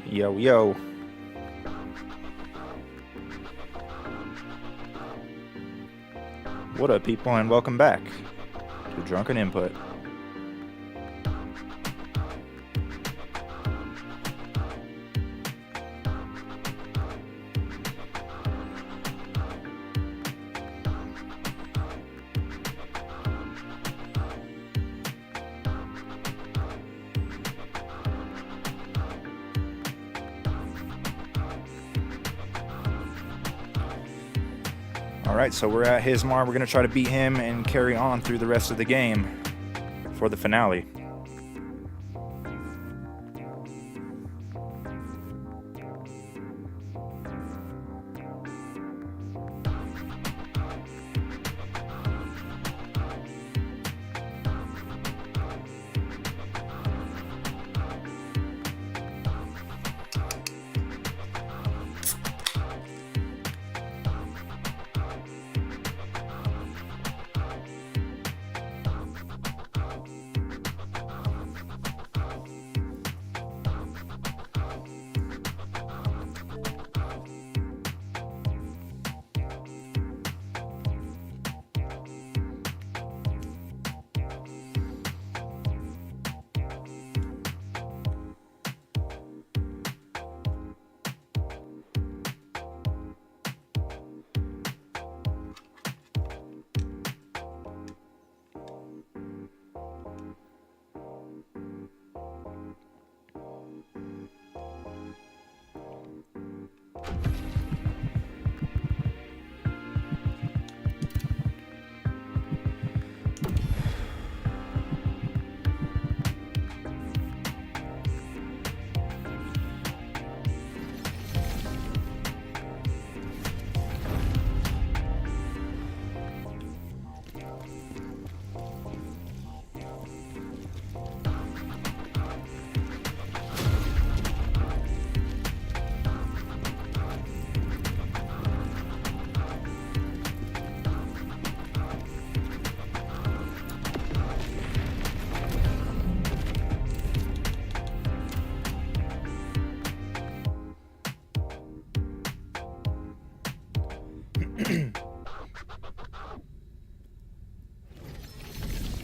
Yo, yo. What up, people, and welcome back to Drunken Input. Alright, so we're at Hismar. We're going to try to beat him and carry on through the rest of the game for the finale.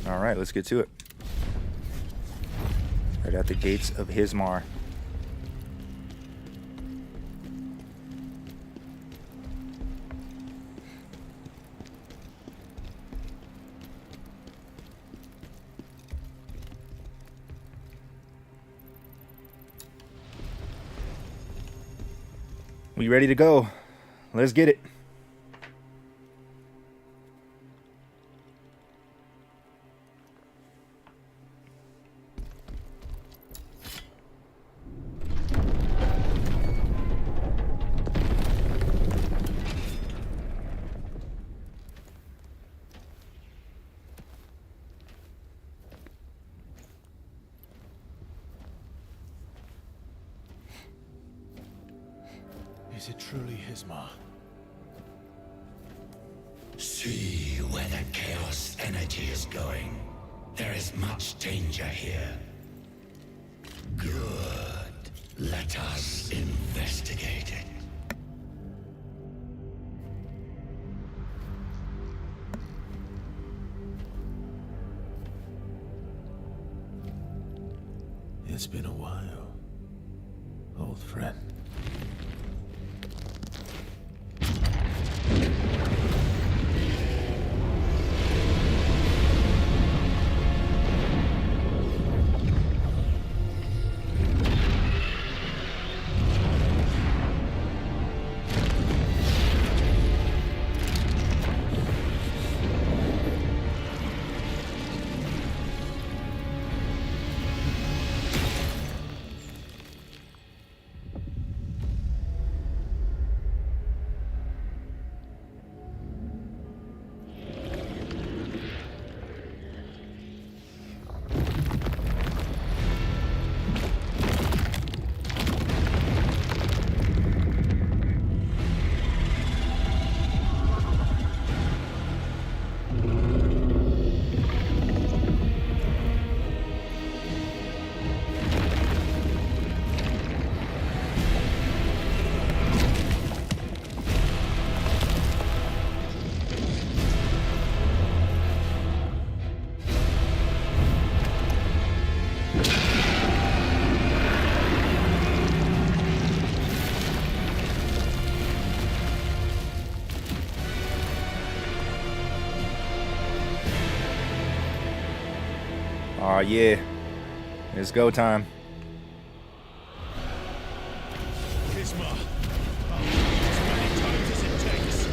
Alright, let's get to it. Right at the gates of Hismar. We ready to go? Let's get it. Is it truly Hismar? See where the chaos energy is going. There is much danger here. Good. Let us investigate it. It's been a while, old friend. Aw, yeah. It's go time. Kisma. As many times as it takes.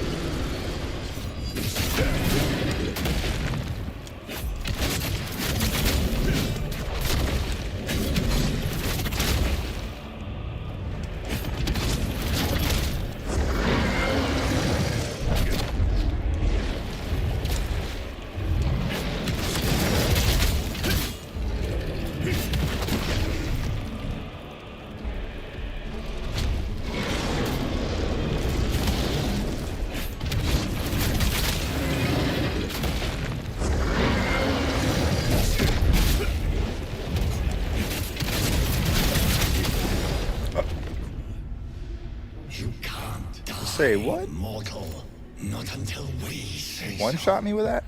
You can't die. Say what? Mortal. Not until we say One so. shot me with that?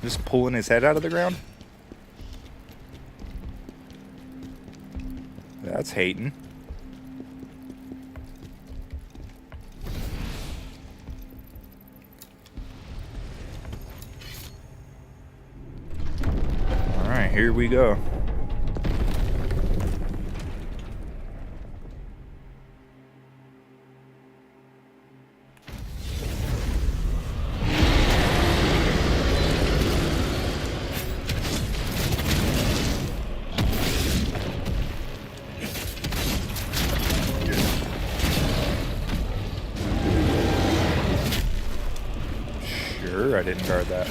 Just pulling his head out of the ground? That's hating. Alright, here we go. Sure, I didn't guard that.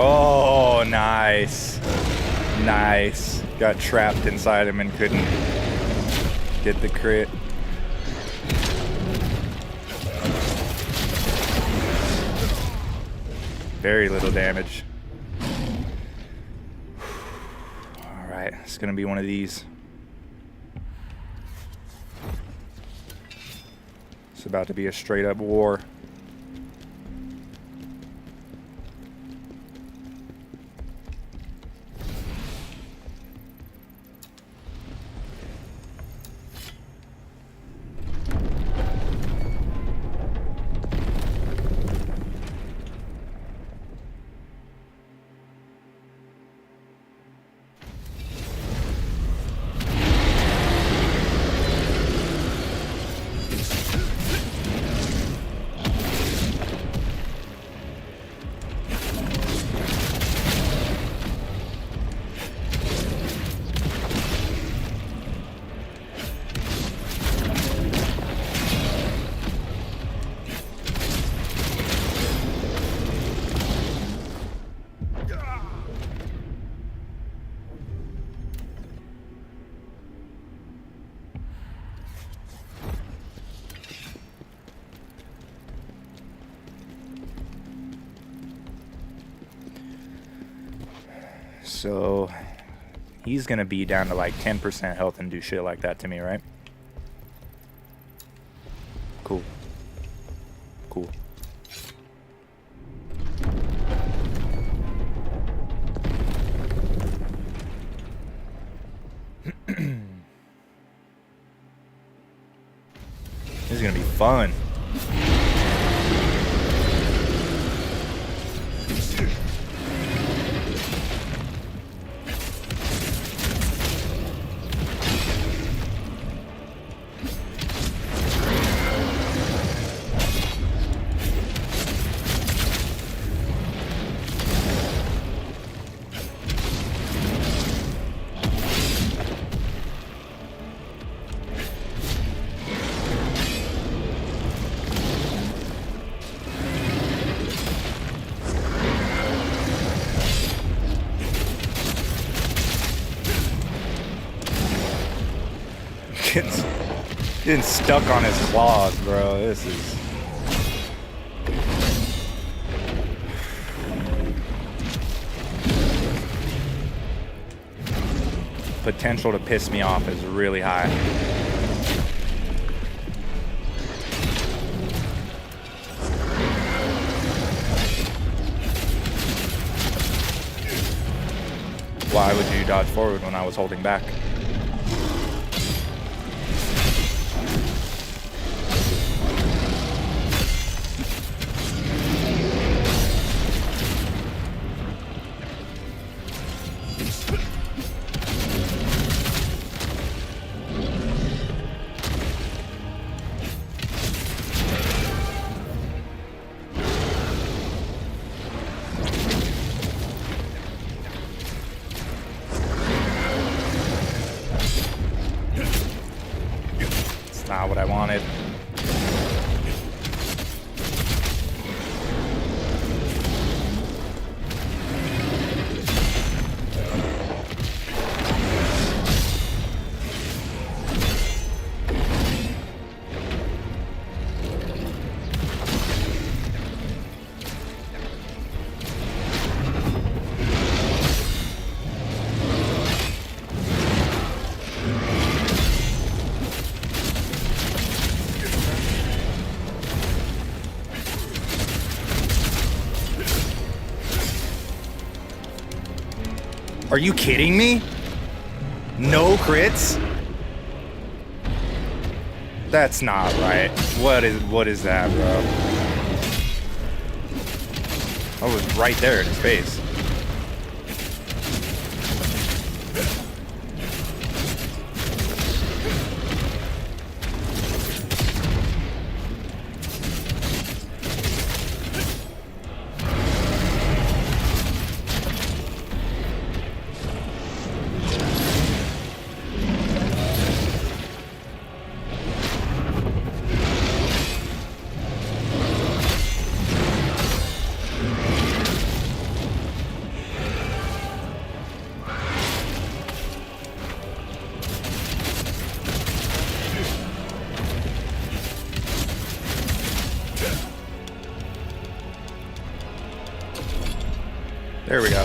Oh, nice. Nice. Got trapped inside him and couldn't get the crit. Very little damage. Alright, it's gonna be one of these. It's about to be a straight up war. So he's gonna be down to like 10% health and do shit like that to me, right? Cool. Cool. This is gonna be fun. Getting stuck on his claws, bro. This is... potential to piss me off is really high. Why would you dodge forward when I was holding back? Not what I wanted. Are you kidding me? No crits? That's not right. What is that, bro? I was right there in his face. There we go.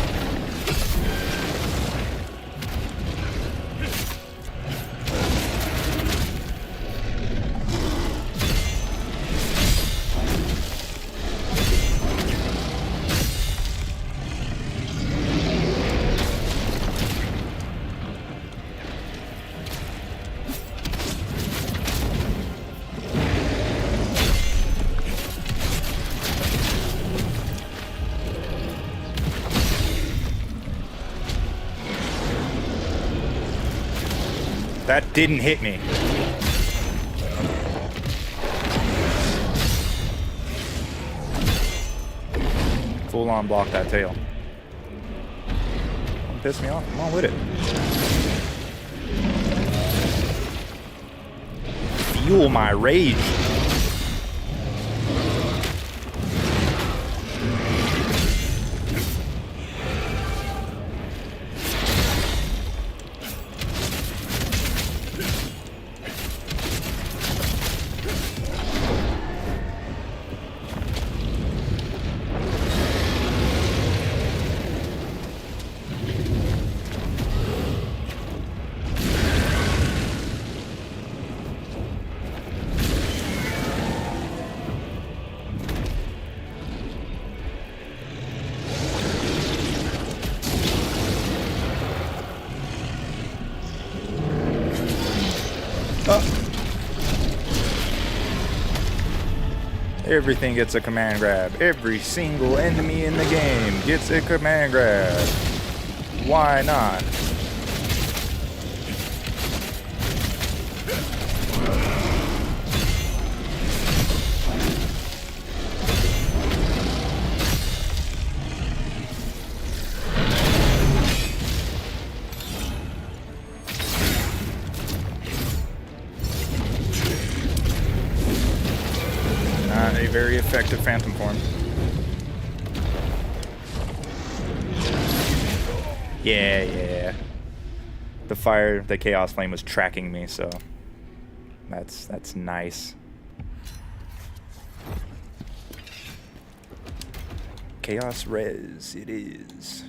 That didn't hit me. Full on block that tail. Don't piss me off. Come on with it. Fuel my rage. Everything gets a command grab. Every single enemy in the game gets a command grab. Why not? Not a very effective phantom form. Yeah. The chaos flame was tracking me, so that's nice. Chaos res it is.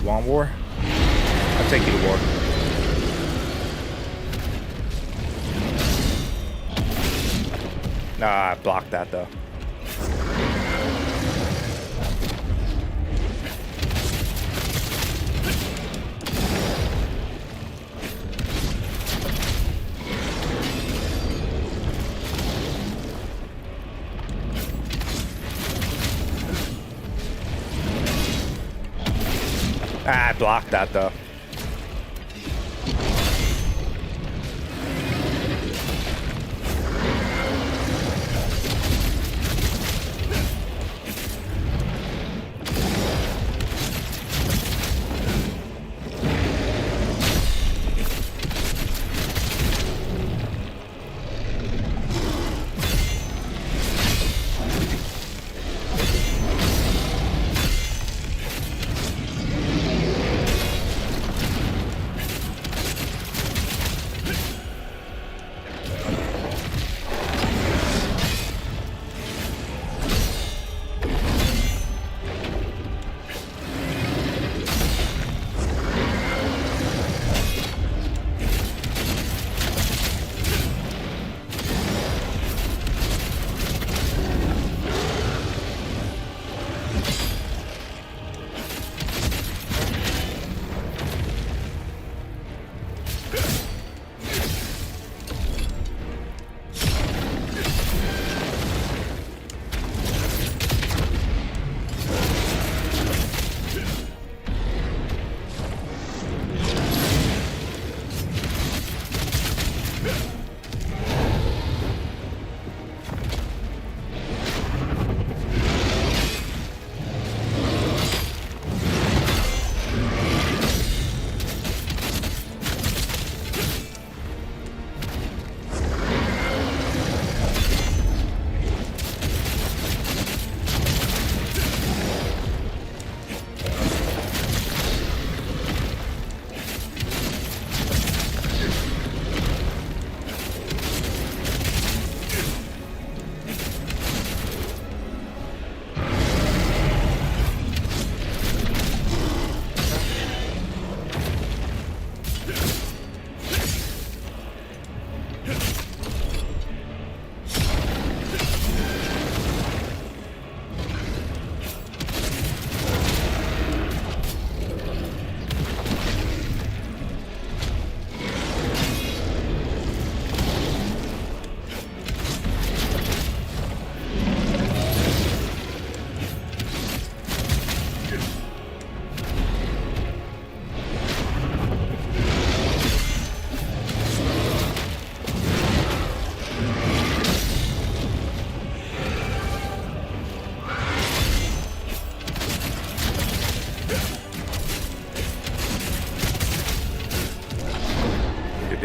You want war? I'll take you to war. Nah, I blocked that though. Ah, I blocked that though.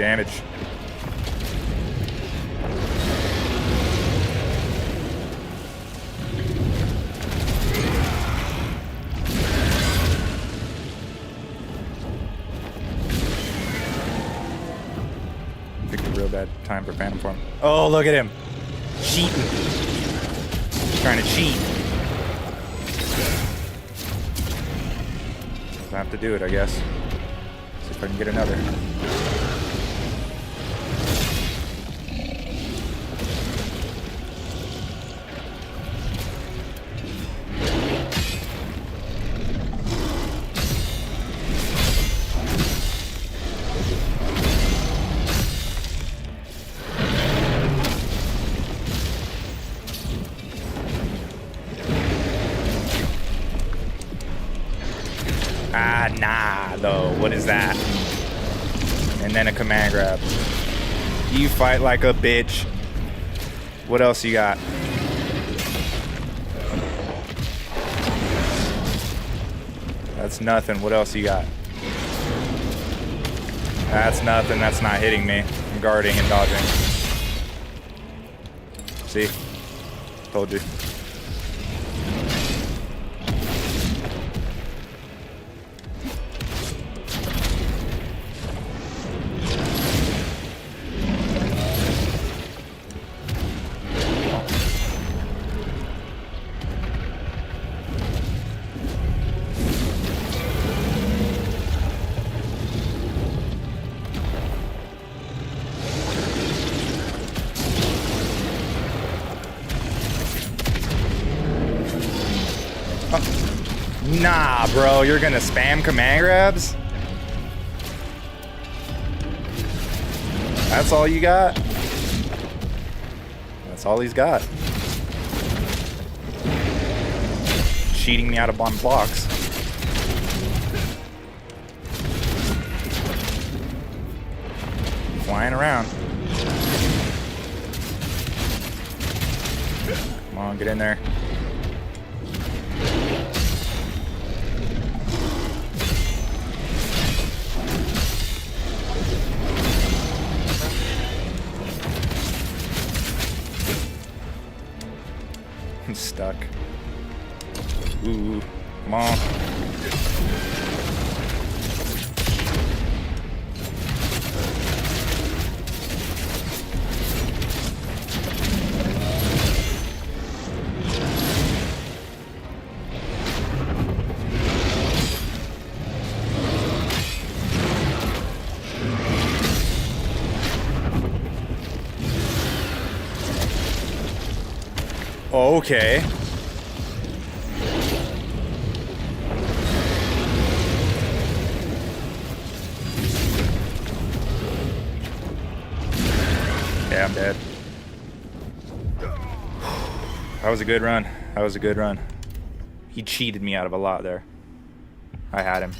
damage. Picked a real bad time for Phantom Form. Oh, look at him. Cheating. Trying to cheat. I have to do it, I guess. See if I can get another. Ah, nah, though. What is that? And then a command grab. You fight like a bitch. What else you got? That's nothing. What else you got? That's nothing. That's not hitting me. I'm guarding and dodging. See? Told you. Nah, bro, you're gonna spam command grabs? That's all you got? That's all he's got. Cheating me out of bomb blocks. Flying around. Come on, get in there. I'm stuck. Ooh, come on. Okay. Yeah, I'm dead. That was a good run. That was a good run. He cheated me out of a lot there. I had him.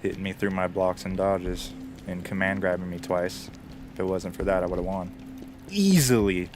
Hitting me through my blocks and dodges and command grabbing me twice. If it wasn't for that, I would have won. Easily.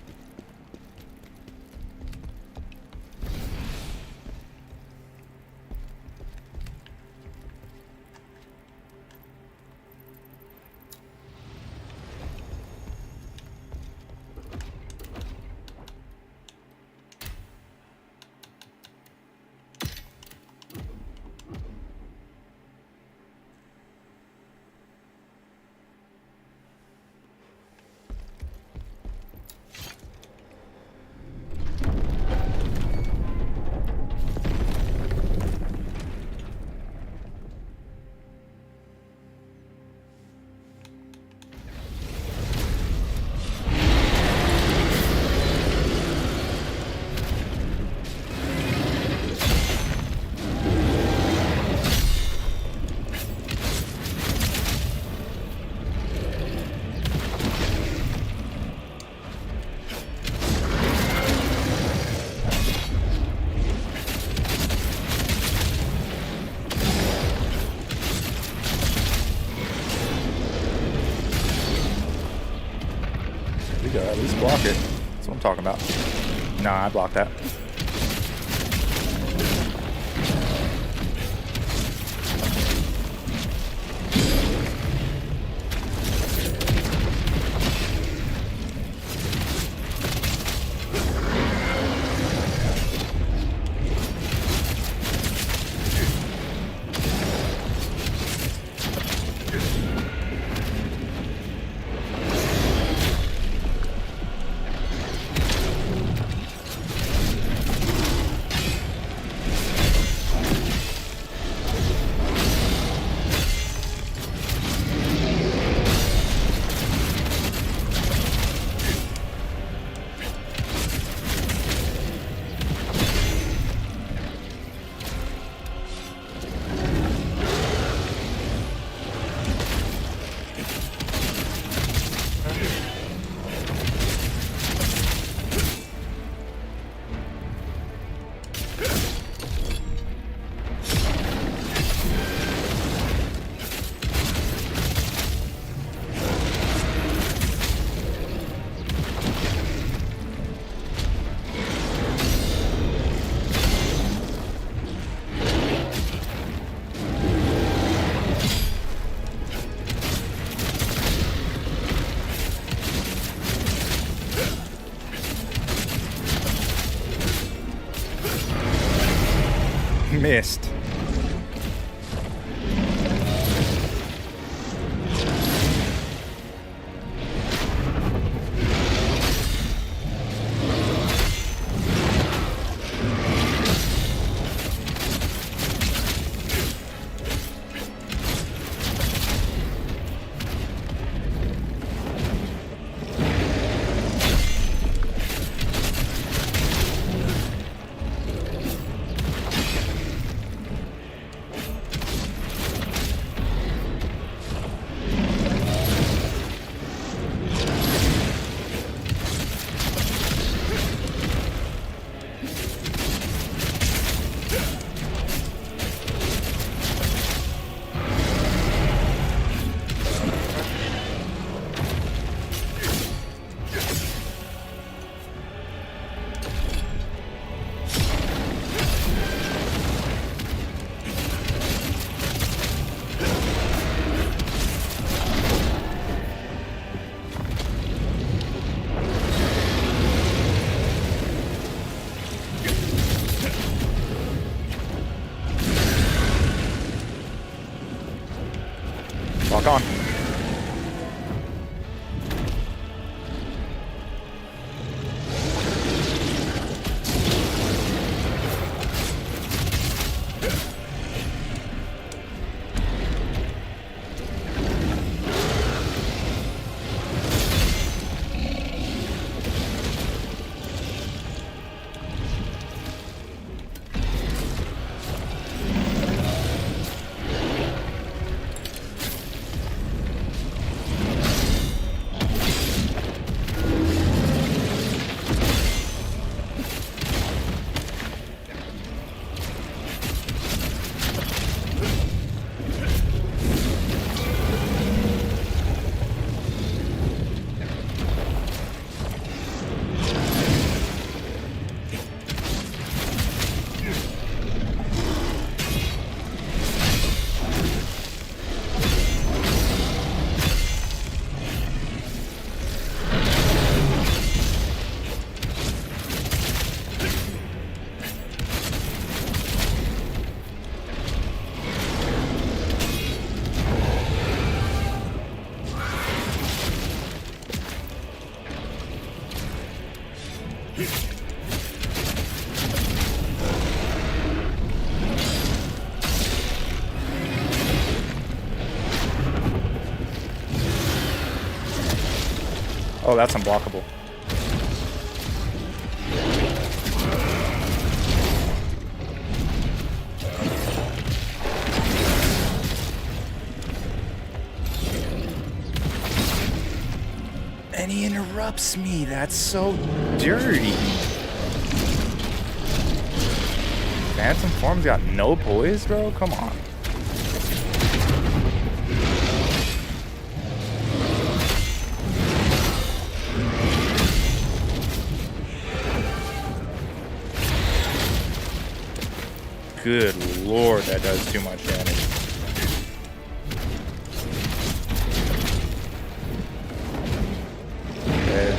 At least block it. That's what I'm talking about. Nah, I blocked that. Missed. Walk on. Oh, that's unblockable. And he interrupts me. That's so dirty. Phantom Form's got no poise, bro? Come on. Good lord, that does too much damage. Okay.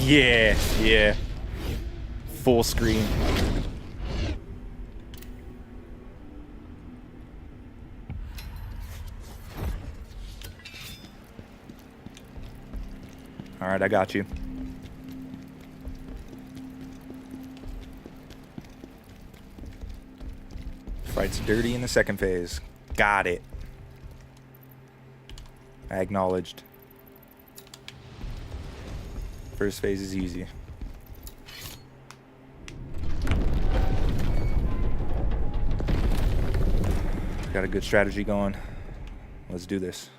Yeah, yeah. Full screen. All right, I got you. Fight's dirty in the second phase. Got it. Acknowledged. First phase is easy. Got a good strategy going. Let's do this.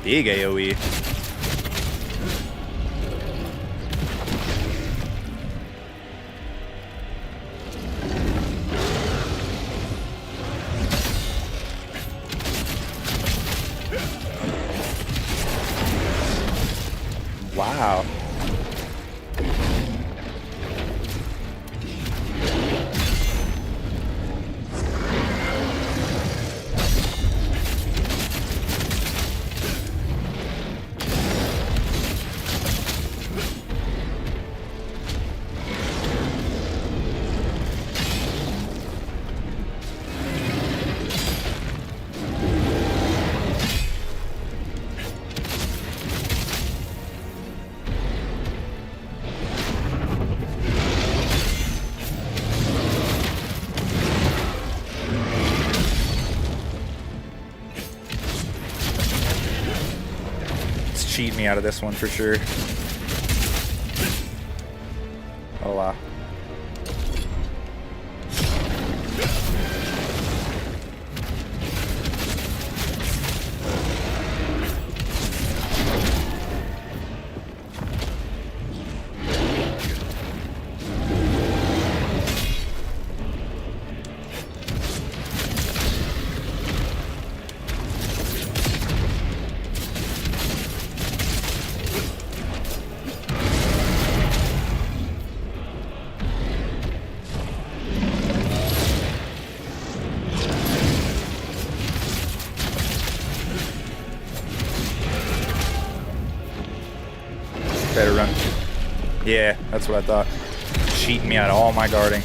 big AoE. Wow. Cheat me out of this one for sure. Oh wow. Better run. Yeah, that's what I thought. Cheating me out of all my guarding.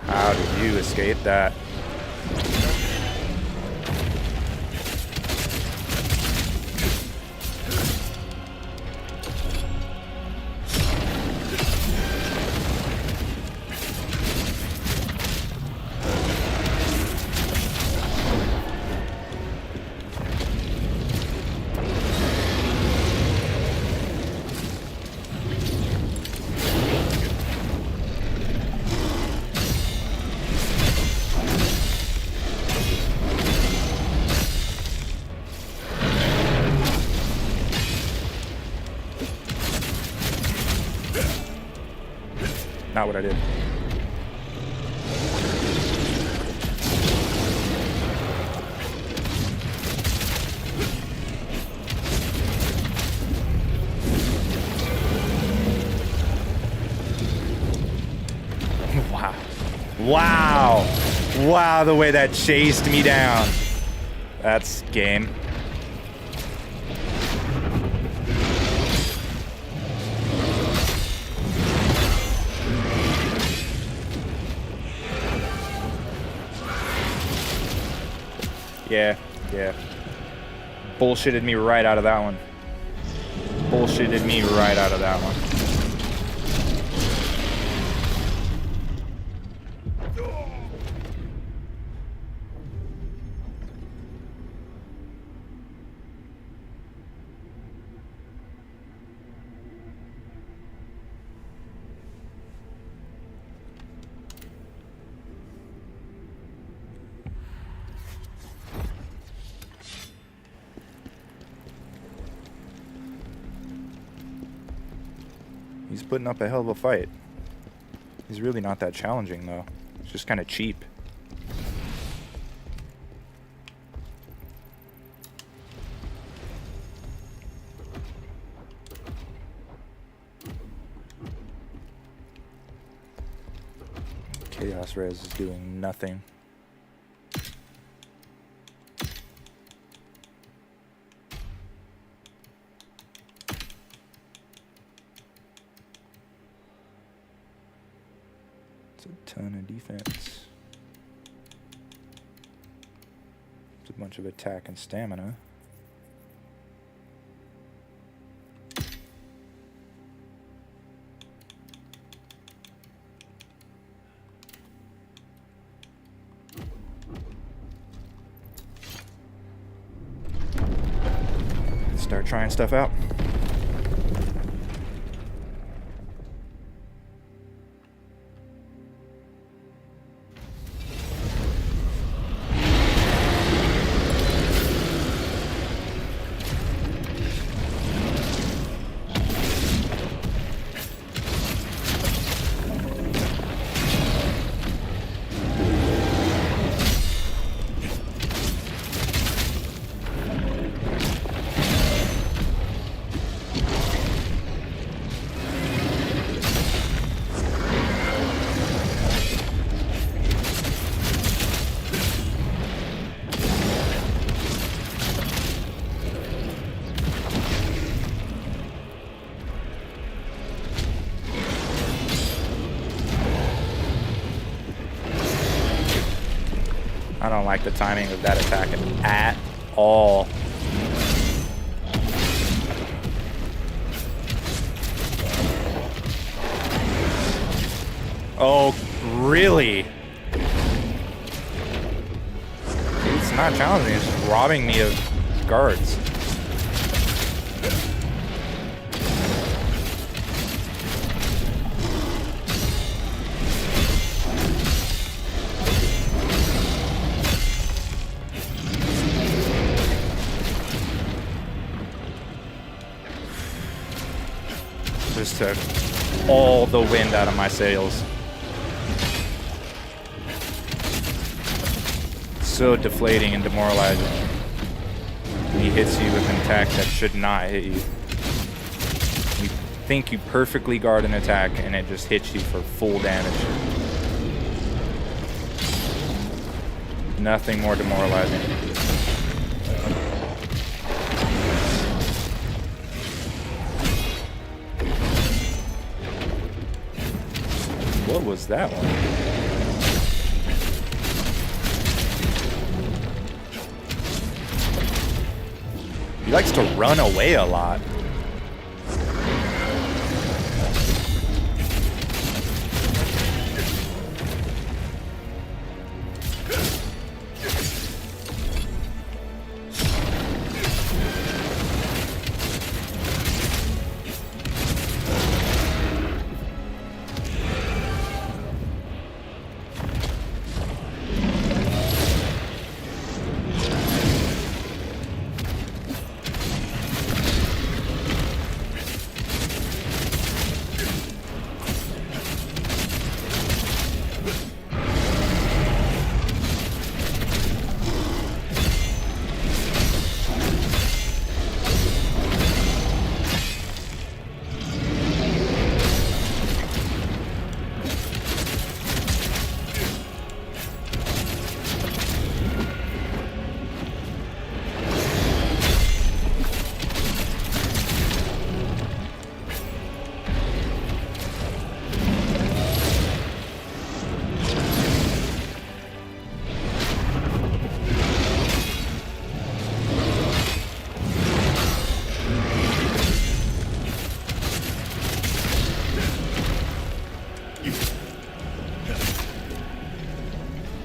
How did you escape that? Not what I did. Wow. Wow. Wow, the way that chased me down. That's game. Yeah. Bullshitted me right out of that one. Bullshitted me right out of that one. He's putting up a hell of a fight. He's really not that challenging, though. It's just kind of cheap. Chaos Res is doing nothing. It's a ton of defense. It's a bunch of attack and stamina. Start trying stuff out. I don't like the timing of that attack at all. Oh, really? It's not challenging, it's just robbing me of guards. Just took all the wind out of my sails. So deflating and demoralizing. He hits you with an attack that should not hit you. You think you perfectly guard an attack and it just hits you for full damage. Nothing more demoralizing. What was that one? He likes to run away a lot.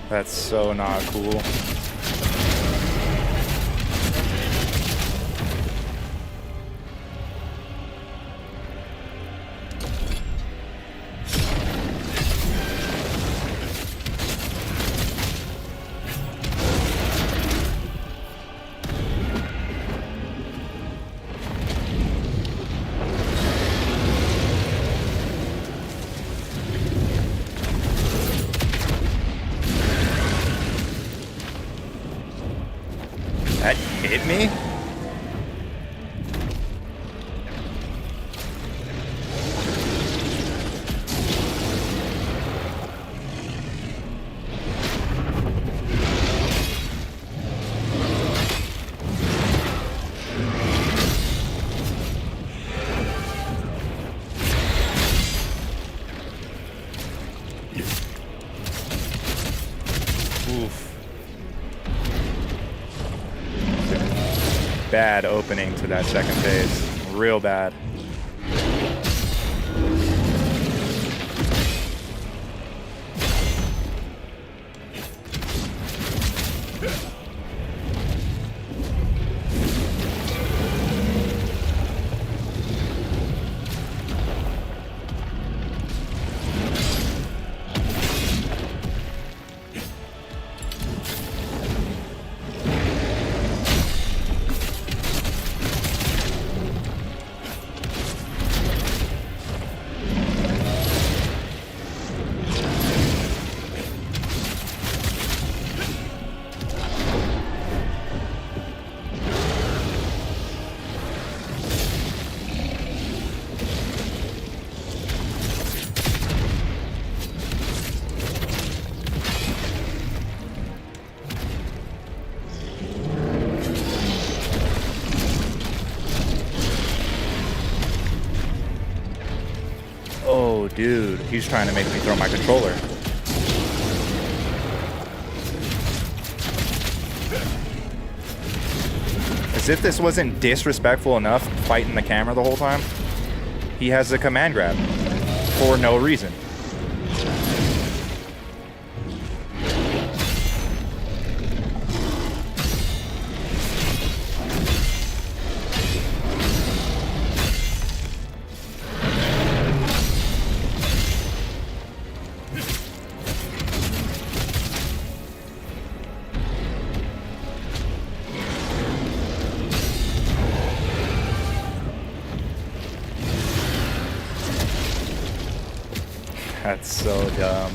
That's so not cool. That hit me? Oof. Bad opening to that second phase. Real bad. dude, he's trying to make me throw my controller. As if this wasn't disrespectful enough, fighting the camera the whole time. He has a command grab for no reason. That's so dumb.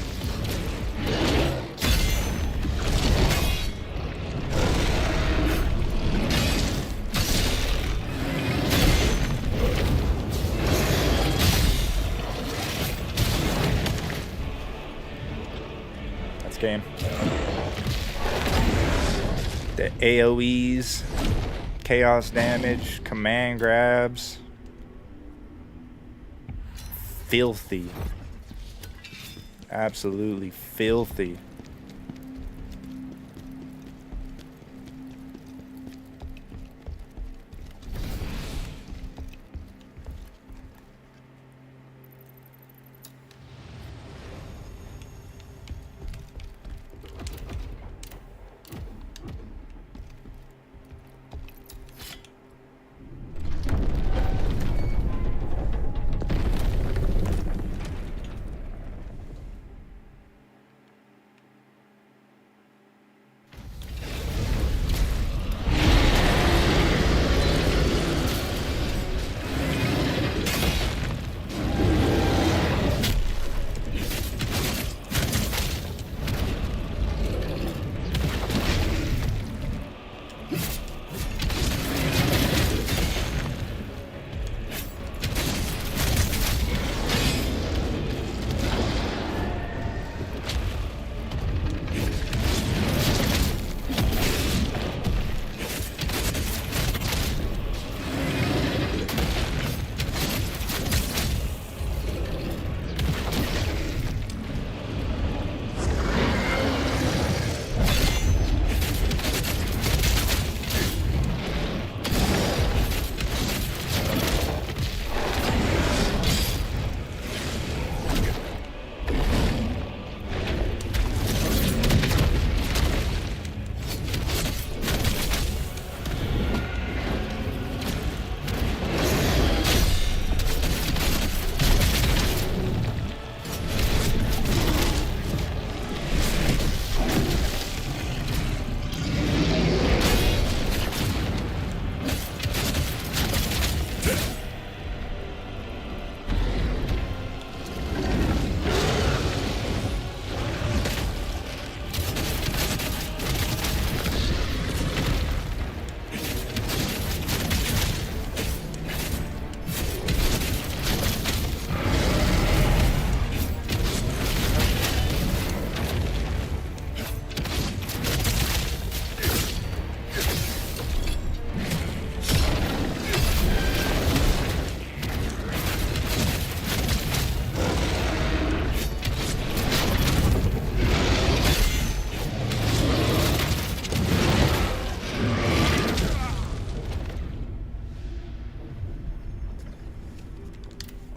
That's game. The AoEs, chaos damage, command grabs. Filthy. Absolutely filthy.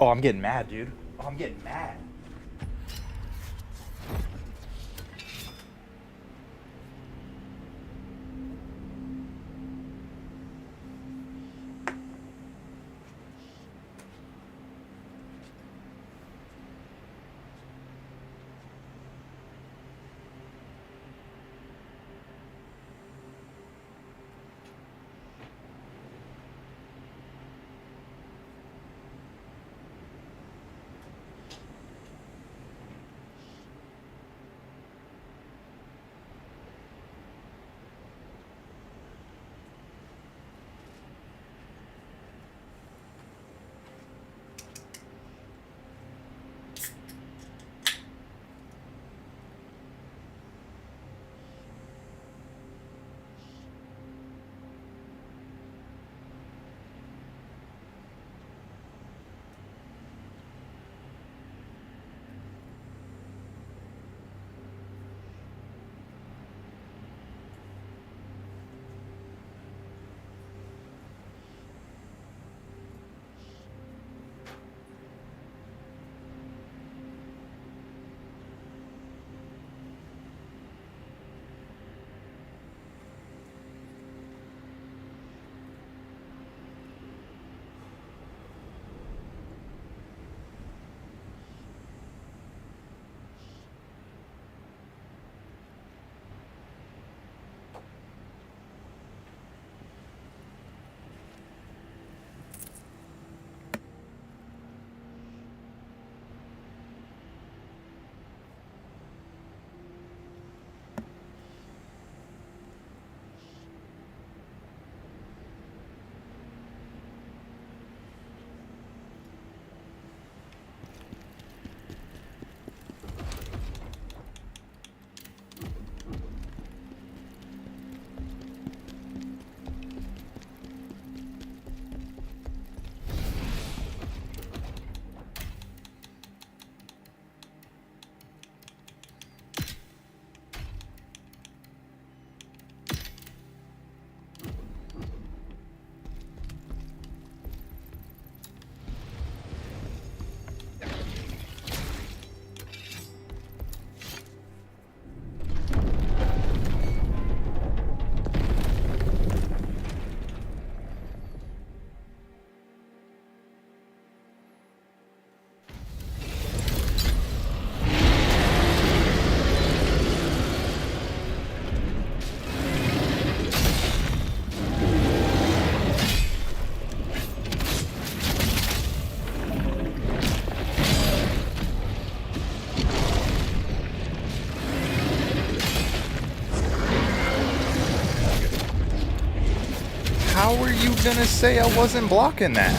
Oh, I'm getting mad, dude. Oh, I'm getting mad. How are you gonna say I wasn't blocking that?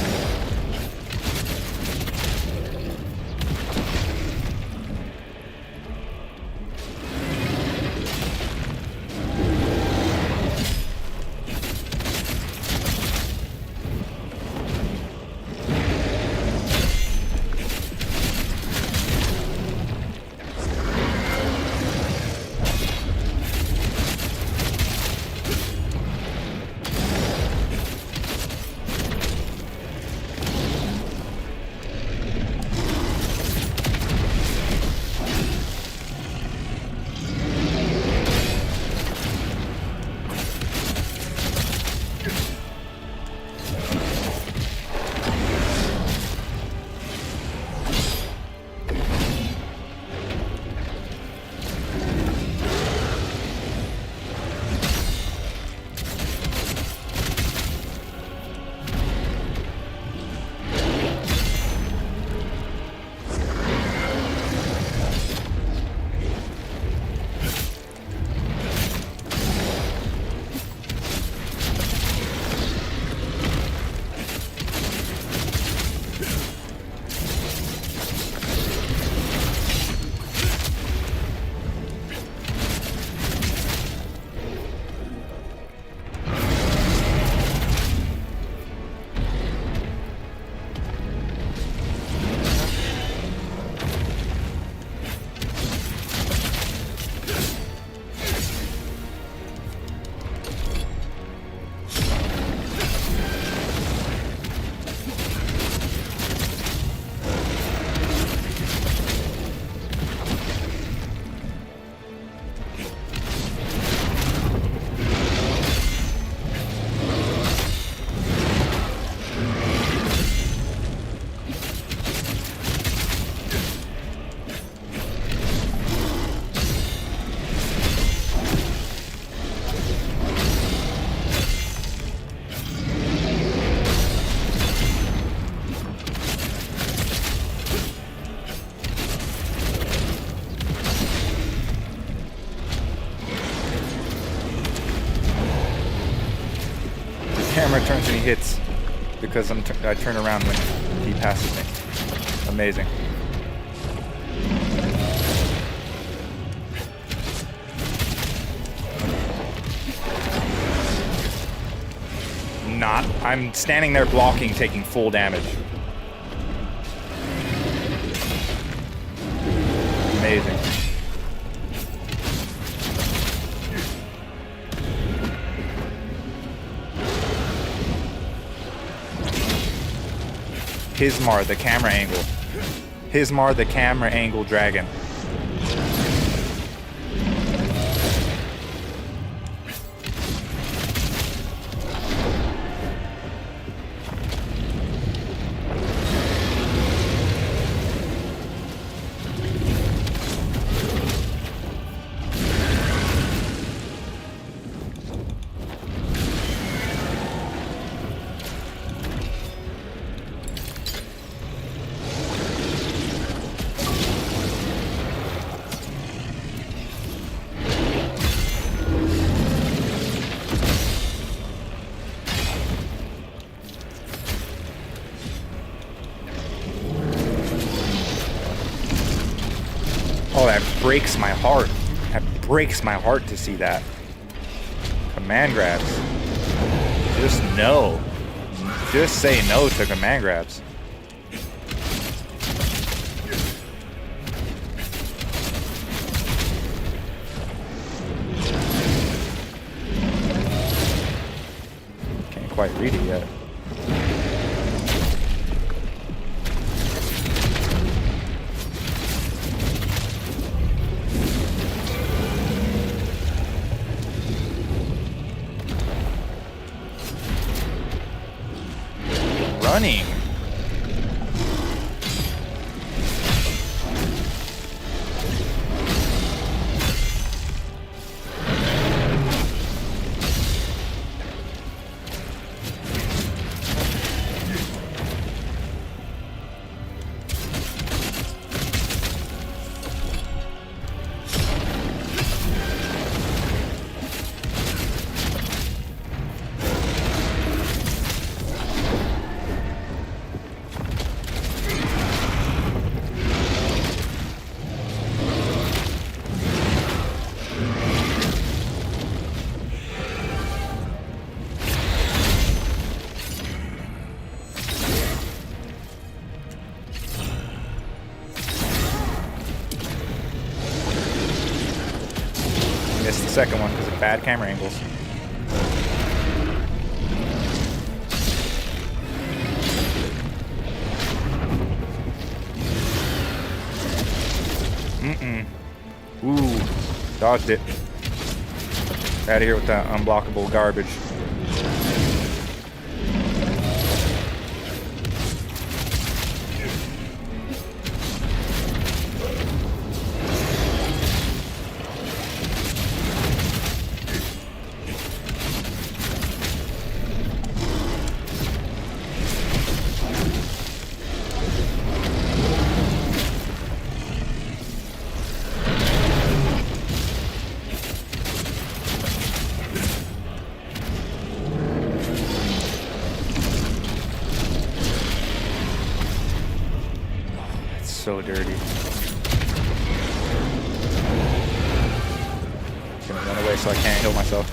Camera turns when he hits because I turn around when he passes me. Amazing. Not. I'm standing there blocking, taking full damage. Amazing. Hismar, the camera angle. Hismar, the camera angle dragon. Oh, that breaks my heart. That breaks my heart to see that. Command grabs. Just no. Just say no to command grabs. Can't quite read it yet. Running. second one because of bad camera angles. Ooh, dodged it. Out of here with that unblockable garbage. So dirty. It's gonna run away so I can't heal myself.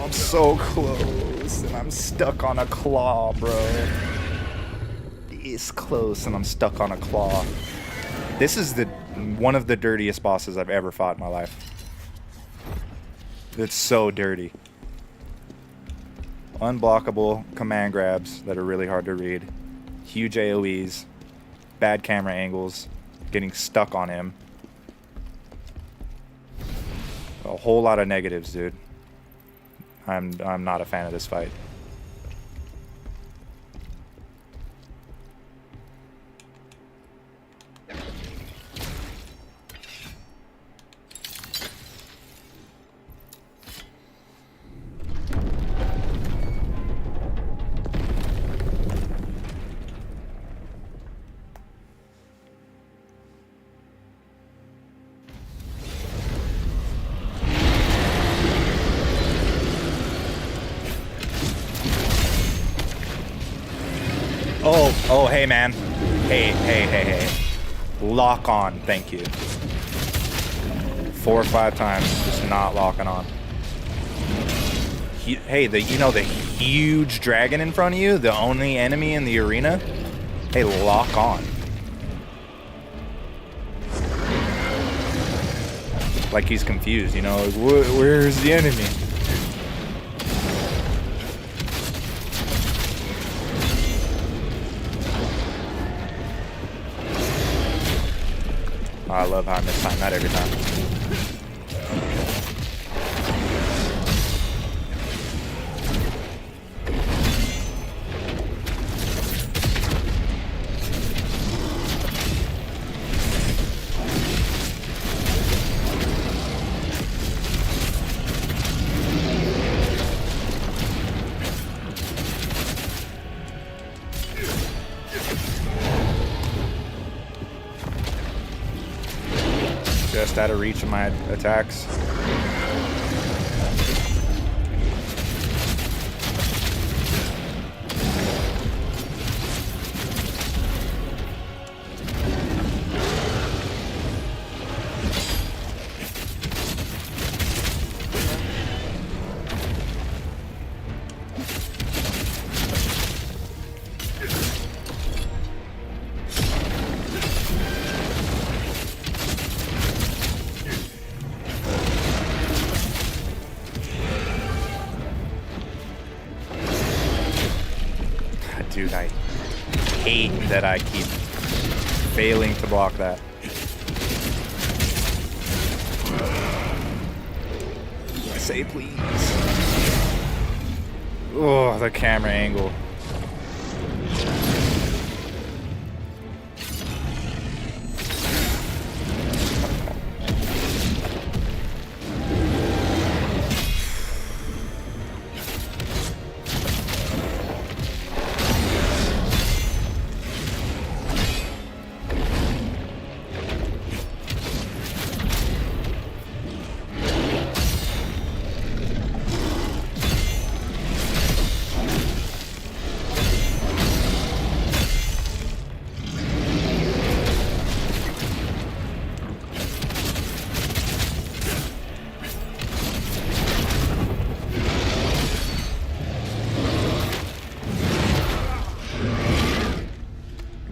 I'm so close and I'm stuck on a claw, bro. It's close and I'm stuck on a claw. This is one of the dirtiest bosses I've ever fought in my life. It's so dirty. Unblockable command grabs that are really hard to read. Huge AoEs. Bad camera angles. Getting stuck on him. A whole lot of negatives, dude. I'm not a fan of this fight. Oh, hey, man. Hey. Lock on, thank you. 4 or 5 times, just not locking on. Hey, the huge dragon in front of you, the only enemy in the arena? Hey, lock on. Like he's confused, you know, like, where's the enemy? I love how I mistime that every time. Just out of reach of my attacks. Dude, I hate that I keep failing to block that. Say please. Oh, the camera angle.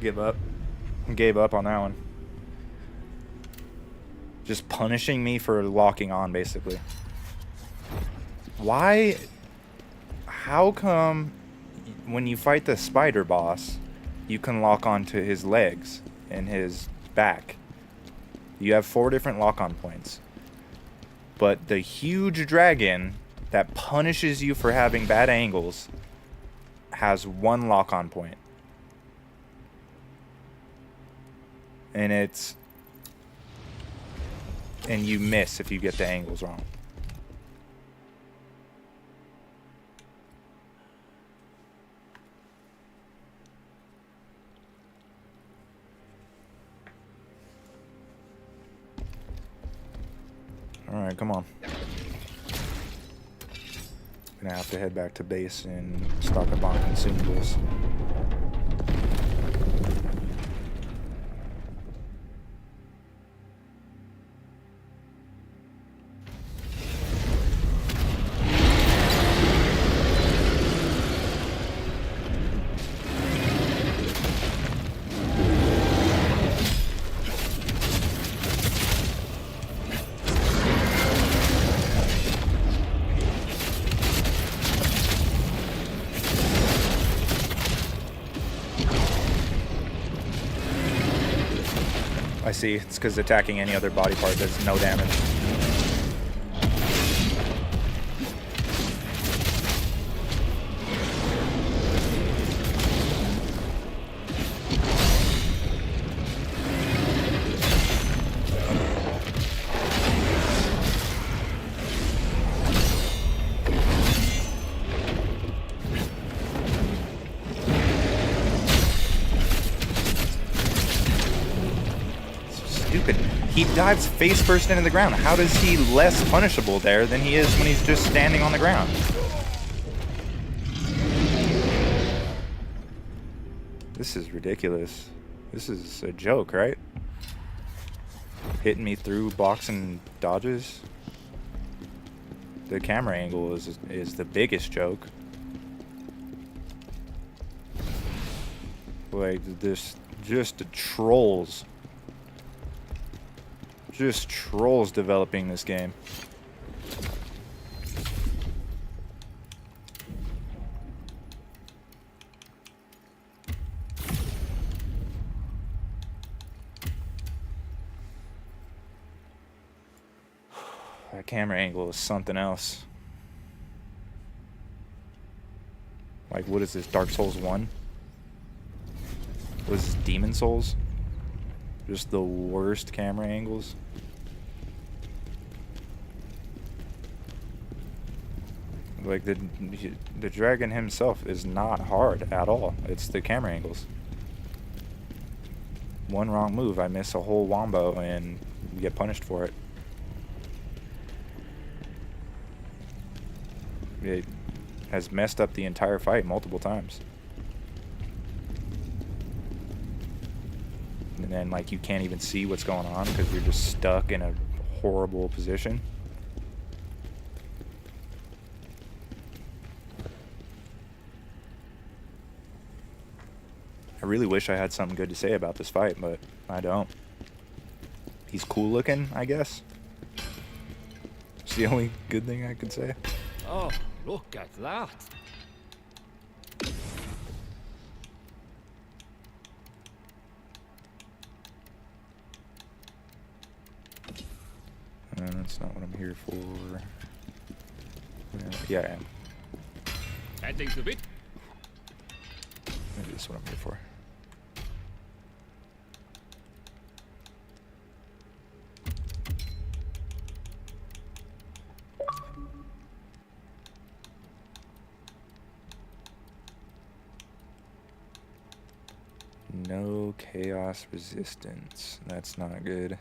Give up. Gave up on that one. Just punishing me for locking on, basically. Why? How come when you fight the spider boss, you can lock onto his legs and his back? You have 4 different lock-on points. But the huge dragon that punishes you for having bad angles has 1 lock-on point. And it's... And you miss if you get the angles wrong. Alright, come on. Gonna have to head back to base and stock up on consumables. I see, it's because attacking any other body part does no damage. Stupid. He dives face first into the ground. How is he less punishable there than he is when he's just standing on the ground? This is ridiculous. This is a joke, right? Hitting me through blocks and dodges. The camera angle is the biggest joke. Like, this just trolls. Just trolls developing this game. That camera angle is something else. Like, what is this, Dark Souls 1? What is this, Demon Souls? Just the worst camera angles. Like, the dragon himself is not hard at all. It's the camera angles. One wrong move, I miss a whole wombo and you get punished for it. It has messed up the entire fight multiple times. And then, like, you can't even see what's going on because you're just stuck in a horrible position. I really wish I had something good to say about this fight, but I don't. He's cool looking, I guess. It's the only good thing I could say. Oh, look at that. That's not what I'm here for. Yeah, I am. Heading to bit. Maybe this is what I'm here for. No chaos resistance. That's not good.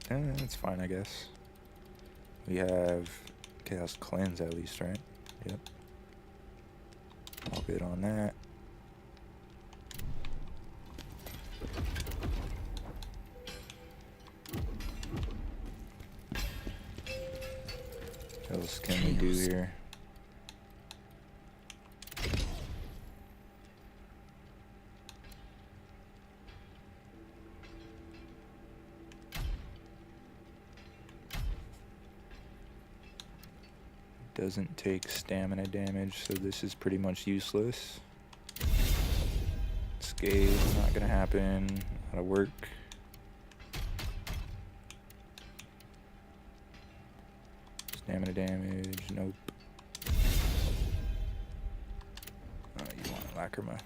That's fine, I guess. We have Chaos Cleanse at least, right? Yep. All good on that. What else can we do here? Doesn't take stamina damage, so this is pretty much useless. Scathe, not gonna happen. That'll work. Stamina damage, nope. You want Lacrima.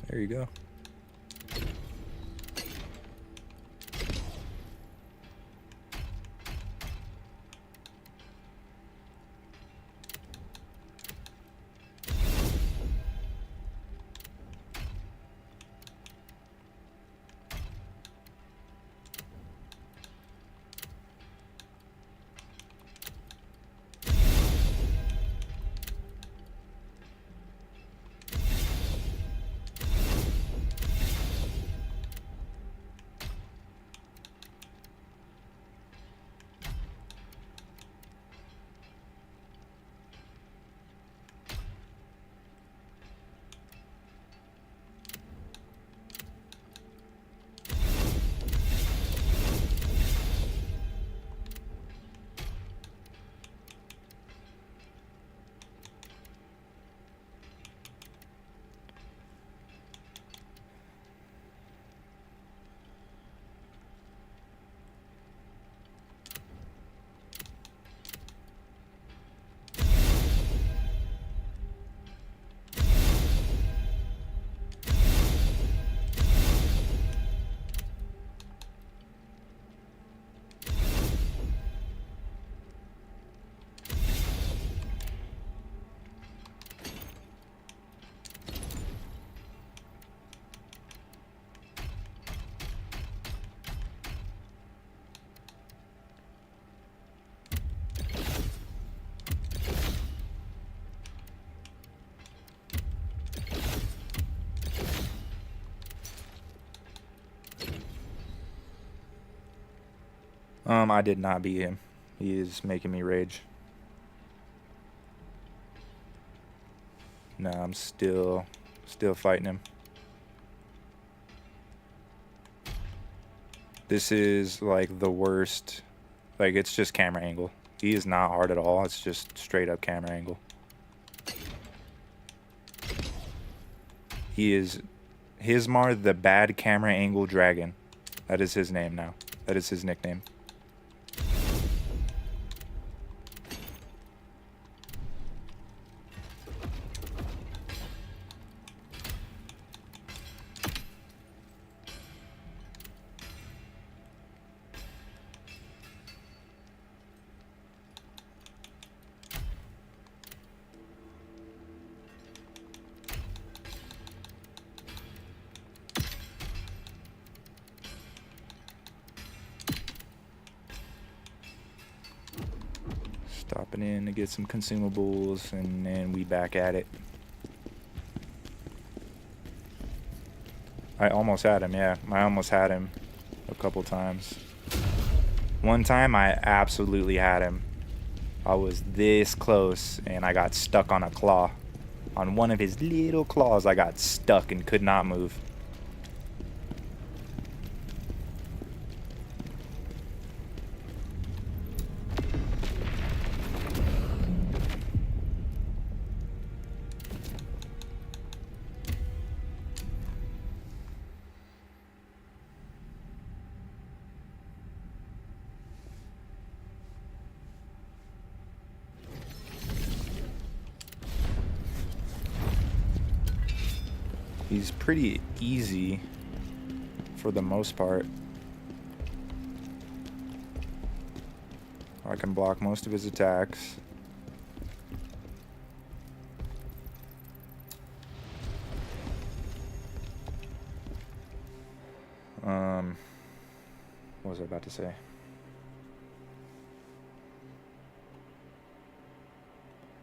There you go. I did not beat him. He is making me rage. No, I'm still fighting him. This is like the worst. Like, it's just camera angle. He is not hard at all. It's just straight up camera angle. He is Hismar the Bad Camera Angle Dragon. That is his name now. That is his nickname. Stopping in to get some consumables, and then we back at it. I almost had him, yeah. I almost had him a couple times. One time I absolutely had him. I was this close, and I got stuck on a claw. On one of his little claws, I got stuck and could not move. He's pretty easy for the most part. I can block most of his attacks. What was I about to say?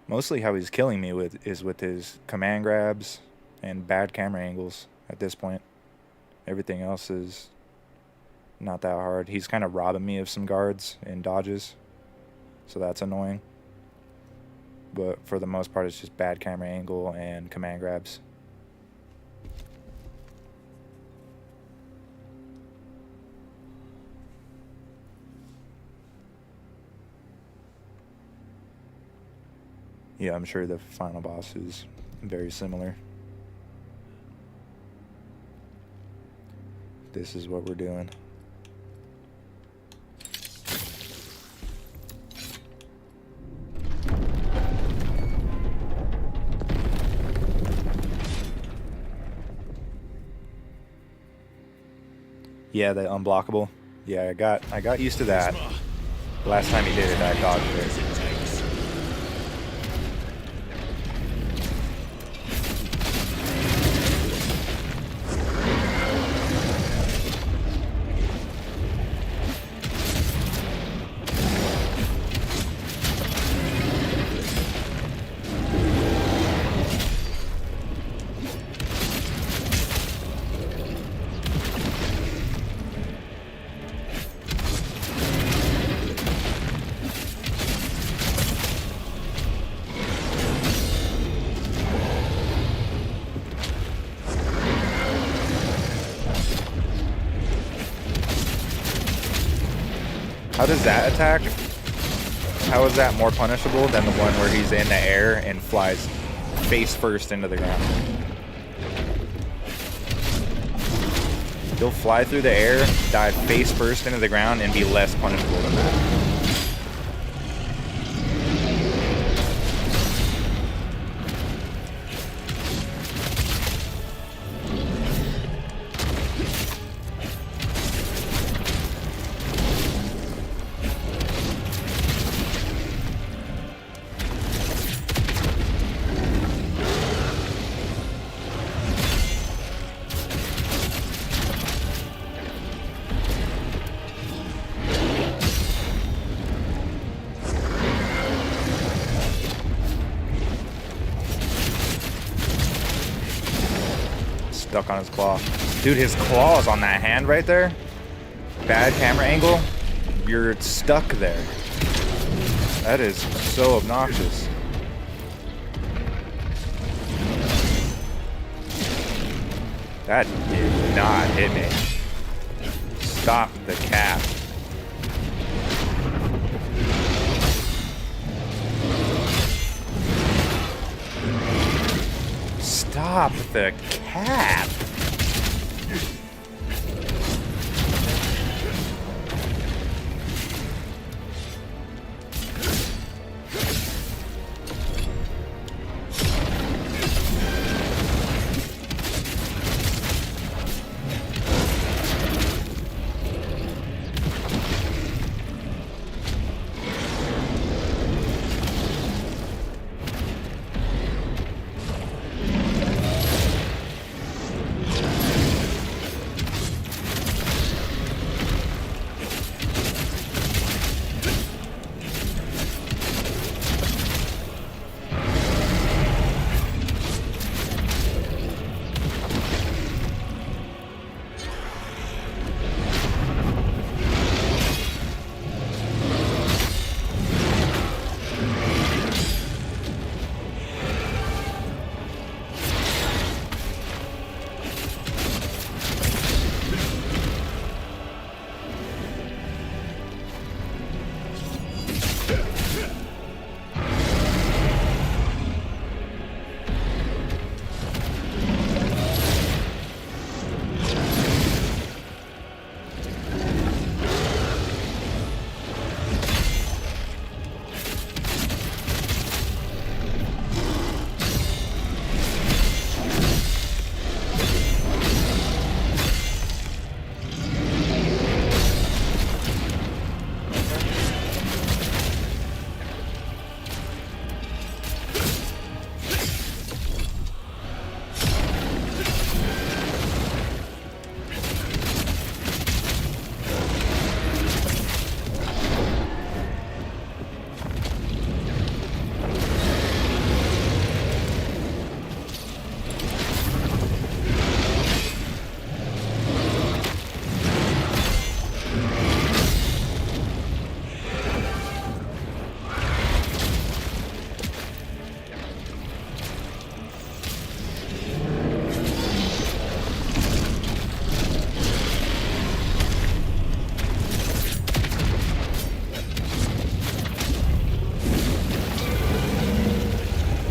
Mostly how he's killing me is with his command grabs and bad camera angles at this point. Everything else is not that hard. He's kind of robbing me of some guards and dodges, so that's annoying. But for the most part, it's just bad camera angle and command grabs. Yeah, I'm sure the final boss is very similar. This is what we're doing. Yeah, the unblockable. Yeah, I got used to that. Last time he did it, I dodged it. How does that attack? How is that more punishable than the one where he's in the air and flies face first into the ground? He'll fly through the air, dive face first into the ground, and be less punishable than that. Stuck on his claw. Dude, his claw is on that hand right there. Bad camera angle. You're stuck there. That is so obnoxious. That did not hit me. Stop the cap. Stop the cap.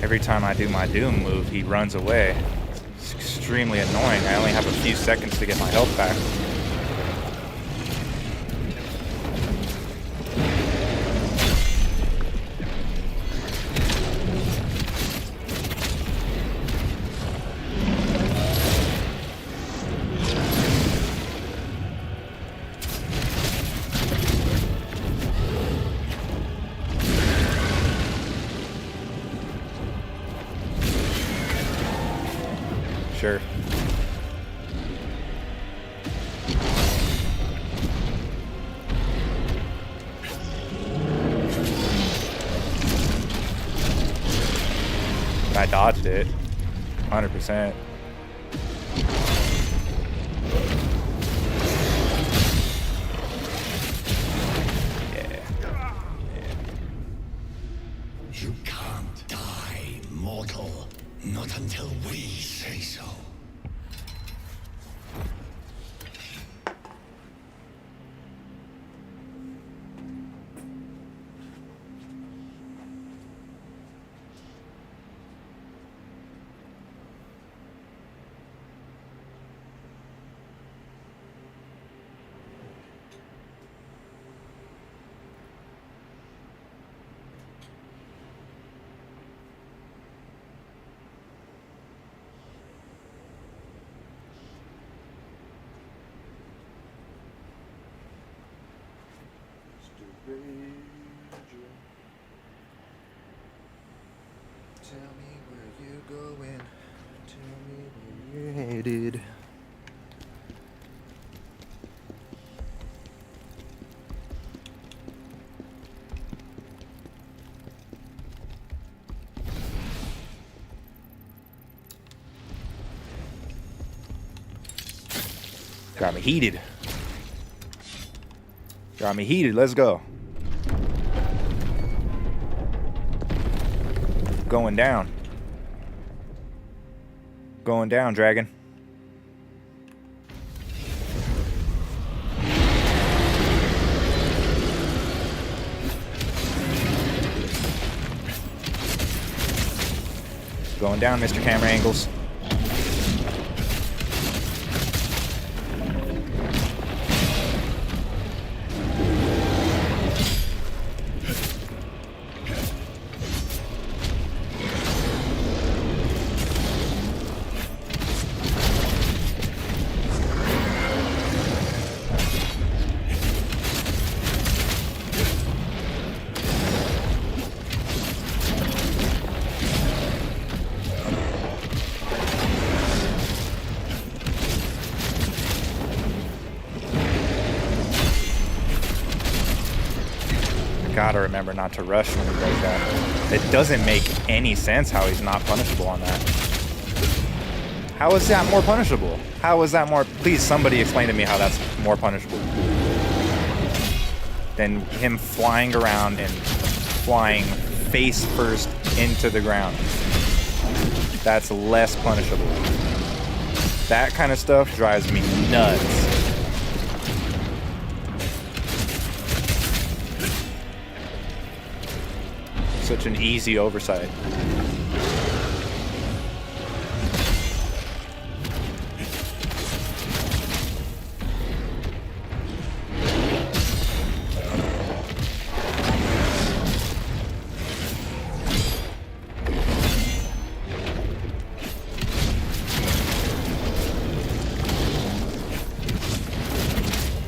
Every time I do my Doom move, he runs away. It's extremely annoying. I only have a few seconds to get my health back. Sure. I dodged it. 100%. You can't die, mortal. Not until we say so. Tell me where you're going. Tell me where you're headed. Got me heated. Got me heated. Let's go. Going down. Going down, dragon. Going down, Mr. Camera Angles. Gotta remember not to rush when he does that. It doesn't make any sense how he's not punishable on that. How is that more punishable? How is that more... Please, somebody explain to me how that's more punishable than him flying around and flying face first into the ground. That's less punishable. That kind of stuff drives me nuts. Such an easy oversight.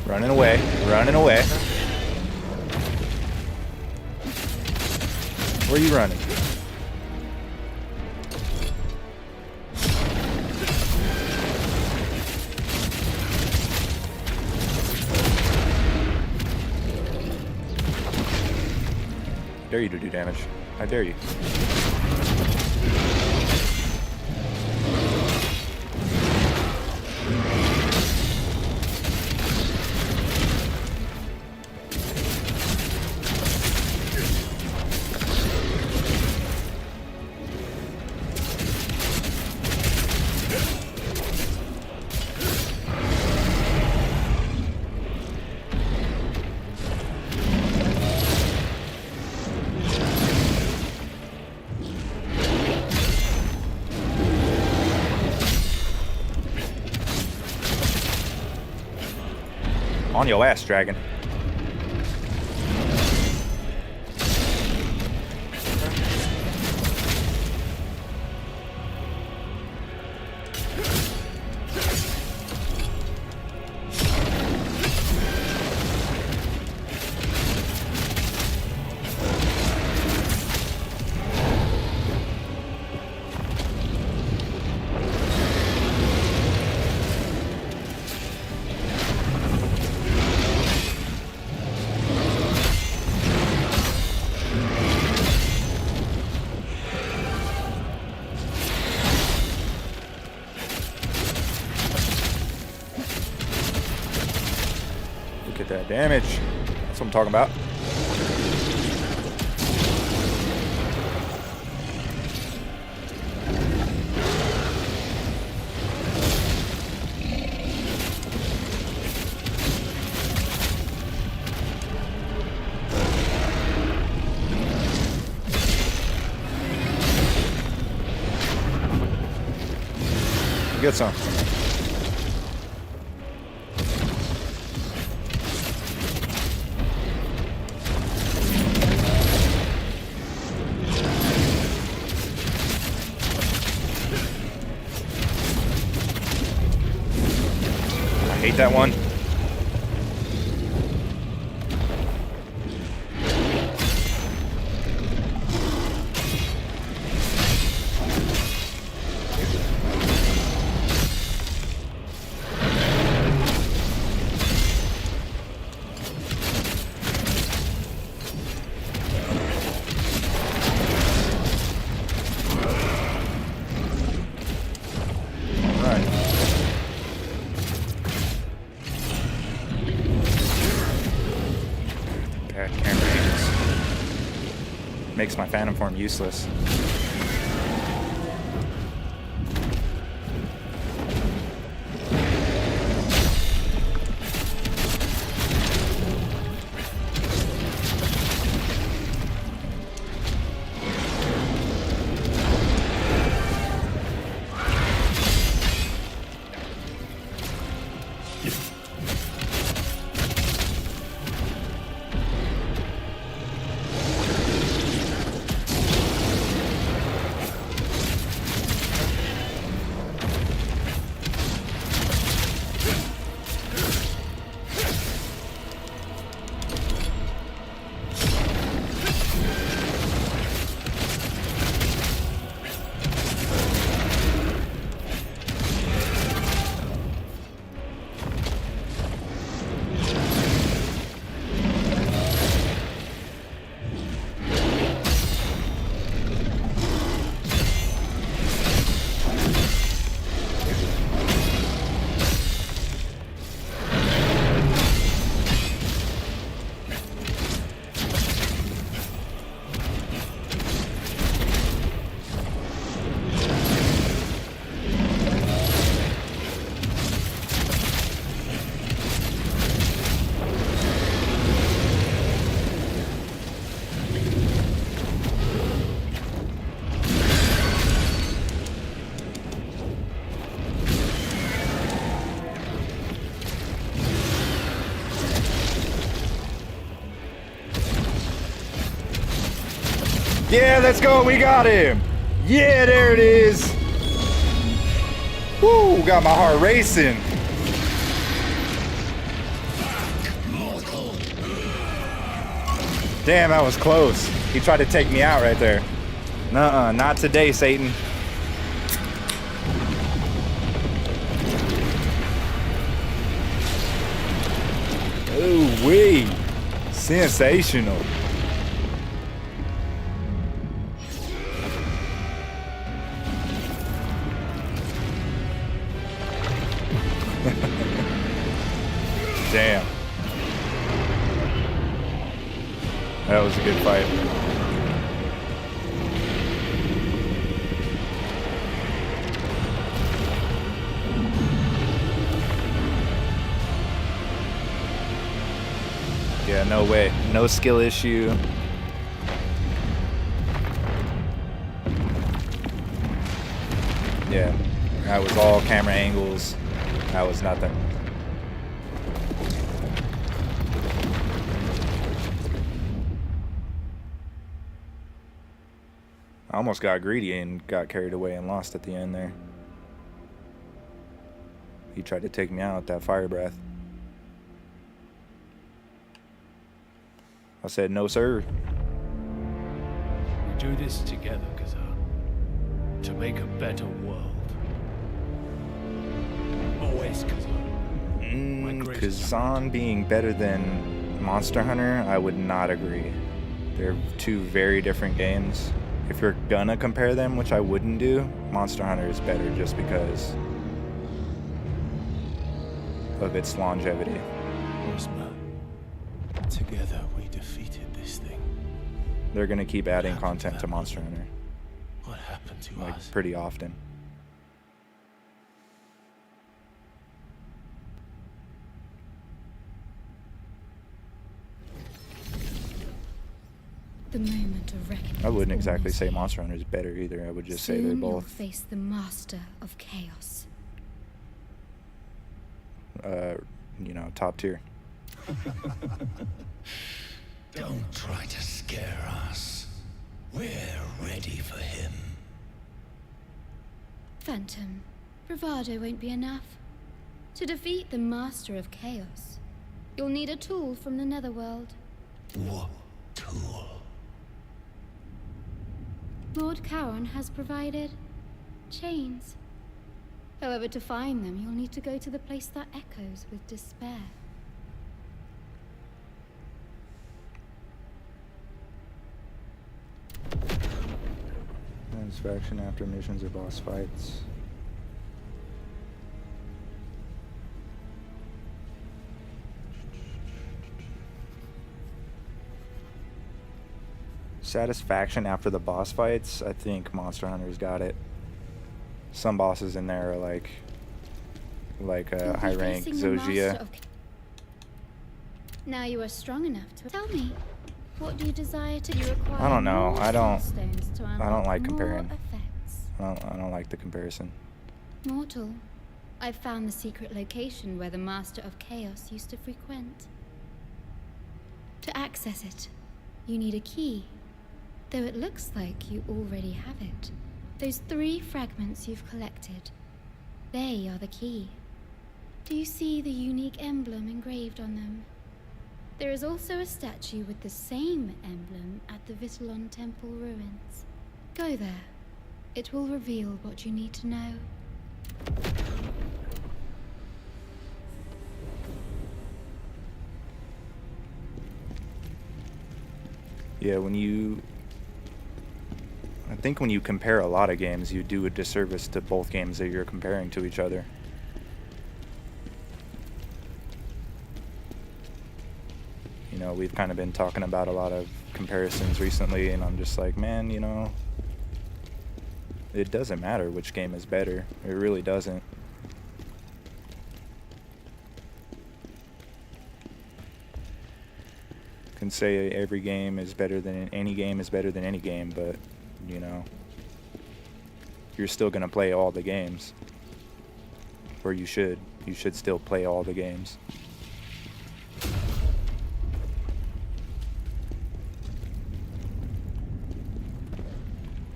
Running away, running away. Where are you running? Dare you to do damage. I dare you. On your ass, dragon. Look at that damage. That's what I'm talking about. Get some. I hate that one. Makes my phantom form useless. Yeah, let's go. We got him. Yeah, there it is. Woo, got my heart racing. Damn, that was close. He tried to take me out right there. Nuh-uh, not today, Satan. Oh, wee. Sensational. Damn. That was a good fight. Yeah, no way. No skill issue. Yeah, that was all camera angles. That was nothing. I almost got greedy and got carried away and lost at the end there. He tried to take me out with that fire breath. I said, no, sir. We do this together, KHAZAN. To make a better world. Always, KHAZAN. KHAZAN being better than Monster Hunter, I would not agree. They're two very different games. If you're gonna compare them, which I wouldn't do, Monster Hunter is better just because of its longevity. Osma, together we defeated this thing. They're gonna keep adding content to Monster Hunter, What happened to like us? pretty often. The moment of reckoning. I wouldn't is exactly almost say here. Monster Hunter is better either. I would just say they're Soon you'll both, face the master of chaos. you know, top tier. Don't try to scare us. We're ready for him. Phantom, bravado won't be enough. To defeat the master of chaos, you'll need a tool from the netherworld. What tool? Lord Charon has provided chains. However, to find them, you'll need to go to the place that echoes with despair. Satisfaction after missions or boss fights. Satisfaction after the boss fights, I think Monster Hunter's got it. Some bosses in there are like You'll be high rank facing the master Zogia. of Now you are strong enough to tell me. What do you desire to? You require I don't know. more I don't- stones to I don't unlock like more comparing. effects. I don't like the comparison. Mortal, I've found the secret location where the Master of Chaos used to frequent. To access it, you need a key. Though it looks like you already have it. Those 3 fragments you've collected, they are the key. Do you see the unique emblem engraved on them? There is also a statue with the same emblem at the Vitellon Temple ruins. Go there. It will reveal what you need to know. Yeah, I think when you compare a lot of games, you do a disservice to both games that you're comparing to each other. You know, we've kind of been talking about a lot of comparisons recently, and I'm just like, man, you know, it doesn't matter which game is better. It really doesn't. Can say every game is better than any game is better than any game, but you know, you're still gonna play all the games, or you should still play all the games.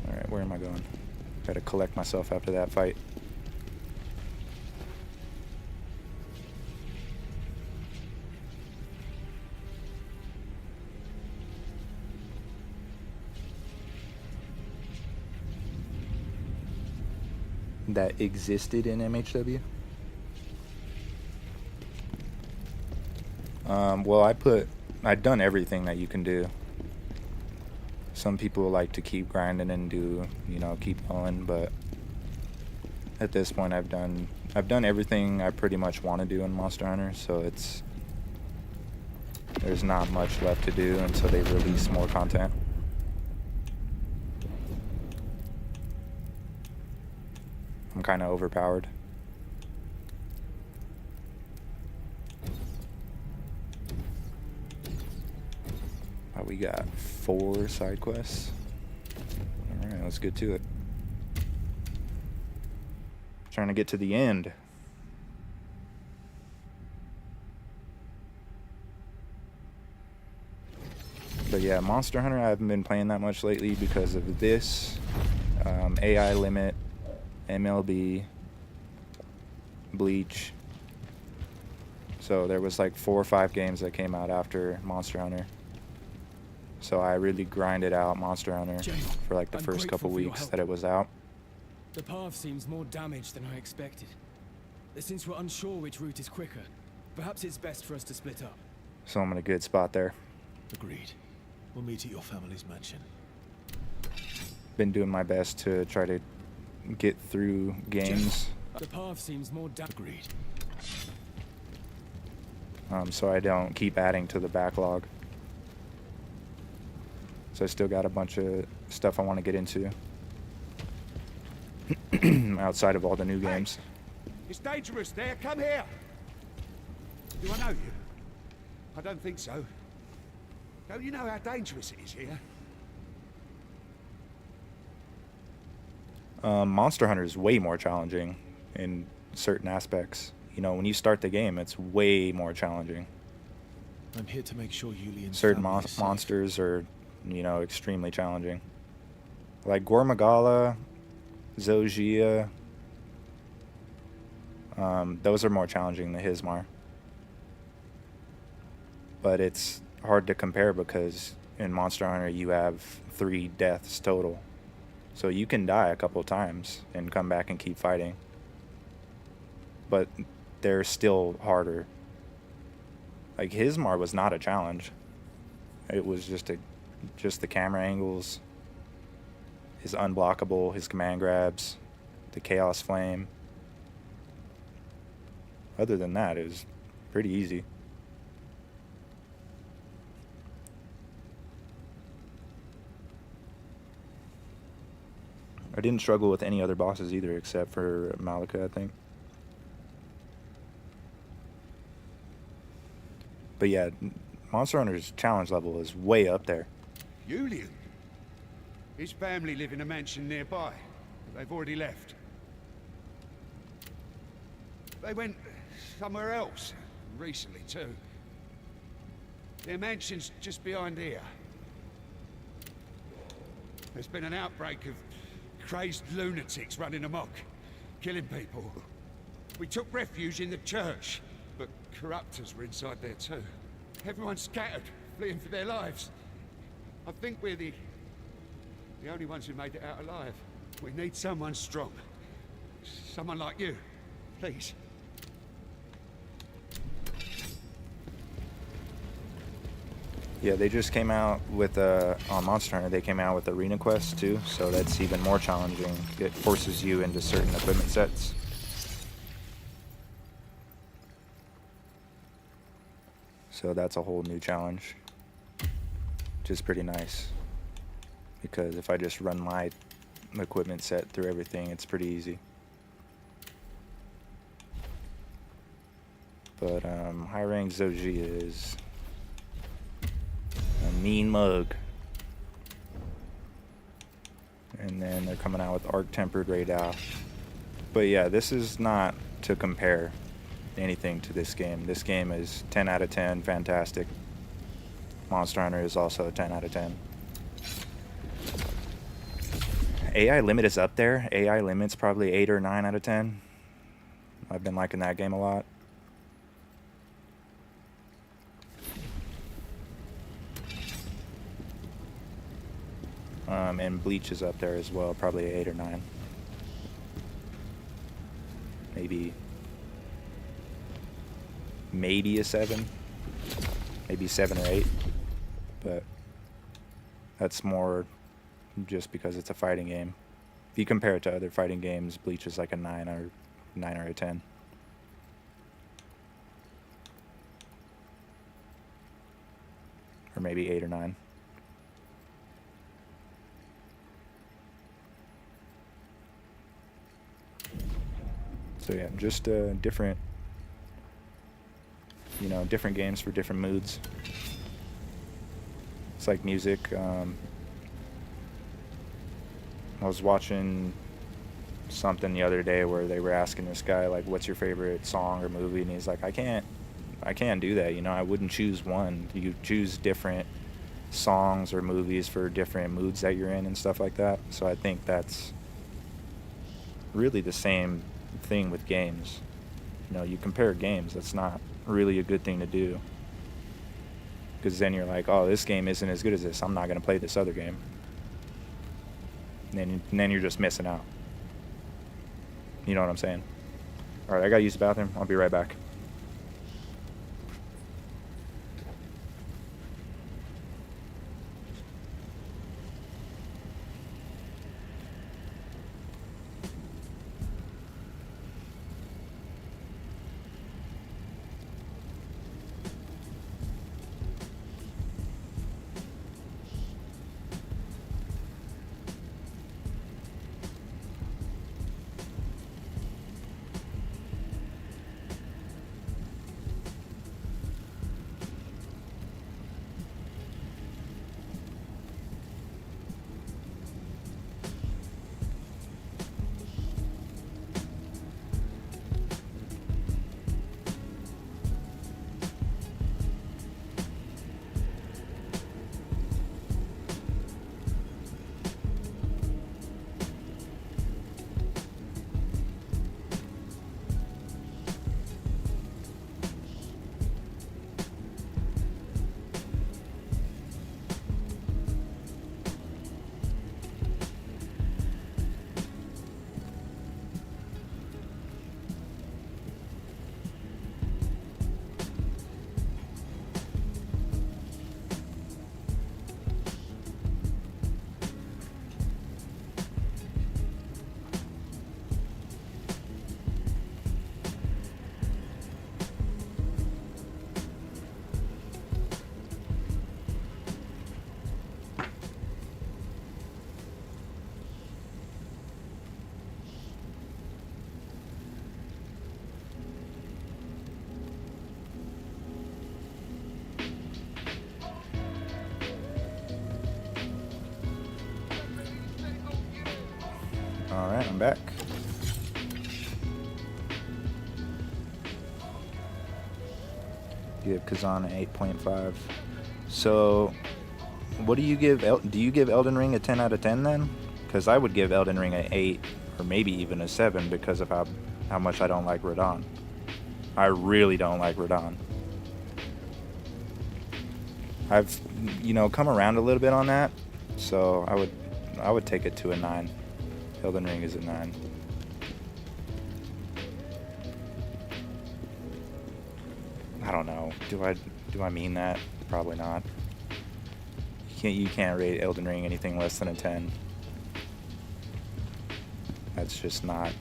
All right, where am I going? Gotta collect myself after that fight. That existed in MHW? Well, I'd done everything that you can do. Some people like to keep grinding and do, you know, keep going, but at this point I've done everything I pretty much want to do in Monster Hunter, so there's not much left to do until they release more content. I'm kind of overpowered. We got 4 side quests. Alright, let's get to it. Trying to get to the end. But yeah, Monster Hunter I haven't been playing that much lately because of this, AI limit, MLB, Bleach. So there was like 4 or 5 games that came out after Monster Hunter. So I really grinded out Monster Hunter for like the I'm first couple grateful for your weeks help. that it was out. The path seems more damaged than I expected. Since we're unsure which route is quicker, perhaps it's best for us to split up. So I'm in a good spot there. Agreed. We'll meet at your family's mansion. Been doing my best to try to get through games, The path seems more Agreed. so I don't keep adding to the backlog. So I still got a bunch of stuff I want to get into outside of all the new games. It's dangerous there. Come here. Do I know you? I don't think so. Don't you know how dangerous it is here? Monster Hunter is way more challenging in certain aspects. You know, when you start the game, it's way more challenging. I'm here to make sure Yulian's Certain family is safe. monsters are, you know, extremely challenging. Like Gormagala, Zogia, those are more challenging than Hismar. But it's hard to compare because in Monster Hunter you have 3 deaths total. So you can die a couple times and come back and keep fighting. But they're still harder. Like Hismar was not a challenge. It was just the camera angles, his unblockable, his command grabs, the Chaos Flame. Other than that, it was pretty easy. I didn't struggle with any other bosses either, except for Malika, I think. But yeah, Monster Hunter's challenge level is way up there. Julian? His family live in a mansion nearby. They've already left. They went somewhere else. Recently, too. Their mansion's just behind here. There's been an outbreak of crazed lunatics running amok, killing people. We took refuge in the church, but corruptors were inside there too. Everyone's scattered, fleeing for their lives. I think we're the only ones who made it out alive. We need someone strong. Someone like you. Please. Yeah, they just came out with on Monster Hunter. They came out with Arena Quest too, so that's even more challenging. It forces you into certain equipment sets. So that's a whole new challenge, which is pretty nice. Because if I just run my equipment set through everything, it's pretty easy. But high rank Zogia is a mean mug. And then they're coming out with Arc Tempered Radar. But yeah, this is not to compare anything to this game. This game is 10 out of 10, fantastic. Monster Hunter is also a 10 out of 10. AI Limit is up there. AI Limit's probably 8 or 9 out of 10. I've been liking that game a lot. And Bleach is up there as well, probably 8 or 9. Maybe a 7. Maybe 7 or 8. But that's more just because it's a fighting game. If you compare it to other fighting games, Bleach is like a 9 or a 10. Or maybe 8 or 9. So yeah, just different, different games for different moods. It's like music. I was watching something the other day where they were asking this guy, like, what's your favorite song or movie? And he's like, I can't do that. I wouldn't choose one. You choose different songs or movies for different moods that you're in and stuff like that. So I think that's really the same thing with games. You know, you compare games, that's not really a good thing to do. Because then you're like, oh, this game isn't as good as this, I'm not going to play this other game. And then you're just missing out. You know what I'm saying? Alright, I gotta use the bathroom. I'll be right back. Alright, I'm back. Give KHAZAN an 8.5. So, what do you give? Do you give Elden Ring a 10 out of 10 then? Because I would give Elden Ring an 8 or maybe even a 7 because of how much I don't like Radon. I really don't like Radon. I've, you know, come around a little bit on that, so I would take it to a 9. Elden Ring is a 9. I don't know. Do I mean that? Probably not. You can't rate Elden Ring anything less than a 10. That's just not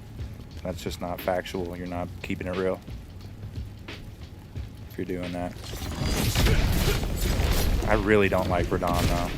factual. You're not keeping it real if you're doing that. I really don't like Radon though.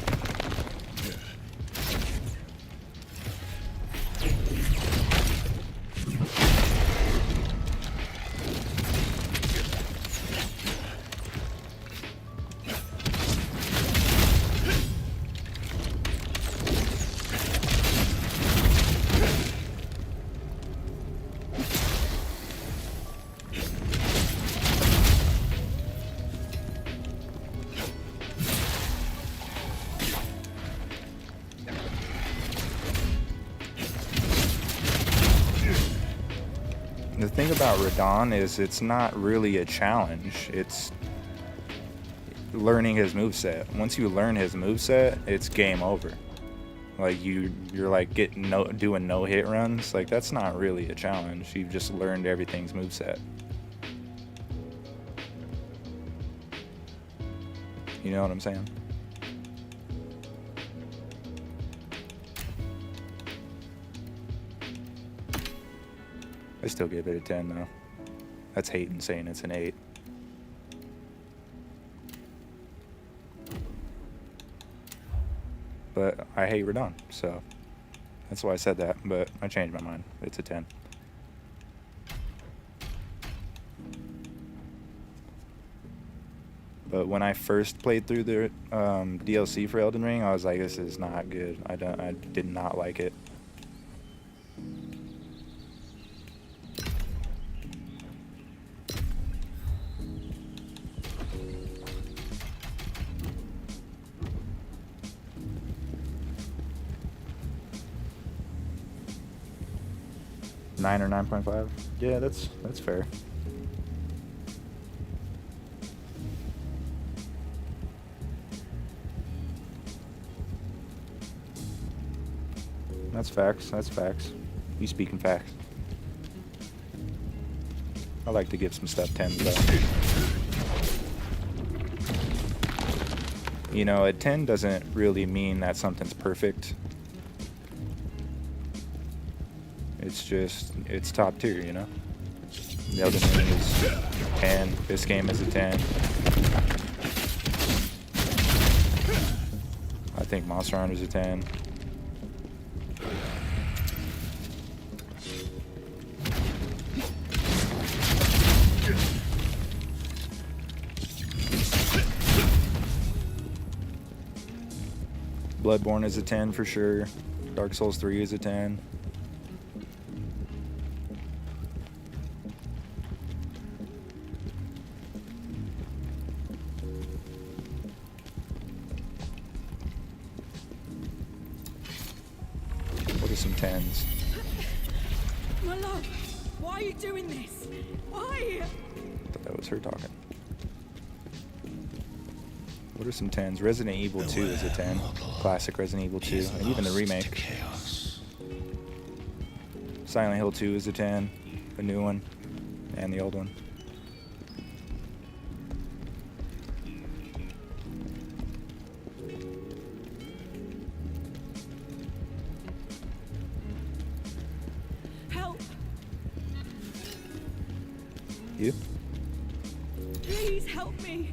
The thing about Radon is it's not really a challenge. It's learning his moveset. Once you learn his moveset, it's game over. Like you're like doing no-hit runs. Like that's not really a challenge. You've just learned everything's moveset. You know what I'm saying? I still give it a 10 though. That's hating saying it's an 8. But I hate Radon, so that's why I said that, but I changed my mind. It's a 10. But when I first played through the DLC for Elden Ring, I was like, this is not good. I did not like it. 9 or 9.5. Yeah, that's fair. That's facts. That's facts. You speaking facts. I like to give some stuff 10s though. You know, a 10 doesn't really mean that something's perfect. It's just, it's top tier, you know? The other thing is 10. This game is a 10. I think Monster Hunter's a 10. Bloodborne is a 10 for sure. Dark Souls 3 is a 10. What are some 10s? My love, why are you doing this? Why? I thought that was her talking. What are some 10s? Resident Evil 2 is a 10. Classic Resident Evil 2. And even the remake. Silent Hill 2 is a 10. The new one. And the old one. Help! You? Please help me!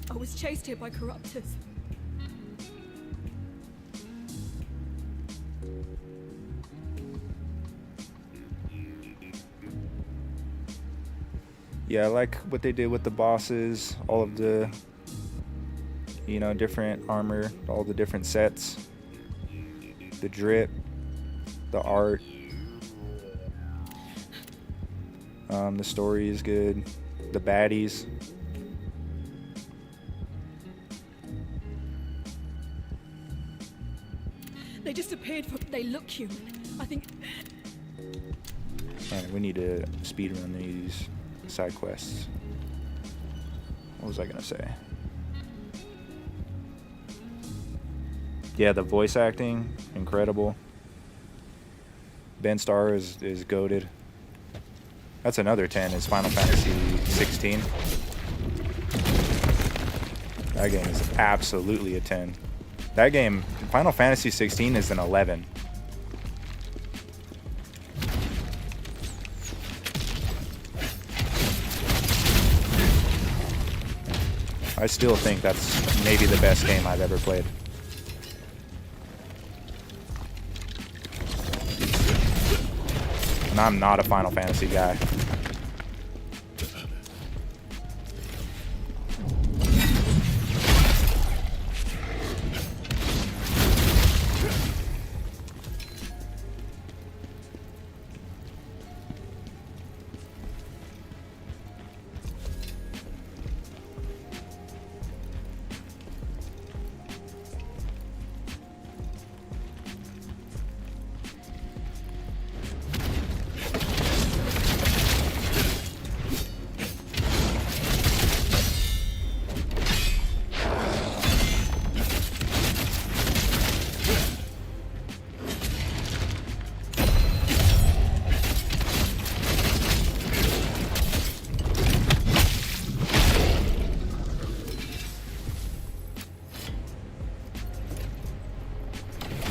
I was chased here by corruptors. Yeah, I like what they did with the bosses, all of the, you know, different armor, all the different sets, the drip, the art, the story is good, the baddies. They just appeared from. They look human. I think. Alright, we need to speedrun these side quests. What was I gonna say? Yeah, the voice acting, incredible. Ben Starr is goated. That's another 10, is Final Fantasy 16. That game is absolutely a 10. That game, Final Fantasy 16 is an 11. I still think that's maybe the best game I've ever played. And I'm not a Final Fantasy guy.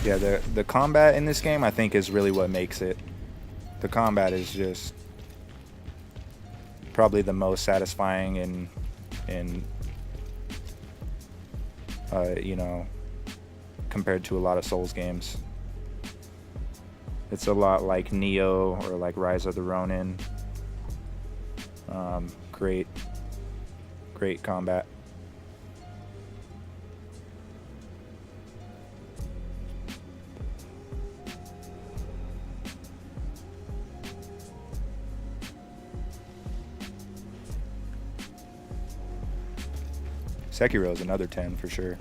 Yeah, the combat in this game, I think, is really what makes it. The combat is just probably the most satisfying in you know, compared to a lot of Souls games. It's a lot like Neo or like Rise of the Ronin. Great combat. Sekiro is another 10 for sure.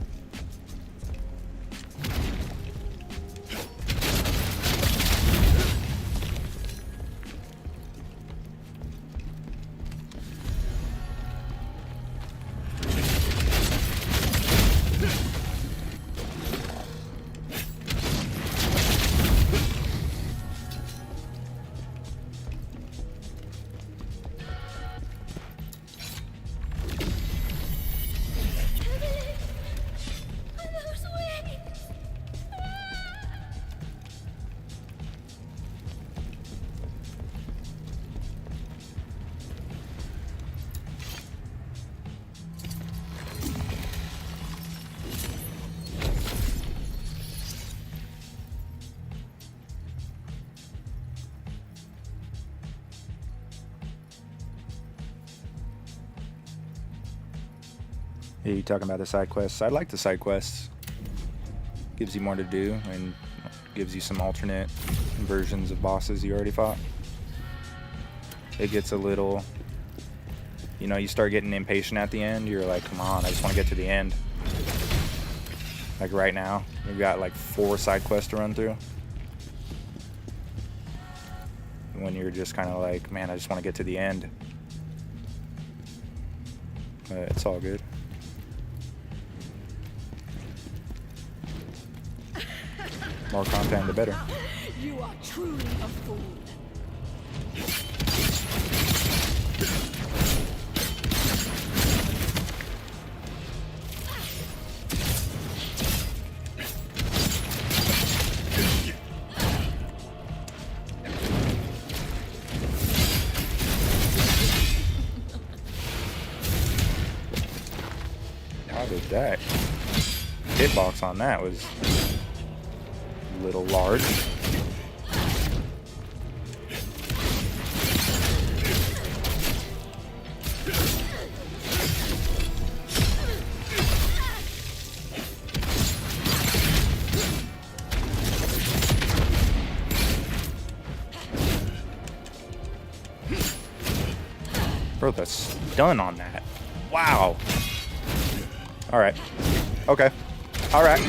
Yeah, you talking about the side quests? I like the side quests. Gives you more to do and gives you some alternate versions of bosses you already fought. It gets a little, you know, you start getting impatient at the end. You're like, come on, I just want to get to the end. Like right now, we've got like 4 side quests to run through. When you're just kind of like, man, I just want to get to the end. But it's all good. More content, the better. You are truly a fool. How did that hitbox on that was a little large. Bro, the stun on that. Wow. Alright. Okay. Alright.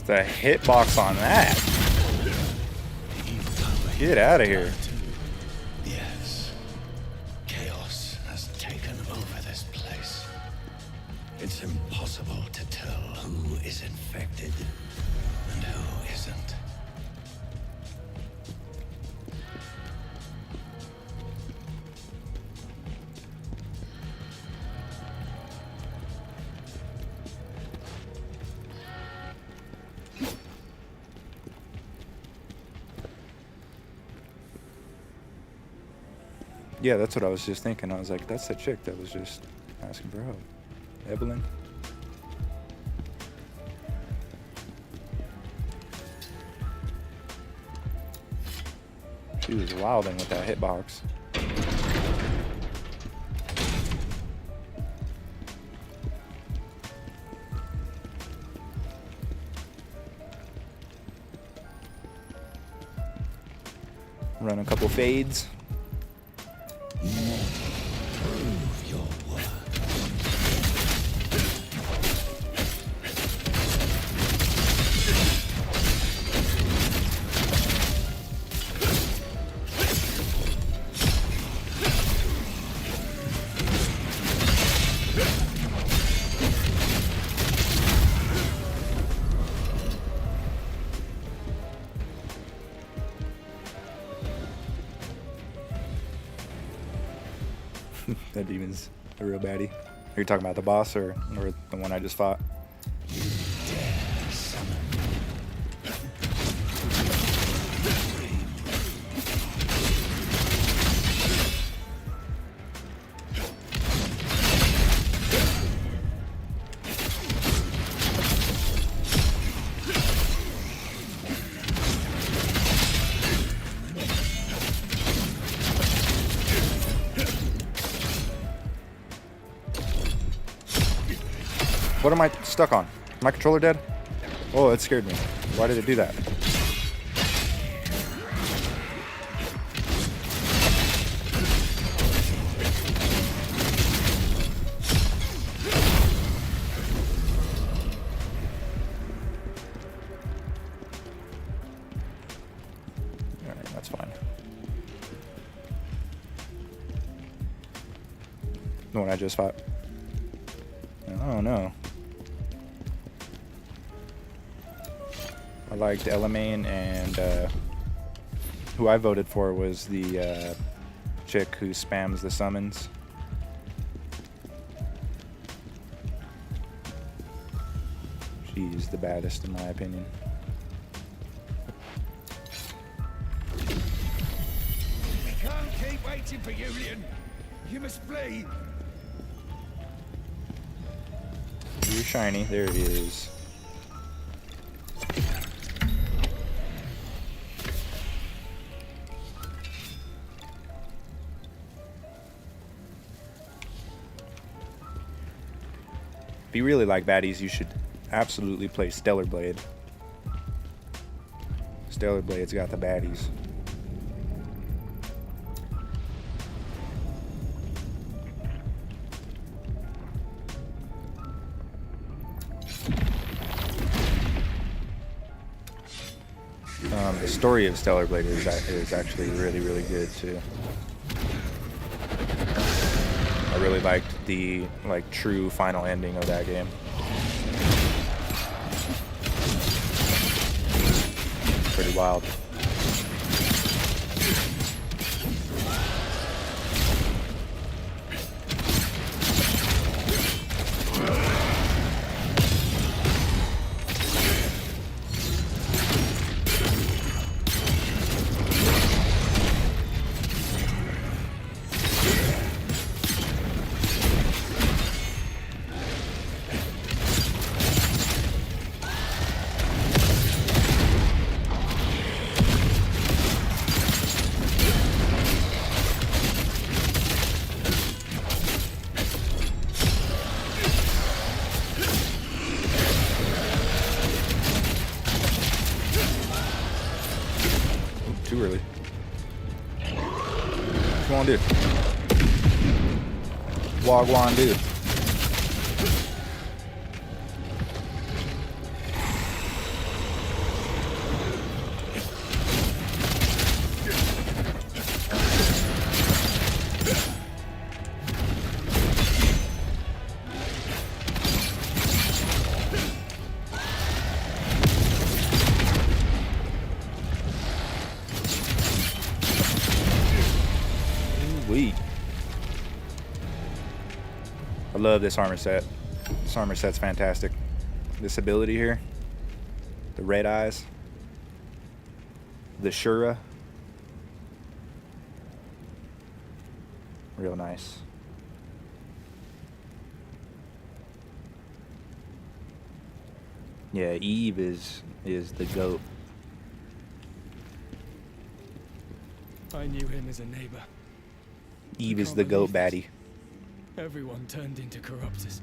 The hitbox on that. Get out of here. Yes. Chaos has taken over this place. It's impossible to tell who is infected and who isn't. Yeah, that's what I was just thinking. I was like, that's the chick that was just asking for help. Evelyn. She was wilding with that hitbox. Run a couple fades. Prove your worth. That demon's a real baddie. Are you talking about the boss or the one I just fought? Dare summon. What am I stuck on? My controller dead? Oh, it scared me. Why did it do that? Alright, that's fine. The one I just fought. Oh no. I liked Elamane, and who I voted for was the chick who spams the summons. He's the baddest in my opinion. We can't keep waiting for Julian. You must flee. You're shiny. There he is. If you really like baddies, you should absolutely play Stellar Blade. Stellar Blade's got the baddies. The story of Stellar Blade is actually really, really good too. I really liked the true final ending of that game. Pretty wild. Too early. Come on, dude. Wagwan, dude. I love this armor set. This armor set's fantastic. This ability here, the red eyes, the Shura, real nice. Yeah, Eve is the GOAT. I knew him as a neighbor. Eve is the GOAT baddie. Everyone turned into corruptors.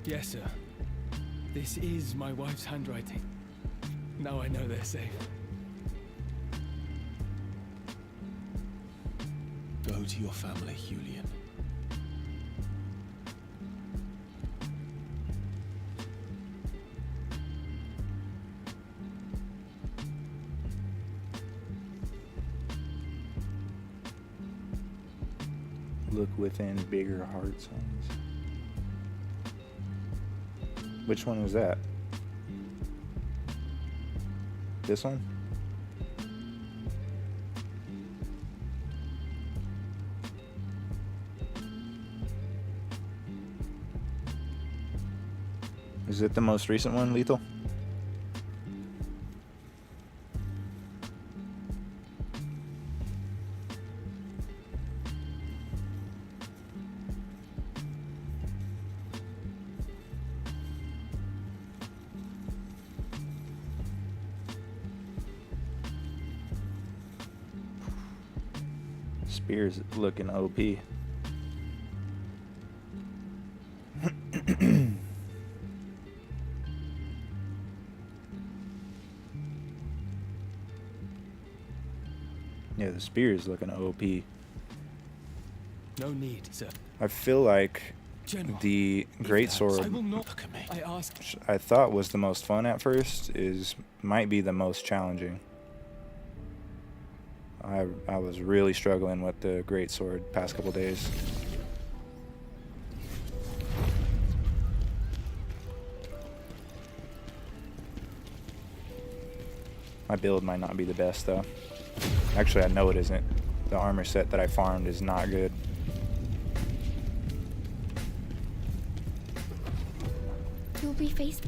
Yes, sir. This is my wife's handwriting. Now I know they're safe. Go to your family, Julian. Look within bigger heart signs. Which one was that? This one? Is it the most recent one, Lethal? Spear's looking OP. Yeah, the spear is looking OP. No need, sir. I feel like General, the greatsword, I will not look at me. I asked. which I thought was the most fun at first, might be the most challenging. I was really struggling with the greatsword past couple days. My build might not be the best though. Actually, I know it isn't. The armor set that I farmed is not good. You'll be faced.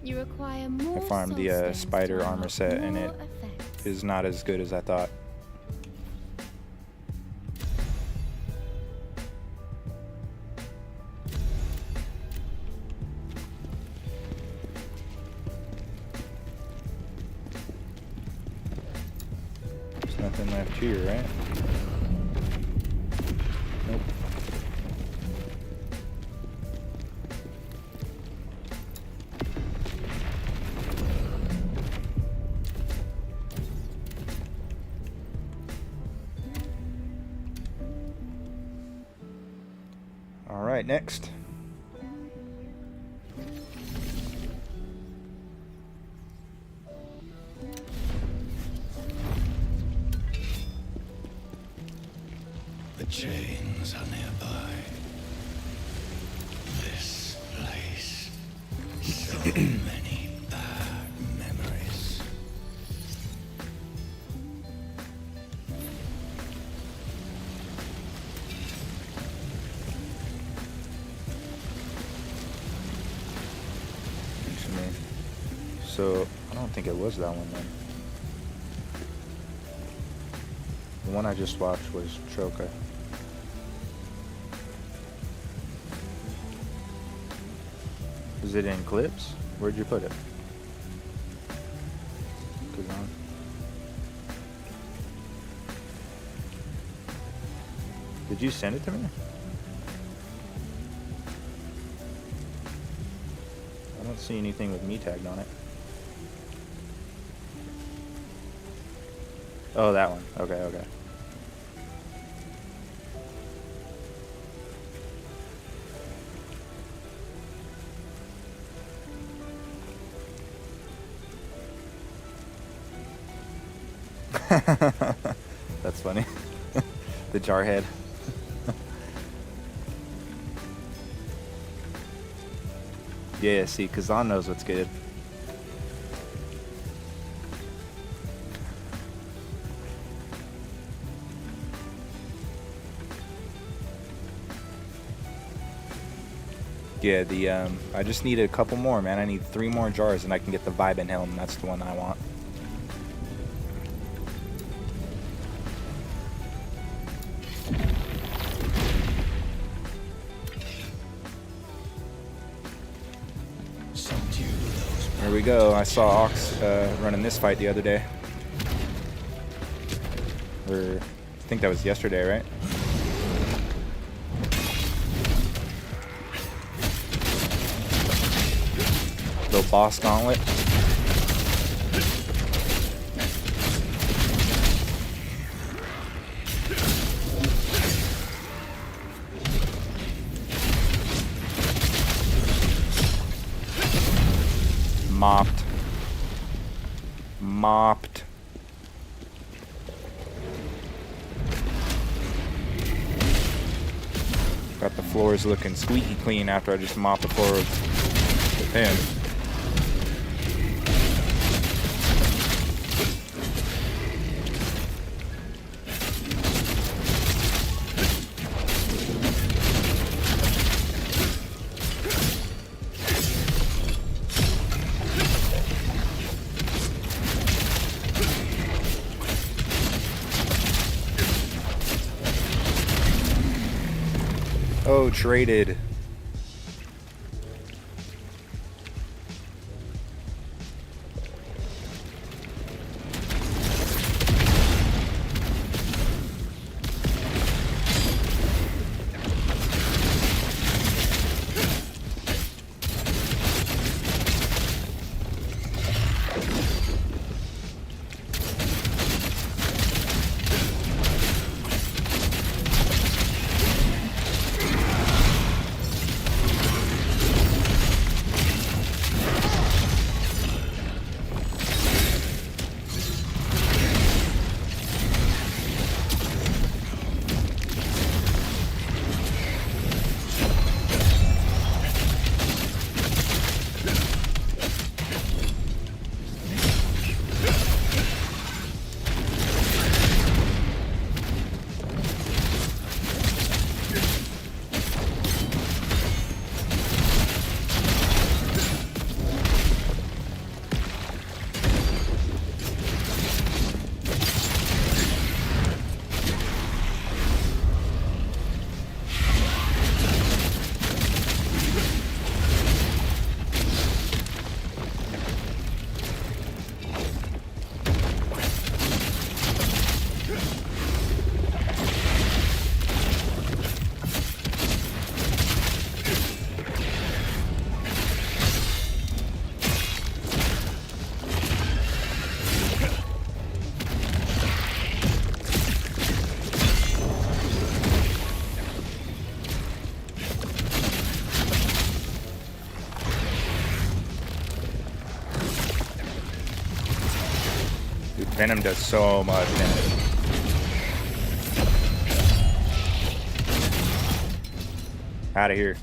You require more. I farmed the soul stones spider to armor unlock set and more it effects. is not as good as I thought. There's nothing left here, right? Nope. All right, next. The chains are nearby. This place. So many bad memories. So I don't think it was that one then. The one I just watched was Troka. Is it in clips? Where'd you put it? KHAZAN. Did you send it to me? I don't see anything with me tagged on it. Oh, that one. Okay, okay. That's funny. The jarhead. Yeah, see, KHAZAN knows what's good. Yeah, I just need a couple more, man. I need 3 more jars and I can get the Vibin Helm. That's the one I want. There we go. I saw Ox running this fight the other day. Or I think that was yesterday, right? Little boss gauntlet. Mopped. Mopped. Got the floors looking squeaky clean after I just mopped the floor with him. Oh, traded. Venom does so much damage. Out of here.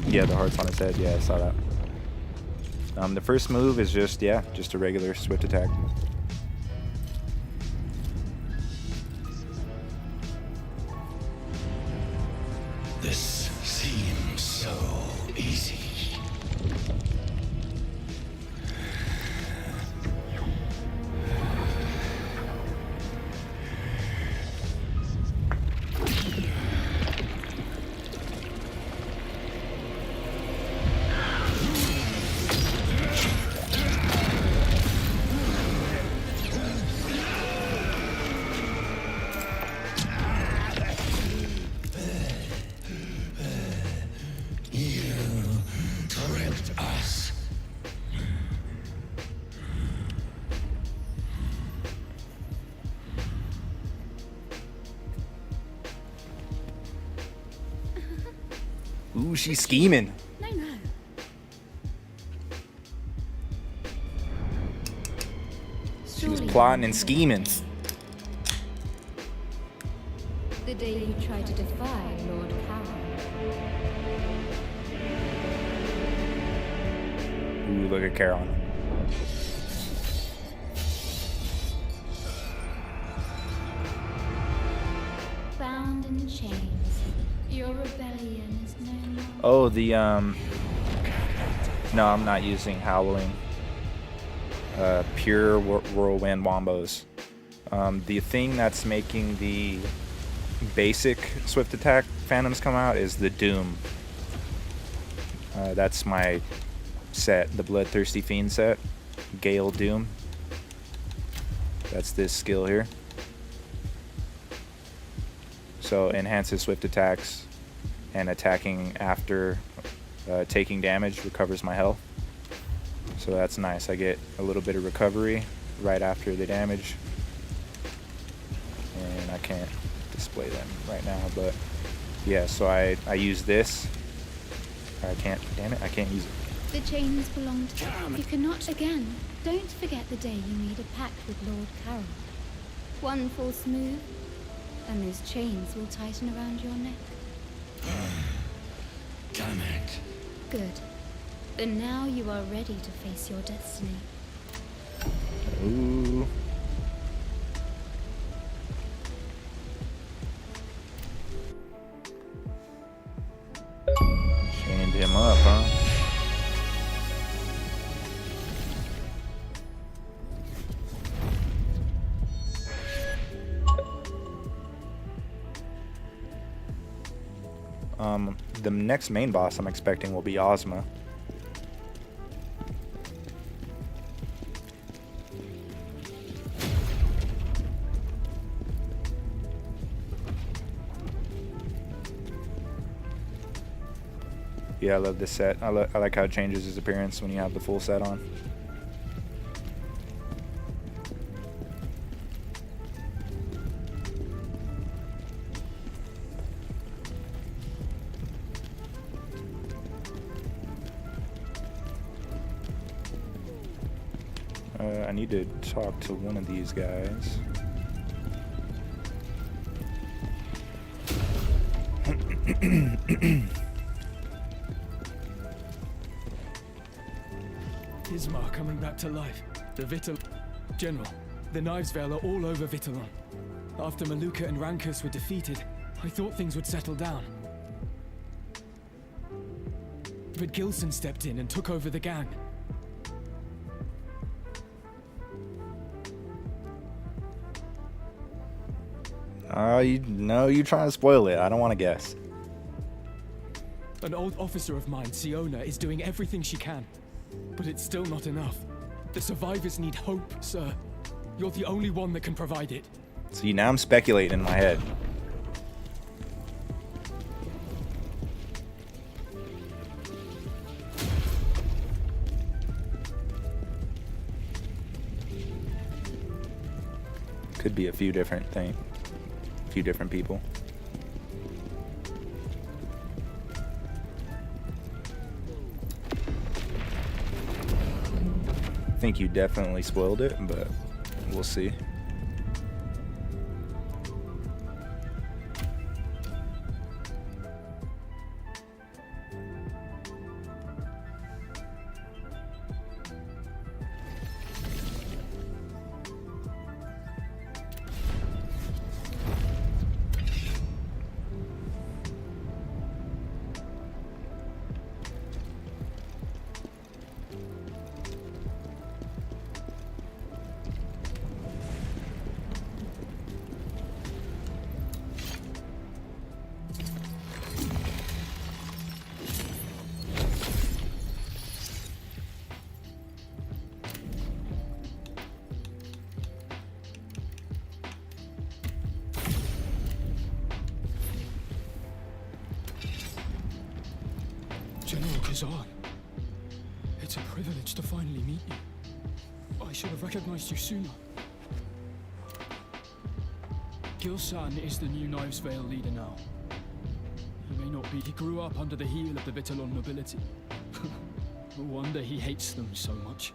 Yeah, the heart's on his head. Yeah, I saw that. The first move is just, yeah, just a regular swift attack. This seems so easy. Ooh, she's scheming. No. She was plotting and scheming. The day you tried to defy Lord Carol. Ooh, look at Charon. Bound in chains. Your rebellion is no more. Oh, the no, I'm not using Howling. Pure whirlwind wombos. The thing that's making the basic swift attack phantoms come out is the Doom. That's my set, the Bloodthirsty Fiend set. Gale Doom. That's this skill here. So enhances swift attacks and attacking after taking damage recovers my health. So that's nice. I get a little bit of recovery right after the damage. And I can't display them right now, but yeah, so I use this. I can't, damn it, I can't use it. The chains belong to you. You cannot again. Don't forget the day you made a pact with Lord Carol. One false move, and those chains will tighten around your neck. Damn it. Good. But now you are ready to face your destiny. Ooh. Chained him up, huh? The next main boss I'm expecting will be Ozma. Yeah, I love this set. I like how it changes his appearance when you have the full set on. I need to talk to one of these guys. Ismar coming back to life. The Vital... General, the Knives Vale are all over Vitalon. After Maluka and Rankus were defeated, I thought things would settle down. But Gilson stepped in and took over the gang. You trying to spoil it. I don't want to guess. An old officer of mine, Siona, is doing everything she can. But it's still not enough. The survivors need hope, sir. You're the only one that can provide it. See, now I'm speculating in my head. Could be a few different things. A few different people. think you definitely spoiled it, but we'll see. General KHAZAN, it's a privilege to finally meet you. I should have recognized you sooner. Gilsan is the new Knives Vale leader now. He may not be. He grew up under the heel of the Vitellon nobility. No wonder he hates them so much.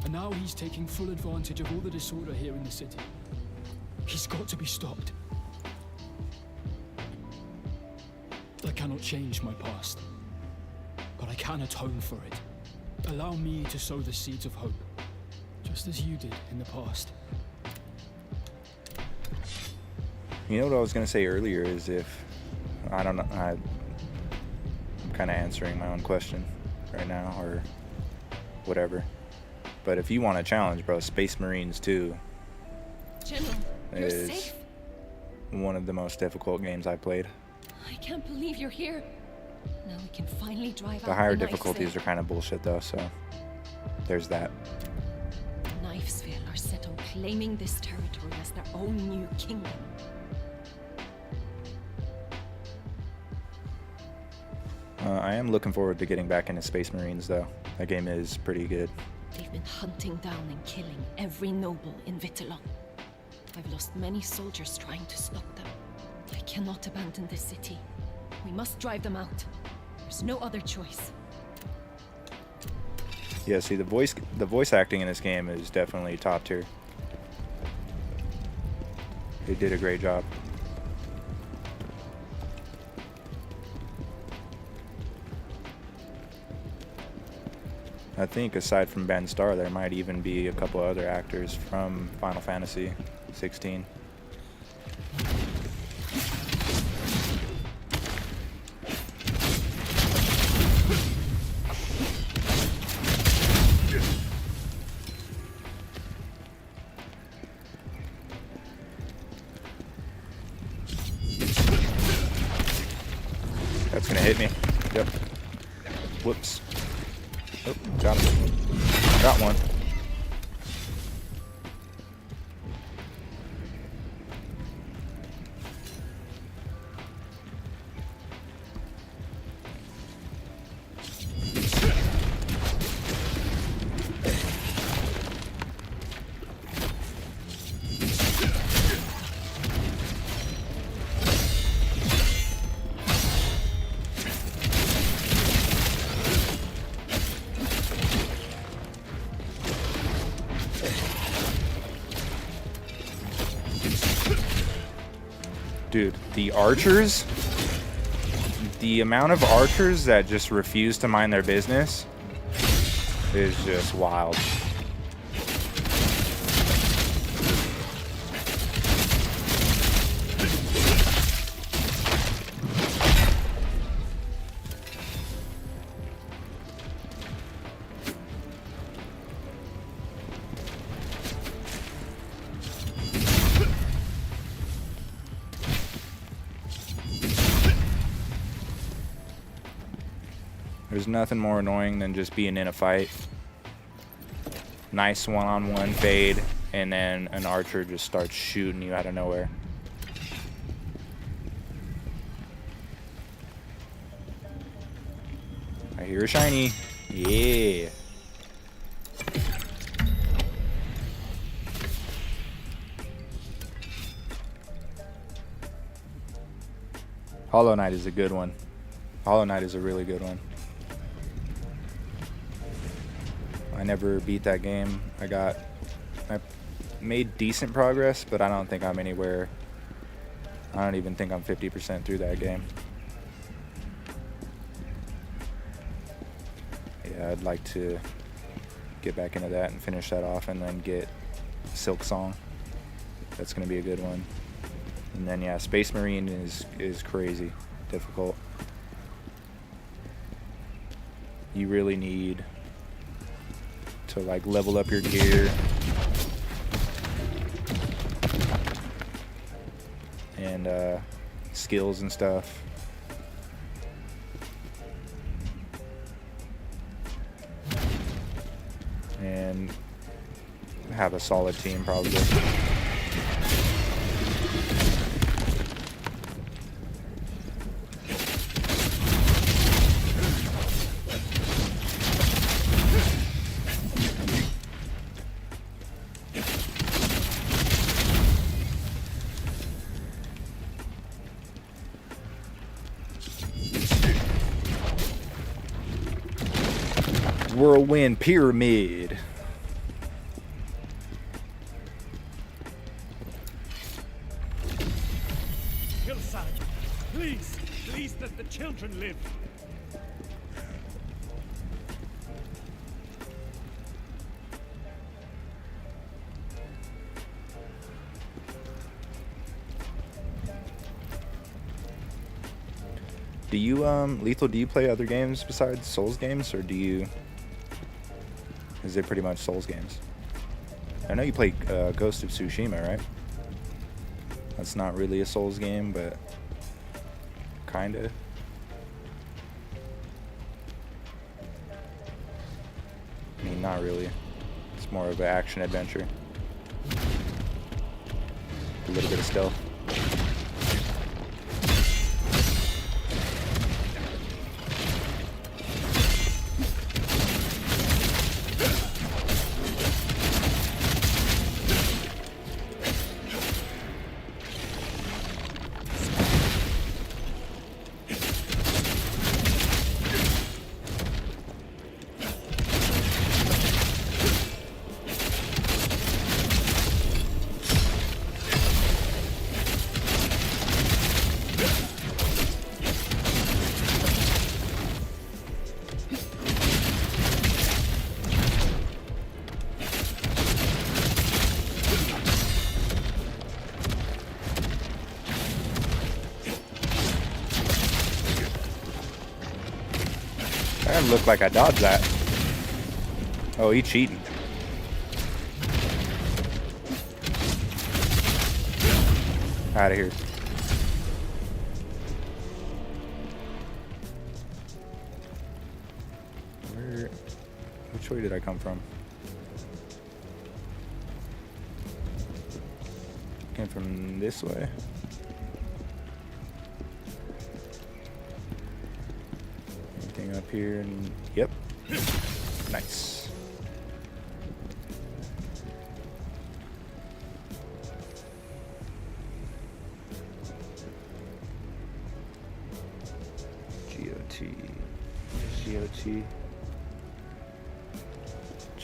And now he's taking full advantage of all the disorder here in the city. He's got to be stopped. I cannot change my past, but I can atone for it. Allow me to sow the seeds of hope, just as you did in the past. You know what I was going to say earlier is if, I don't know, I'm kind of answering my own question right now, or whatever. But if you want a challenge, bro, Space Marines 2 General, you're is safe? one of the most difficult games I've played. I can't believe you're here. Now we can finally drive The out higher the difficulties are Knifesvale. kind of bullshit though, so there's that. The Knifesvale are set on claiming this territory as their own new kingdom. I am looking forward to getting back into Space Marines though. That game is pretty good. They've been hunting down and killing every noble in Vitellon. I've lost many soldiers trying to stop them. I cannot abandon this city. We must drive them out. There's no other choice. Yeah, see, the voice acting in this game is definitely top tier. They did a great job. I think aside from Ben Starr, there might even be a couple other actors from Final Fantasy 16. That's gonna hit me. Yep. Whoops. Oh, got him. Got one. Dude, the archers, the amount of archers that just refuse to mind their business is just wild. There's nothing more annoying than just being in a fight. Nice one-on-one fade, and then an archer just starts shooting you out of nowhere. I hear a shiny. Yeah. Hollow Knight is a good one. Hollow Knight is a really good one. I never beat that game. I made decent progress, but I don't think I'm anywhere. I don't even think I'm 50% through that game. Yeah, I'd like to get back into that and finish that off, and then get Silk Song. That's gonna be a good one. And then yeah, Space Marine is crazy difficult. You really need to like level up your gear and skills and stuff. And have a solid team probably. Whirlwind Pyramid. Hillside, please, please let the children live. Do you Lethal, do you play other games besides Souls games, or is it pretty much Souls games? I know you play Ghost of Tsushima, right? That's not really a Souls game, but kinda. I mean, not really. It's more of an action adventure. A little bit of stealth. That looked like I dodged that. Oh, he cheating. Out of here. Which way did I come from? Came from this way. Anything up here? And yep. Nice.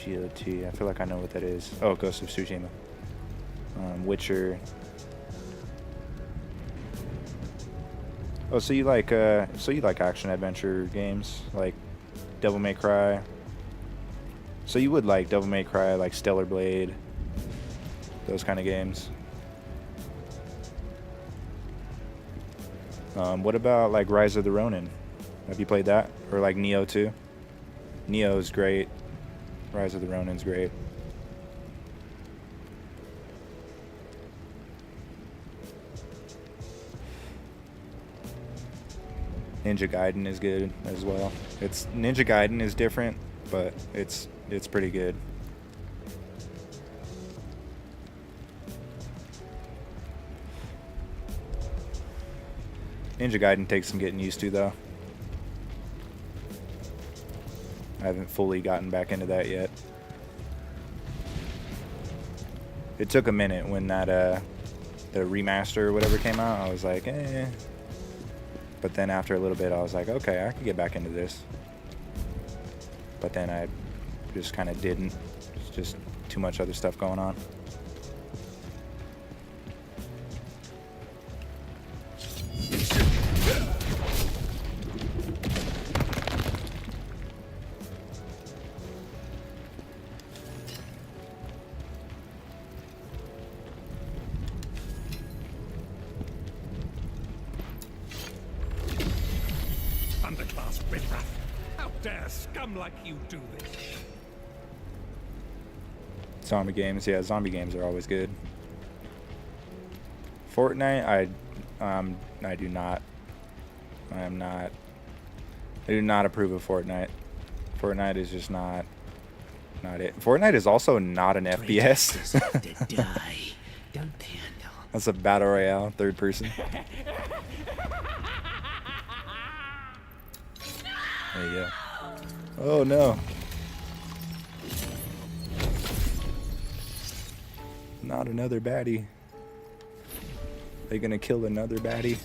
GOT. I feel like I know what that is. Oh, Ghost of Tsushima. Witcher. Oh, so you like action adventure games like Devil May Cry. So you would like Devil May Cry, like Stellar Blade, those kind of games. What about like Rise of the Ronin? Have you played that? Or like Neo 2? Neo's great. Rise of the Ronin's great. Ninja Gaiden is good as well. Ninja Gaiden is different, but it's pretty good. Ninja Gaiden takes some getting used to though. I haven't fully gotten back into that yet. It took a minute when that the remaster or whatever came out. I was like, eh. But then after a little bit, I was like, okay, I can get back into this. But then I just kind of didn't. It's just too much other stuff going on. Underclass riffraff! How dare scum like you do this? Zombie games, yeah, zombie games are always good. Fortnite, I do not. I do not approve of Fortnite. Fortnite is just not it. Fortnite is also not an FPS. That's a battle royale, third person. There you go. Oh no. Not another baddie. They gonna kill another baddie?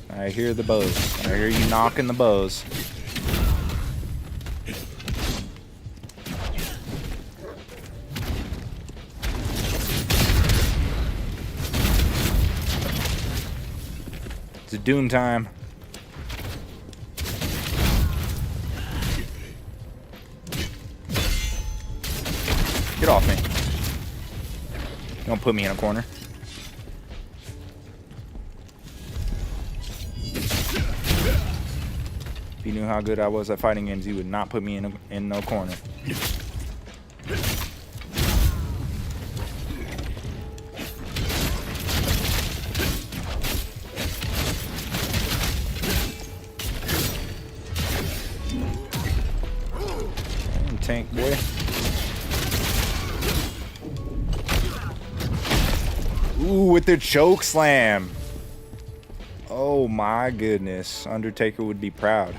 I hear the bows. I hear you knocking the bows. It's Doom time. Get off me. Don't put me in a corner. If you knew how good I was at fighting games, you would not put me in no corner. Tank boy. Ooh, with the choke slam. Oh my goodness. Undertaker would be proud.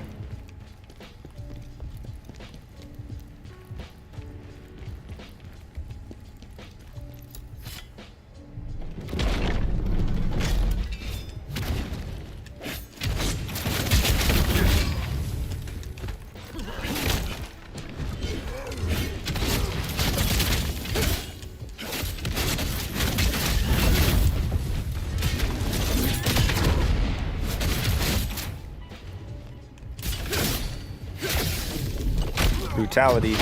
Brutality.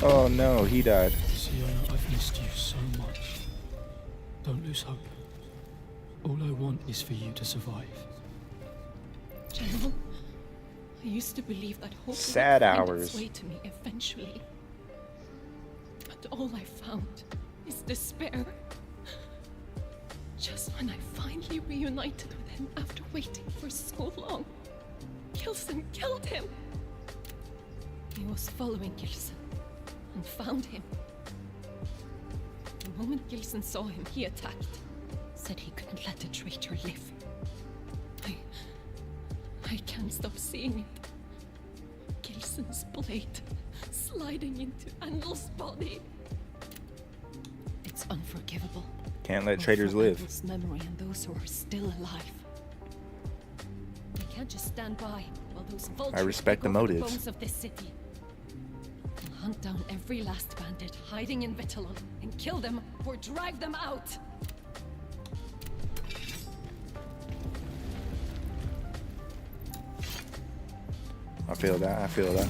Oh no, he died. Sienna, I've missed you so much. Don't lose hope. All I want is for you to survive. General, I used to believe that hope Sad would find hours. its way to me eventually. But all I found is despair. Just when I finally reunited with him after waiting for so long, Gilson killed him. He was following Gilson and found him. The moment Gilson saw him, he attacked. Said he couldn't let a traitor live. I can't stop seeing it. Gilson's blade sliding into Annel's body. It's unforgivable. Can't let Both traitors for live. Annel's memory and those who are still alive. I can't just stand by while those vultures respect take the over motives. bones of this city. I'll hunt down every last bandit hiding in Vitellon and kill them or drive them out. feel that. I feel that.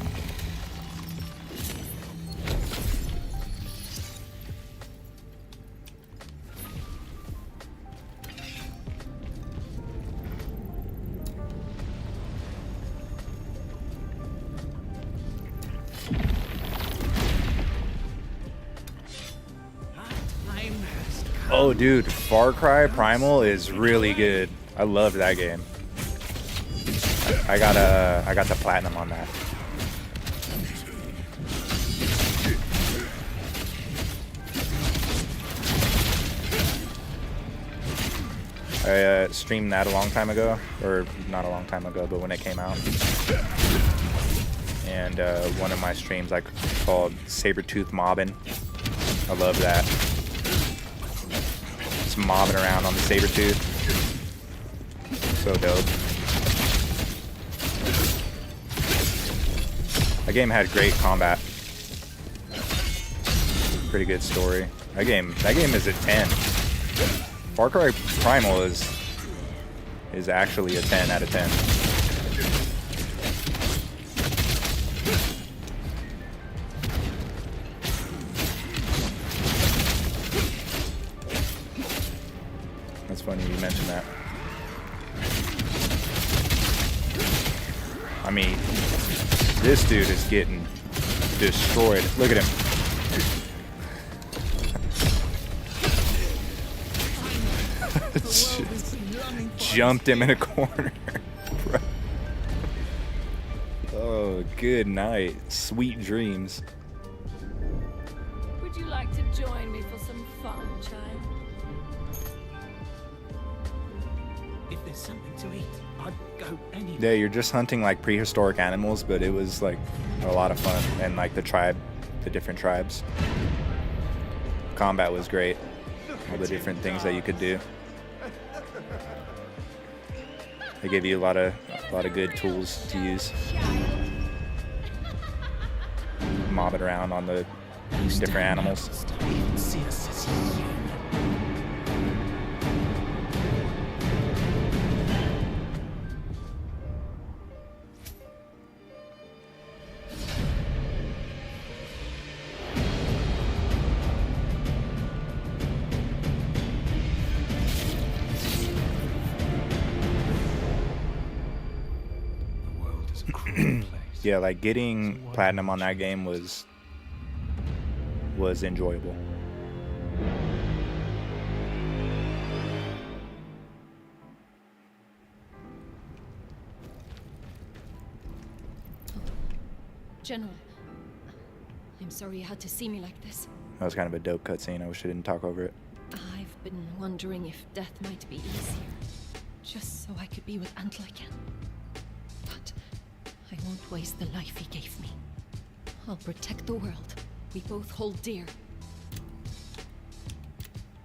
Oh, dude, Far Cry Primal is really good. I loved that game. I got the platinum on that. I streamed that a long time ago, or not a long time ago, but when it came out. And one of my streams like called Sabertooth Mobbin. I love that. Just mobbing around on the Sabertooth. So dope. That game had great combat. Pretty good story. That game is a 10. Far Cry Primal is actually a 10 out of 10. That's funny you mentioned that. I mean, this dude is getting destroyed. Look at him. Jumped him in a corner. Oh, good night. Sweet dreams. Would you like to join me for some fun, child? If there's something to eat, I'd go anywhere. Yeah, you're just hunting like prehistoric animals, but it was like a lot of fun. And like the different tribes. Combat was great. All the different things that you could do. They gave you a lot of good tools to use. Mob it around on the different animals. Yeah, like getting platinum on that game was enjoyable. General, I'm sorry you had to see me like this. That was kind of a dope cutscene. I wish I didn't talk over it. I've been wondering if death might be easier, just so I could be with Antler again. But I won't waste the life he gave me. I'll protect the world we both hold dear.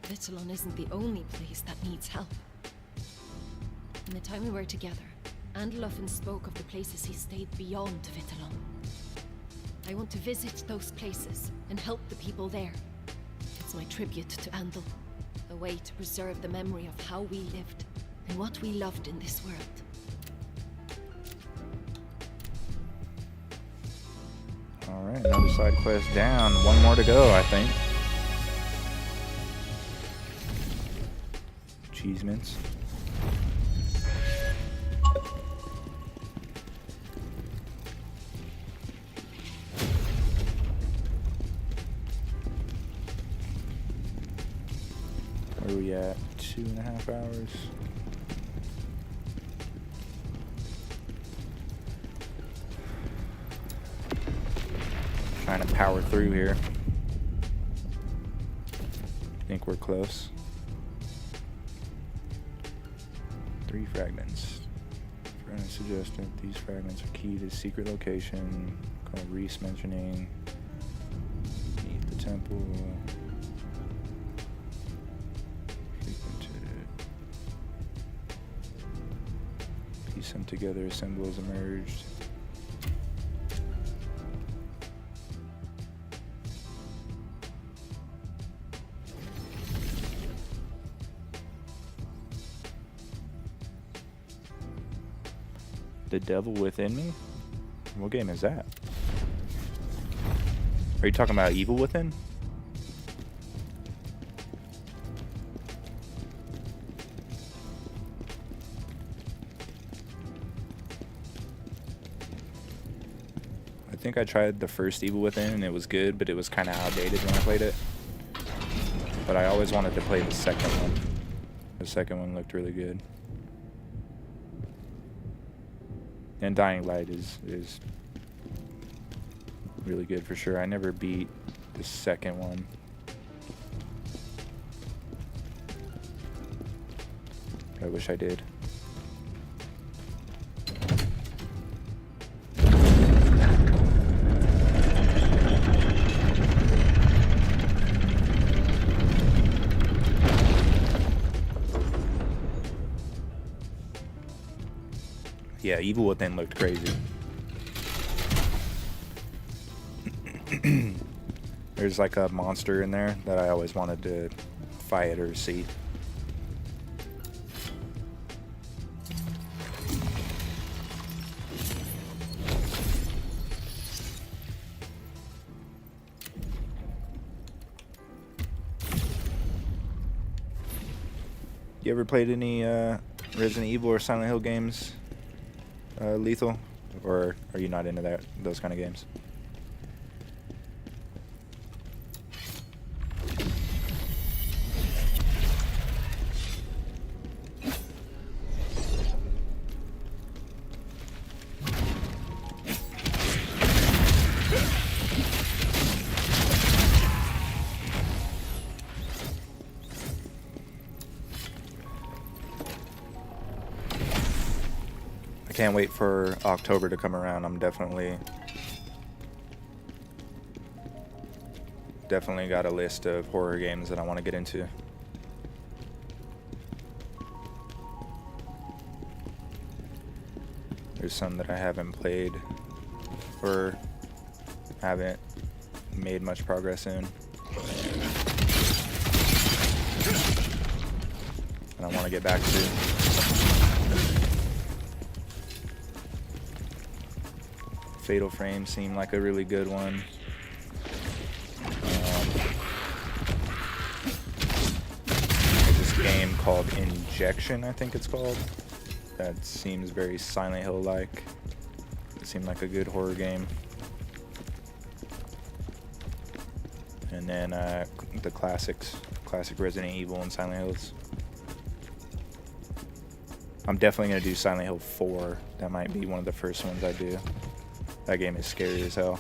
Vitellon isn't the only place that needs help. In the time we were together, Andal often spoke of the places he stayed beyond Vitellon. I want to visit those places and help the people there. It's my tribute to Andal, a way to preserve the memory of how we lived and what we loved in this world. Alright, another side quest down. One more to go, I think. Cheese mints. Where are we at? 2.5 hours. Trying to power through here. I think we're close. 3 fragments. Friend suggested these fragments are key to the secret location. Called Reese mentioning. Beneath the temple. Piece them together, a symbol has emerged. The devil within me? What game is that? Are you talking about Evil Within? I think I tried the first Evil Within and it was good, but it was kind of outdated when I played it. But I always wanted to play the second one. The second one looked really good. And Dying Light is really good for sure. I never beat the second one. I wish I did. Yeah, Evil Within looked crazy. There's like a monster in there that I always wanted to fight or see. You ever played any Resident Evil or Silent Hill games? Lethal, or are you not into those kind of games? Can't wait for October to come around. I'm definitely got a list of horror games that I want to get into. There's some that I haven't played or haven't made much progress in, and I want to get back to. Fatal Frame seemed like a really good one. There's this game called Injection, I think it's called. That seems very Silent Hill-like. It seemed like a good horror game. And then the classic Resident Evil and Silent Hills. I'm definitely gonna do Silent Hill 4. That might be one of the first ones I do. That game is scary as hell.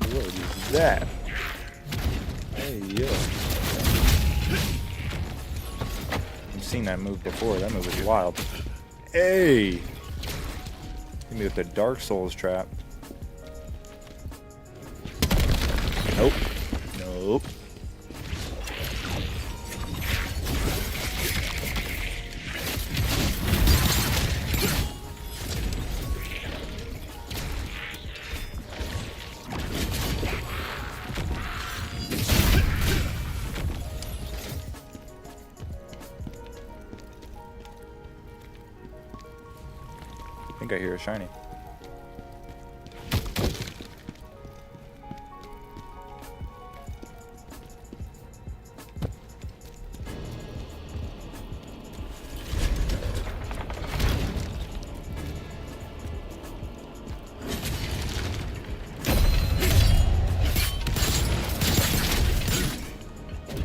What is that? Hey, yo. I've seen that move before. That move was wild. Hey! Hit me with the Dark Souls trap. Nope. Nope. I think I hear a shiny.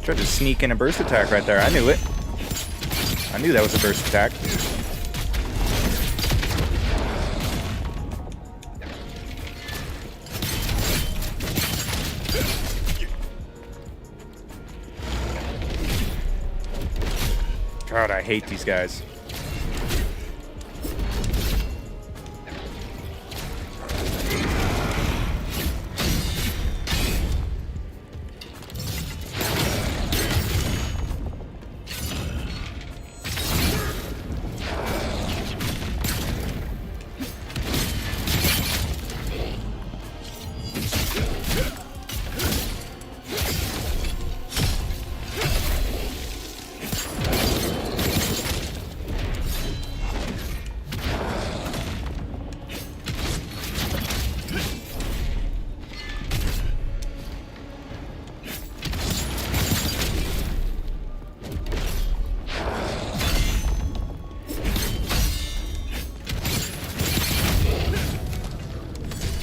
Tried to sneak in a burst attack right there. I knew it. I knew that was a burst attack. God, I hate these guys.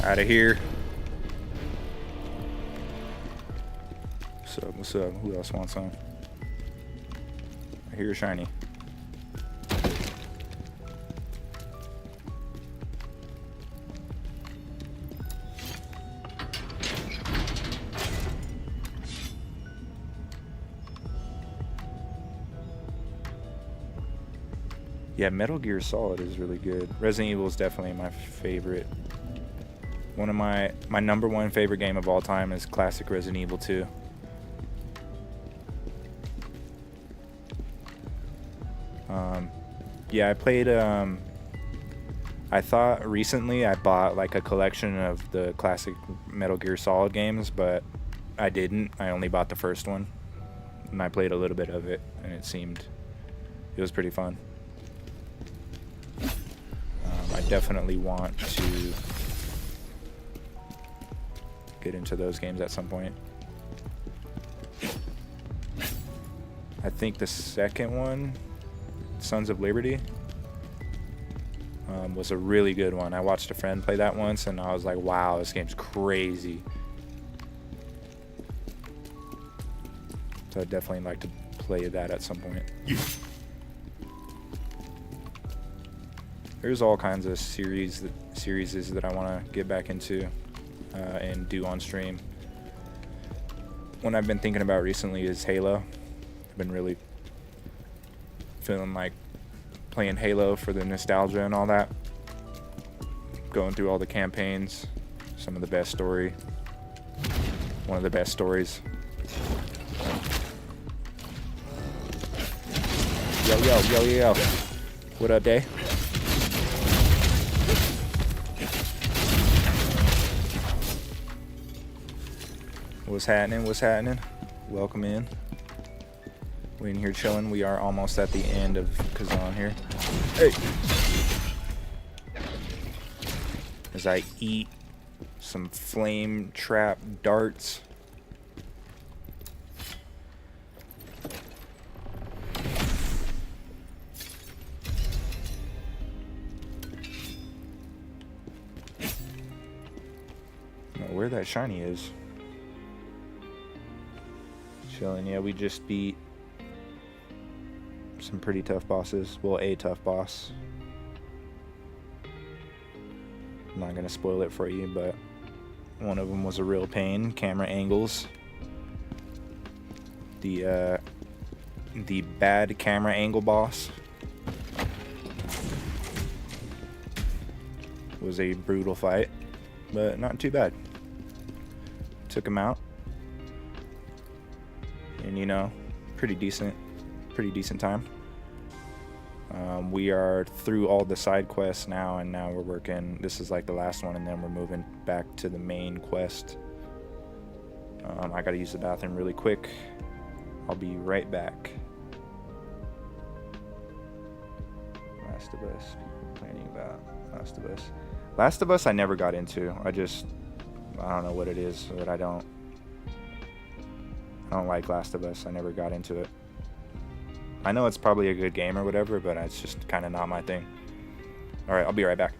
Out of here. What's up? What's up? Who else wants some? I hear a shiny. Yeah, Metal Gear Solid is really good. Resident Evil is definitely my favorite. One of my number one favorite game of all time is classic Resident Evil 2. Yeah, I played, I thought recently I bought like a collection of the classic Metal Gear Solid games, but I didn't. I only bought the first one, and I played a little bit of it, and it was pretty fun. I definitely want to get into those games at some point. I think the second one, Sons of Liberty, was a really good one. I watched a friend play that once, and I was like, wow, this game's crazy. So I'd definitely like to play that at some point. There's all kinds of series that I want to get back into and do on stream. One I've been thinking about recently is Halo. I've been really feeling like playing Halo for the nostalgia and all that. Going through all the campaigns, some of the best story. One of the best stories. Yo, yo, yo, yo. What up, Day? What's happening? What's happening? Welcome in. We're in here chilling. We are almost at the end of KHAZAN here. Hey! As I eat some flame trap darts. I don't know where that shiny is. Chilling. Yeah, we just beat some pretty tough bosses. Well, a tough boss. I'm not gonna spoil it for you, but one of them was a real pain. Camera angles. The bad camera angle boss was a brutal fight, but not too bad. Took him out. And you know, pretty decent time. We are through all the side quests now, and now we're working. This is like the last one, and then we're moving back to the main quest. I gotta use the bathroom really quick. I'll be right back. Last of Us. People complaining about Last of Us. Last of Us I never got into. I don't know what it is, but I don't like Last of Us. I never got into it. I know it's probably a good game or whatever, but it's just kind of not my thing. Alright, I'll be right back.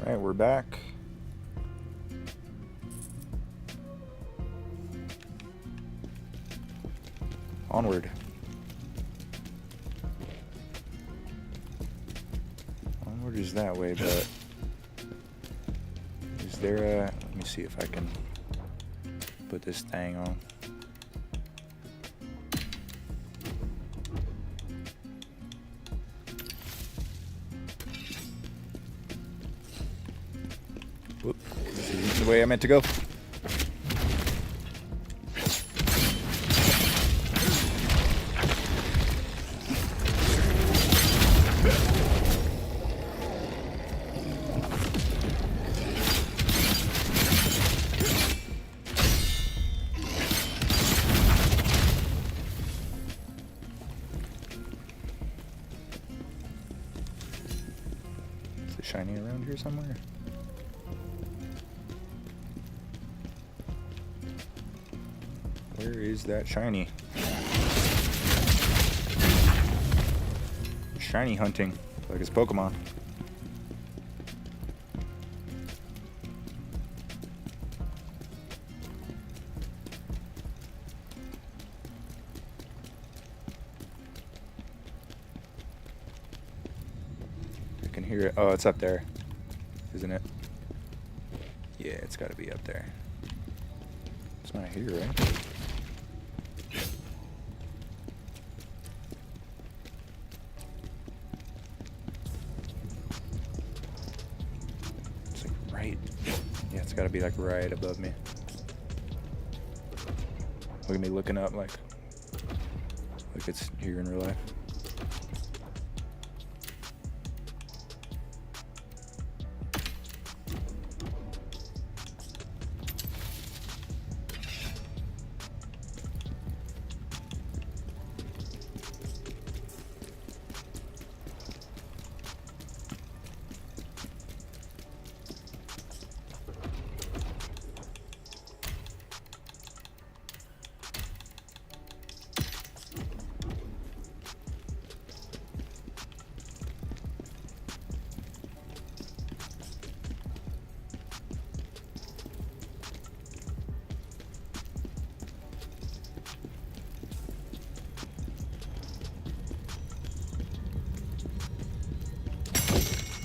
Alright, we're back. Onward. Onward is that way, but is there a... Let me see if I can put this thing on. Whoop. This isn't the way I meant to go. Is it shiny around here somewhere? Where is that shiny? Shiny hunting, like it's Pokemon. I can hear it. Oh, it's up there, isn't it? Yeah, it's got to be up there. It's not here, right? Yeah, it's gotta be like right above me. Look at me looking up like it's here in real life.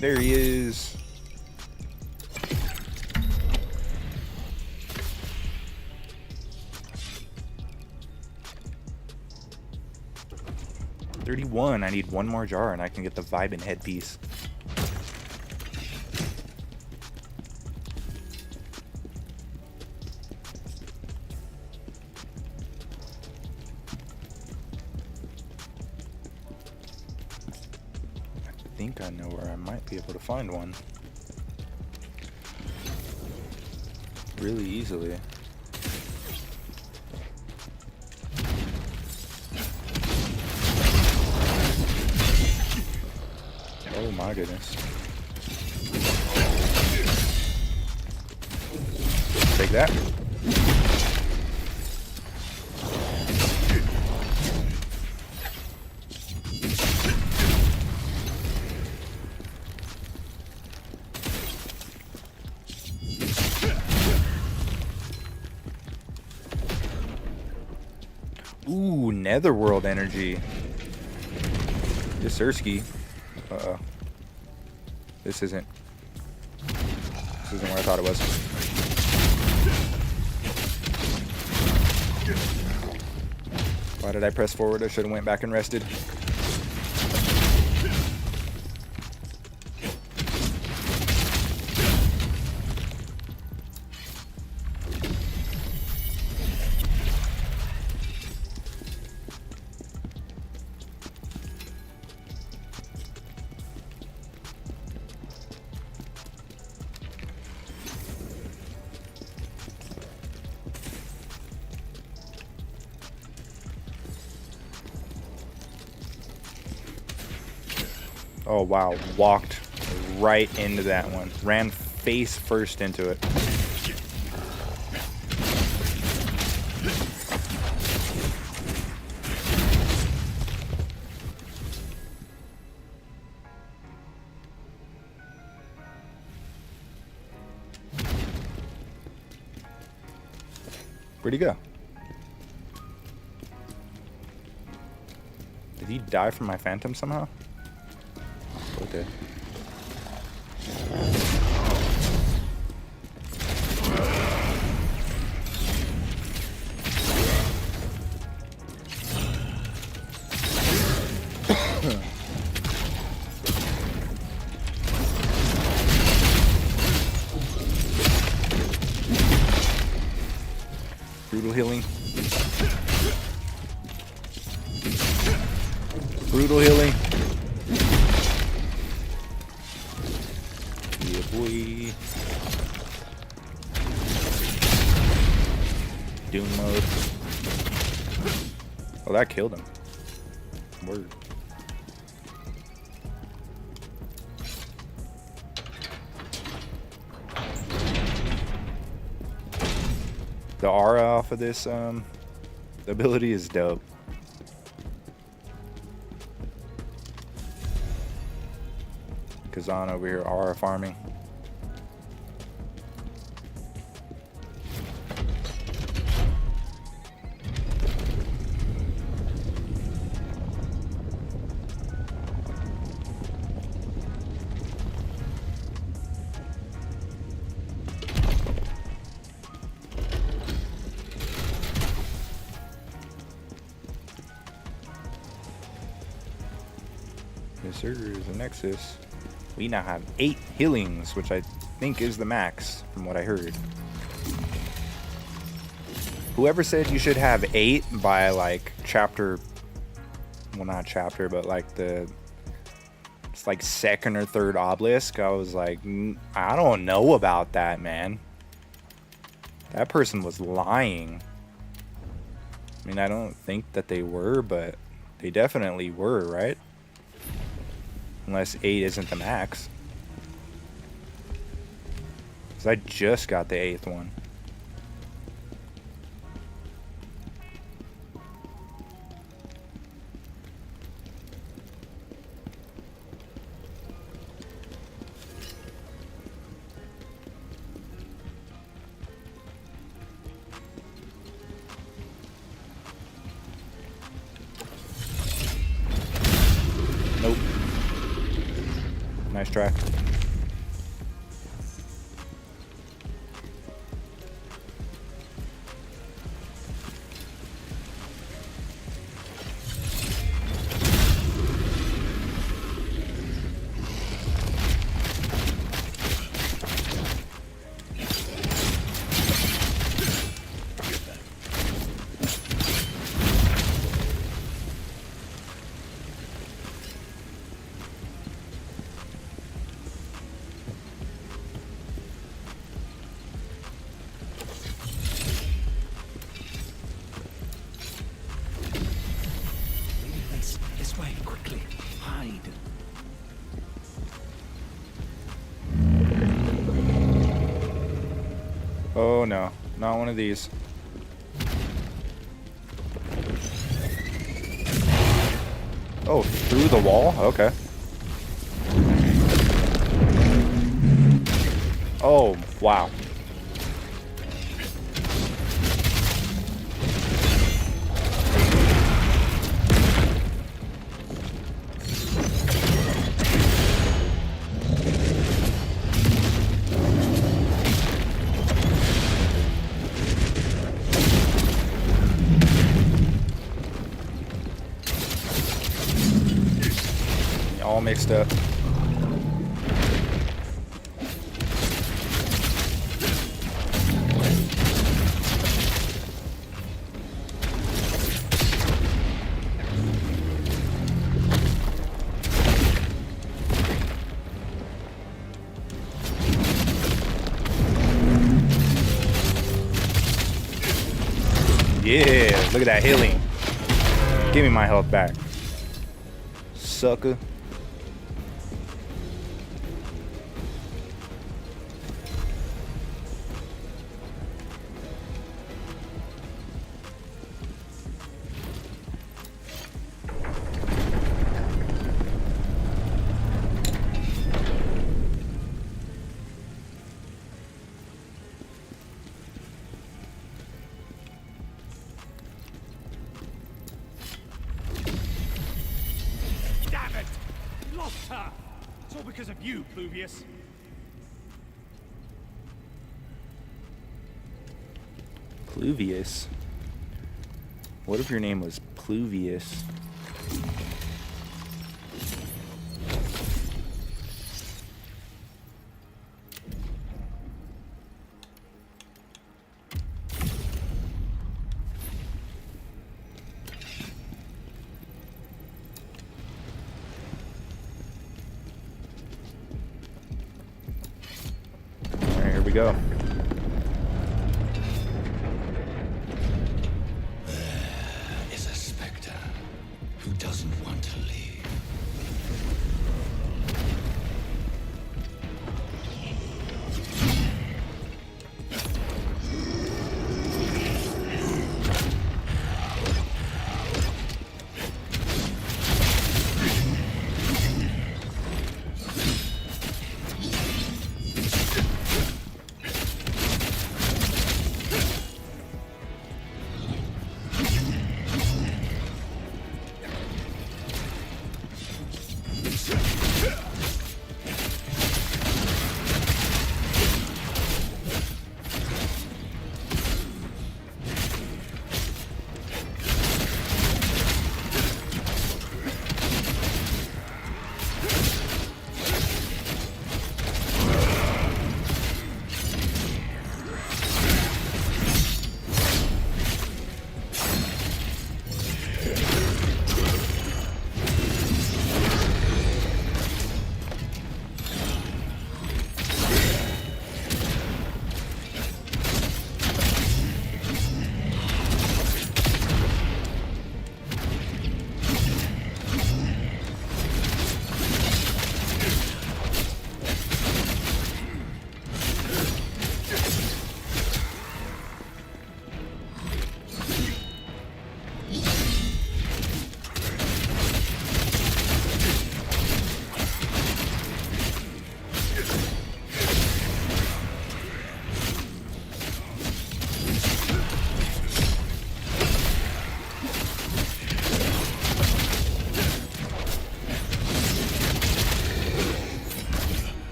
There he is. $31. I need one more jar and I can get the Vibin headpiece. I think I know where I might be able to find one really easily. Oh my goodness. Take that. Ooh, Netherworld energy. BERSERKER. Uh-oh. This isn't where I thought it was. Why did I press forward? I should have went back and rested. Oh wow, walked right into that one. Ran face first into it. Where'd he go? Did he die from my phantom somehow? Okay. Brutal healing. Brutal healing. Yeah, boy. Doom mode. Oh, that killed him. Word. The aura off of this ability is dope. KHAZAN over here aura farming. Yes, sir, is a Nexus. We now have 8 healings, which I think is the max, from what I heard. Whoever said you should have 8 by, like, chapter... Well, not chapter, but, like, the... It's, like, second or third obelisk. I was like, I don't know about that, man. That person was lying. I mean, I don't think that they were, but they definitely were, right? Unless 8 isn't the max. Because I just got the 8th one. Nope. Nice try. This way, quickly. Hide. Oh no, not one of these. Oh, through the wall? Okay. Oh, wow. All mixed up. Yeah, look at that healing. Give me my health back, sucker. because of you, Pluvius. Pluvius? What if your name was Pluvius? Alright, here we go. Is a specter who doesn't want to leave.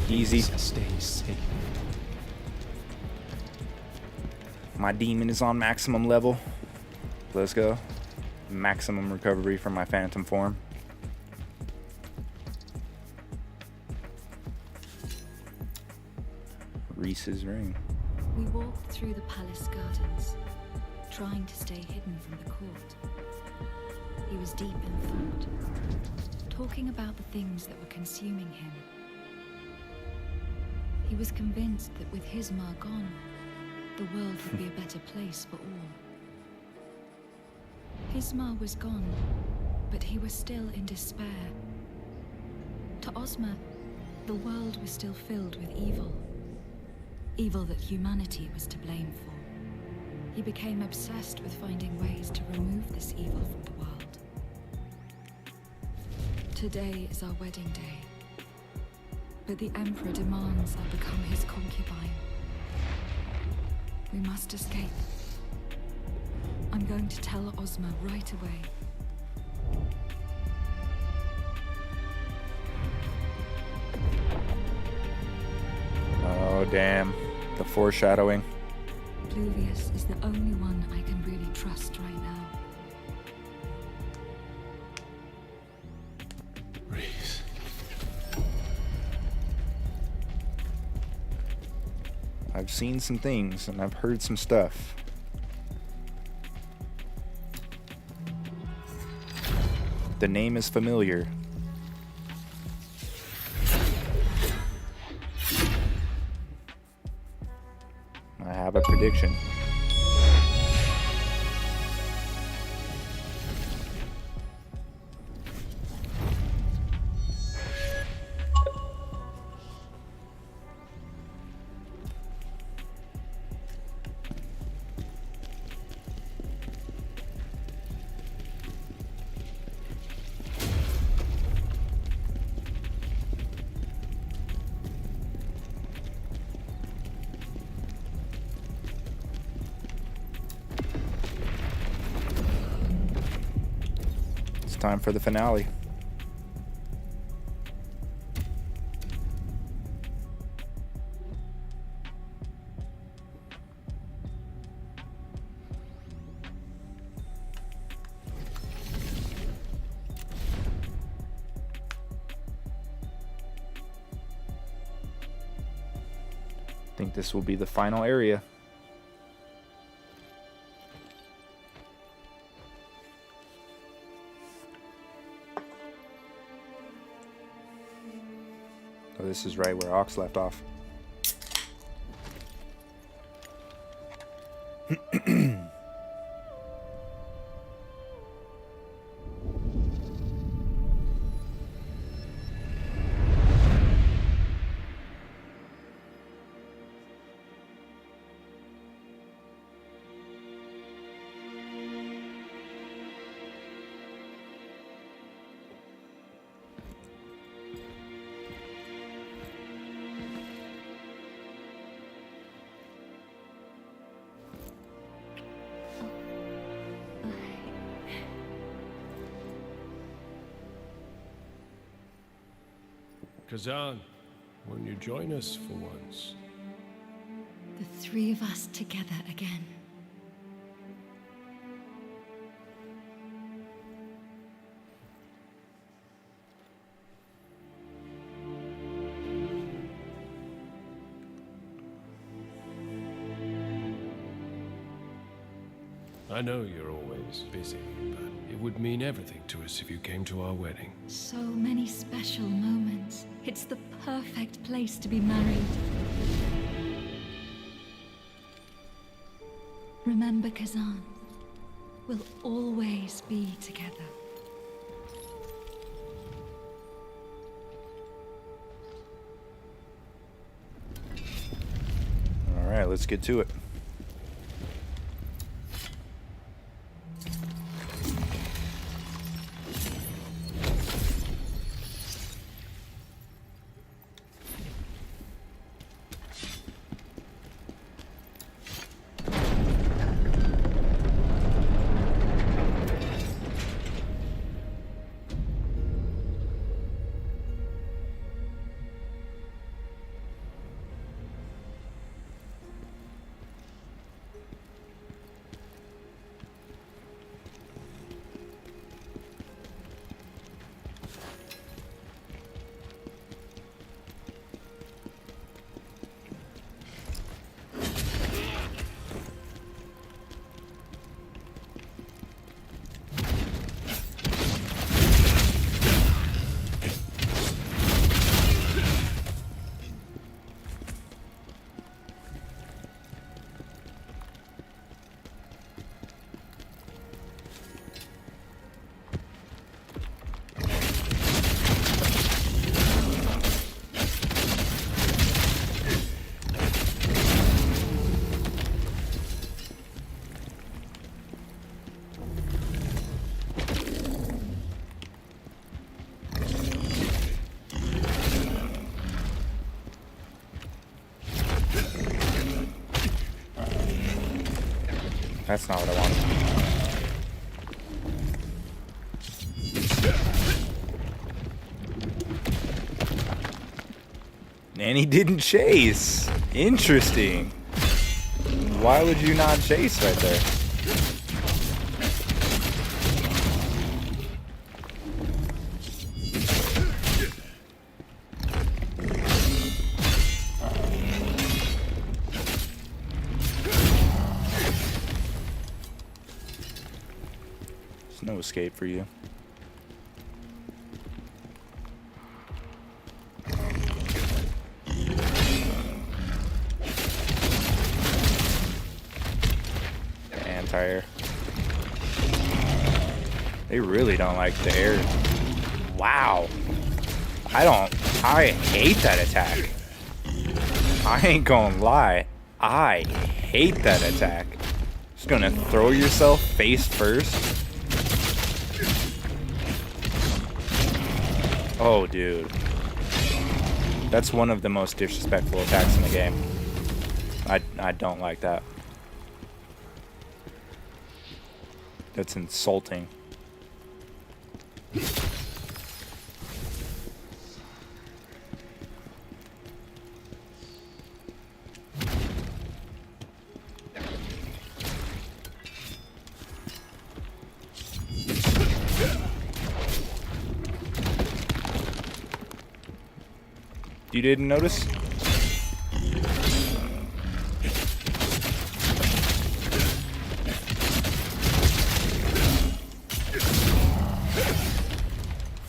Easy. Stay safe. My demon is on maximum level. Let's go. Maximum recovery from my phantom form. Reese's ring. We walked through the palace gardens, trying to stay hidden from the court. He was deep in thought, talking about the things that were consuming him. He was convinced that with his Mar gone, the world would be a better place for all. His Mar was gone, but he was still in despair. To Ozma, the world was still filled with evil. Evil that humanity was to blame for. He became obsessed with finding ways to remove this evil from the world. Today is our wedding day, but the Emperor demands I become his concubine. We must escape. I'm going to tell Ozma right away. Oh, damn. The foreshadowing. Pluvius is the only one I can really trust right now. Reese. I've seen some things and I've heard some stuff. The name is familiar. I have a prediction. time for the finale. I think this will be the final area. Oh, this is right where Ox left off. KHAZAN, won't you join us for once? The three of us together again. I know you're always busy, but it would mean everything to us if you came to our wedding. So many special moments. It's the perfect place to be married. Remember, KHAZAN, we'll always be together. All right, let's get to it. That's not what I wanted. And he didn't chase. Interesting. Why would you not chase right there? No escape for you. Anti-air. They really don't like the air. Wow. I hate that attack. I ain't gonna lie. I hate that attack. Just gonna throw yourself face first. Oh, dude. That's one of the most disrespectful attacks in the game. I don't like that. That's insulting. You didn't notice?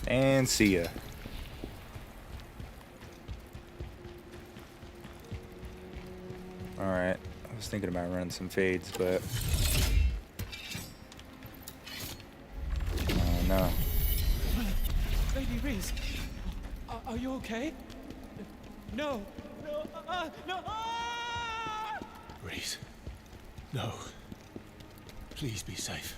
And see ya. Alright, I was thinking about running some fades, but... oh no. Lady Riz, are you okay? No, no. Reese. No. Please be safe.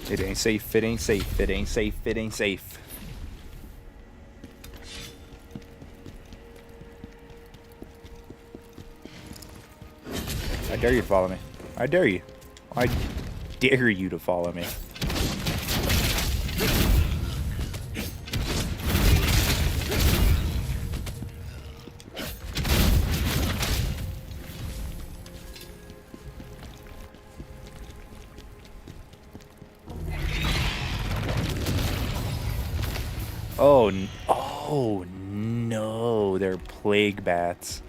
It ain't safe, it ain't safe, it ain't safe, it ain't safe. I dare you to follow me. I dare you. I dare you to follow me. Oh no, they're plague bats.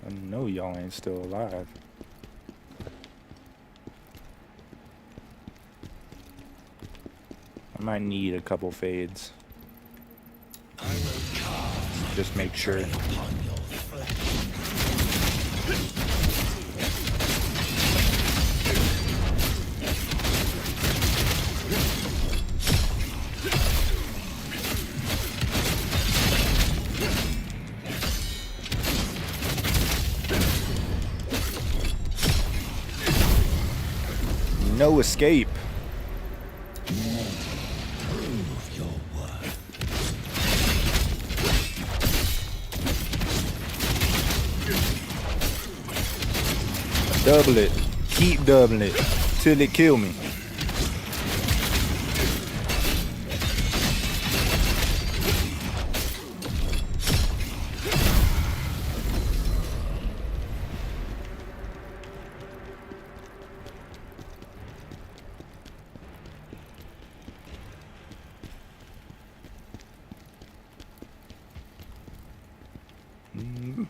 I know y'all ain't still alive. I might need a couple fades. Just make sure. No escape. Double it. Keep doubling it till it kill me.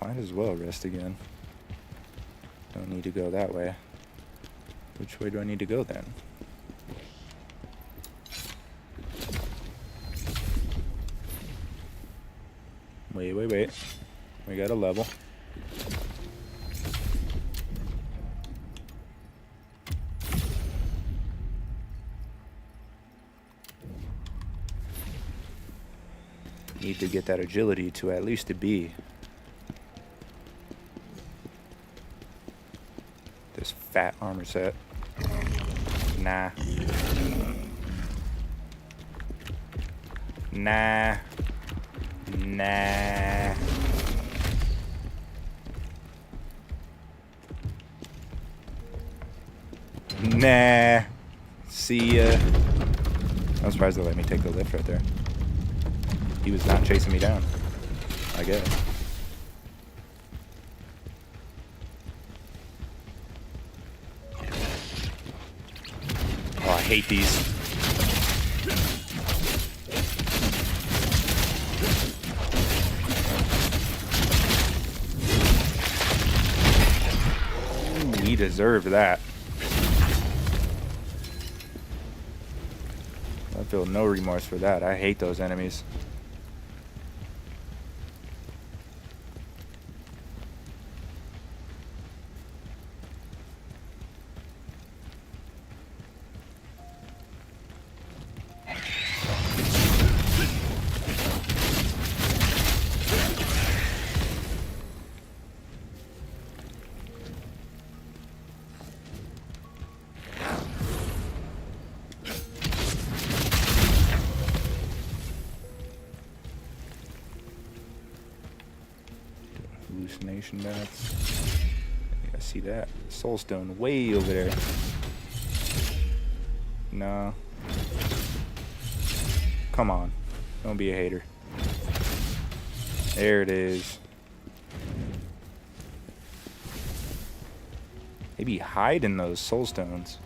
Might as well rest again. Don't need to go that way. Which way do I need to go then? Wait. We got a level. Need to get that agility to at least a B. This fat armor set. Nah. Nah. Nah. Nah. See ya. I'm surprised they let me take the lift right there. He was not chasing me down, I guess. Oh, I hate these. Ooh, he deserved that. I feel no remorse for that. I hate those enemies. Illumination bats. I see that. Soulstone way over there. No. Come on. Don't be a hater. There it is. They be hiding those soulstones.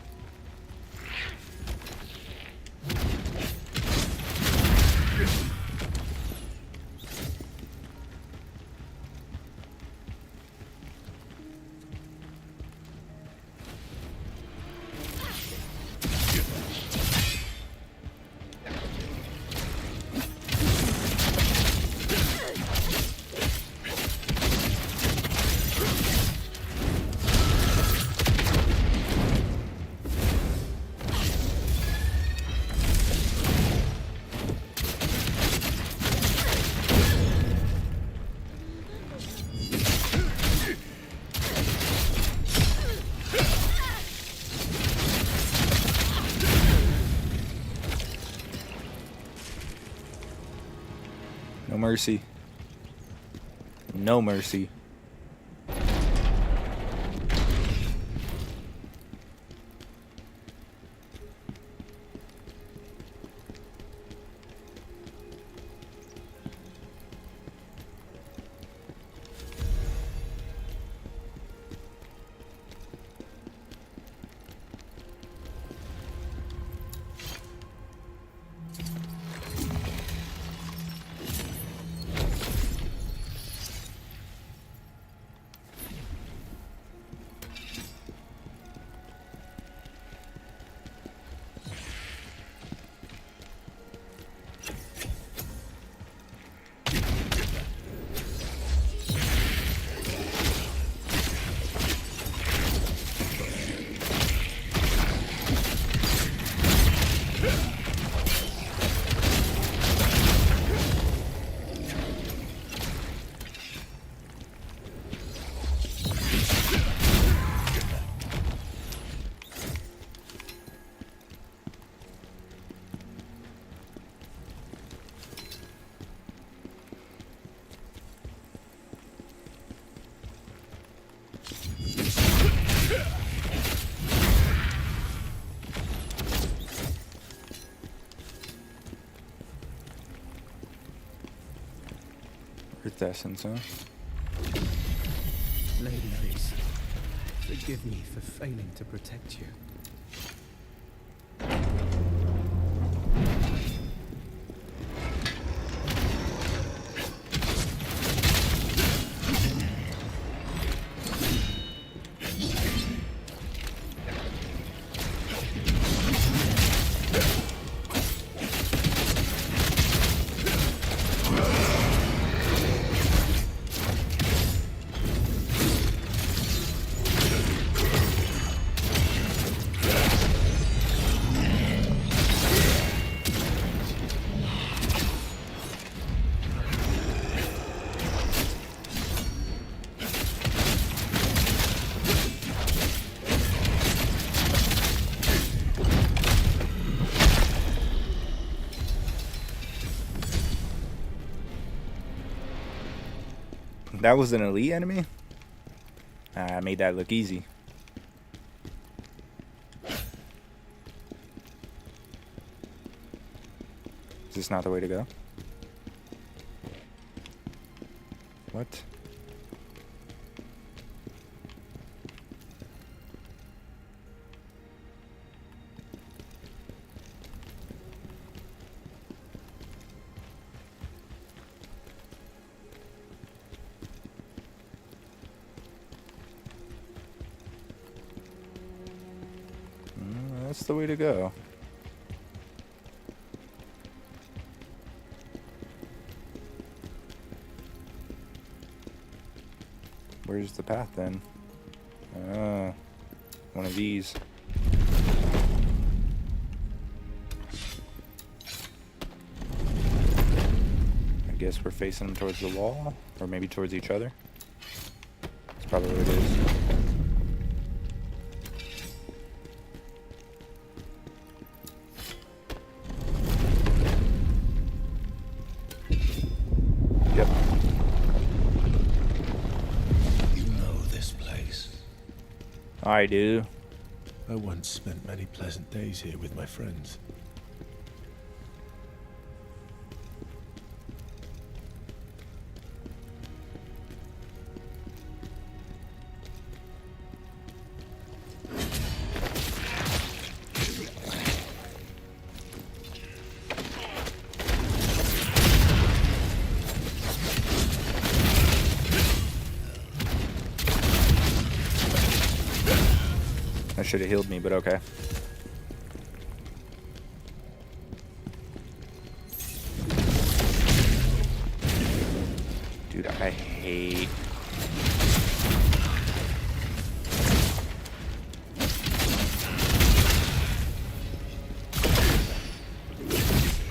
No mercy. No mercy. Earth essence, huh? Lady Reese, forgive me for failing to protect you. That was an elite enemy? I made that look easy. Is this not the way to go? What? That's the way to go. Where's the path then? One of these. I guess we're facing them towards the wall, or maybe towards each other. That's probably what it is. I do. I once spent many pleasant days here with my friends. That should have healed me, but okay. Dude, I hate...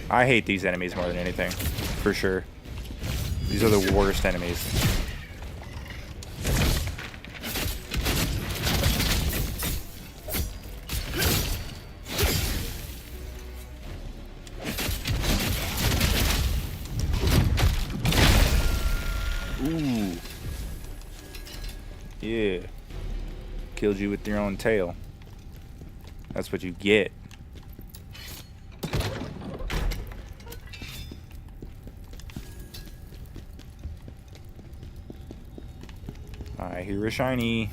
I hate these enemies more than anything, for sure. These are the worst enemies. Ooh. Yeah. Killed you with your own tail. That's what you get. I hear a shiny.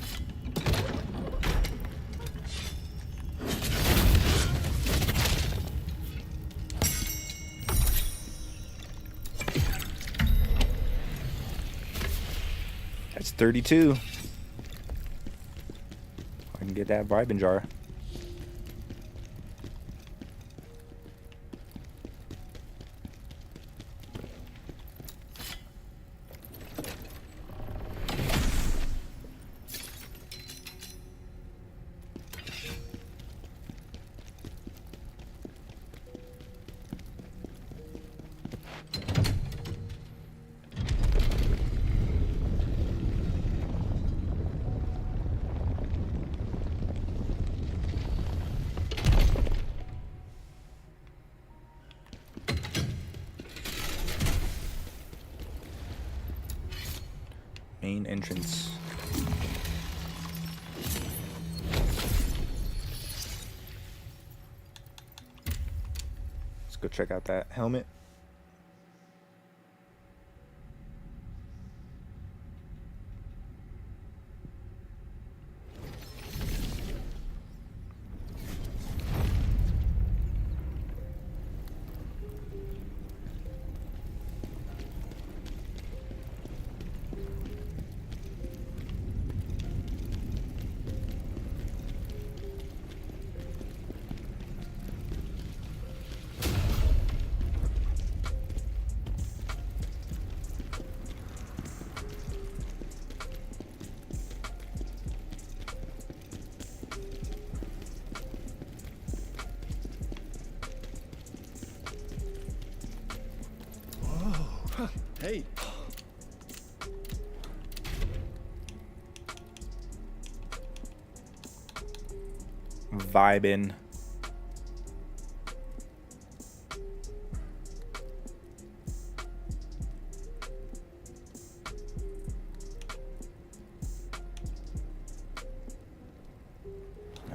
That's 32. I can get that vibing jar. Main entrance. Let's go check out that helmet. Hey. Vibin'.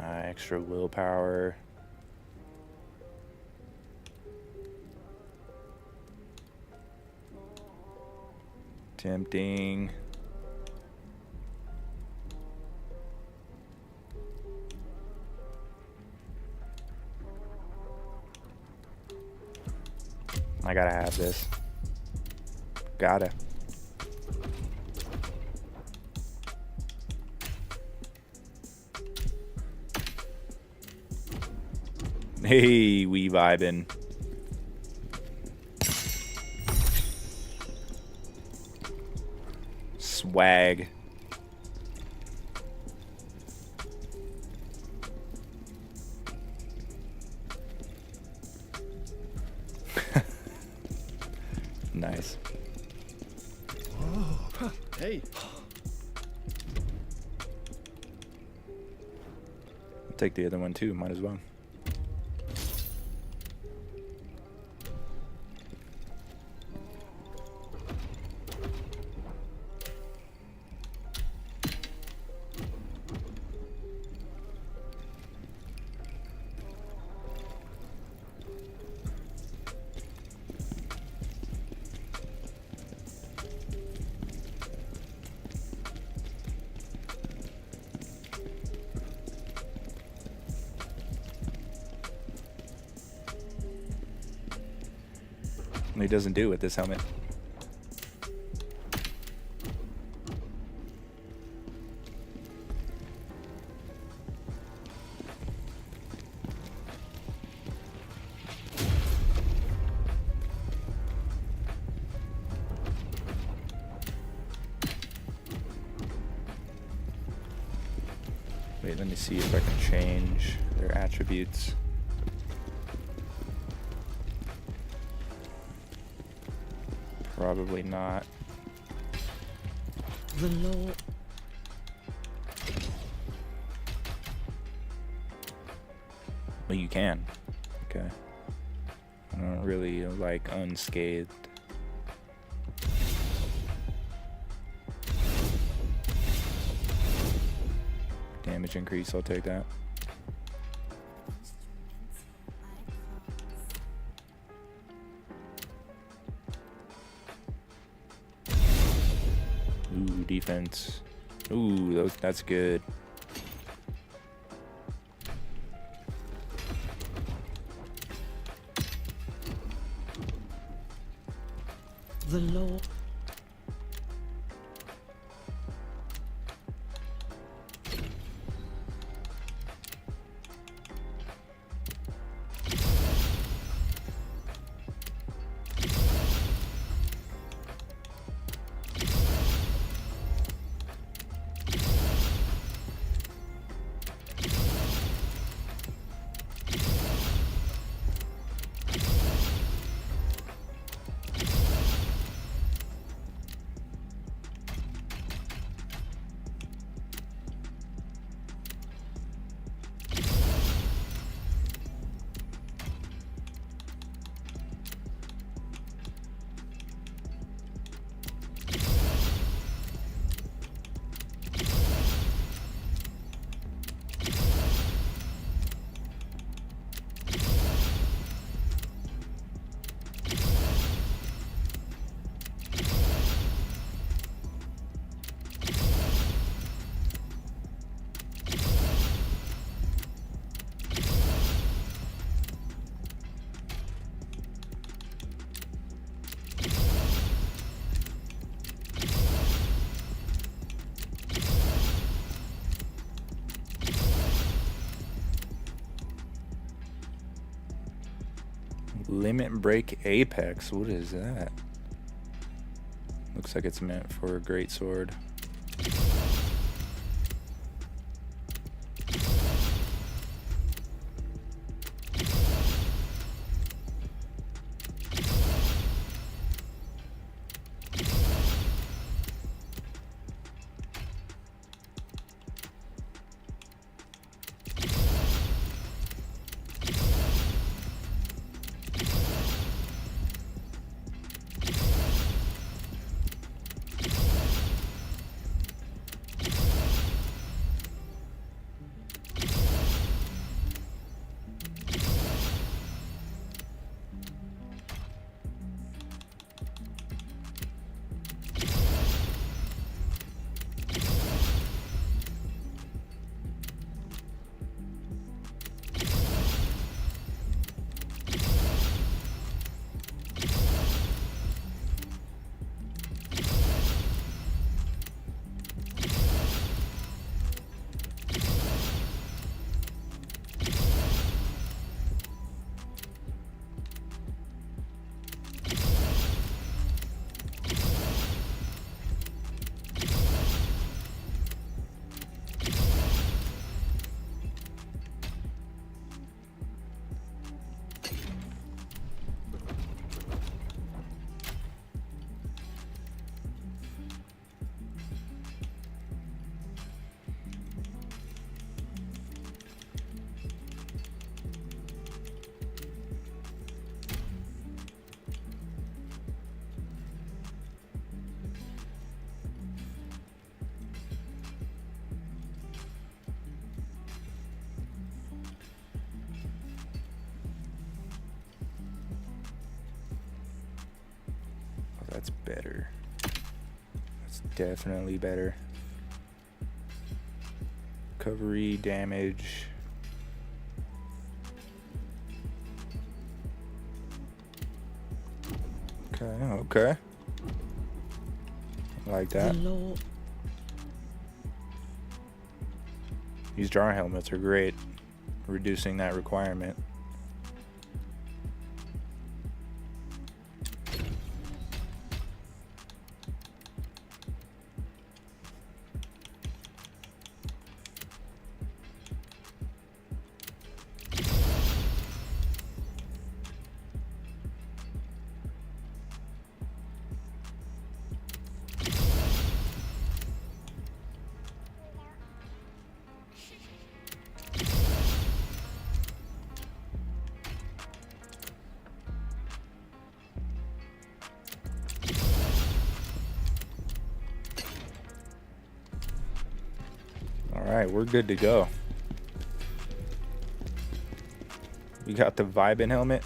Extra willpower. Tempting. I gotta have this. Gotta. Hey, we vibin'. Swag. Nice. Whoa. Hey. I'll take the other one too, might as well. He doesn't do with this helmet. Wait, let me see if I can change their attributes. Probably not. The law. Well, you can. Okay. I don't really like unscathed. Damage increase, I'll take that. Ooh, defense. Ooh, that's good. The law. Limit break apex. What is that? Looks like it's meant for a great sword. That's better. That's definitely better. Recovery, damage. Okay. I like that. The law. These jar helmets are great, reducing that requirement. Alright, we're good to go. We got the Vibin helmet.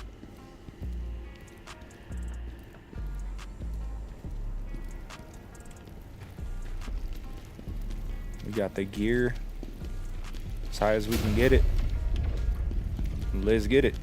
We got the gear as high as we can get it. Let's get it.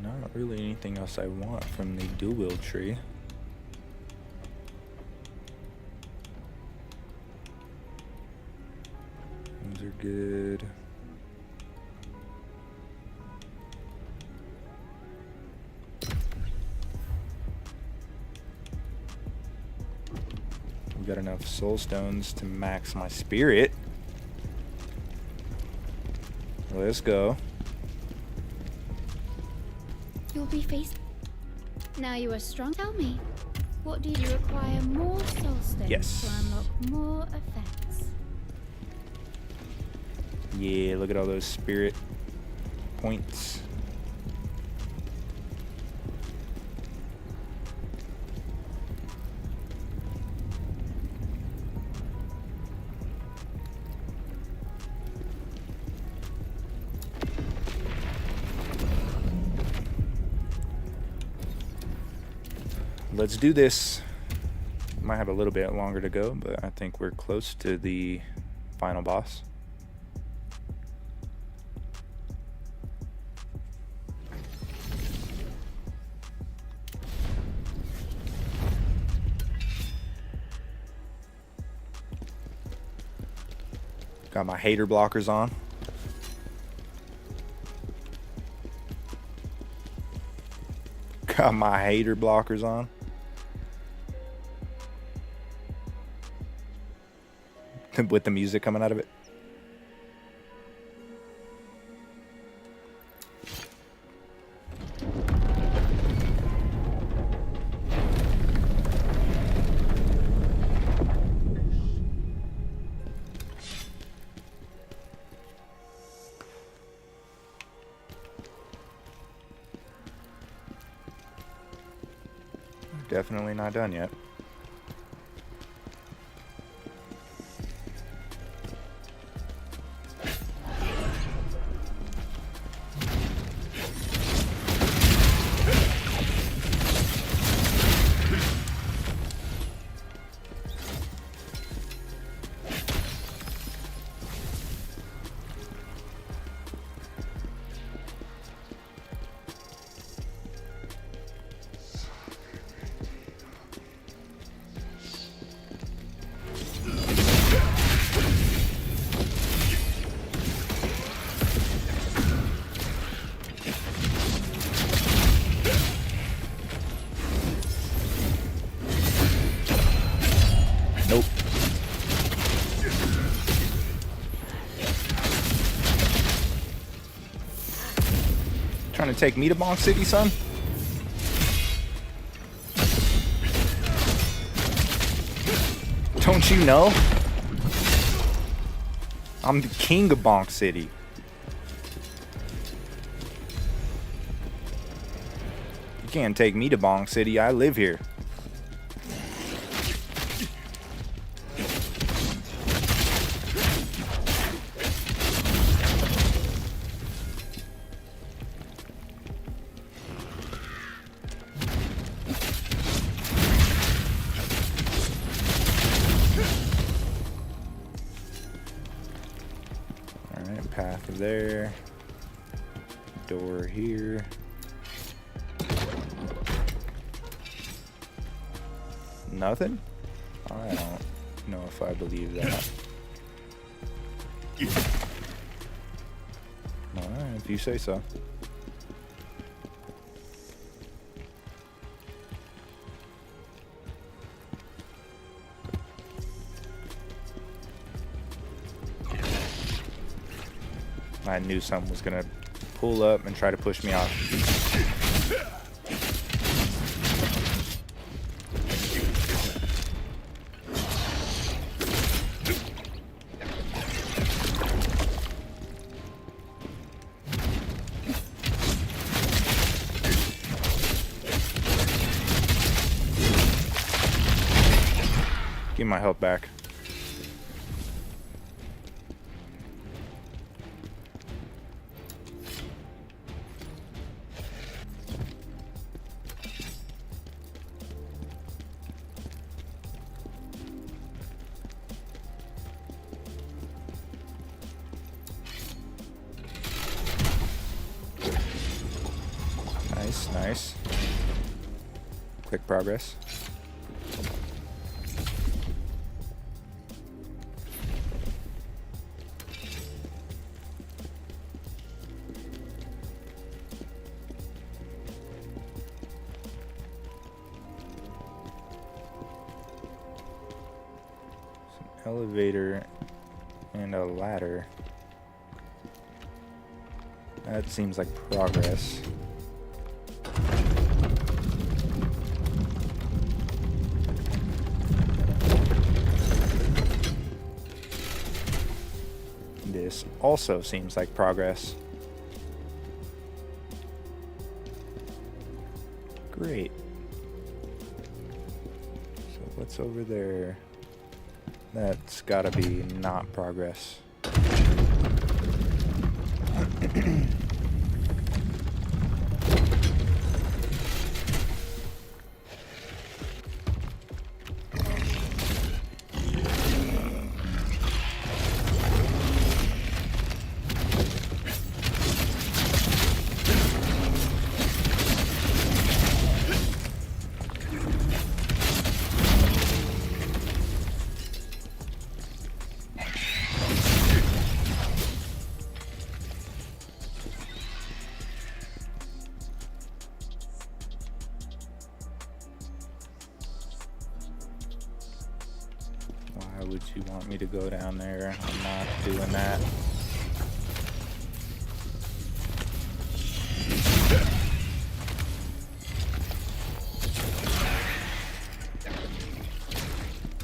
Not really anything else I want from the dual tree. Those are good. We got enough soul stones to max my spirit. Let's go. You'll be faced. Now you are strong. Tell me, what do you require more soul stones Yes. to unlock more effects? Yeah, look at all those spirit points. Let's do this. Might have a little bit longer to go, but I think we're close to the final boss. Got my hater blockers on. Got my hater blockers on. With the music coming out of it. Definitely not done yet. Trying to take me to Bonk City, son? Don't you know? I'm the king of Bonk City. You can't take me to Bonk City. I live here. Path there. Door here. Nothing? I don't know if I believe that. Alright, if you say so. I knew something was gonna pull up and try to push me off. Give my health back. Nice. Quick progress. Some elevator and a ladder. That seems like progress. This also seems like progress. Great. So what's over there? That's gotta be not progress. Why would you want me to go down there? I'm not doing that.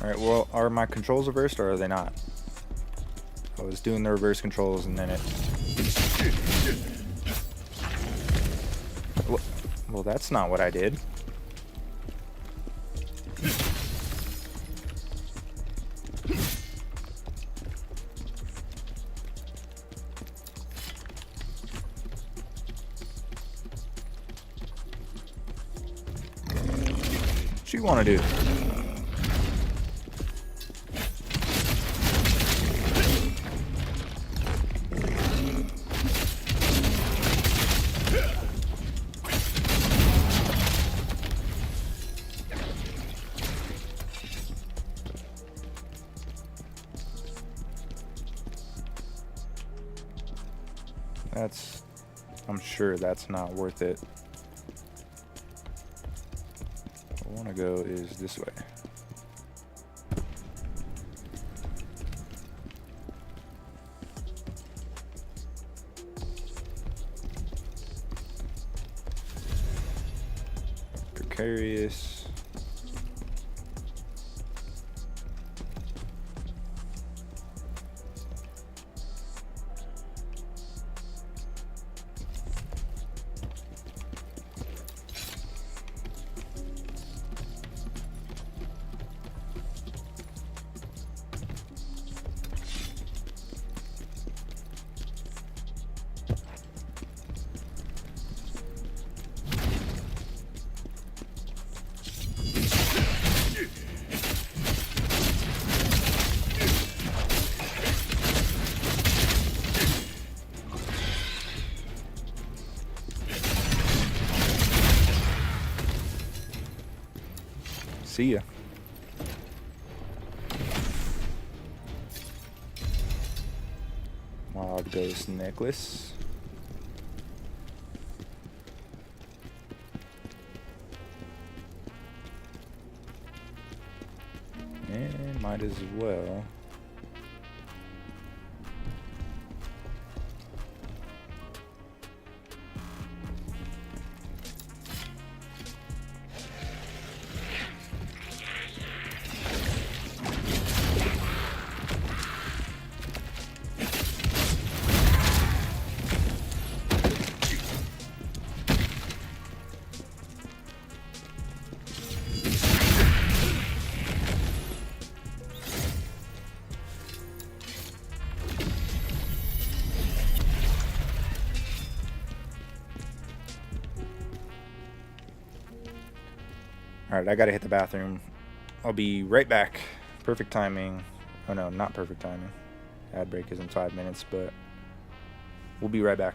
Alright, well, are my controls reversed or are they not? I was doing the reverse controls and then it... Well, that's not what I did. What you want to do? I'm sure that's not worth it. Where I want to go is this way. precarious. See ya. Wild Ghost Necklace. And might as well. Alright, I gotta hit the bathroom. I'll be right back. Perfect timing. Oh no, not perfect timing. Ad break is in 5 minutes, but we'll be right back.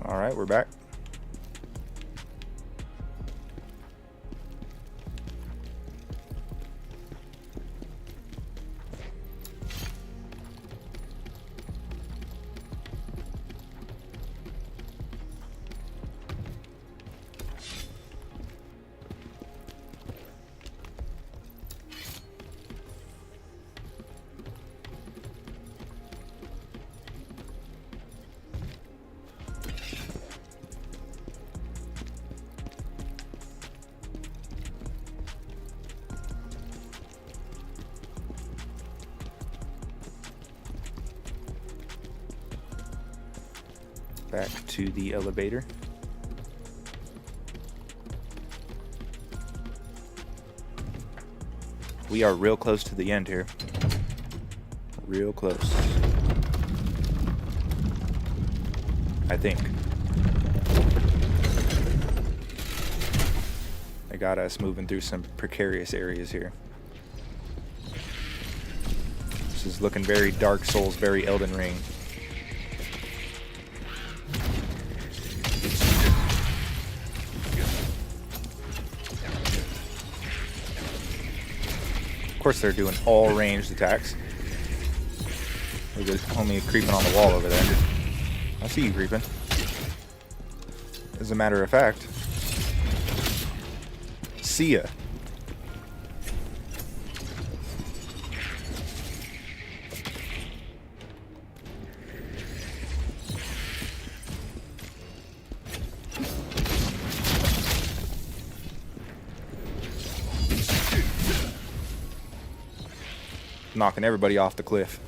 All right, we're back. Back to the elevator. We are real close to the end here. Real close. I think. They got us moving through some precarious areas here. This is looking very Dark Souls, very Elden Ring. Of course they're doing all ranged attacks. Look at homie creeping on the wall over there. I see you creeping. As a matter of fact. See ya. Knocking everybody off the cliff.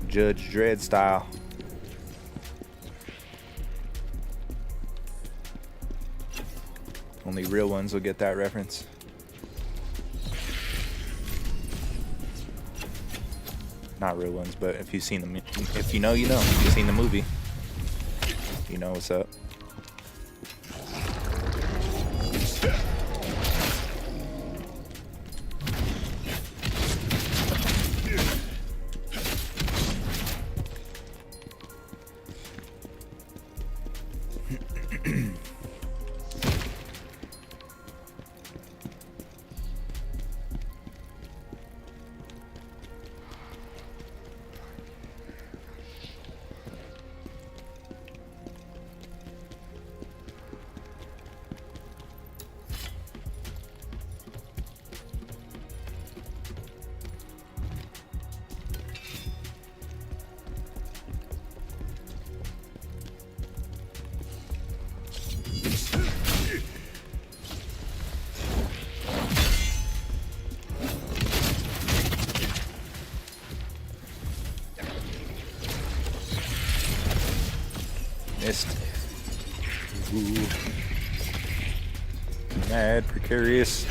Judge Dredd style. Only real ones will get that reference. Not real ones, but if you've seen them, if you know, you know. If you've seen the movie, you know what's up. Missed. Ooh. Mad, precarious.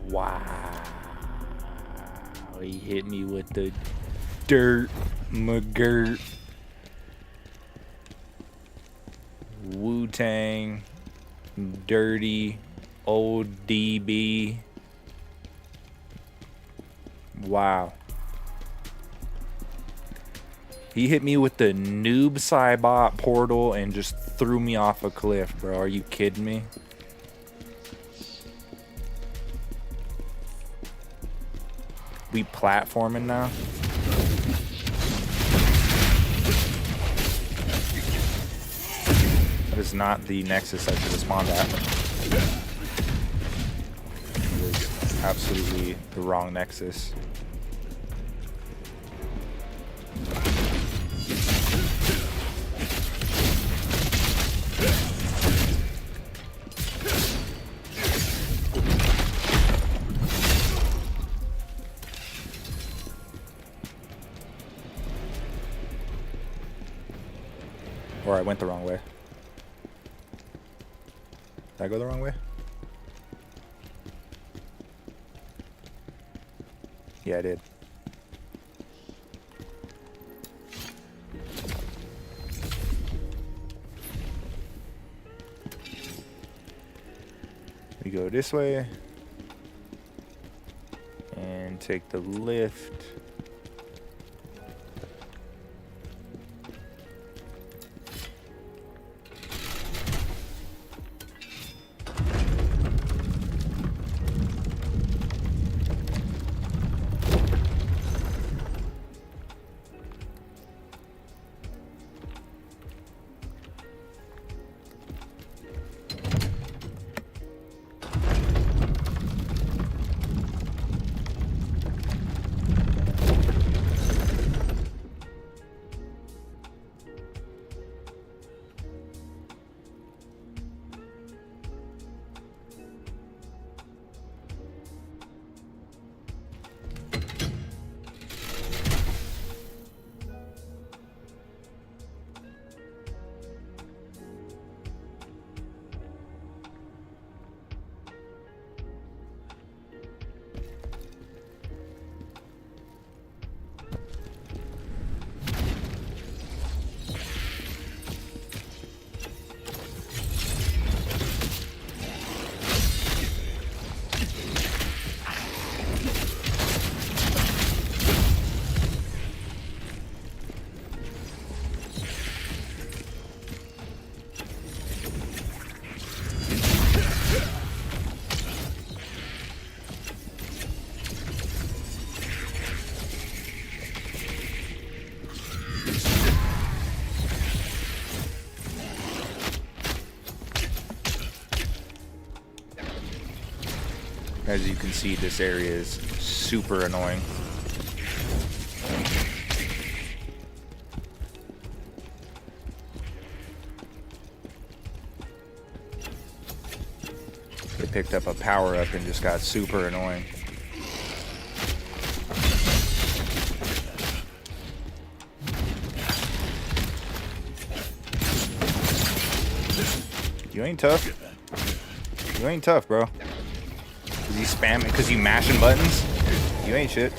Wow. He hit me with the dirt McGirt. Wu-Tang. Dirty. Old DB. Wow. He hit me with the noob Cybot portal and just threw me off a cliff, bro. Are you kidding me? We platforming now? That is not the Nexus I should have spawned at. Absolutely the wrong Nexus. Or I went the wrong way. Did I go the wrong way? Yeah, I did. We go this way and take the lift. As you can see, this area is super annoying. They picked up a power-up and just got super annoying. You ain't tough. You ain't tough, bro. Cause you spamming, cause you mashing buttons. You ain't shit.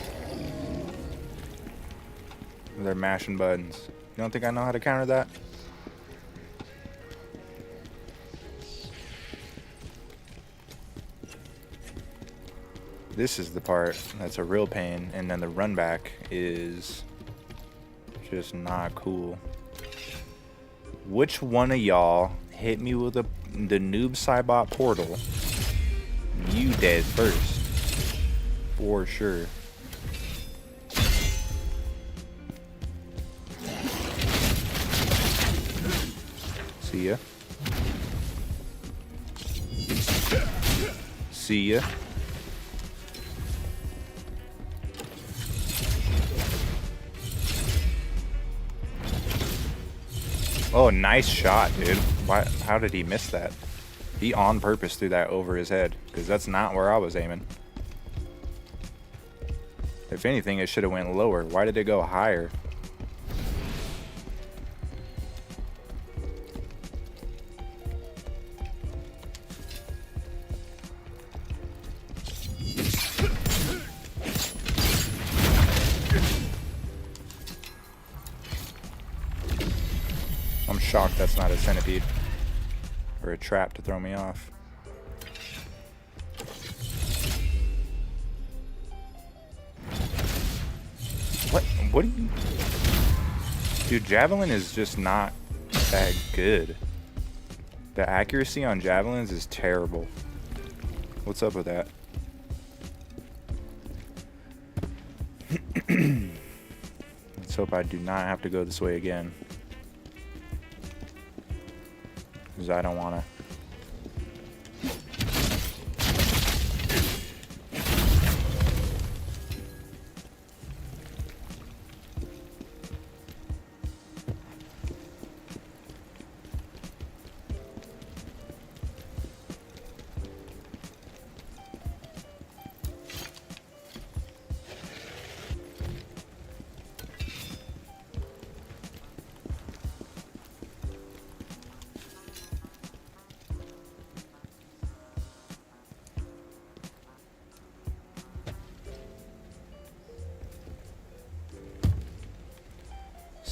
They're mashing buttons. You don't think I know how to counter that? This is the part that's a real pain, and then the run back is just not cool. Which one of y'all hit me with the noob Cybot portal? You dead first. For sure. See ya. See ya. Oh, nice shot, dude. Why? How did he miss that? He on purpose threw that over his head, because that's not where I was aiming. If anything, it should have went lower. Why did it go higher? I'm shocked that's not a centipede or a trap to throw me off. What do you... Dude, Javelin is just not that good. The accuracy on Javelins is terrible. What's up with that? Let's hope I do not have to go this way again. Because I don't want to.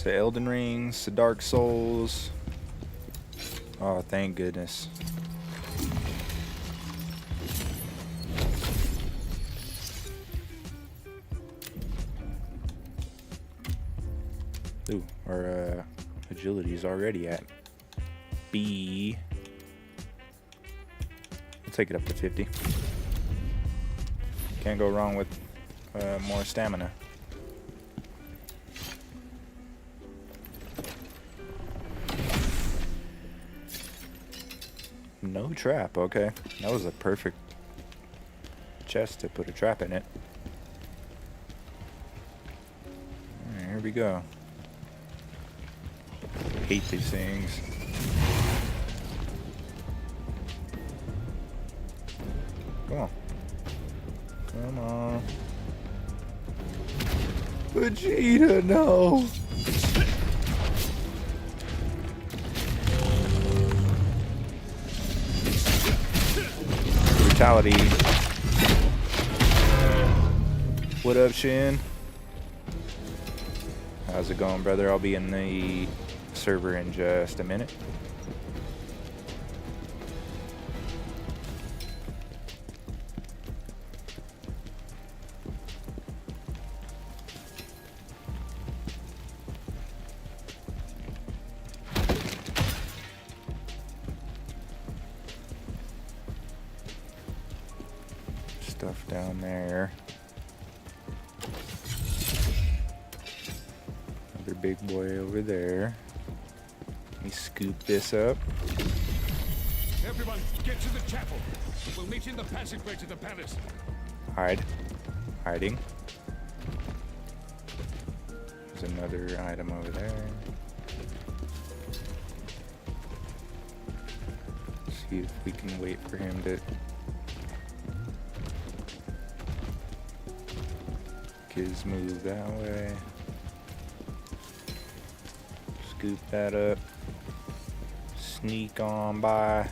The Elden Rings, the Dark Souls. Oh, thank goodness. Ooh, our agility is already at B. We'll take it up to 50. Can't go wrong with more stamina. No trap, okay. That was a perfect chest to put a trap in it. Alright, here we go. Hate these things. Come on. Come on. Vegeta, no! Brutality. What up, Shin? How's it going, brother? I'll be in the server in just a minute. Stuff down there. Another big boy over there. Let me scoop this up. Everyone, get to the chapel. We'll meet in the passageway to the palace. Hide. There's another item over there. See if we can wait for him to his move that way. Scoop that up. Sneak on by.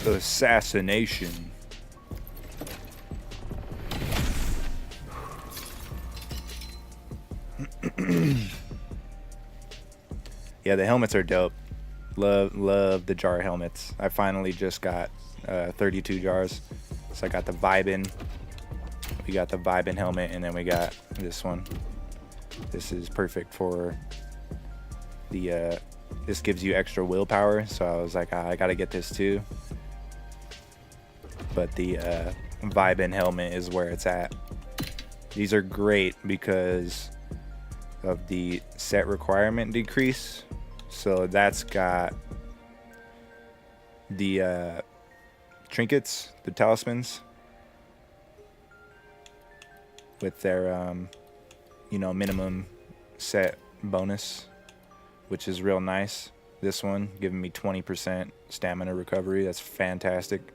Assassination. Yeah, the helmets are dope. Love the jar helmets. I finally just got 32 jars. So I got the Vibin. We got the Vibin helmet, and then we got this one. This is perfect for the this gives you extra willpower, so I was like, I gotta get this too. But the Vibin helmet is where it's at. These are great because of the set requirement decrease. So that's got the trinkets, the talismans, with their you know, minimum set bonus, which is real nice. This one giving me 20% stamina recovery. That's fantastic.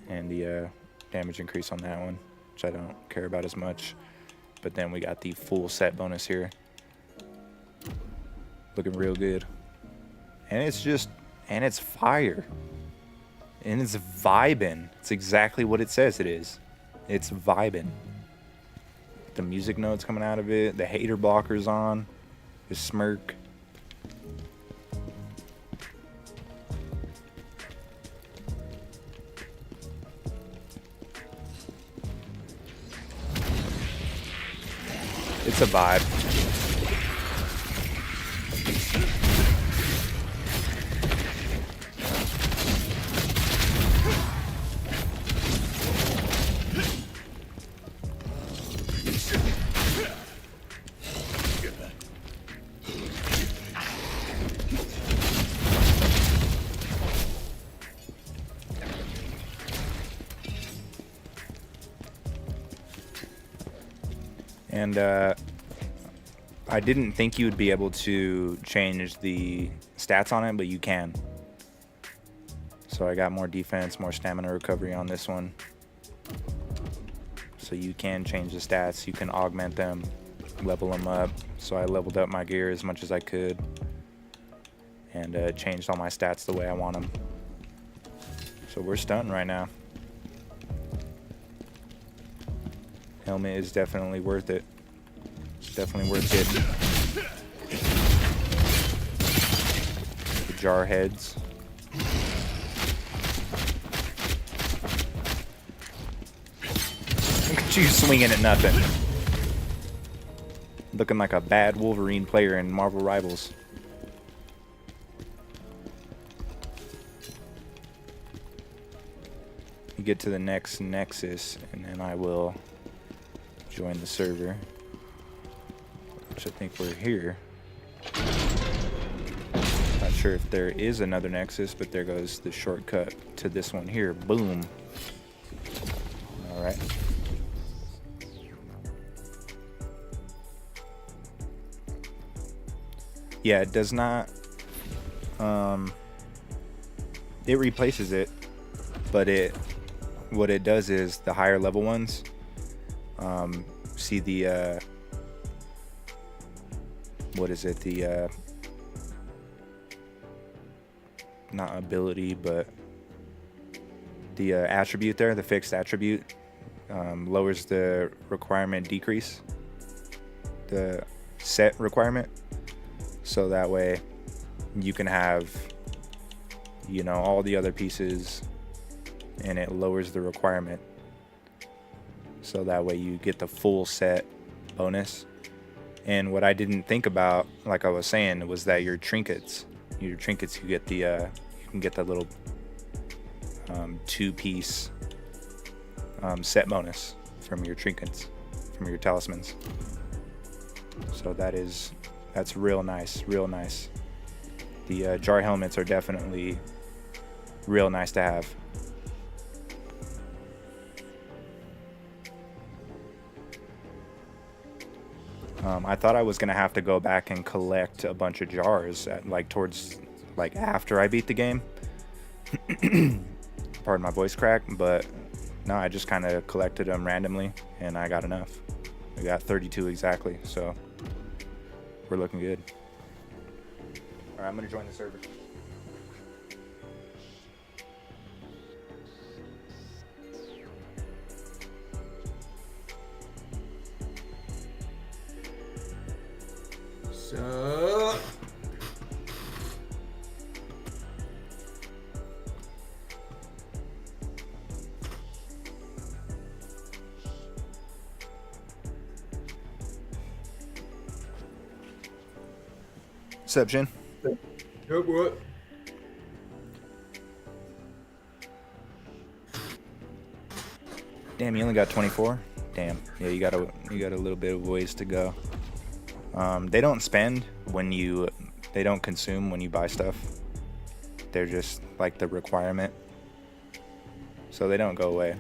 And the damage increase on that one, which I don't care about as much. But then we got the full set bonus here. Looking real good. And it's just, and it's fire. And it's vibin'. It's exactly what it says it is. It's vibin'. The music notes coming out of it, the hater blockers on, the smirk. It's a vibe. And I didn't think you would be able to change the stats on it, but you can. So I got more defense, more stamina recovery on this one. So you can change the stats, you can augment them, level them up. So I leveled up my gear as much as I could and changed all my stats the way I want them. So we're stunting right now. Helmet is definitely worth it. Definitely worth getting. The jar heads. Look at you swinging at nothing. Looking like a bad Wolverine player in Marvel Rivals. You get to the next Nexus, and then I will join the server. Which I think we're here. Not sure if there is another Nexus, but there goes the shortcut to this one here. Boom. Alright. Yeah, it does not... it replaces it, but what it does is the higher level ones see the what is it, the not ability, but the attribute there, the fixed attribute, lowers the requirement decrease, the set requirement, so that way you can have, you know, all the other pieces and it lowers the requirement, so that way you get the full set bonus. And what I didn't think about, like I was saying, was that your trinkets, you get the you can get that little 2-piece set bonus from your trinkets, from your talismans. So that's real nice, real nice. The jar helmets are definitely real nice to have. I thought I was gonna have to go back and collect a bunch of jars at, after I beat the game. Pardon my voice crack, but no, I just kind of collected them randomly and I got enough. I got 32 exactly, so we're looking good. All right, I'm gonna join the server. So Sup, Jin? Yep, what? Damn, you only got 24. Damn. Yeah, you got a little bit of ways to go. They don't spend when you, they don't consume when you buy stuff. They're just like the requirement, so they don't go away.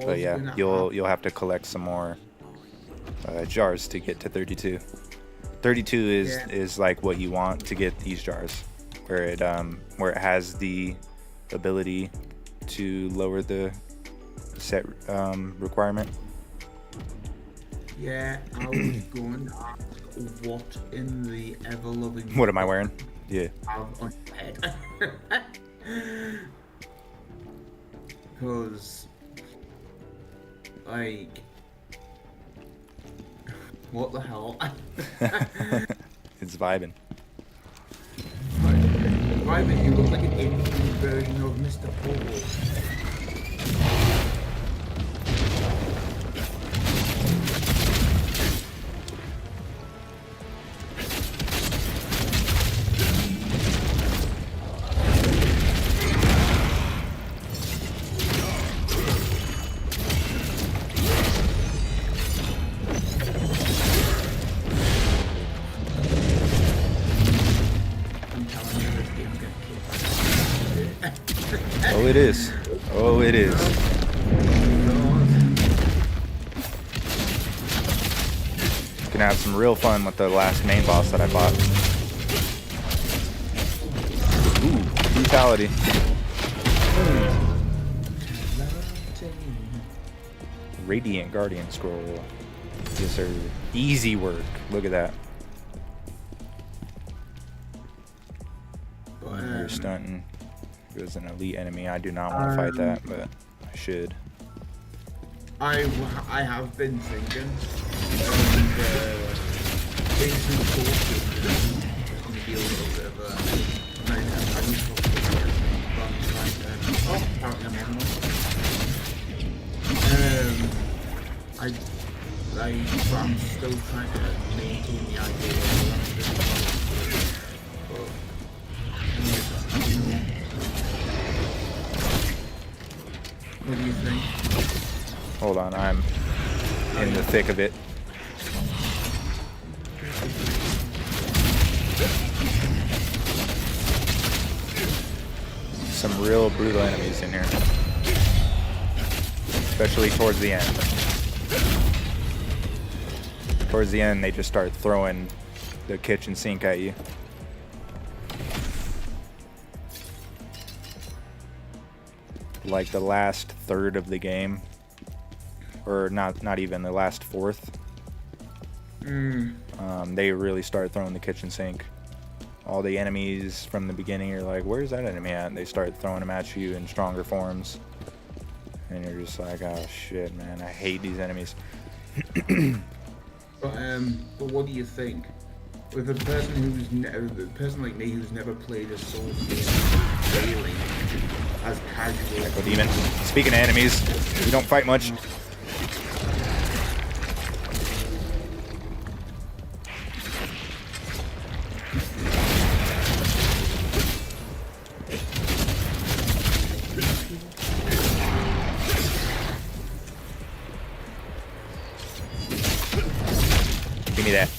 But yeah, you'll have to collect some more jars to get to 32. 32 is like what you want to get these jars, where it has the ability to lower the set requirement. Yeah, I was going to ask what in the ever-loving... What am I wearing? Yeah. ...have on your head. Because, like... What the hell? It's vibing. Vibing, you look like an infant version of Mr. Pogo. Oh, it is. Oh, it is. Gonna have some real fun with the last main boss that I bought. Ooh, brutality. Radiant Guardian Scroll. Yes, sir. Easy work. Look at that. You're stunting. It was an elite enemy. I do not want to fight that, but I should. I have been thinking, being too cautious is going to be a little bit of a oh, apparently I'm on but I'm still trying to maintain the idea of what do you think? Hold on, I'm in the thick of it. Some real brutal enemies in here. Especially towards the end. Towards the end, they just start throwing the kitchen sink at you. Like the last third of the game, or not even the last fourth. They really start throwing the kitchen sink. All the enemies from the beginning, you're like, where's that enemy at? And they start throwing them at you in stronger forms, and you're just like, oh shit, man, I hate these enemies. But what do you think? With a person like me who's never played a Souls game daily, as casual. Echo Demon. Speaking of enemies, you don't fight much. me that.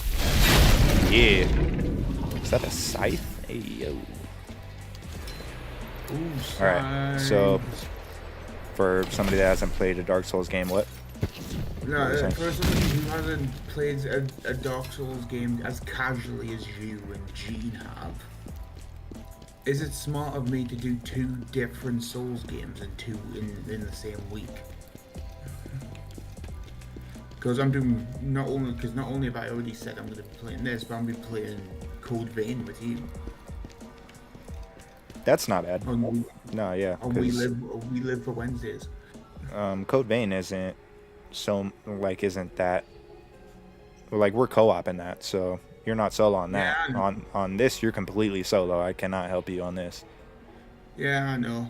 Yeah. Is that a scythe? Hey, yo. Ooh, Alright, so for somebody that hasn't played a Dark Souls game, what? No, for somebody who hasn't played a Dark Souls game as casually as you and Gene have, is it smart of me to do 2 different Souls games in the same week? Because I'm doing not only have I already said I'm going to be playing this, but I'm going to be playing Code Vein with you. That's not bad. No, yeah. We live for Wednesdays. Code Vein isn't isn't that, like, we're co-op in that, so you're not solo on that. Yeah, on this, you're completely solo. I cannot help you on this. Yeah, I know.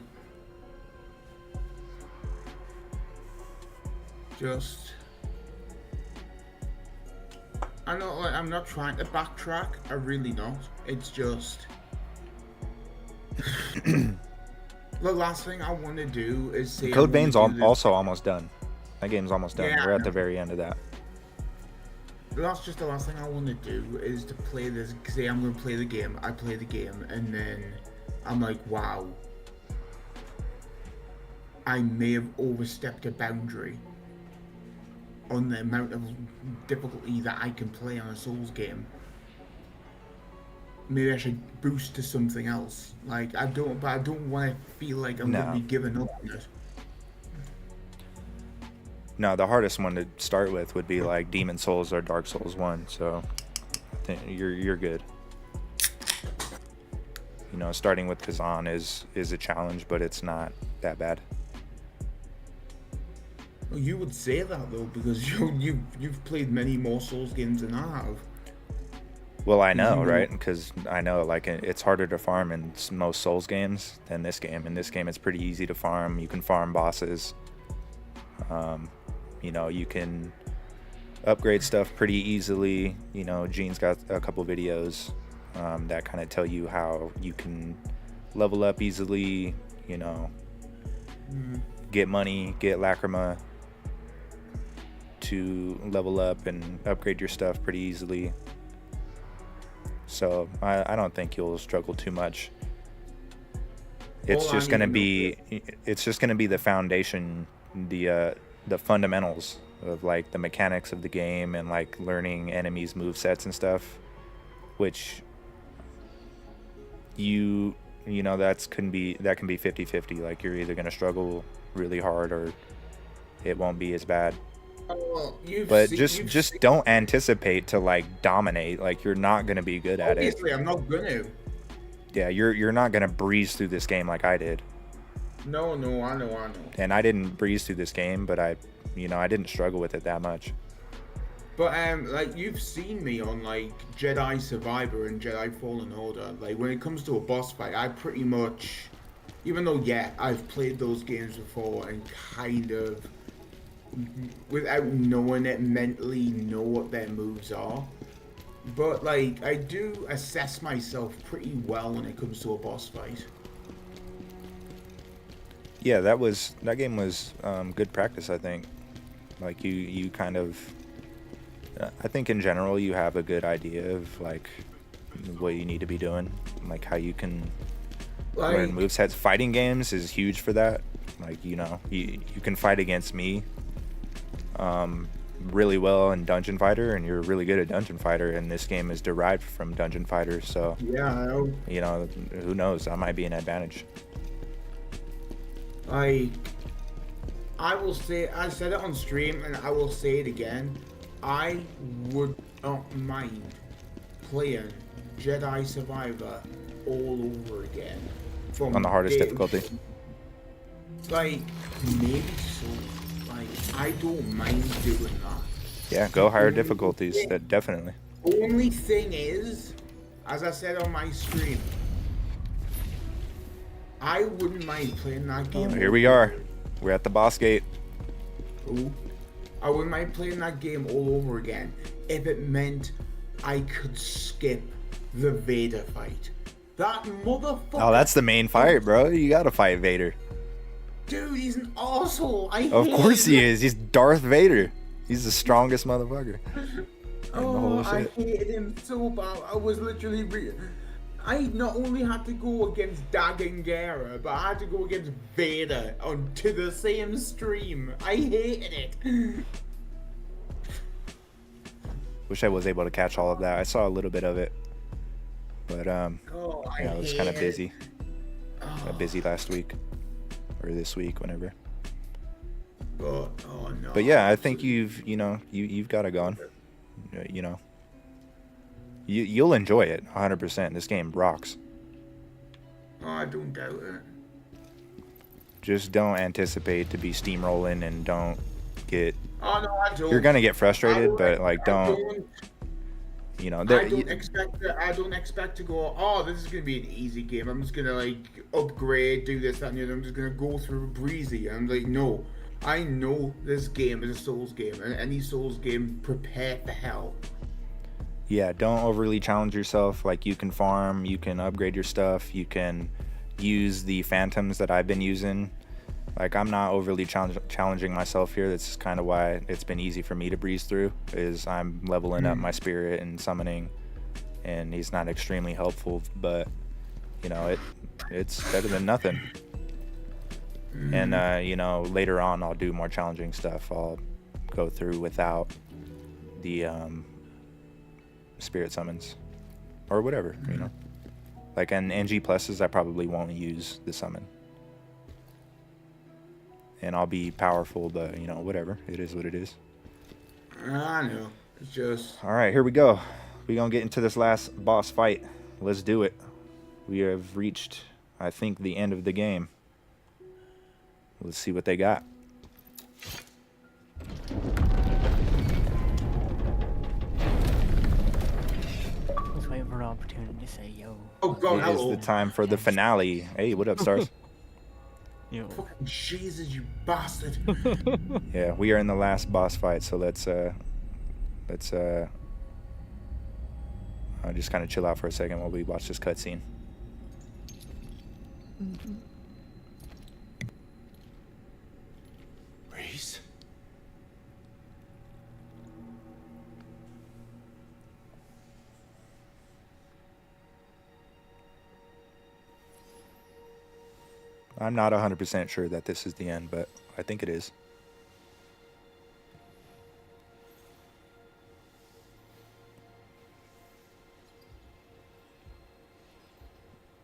I'm not trying to backtrack. I really not. It's just the last thing I want to do is say Code Vein's also almost done. That game's almost done. Yeah, We're at the very end of that. That's just the last thing I want to do is to play this. Say I'm going to play the game. I play the game, and then I'm like, wow, I may have overstepped a boundary on the amount of difficulty that I can play on a Souls game. Maybe I should boost to something else. Like, I don't want to feel like I'm going to be giving up on it. No, the hardest one to start with would be like Demon Souls or Dark Souls 1. So I think you're good. You know, starting with KHAZAN is a challenge, but it's not that bad. Well, you would say that though, because you've played many more Souls games than I have. Well, I know, right? Because I know, like, it's harder to farm in most Souls games than this game. In this game, it's pretty easy to farm. You can farm bosses. You know, you can upgrade stuff pretty easily. You know, Gene's got a couple videos that kind of tell you how you can level up easily, you know, get money, get lacrima to level up and upgrade your stuff pretty easily. So I don't think you'll struggle too much. It's just gonna be the foundation, the fundamentals of like the mechanics of the game and like learning enemies' movesets and stuff, which you know that can be 50-50. Like, you're either gonna struggle really hard or it won't be as bad. But just don't anticipate to like dominate. Like, you're not gonna be good at it. Obviously, I'm not gonna. Yeah, you're not gonna breeze through this game like I did. No, I know. And I didn't breeze through this game, but I didn't struggle with it that much. But like, you've seen me on like Jedi Survivor and Jedi Fallen Order. Like, when it comes to a boss fight, I pretty much, even though I've played those games before and kind of, without knowing it, mentally know what their moves are. But like, I do assess myself pretty well when it comes to a boss fight. Yeah, that game was good practice, I think. Like, you kind of, I think in general you have a good idea of like what you need to be doing, like how you can learn movesets. Fighting games is huge for that. Like, you know, you can fight against me really well in Dungeon Fighter, and you're really good at Dungeon Fighter, and this game is derived from Dungeon Fighter, so yeah, I know. You know, who knows, that might be an advantage. I will say, I said it on stream and I will say it again, I would not mind playing Jedi Survivor all over again. On the hardest difficulty? Like, maybe so. Like, I don't mind doing that. Yeah, go higher difficulties, definitely. Only thing is, as I said on my stream, I wouldn't mind playing that game. Here we are. We're at the boss gate. Ooh. I wouldn't mind playing that game all over again if it meant I could skip the Vader fight. That motherfucker. Oh, that's the main fight, bro. You gotta fight Vader. Dude, he's an asshole. Of course he is. He's Darth Vader. He's the strongest motherfucker. the whole I shit. hated him so bad. I was literally I not only had to go against Dagengara, but I had to go against Vader onto the same stream. I hated it. Wish I was able to catch all of that. I saw a little bit of it, but yeah, I was kind of busy. Got busy last week or this week, whenever. But oh no. But yeah, I think you've got it going. You know, you'll enjoy it 100%. This game rocks. Oh, I don't doubt it. Just don't anticipate to be steamrolling and don't get. Oh no, I don't. You're gonna get frustrated, but like don't. You know, I don't expect to go. Oh, this is gonna be an easy game. I'm just gonna like upgrade, do this, that, and the other. I'm just gonna go through breezy. I'm like, no. I know this game is a Souls game, and any Souls game, prepare for hell. Yeah, don't overly challenge yourself. Like, you can farm, you can upgrade your stuff, you can use the phantoms that I've been using. Like, I'm not overly challenging myself here. That's kind of why it's been easy for me to breeze through, is I'm leveling up my spirit and summoning, and he's not extremely helpful, but you know, it's better than nothing. And you know, later on I'll do more challenging stuff. I'll go through without the spirit summons or whatever, you know. Like in NG pluses, I probably won't use the summon, and I'll be powerful, but you know, whatever, it is what it is. I know, it's just. All right, here we go. We're gonna get into this last boss fight. Let's do it. We have reached, I think, the end of the game. Let's see what they got. Let's wait for an opportunity to say yo. Oh god, It is the time for the finale. Hey, what up, Stars? Yo. Fucking Jesus, you bastard. Yeah, we are in the last boss fight, so let's just kind of chill out for a second while we watch this cutscene. Reese? I'm not 100% sure that this is the end, but I think it is.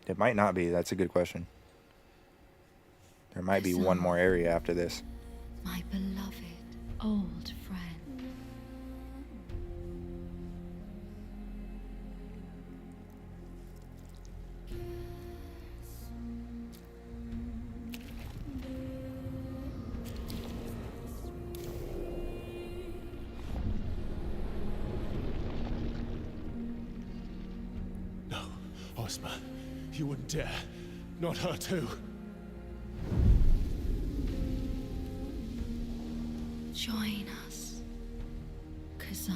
It might not be. That's a good question. There might be one more area after this. My beloved old friend. No, Ozma, you wouldn't dare. Not her too. Join us, KHAZAN.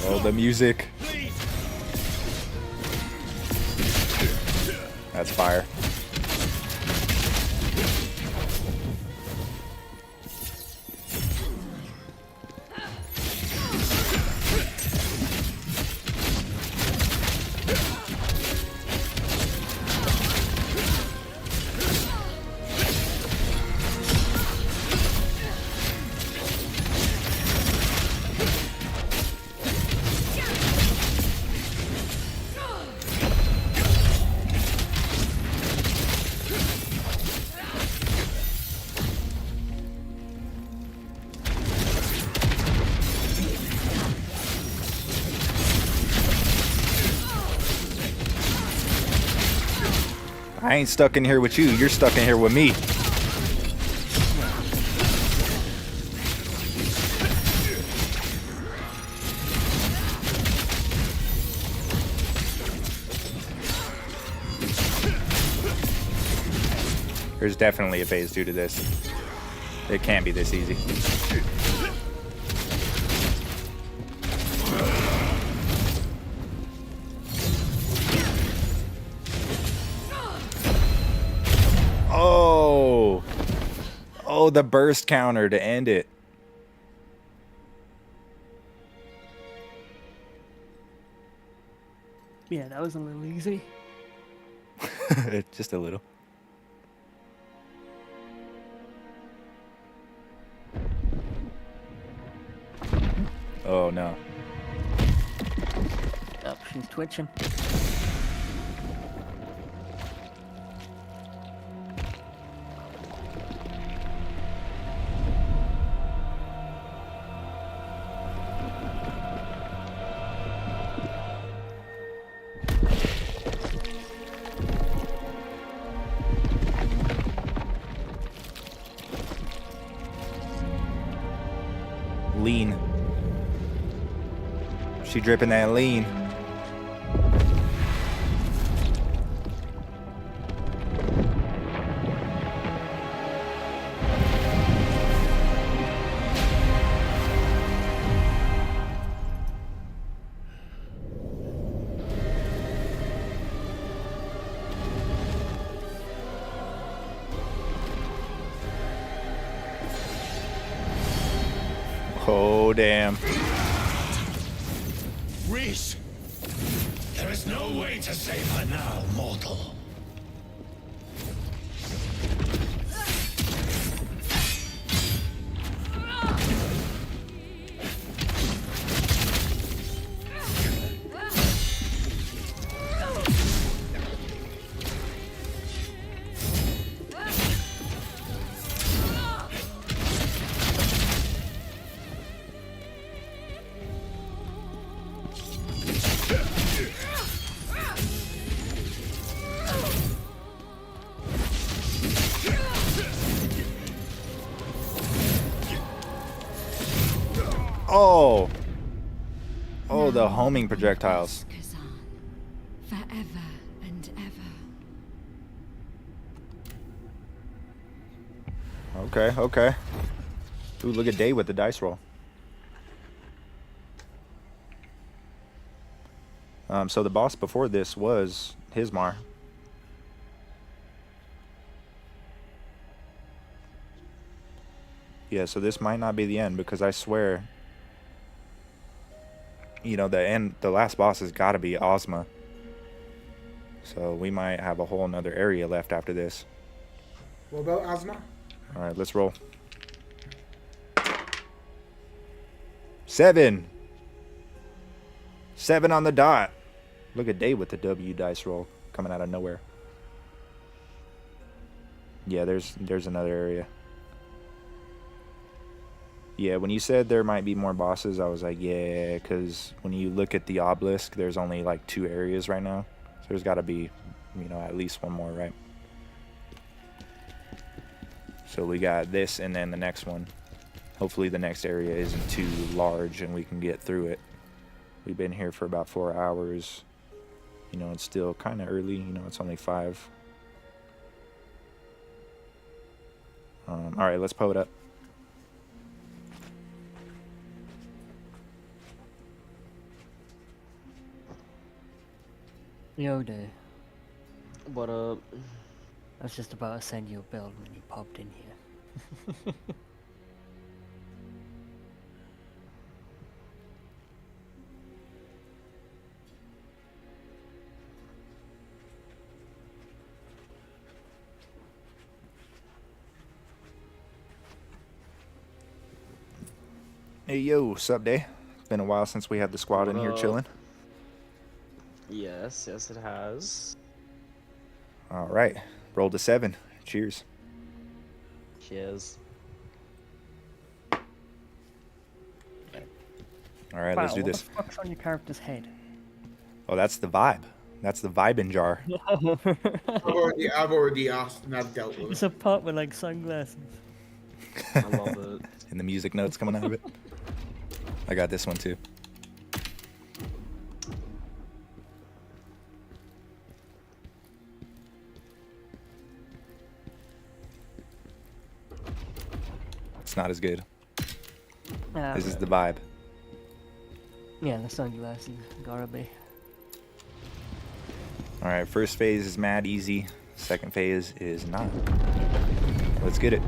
Oh, the music. That's fire. I ain't stuck in here with you. You're stuck in here with me. There's definitely a phase 2 to this. It can't be this easy. Oh, the burst counter to end it. Yeah, that was a little easy. Just a little. Oh no. Oh, she's twitching. Lean. She dripping that lean. Oh, damn. Reese! There is no way to save her now, mortal. Oh. Oh, the homing projectiles. KHAZAN, forever and ever. Okay, okay. Ooh, look at Day with the dice roll. So the boss before this was Hismar. Yeah, so this might not be the end because I swear, you know, the last boss has got to be Ozma. So we might have a whole nother area left after this. What about Ozma? All right, let's roll. 7. 7 on the dot. Look at Dave with the W dice roll coming out of nowhere. Yeah, there's another area. Yeah, when you said there might be more bosses, I was like, yeah, because when you look at the obelisk, there's only like 2 areas right now. So there's got to be, you know, at least one more, right? So we got this and then the next one. Hopefully the next area isn't too large and we can get through it. We've been here for about 4 hours. You know, it's still kind of early. You know, it's only 5. All right, let's pull it up. Yo, dude. What up? I was just about to send you a build when you popped in here. Hey, yo, sup, Day? It's been a while since we had the squad in here chilling. Yes, it has. All right, rolled a 7. Cheers. Cheers. All right, let's do this. What the fuck's on your character's head? Oh, that's the vibe. That's the vibing jar. I've already asked and I've dealt with it. It's a pot with like sunglasses. I love it. And the music notes coming out of it. I got this one too. It's not as good. This is the vibe. Yeah, the sunglasses gotta be. All right, first phase is mad easy. Second phase is not. Let's get it.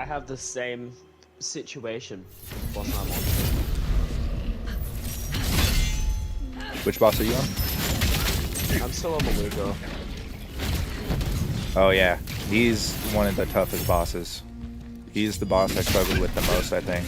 have the same situation. Boss I'm on. Which boss are you on? I'm still on Maluka. Oh yeah, he's one of the toughest bosses. He's the boss I struggled with the most, I think.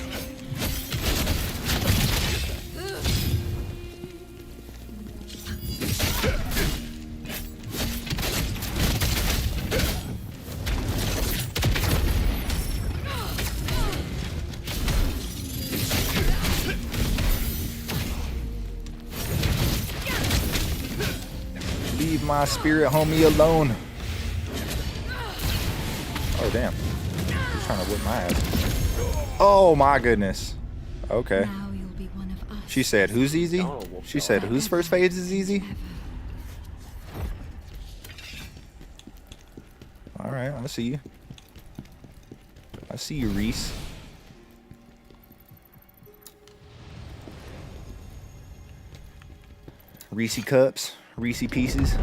Leave my spirit homie alone. Oh damn. He's trying to whip my ass. Oh my goodness. Okay. Now you'll be one of us. She said, who's easy? She said, whose first phase is easy? Alright, I see you. I see you, Reese. Reese cups, Reese pieces.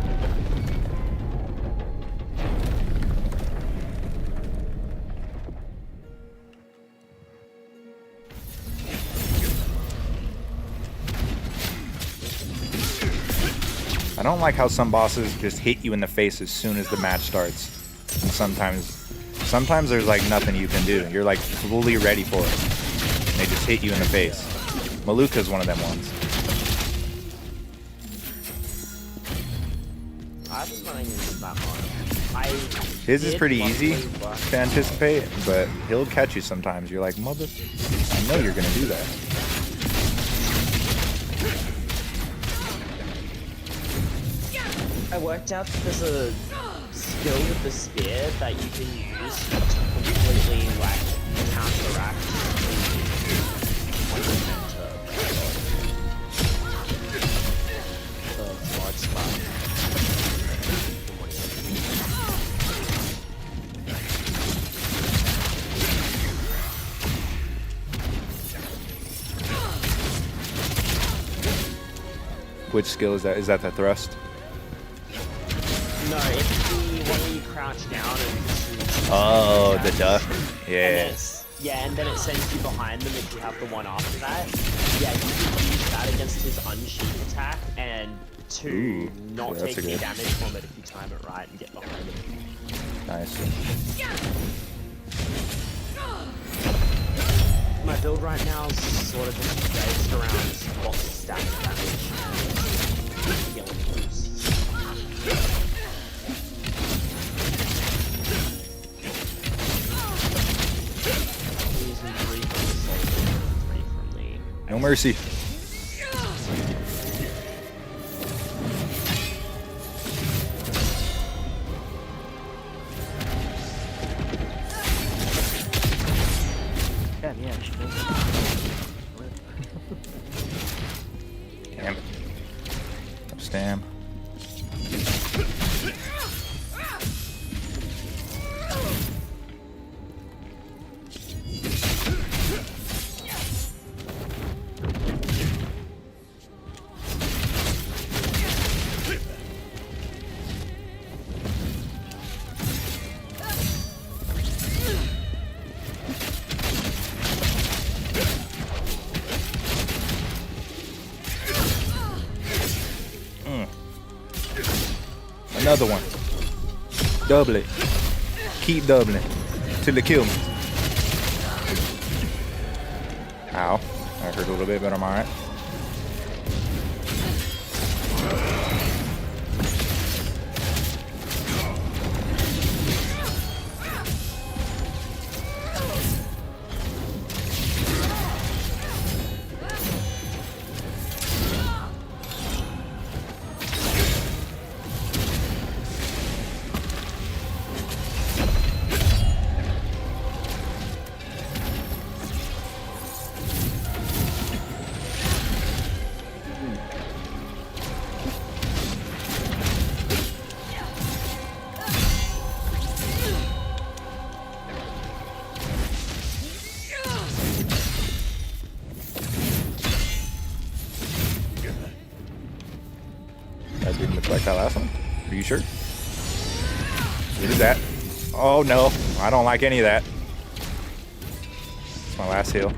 I don't like how some bosses just hit you in the face as soon as the match starts. And sometimes there's like nothing you can do. You're like fully ready for it. And they just hit you in the face. Maluka's one of them ones. I've been running into that one. His is pretty easy to anticipate, but he'll catch you sometimes. You're like, mother, I know you're gonna do that. I worked out that there's a skill with the spear that you can use to completely like counteract the blood spot. Which skill is that? Is that the thrust? No, it's the one where you crouch down and shoot. Oh, the duck. Yeah. And then it sends you behind them if you have the one after that. Yeah, you can use that against his unsheath attack and to not take any damage from it if you time it right and get behind him. Nice. My build right now is sort of just based around boss stack damage and healing boosts. No mercy. Yeah, she does. Damn it. Stam. Another one. Double it. Keep doubling till they kill me. Ow. That hurt a little bit, but I'm alright. That didn't look like that last one. Are you sure? What is that? Oh no, I don't like any of that. It's my last heal.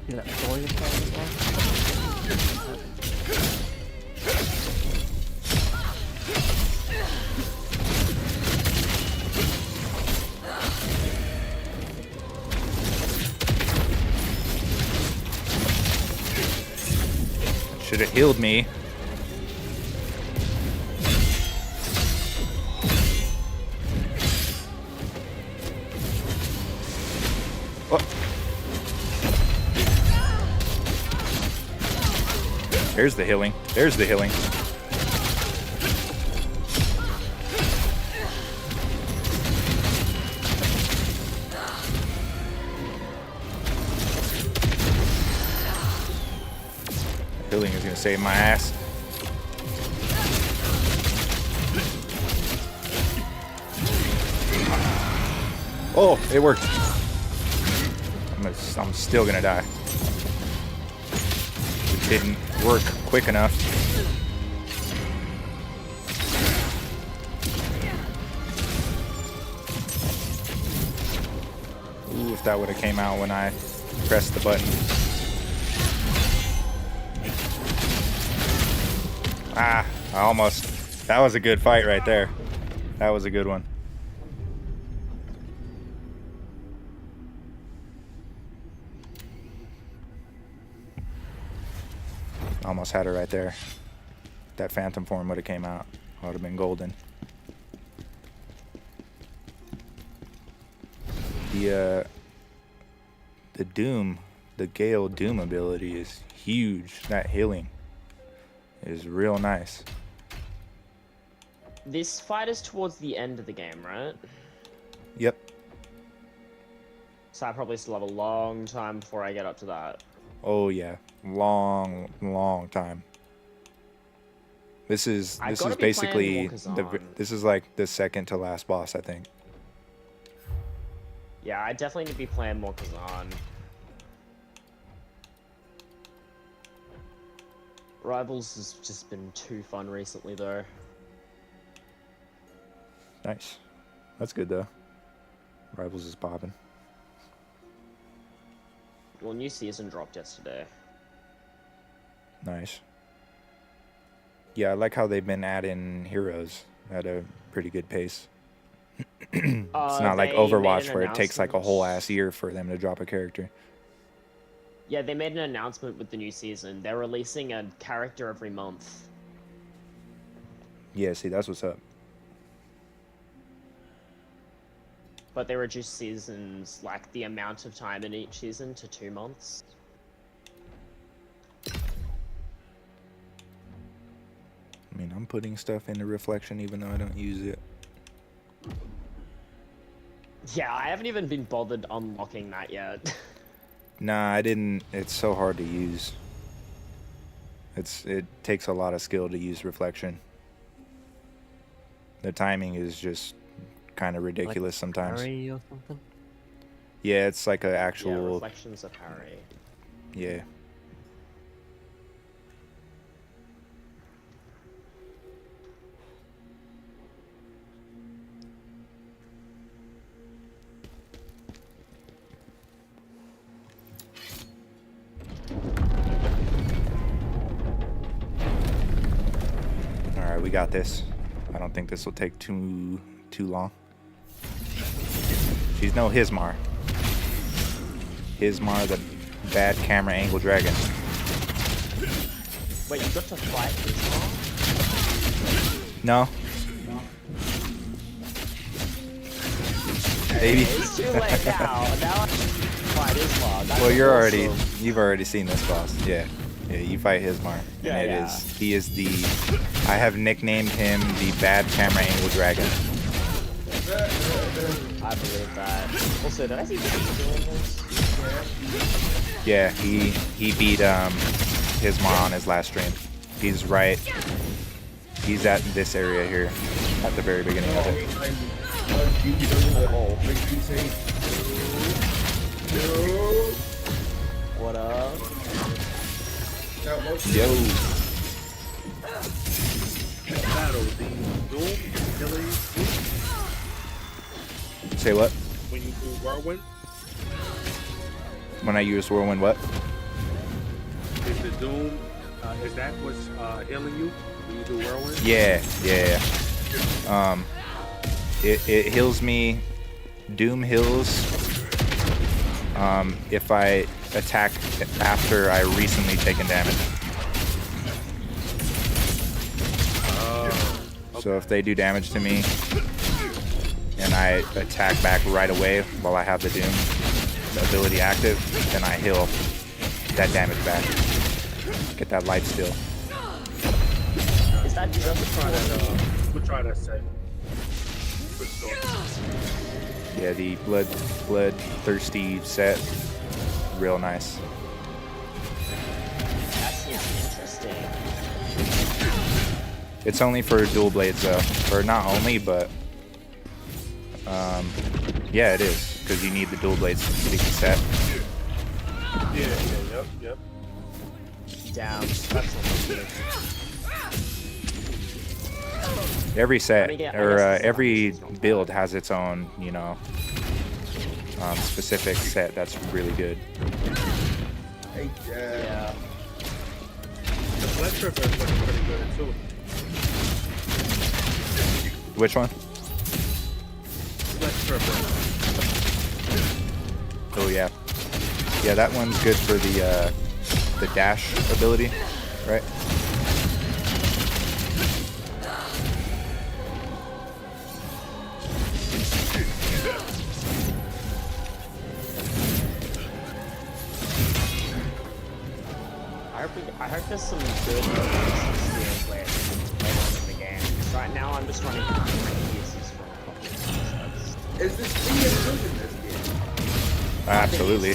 You let me go yourself as well? Should have healed me. Oh. There's the healing. There's the healing. Healing is gonna save my ass. Oh, it worked. I'm still gonna die. It didn't work quick enough. Ooh, if that would have came out when I pressed the button. Ah, I almost. That was a good fight right there. That was a good one. Almost had her right there. That phantom form would have came out. I would have been golden. The Doom, the Gale Doom ability is huge. That healing is real nice. This fight is towards the end of the game, right? Yep. So I probably still have a long time before I get up to that. Oh yeah, long time. This is basically this is like the second to last boss, I think. Yeah, I definitely need to be playing more KHAZAN. Rivals has just been too fun recently, though. Nice. That's good though. Rivals is popping. Well, new season dropped yesterday. Nice. Yeah, I like how they've been adding heroes at a pretty good pace. It's not like Overwatch where it takes like a whole ass year for them to drop a character. Yeah, they made an announcement with the new season. They're releasing a character every month. Yeah, see, that's what's up. But they reduced seasons, like the amount of time in each season, to 2 months. I mean, I'm putting stuff into reflection even though I don't use it. Yeah, I haven't even been bothered unlocking that yet. Nah, I didn't. It's so hard to use. It takes a lot of skill to use reflection. The timing is just kind of ridiculous like sometimes. Parry or something? Yeah, it's like an actual. Yeah, reflections of parry. Yeah. Alright, we got this. I don't think this will take too long. She's no Hismar. Hismar, the bad camera angle dragon. Wait, you got to fight Hismar? No. Maybe. It's too late now. Now I fight Hismar. That's Well, awesome. you've already seen this boss. Yeah. Yeah, you fight Hismar. Yeah, and he is the, I have nicknamed him the bad camera angle dragon. I believe that. Also, did I see Drunken doing this? Yeah, he beat Hismar on his last stream. He's at this area here, at the very beginning of it. What up? Yo. Say what? When you do whirlwind. When I use whirlwind, what? Is the Doom, is that what's healing you when you do whirlwind? Yeah. It heals me. Doom heals if I attack after I recently taken damage. So if they do damage to me and I attack back right away while I have the Doom ability active, then I heal that damage back. Get that life steal. Is that just We'll try that set. Yeah, the bloodthirsty set, real nice. That seems interesting. It's only for dual blades though, or not only, but yeah, it is because you need the dual blades to complete the set. Yep. Damn, that's not good. Every set or every build has its own, you know, specific set that's really good. Hey, The Flex Ripper is looking pretty good too. Which one? Flex Ripper. Oh yeah, yeah, that one's good for the dash ability, right? I hope there's some good skills where later on in the game. Because right now I'm just running pieces from Is this thing good in this game? Absolutely.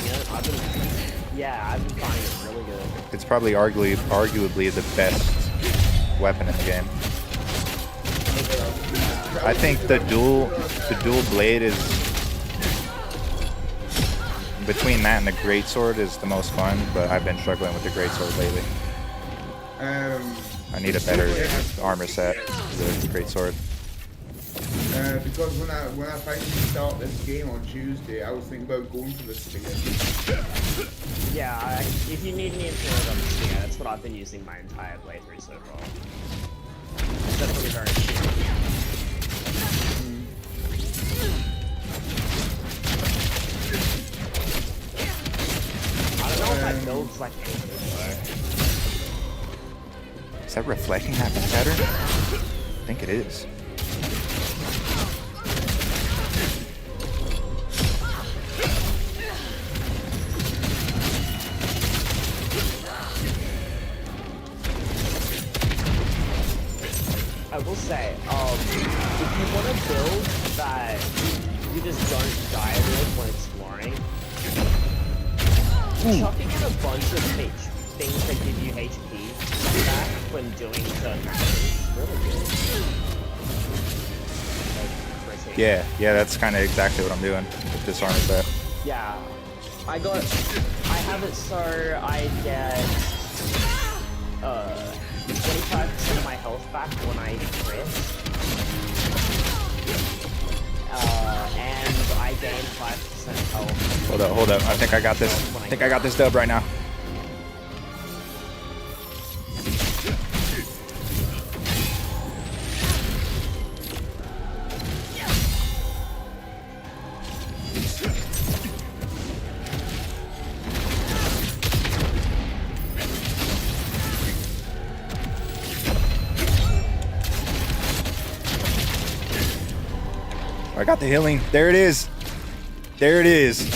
Yeah, I've been finding it really good. It's probably arguably the best weapon in the game. I think the dual blade is between that and the greatsword is the most fun, but I've been struggling with the greatsword lately. I need a better armor set for the greatsword. Because when I finally start this game on Tuesday, I was thinking about going for the stinger. Yeah, if you need me in field, I'm just yeah, that's what I've been using my entire playthrough so far. It's definitely very cheap. I don't know if my build's like anything though. Is that reflecting that better? I think it is. I will say, if you want to build that you just don't die with when exploring, chucking in a bunch of things that give you HP back when doing certain things is really good. Yeah, that's kind of exactly what I'm doing with this armor set. Yeah, I have it so I get 25% of my health back when I crit. And I gain 5% health. Hold up. I think I got this. I think I got this dub right now. I got the healing. There it is. There it is.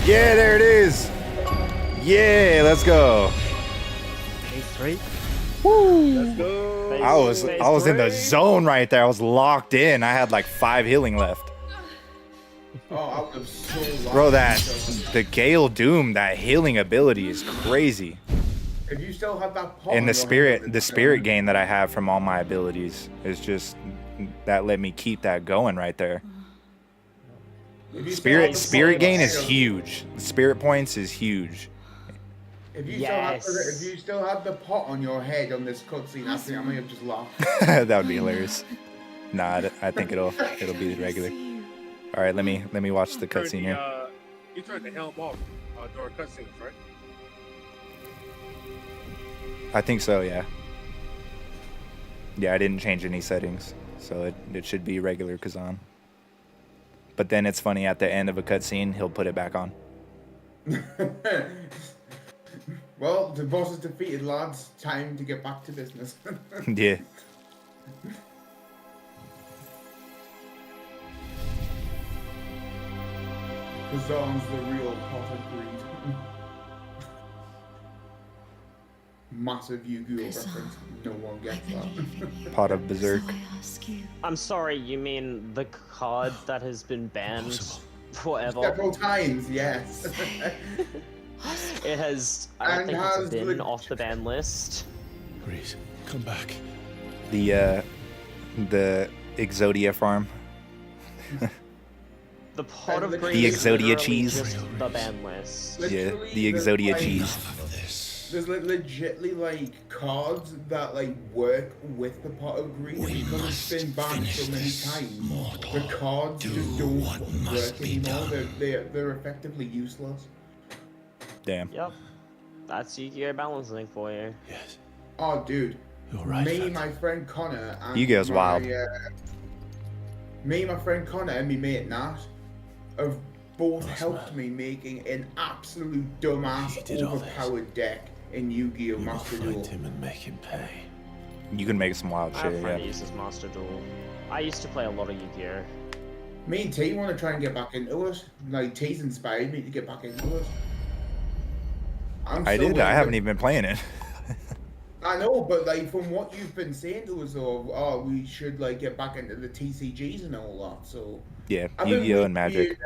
Yeah, there it is. Yeah, let's go. Phase 3. Woo. Let's go. I was in the zone right there. I was locked in. I had like 5 healing left. Oh, I would have so lost. Bro, the Gale Doom, that healing ability is crazy. If you still have that pot And the on your hand, spirit gain that I have from all my abilities is just that let me keep that going right there. Spirit gain is huge. Spirit points is huge. If you still have the pot on your head on this cutscene, I think I may have just laughed. That would be hilarious. Nah, I think it'll be the regular. All right, let me watch the Turn cutscene here. You turned the helm off during cutscenes, right? I think so, yeah. Yeah, I didn't change any settings, so it should be regular KHAZAN. But then it's funny, at the end of a cutscene, he'll put it back on. Well, the boss is defeated, lads. Time to get back to business. Yeah. KHAZAN's the real pot of greed. Massive Yu-Gi-Oh reference. No one gets that. Pot of Berserk. I'm sorry, you mean the card that has been banned forever? Several times, yes. It has. I don't think it's been off the ban list. Please, come back. The Exodia farm. The pot of greed the is Exodia literally cheese. just the ban list. Yeah, the Exodia cheese. There's like legitly like cards that like work with the pot of greed because it's been banned so many times. The cards just don't work anymore. They're effectively useless. Damn. Yep. That's Yu-Gi-Oh balancing for you. Yes. Oh, dude. You're right, me, my friend Connor, and Yu-Gi-Oh's wild. Me, my friend Connor, and my mate Nat have both helped me making an absolute dumbass, overpowered deck in Yu-Gi-Oh Master Duel. Him and make him pay. You can make some wild I have shit, a friend yeah. who uses Master Duel. I used to play a lot of Yu-Gi-Oh. Me and T want to try and get back into it. Like, T's inspired me to get back into it. I haven't even been playing it. I know, but like from what you've been saying to us, we should like get back into the TCGs and all that. So yeah, Yu-Gi-Oh and Magic.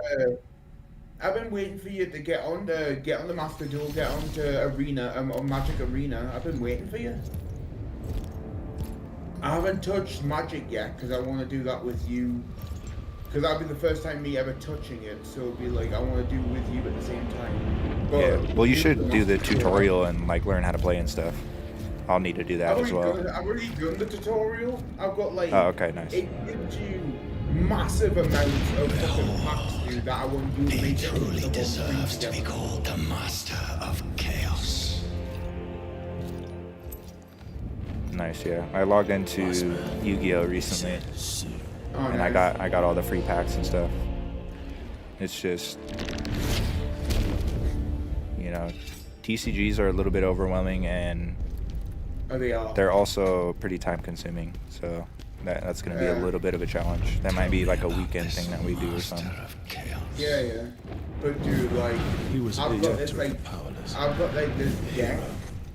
I've been waiting for you to get on the Master Duel, get on to Arena, on Magic Arena. I've been waiting for you. I haven't touched Magic yet because I want to do that with you. Because that'll be the first time me ever touching it, so it'll be like I want to do it with you at the same time. But yeah, well, you should do the tutorial and like learn how to play and stuff. I'll need to do that as well. I've already done the tutorial. I've got like. Oh, okay, nice. It gives you massive amounts of fucking packs, dude, that I want you to make. He truly deserves to be called the Master of Chaos. Nice, yeah. I logged into Yu-Gi-Oh recently, and I got all the free packs and stuff. It's just, you know, TCGs are a little bit overwhelming, and they're also pretty time consuming. So that's going to be a little bit of a challenge. That might be like a weekend thing that we do or something. Yeah. But dude, like, I've got this deck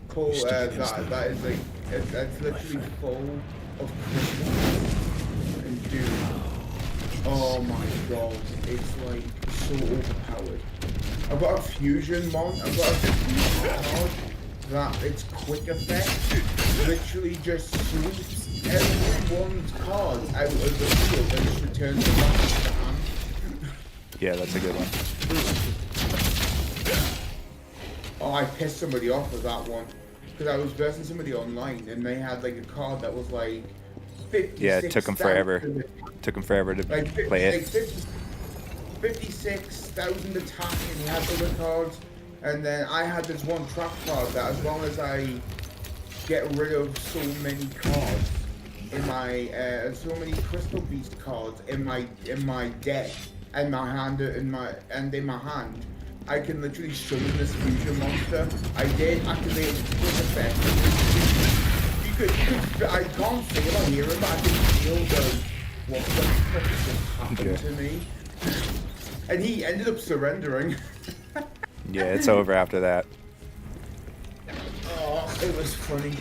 called that is like that's literally full of crystals. And dude, oh my god, it's like so overpowered. I've got a fusion card that its quick effect literally just sweeps everyone's cards out of the field and just returns them back to the hand. Yeah, that's a good one. Oh, I pissed somebody off with that one. Because I was versing somebody online and they had like a card that was like 56,000. Yeah, it took them forever. Took them forever to play it. 56,000 attack, and he had other cards. And then I had this one trap card that as long as I get rid of so many cards in my so many Crystal Beast cards in my deck and my hand in my hand, I can literally summon this fusion monster. I did activate its quick effect. You could I can't feel on here, but I can feel what the fuck just happened to me. And he ended up surrendering. Yeah, it's over after that. Oh, it was funny.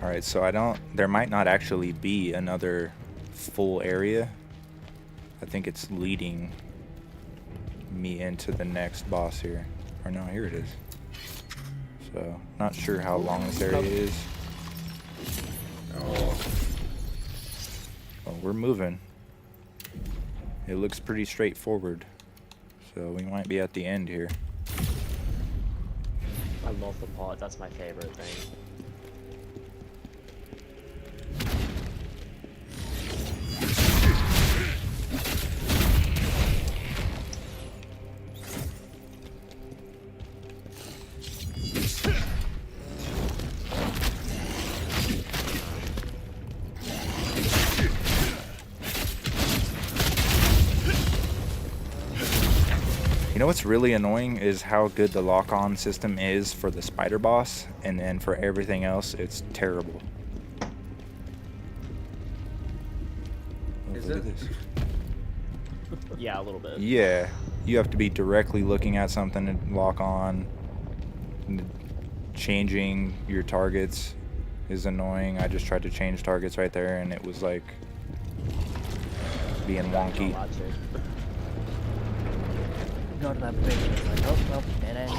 Alright, so there might not actually be another full area. I think it's leading me into the next boss here. Or no, here it is. So, not sure how long this area is. Oh. Well, we're moving. It looks pretty straightforward. So we might be at the end here. I love the pot, that's my favorite thing. You know what's really annoying is how good the lock-on system is for the spider boss, and then for everything else, it's terrible. Is Look it? at this. Yeah, a little bit. Yeah, you have to be directly looking at something to lock on. Changing your targets is annoying. I just tried to change targets right there, and it was like being wonky. Go to that bridge, it's like, oh, well, dead end.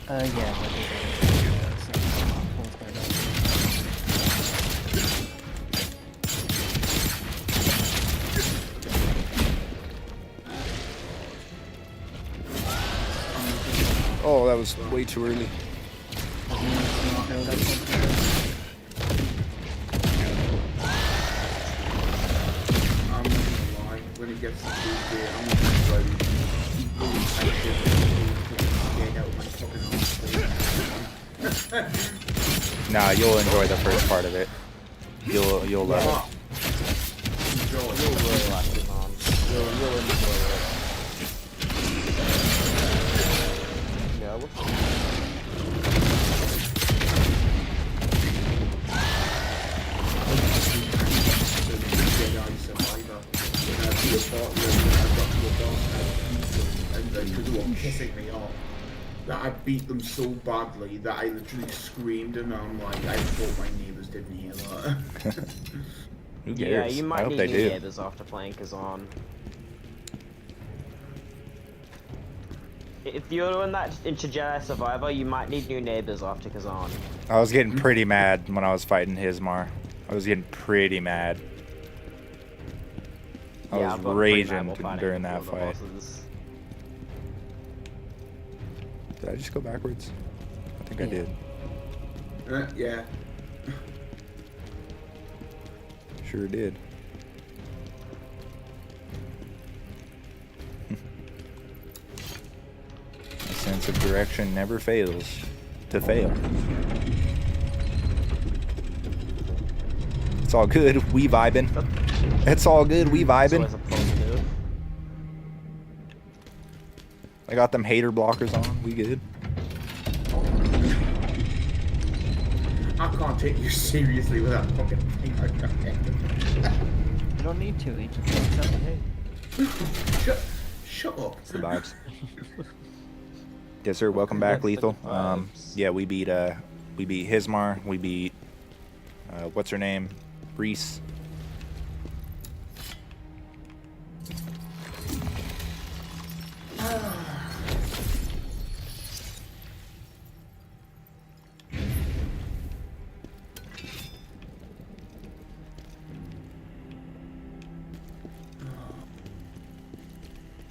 Yeah, but Oh, that was way too early. When it gets to Tuesday, I'm gonna try to get out my fucking arse. Nah, you'll enjoy the first part of it. You'll love it. You'll really like it, man. You'll enjoy it. Yeah, look. Pissing me off that I beat them so badly that I literally screamed, and I'm like, I thought my neighbors didn't hear that. Who cares? Yeah, you I might hope need they new do. neighbors after playing KHAZAN. If you're doing that into Jedi Survivor, you might need new neighbors after KHAZAN. I was getting pretty mad when I was fighting Hismar. I was getting pretty mad. I Yeah, was I've gotten pretty mad raging while fighting during that before fight. the bosses. Did I just go backwards? I think I did. Yeah. Sure did. A sense of direction never fails to fail. It's all good, we vibing. It's all good, we vibing. I got them hater blockers on, we good. I can't take you seriously with that fucking thing. you don't need to, you just tell me, hey. Shut up. It's the vibes. Yes sir, welcome back, Lethal. Yeah, we beat Hismar, we beat what's her name? Reese.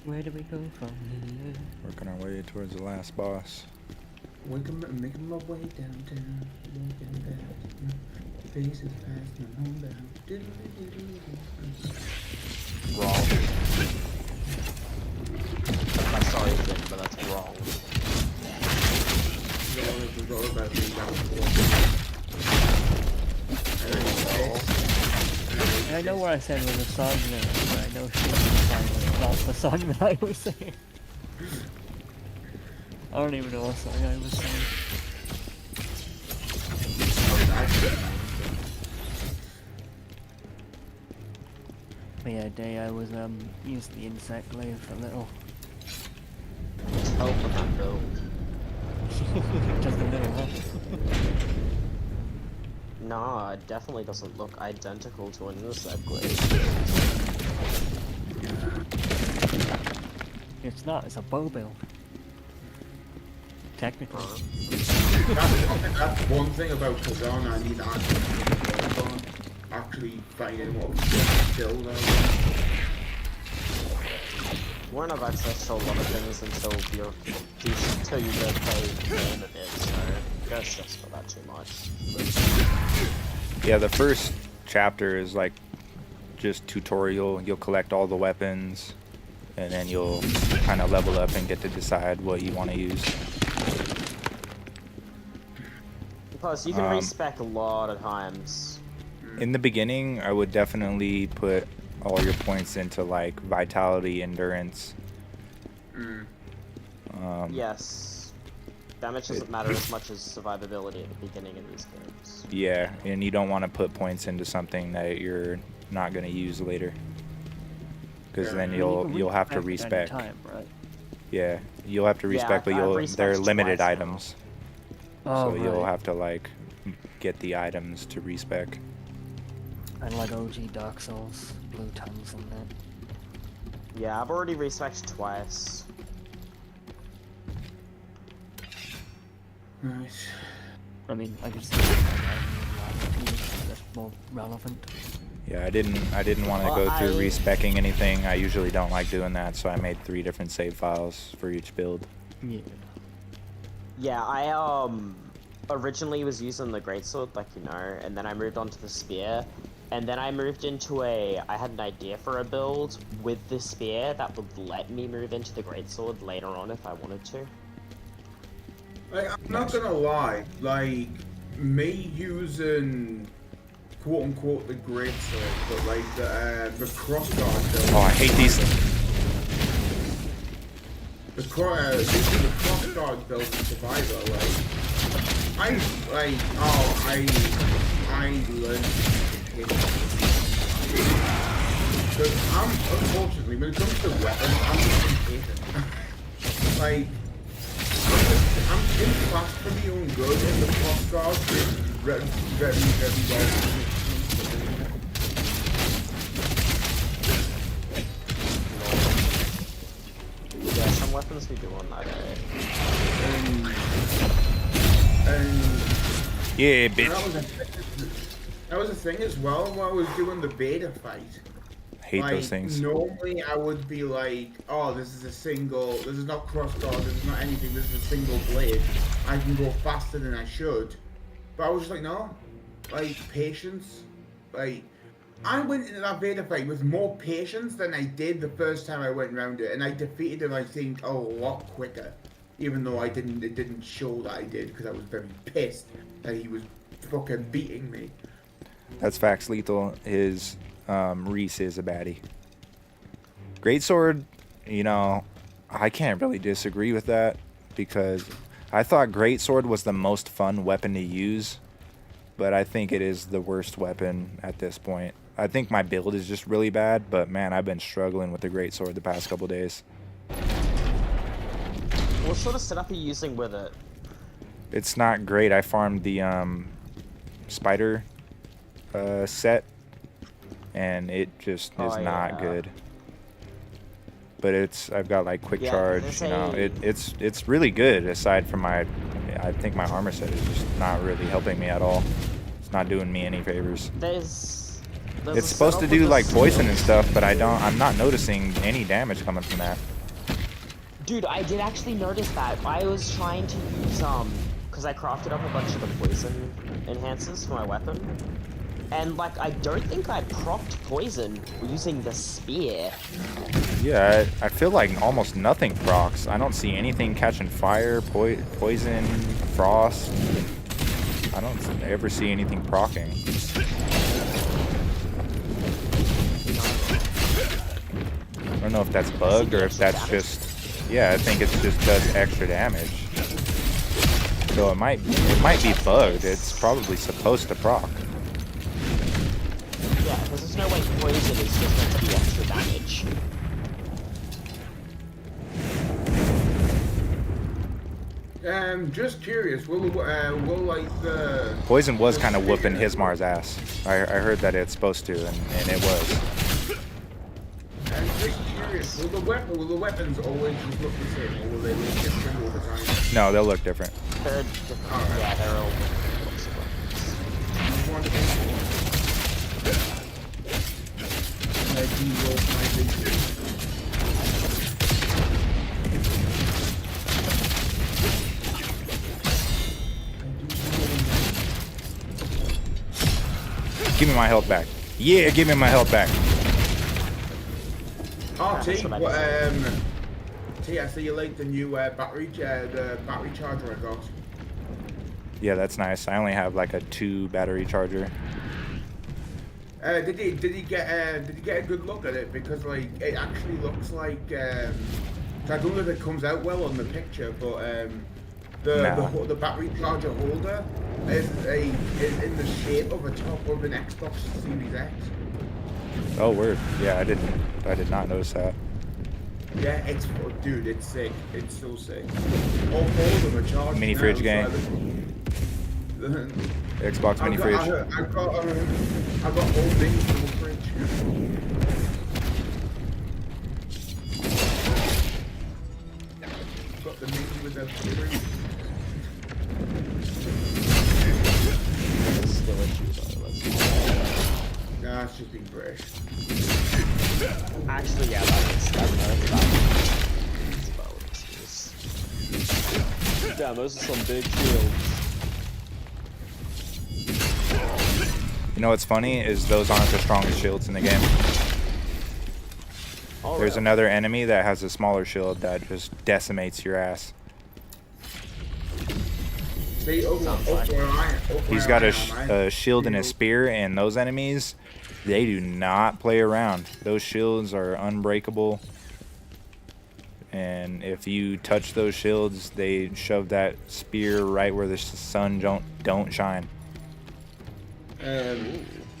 Where do we go from here? Working our way towards the last boss. Making my way downtown, walking back. Faces past my home down. Wrong. I'm sorry, but that's wrong. I know what I said was a song there, but I know she was not the song that I was saying. I don't even know what song I was saying. But yeah, day I was using the insect glaive for a little. Oh, for that build. Just a little, huh? Nah, it definitely doesn't look identical to an insect glaive. It's not, it's a bow build. Technically. That's one thing about KHAZAN I need to actually finding what build out. You won't have access to a lot of things until you go play the game a bit, so don't stress for that too much. Yeah, the first chapter is like just tutorial. You'll collect all the weapons, and then you'll kind of level up and get to decide what you want to use. Plus, you can respec a lot of times. In the beginning, I would definitely put all your points into like vitality, endurance. Yes. Damage doesn't matter as much as survivability at the beginning of these games. Yeah, and you don't want to put points into something that you're not going to use later, because then you'll have to respec. Right? Yeah, you'll have to respec, but they're limited items, so you'll right. have to like get the items to respec. And like OG Dark Souls, blue tongues and that. Yeah, I've already respec'd twice. Nice. I mean, I guess that's more relevant. Yeah, I didn't want to go through respecking anything. I usually don't like doing that, so I made 3 different save files for each build. Yeah. Yeah, I originally was using the greatsword, like you know, and then I moved on to the spear, and then I moved into I had an idea for a build with the spear that would let me move into the greatsword later on if I wanted to. Like, I'm not gonna lie, like, me using quote-unquote the greatsword, but like the crossguard build. Oh, I hate these. The crossguard build in Survivor, I learned to hit. Because unfortunately, when it comes to weapons, I'm just impatient. Like, I'm too fast for my own good, and the crossguard is very, very, very well. Yeah, some weapons we do on that. Yeah, bitch. That was a thing as well when I was doing the beta fight. Hate those things. Normally I would be like, oh, this is not crossguard, this is not anything, this is a single blade. I can go faster than I should. But I was just like, no. Like, patience. Like, I went into that beta fight with more patience than I did the first time I went around it, and I defeated him, I think, a lot quicker. Even though it didn't show that I did, because I was very pissed that he was fucking beating me. That's facts, Lethal. His Reese is a baddie. Greatsword, you know, I can't really disagree with that, because I thought Greatsword was the most fun weapon to use, but I think it is the worst weapon at this point. I think my build is just really bad, but man, I've been struggling with the Greatsword the past couple days. What sort of setup are you using with it? It's not great. I farmed the spider set, and it just is not good. But I've got like quick charge, you know. It's really good aside from I think my armor set is just not really helping me at all. It's not doing me any favors. It's supposed to do like poison and stuff, but I'm not noticing any damage coming from that. Dude, I did actually notice that. I was trying to use because I crafted up a bunch of the poison enhancers for my weapon. And like, I don't think I procced poison using the spear. Yeah, I feel like almost nothing procs. I don't see anything catching fire, poison, frost. I don't ever see anything proccing. I don't know if that's bugged or if that's just... Yeah, I think it just does extra damage. So it might be bugged. It's probably supposed to proc. Yeah, because there's no way poison is just meant to be extra damage. Just curious, will like the... Poison was kind of whooping Hismar's ass. I heard that it's supposed to, and it was. I'm just curious, will the weapons always just look the same, or will they look different all the time? No, they'll look different. They're different. Right. Yeah, they're all Give me my health back. Yeah, give me my health back. Oh, T, I see you like the new battery charger I got. Yeah, that's nice. I only have like a 2 battery charger. Did he get a good look at it? Because like it actually looks like I don't know if it comes out well on the picture, but the battery charger holder is in the shape of a top of an Xbox Series X. Oh word. Yeah, I did not notice that. Yeah, dude, it's sick. It's so sick. All four of them are charged. Mini now, fridge so game. Xbox mini fridge. I got all minis in the fridge. Got the mini with the fridge. Still issues on it. Nah, it's just being British. Actually, yeah, that's another Damn, those are some big shields. You know what's funny is those aren't the strongest shields in the game. Oh, There's really? another enemy that has a smaller shield that just decimates your ass. See, He's got a shield and a spear, and those enemies, they do not play around. Those shields are unbreakable. And if you touch those shields, they shove that spear right where the sun don't shine.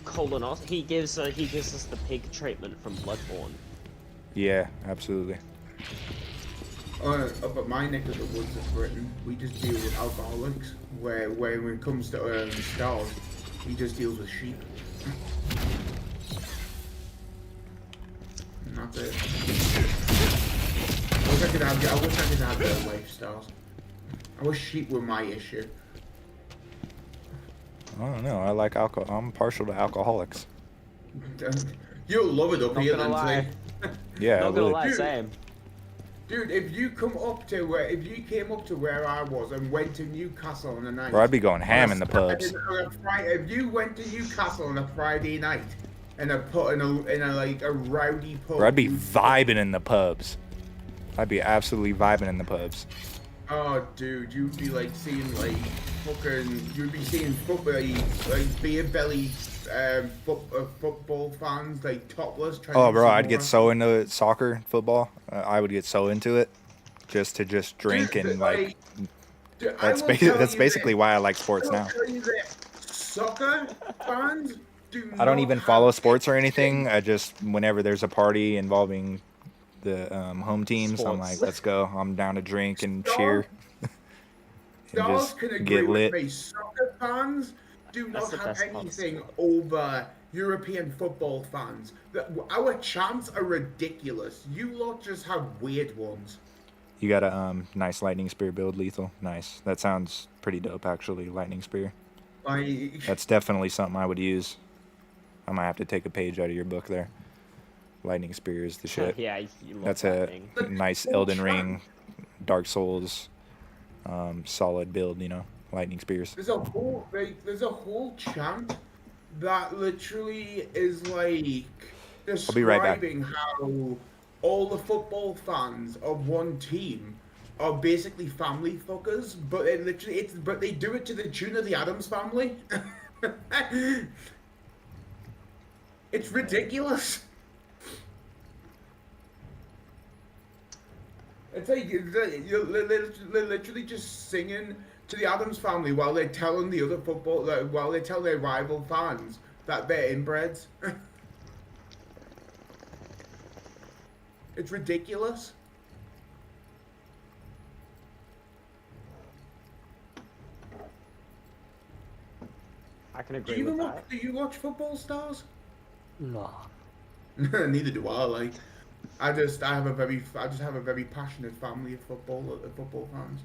Colonos. He gives us the pig treatment from Bloodborne. Yeah, absolutely. Up at my neck of the woods of Britain, we just deal with alcoholics. Where when it comes to stars, he just deals with sheep. And that's it. I wish I could have their lifestyles. I wish sheep were my issue. I don't know. I like alcohol. I'm partial to alcoholics. You'll love it up here, Not gonna then. lie. Yeah, Not gonna lie, Dude, same. Dude, if you came up to where I was and went to Newcastle on a night, Bro, I'd be going ham in the pubs. If you went to Newcastle on a Friday night and I put in a rowdy pub, Bro, I'd be vibing in the pubs. I'd be absolutely vibing in the pubs. Oh, dude, you'd be like seeing like fucking, you'd be seeing football, like beer belly football fans like topless. Oh, bro, I'd get so into soccer, football. I would get so into it, just to drink and like. That's basically why I like sports now. Soccer fans do. I don't even follow sports or anything. I just whenever there's a party involving the home teams, I'm like, let's go. I'm down to drink and cheer. And Stars can agree get lit. with me. Soccer fans do not have anything over European football fans. Our chants are ridiculous. You lot just have weird ones. You got a nice lightning spear build, lethal. Nice. That sounds pretty dope, actually. Lightning spear. That's definitely something I would use. I might have to take a page out of your book there. Lightning spear is the shit. Yeah, you love that's that a thing. nice Elden Ring, Dark Souls, solid build. You know, lightning spears. There's a whole chant that literally is like I'll be right back. describing how all the football fans of one team are basically family fuckers, but but they do it to the tune of the Addams Family. It's ridiculous. It's like you're literally just singing to the Addams Family while they're telling the other while they tell their rival fans that they're inbreds. It's ridiculous. I can agree with that. Do you watch football, Stars? No. Neither do I. Like, I just have a very passionate family of football fans.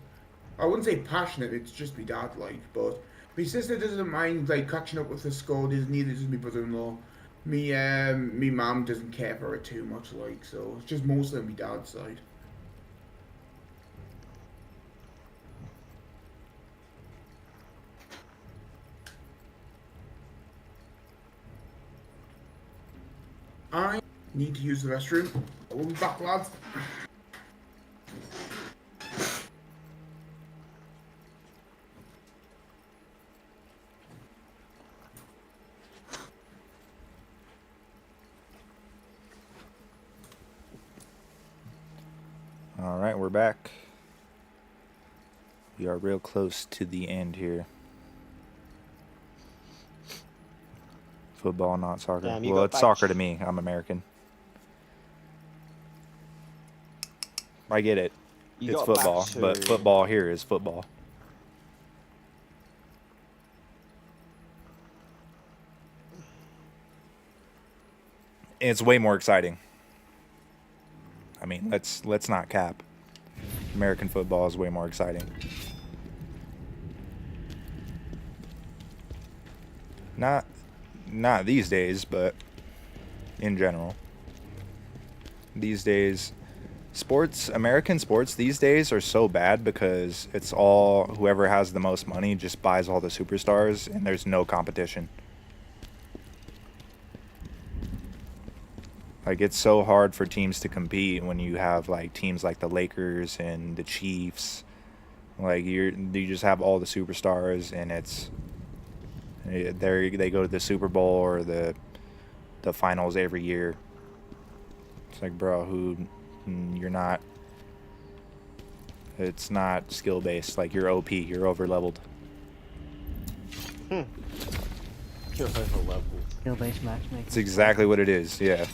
I wouldn't say passionate. It's just my dad, like, but my sister doesn't mind like catching up with the score. Neither does my brother-in-law. Me mum doesn't care for it too much, like, so it's just mostly on my dad's side. I need to use the restroom. We'll be back, lads. we're back. We are real close to the end here. Football, not soccer. Well, it's soccer to me. I'm American. I get it. It's football, but football here is football. It's way more exciting. I mean, let's not cap. American football is way more exciting. Not these days, but in general. These days, American sports these days are so bad because it's all whoever has the most money just buys all the superstars and there's no competition. Like, it's so hard for teams to compete when you have like teams like the Lakers and the Chiefs. Like, you just have all the superstars, and they go to the Super Bowl or the finals every year. It's like, bro, you're not. It's not skill based. Like, you're OP. You're over leveled. You're over leveled. Skill based matchmaking. It's exactly what it is. Yeah.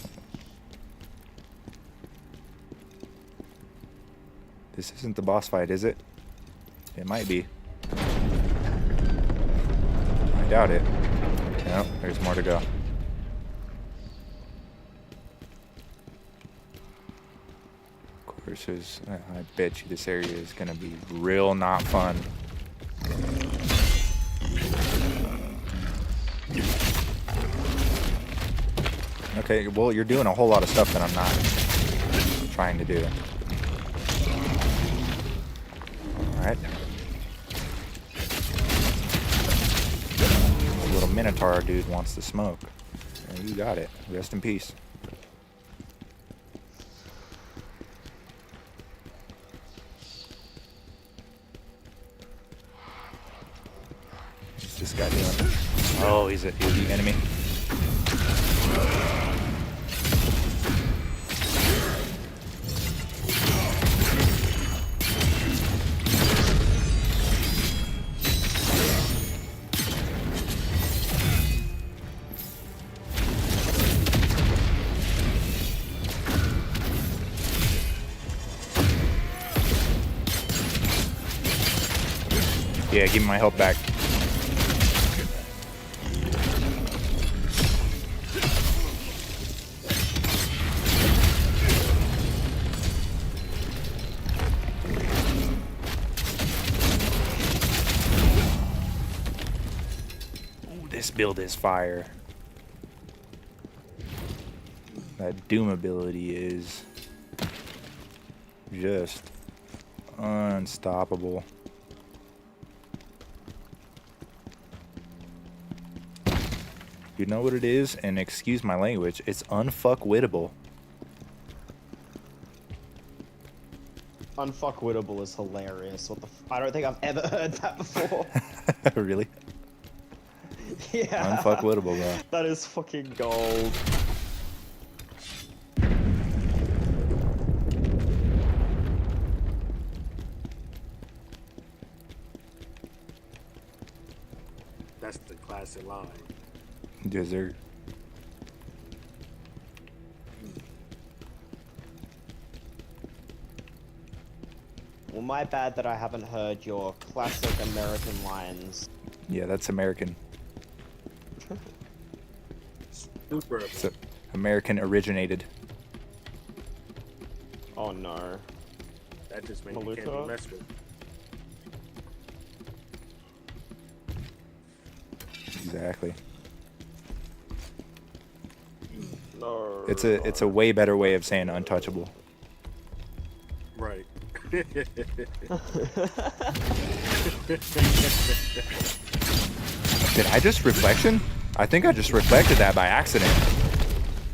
This isn't the boss fight, is it? It might be. I doubt it. No, there's more to go. Of course, I bet you this area is going to be real not fun. Okay, well, you're doing a whole lot of stuff that I'm not trying to do. Alright. The little Minotaur dude wants to smoke. Yeah, you got it. Rest in peace. What's this guy doing? Oh, he's the enemy. Yeah, give me my health back. Ooh, this build is fire. That Doom ability is just unstoppable. You know what it is? And excuse my language, it's unfuckwittable. Unfuckwittable is hilarious. What the I don't think I've ever heard that before. Really? Yeah. Unfuckwittable, bro. That is fucking gold. That's the classic line. Dessert. Well, my bad that I haven't heard your classic American lines. Yeah, that's American. Super. It's American originated. Oh no. That just means you can't be messed with. Exactly. No. It's a way better way of saying untouchable. Right. Did I just reflection? I think I just reflected that by accident.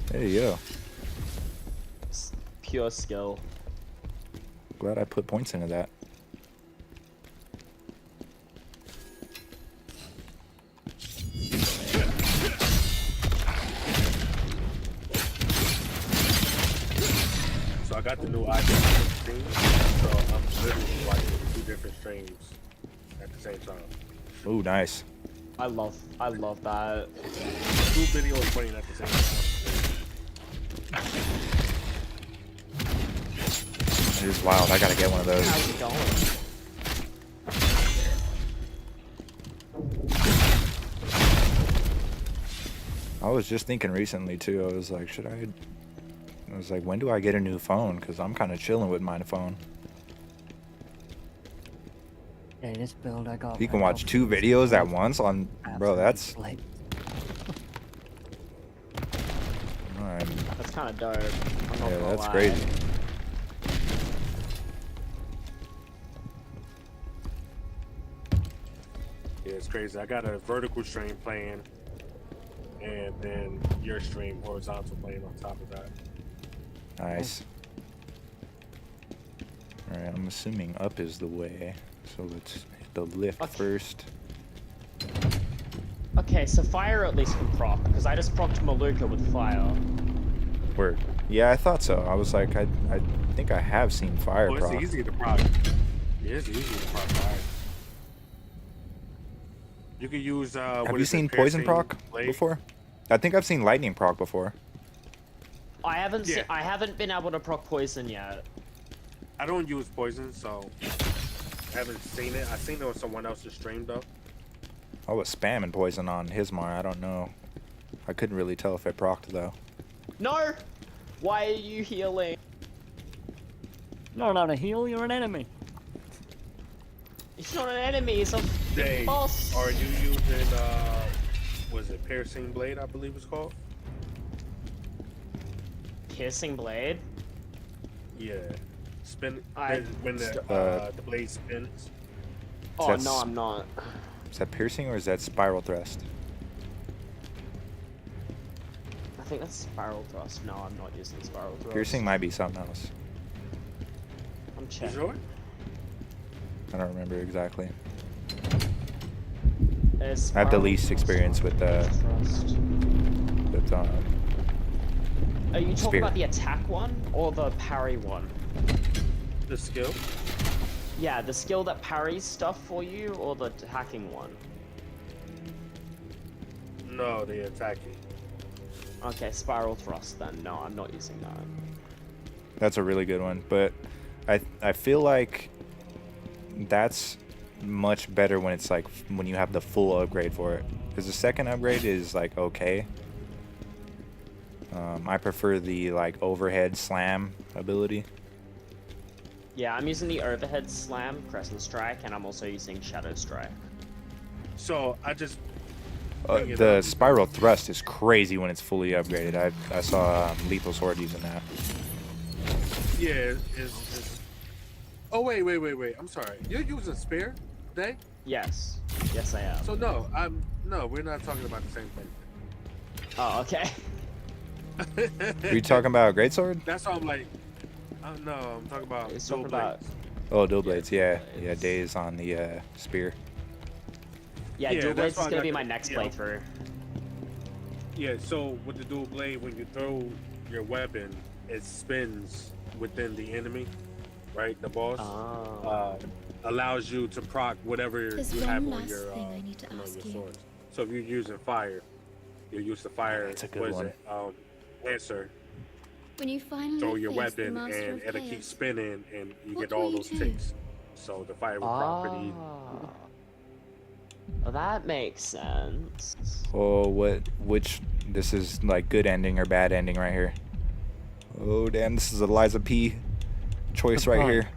There you go. Pure skill. Glad I put points into that. So I I got the new iPhone 16, so I'm literally watching 2 different streams at the same time. Ooh, nice. I love that. 2 videos playing at the same time. It is wild. I gotta get one of those. How's it going? I was just thinking recently too. I was like, I was like, when do I get a new phone? Because I'm kind of chilling with my phone. Yeah, this build I got. You can watch 2 videos at once on, bro. That's. Like, Alright. That's kind of dope. I'm not Yeah, gonna that's lie. crazy. Yeah, it's crazy. I got a vertical stream playing, and then your stream horizontal playing on top of that. Nice. Alright, I'm assuming up is the way. So let's hit the lift first. Okay, so fire at least can proc, because I just procced Maluka with fire. Word. Yeah, I thought so. I was like, I think I have seen fire Oh, it's proc. easy to proc. Yeah, it's easy to proc fire. You can use. Have you seen poison proc before? I think I've seen lightning proc before. I haven't been able to proc poison yet. I don't use poison, so I haven't seen it. I seen it on someone else's stream though. I was spamming poison on Hismar. I don't know. I couldn't really tell if it procced though. No! Why are you healing? you're not a heal, you're an enemy. He's not an enemy, he's a Dang. boss. Are you using was it piercing blade? I believe it's called. Piercing blade? Yeah. Spin I- when the blade spins. Oh That's- no, I'm not. Is that piercing or is that spiral thrust? I think that's spiral thrust. No, I'm not using spiral thrust. Piercing might be something else. I'm You checking. sure? I don't remember exactly. There's I have the spiral least thrust, experience with thrust. Are you talking spear. about the attack one or the parry one? The skill? Yeah, the skill that parries stuff for you or the hacking one? No, the attacking. Okay, spiral thrust then. No, I'm not using that. That's a really good one, but I feel like that's much better when it's like when you have the full upgrade for it. Because the second upgrade is like okay. I prefer the like overhead slam ability. Yeah, I'm using the overhead slam, crescent strike, and I'm also using shadow strike. So I just The spiral thrust is crazy when it's fully upgraded. I saw Lethal Sword using that. yeah, it's Oh wait. I'm sorry. You're using spear today? Yes. Yes, I am. So no, we're not talking about the same thing. Oh, okay. Are you talking about greatsword? That's why I'm like, no, I'm talking about It's dual talking about- blades. Oh, dual blades. Yeah, days on the spear. Yeah, Yeah, dual that's blades is why I gonna got be the- my next yeah. playthrough. Yeah, so with the dual blade, when you throw your weapon, it spins within the enemy, right? The boss allows you to proc whatever There's you one have on last your thing I need to on ask your you. sword. So if you're using fire, you use the fire. That's a good what is one. it? Answer. When you finally Throw your face the weapon, Master and of it'll keep Chaos, spinning, and you What get all will you those do? ticks. So the fire will proc pretty easy. Well, that makes sense. Oh, which, this is like good ending or bad ending right here. Oh, damn, this is Eliza P. choice right here.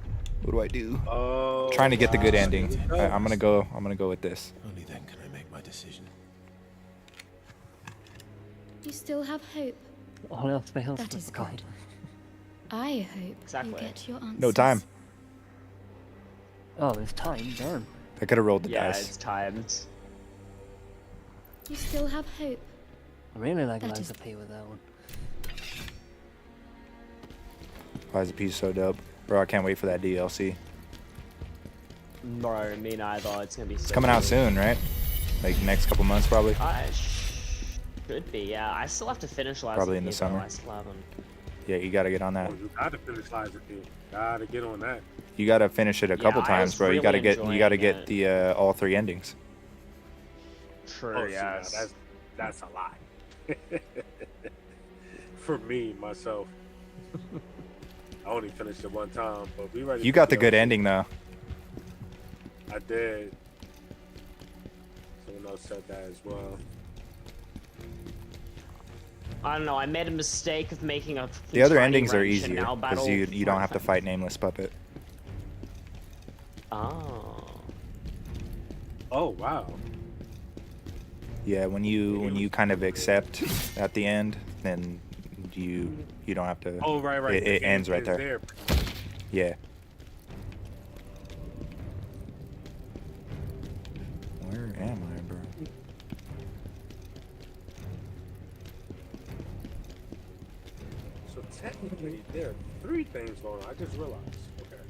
What do I do? Oh, Trying to get the good ending. I'm gonna go with this. Only then can I make my decision. you still have hope. All else fails. That is God. good. I hope Exactly. you get your answers. No time. Oh, it's time, damn. I could have rolled the Yeah, dice. it's timed. You still have hope. I really like That Eliza is- P with that one. Eliza P is so dope. Bro, I can't wait for that DLC. No, me neither. It's gonna be so It's coming out good. soon, right? Like next couple months probably. Should be, yeah. I still have to finish Lies Probably of in the P, though. summer. I still haven't. Yeah, you gotta get on that. Oh, you gotta finish Lies of P. Gotta get on that. You gotta finish it a couple I times, was bro. You really gotta get enjoying the all 3 endings. True, Oh, see, now yes. that's a lot. For me, myself. I only finished it one time, but we ready. You for got the DLC. good ending though. I did. Someone else said that as well. I don't know, I made a mistake of making a The other tiny endings are wrench and easier now because battle you don't have to fight Nameless Puppet. Oh. Oh wow. Yeah, when you kind of accept at the end, then you don't have to. Oh right. It The ends game right is there. Yeah. Where am I, bro? So technically, there are 3 things going on. I just realized. Okay.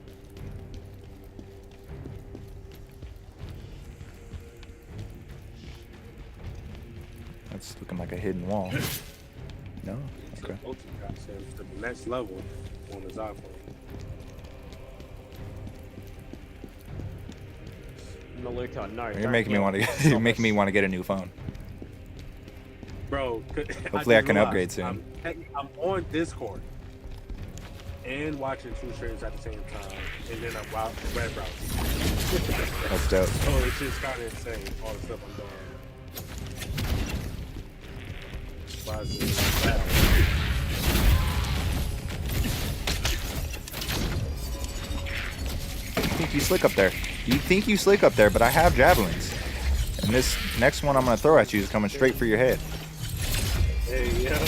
That's looking like a hidden wall. No? Okay. The next level on his iPhone. Maluka, no. You're making me want to. You're making me want to get a new phone. Bro, Hopefully I just can realized upgrade soon. I'm on Discord and watching 2 streams at the same time, and then I'm web browsing. That's dope. So it's just kind of insane, all the stuff I'm doing. Why is it bad? You think you slick up there? You think you slick up there, but I have javelins. And this next one I'm gonna throw at you is coming straight for your head. Hey, yeah.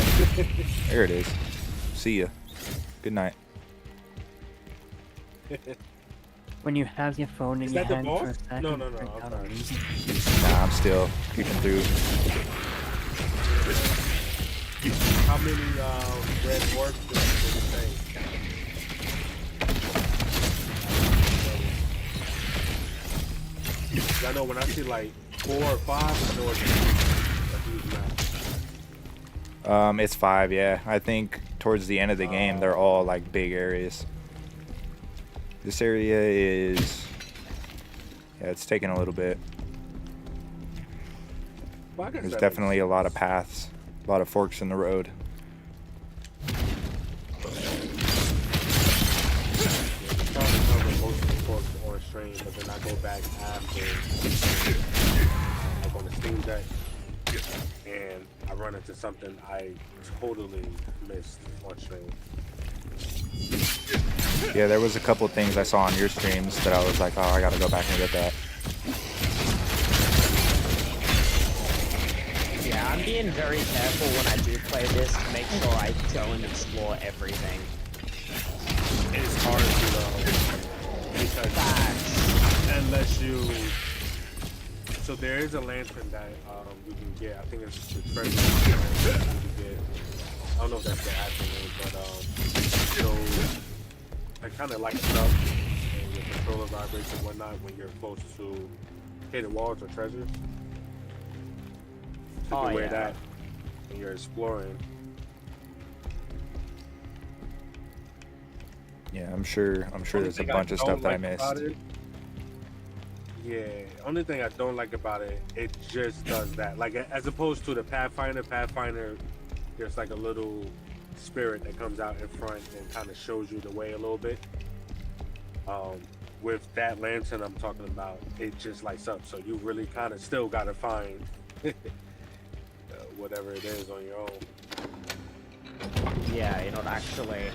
There it is. See ya. Good night. When you have your phone in Is your that the hand boss? for a second, No, break I'm down sorry. easy. Nah, I'm still creeping through. How many red orbs did you say? I know when I see like 4 or 5, I know it's a huge amount. It's 5, yeah. I think towards the end of the game, they're all like big areas. This area is, yeah, it's taking a little bit. Well, I guess There's that definitely a lot of paths, a lot of forks in the road. I'm trying to cover most of the forks on stream, but then I go back after, like on the Steam Deck, and I run into something I totally missed on stream. Yeah, there was a couple things I saw on your streams that I was like, oh, I gotta go back and get that. Yeah, I'm being very careful when I do play this to make sure I go and explore everything. It's hard to because unless you. So there is a lantern that you can get. I think it's the treasure you can get. I don't know if that's the actual name, but so I kind of lights up and your controller vibrates and whatnot when you're close to hidden walls or treasures. So you can wear that when you're exploring. Yeah, I'm sure there's a bunch of stuff that I missed. Yeah, only thing I don't like about it, it just does that. Like as opposed to the Pathfinder, there's like a little spirit that comes out in front and kind of shows you the way a little bit. With that lantern I'm talking about, it just lights up. So you really kind of still got to find whatever it is on your own. Yeah, you're not actually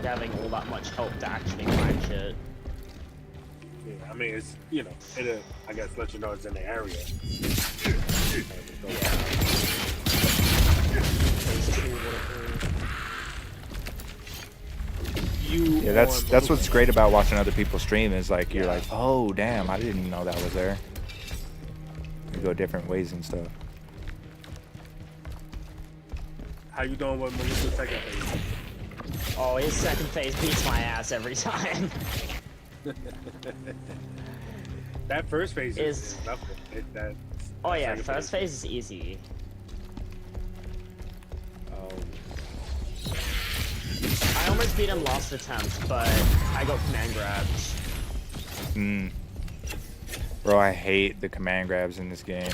having all that much help to actually find shit. Yeah, I mean, it's, you know, it I guess let you know it's in the area. Yeah, that's what's great about watching other people stream is like you're like, oh damn, I didn't know that was there. You go different ways and stuff. How you doing with Melissa's second phase? Oh, his second phase beats my ass every time. That first phase is nothing. Oh yeah, first phase is easy. beat him last attempt, but I got command grabbed. Bro, I hate the command grabs in this game.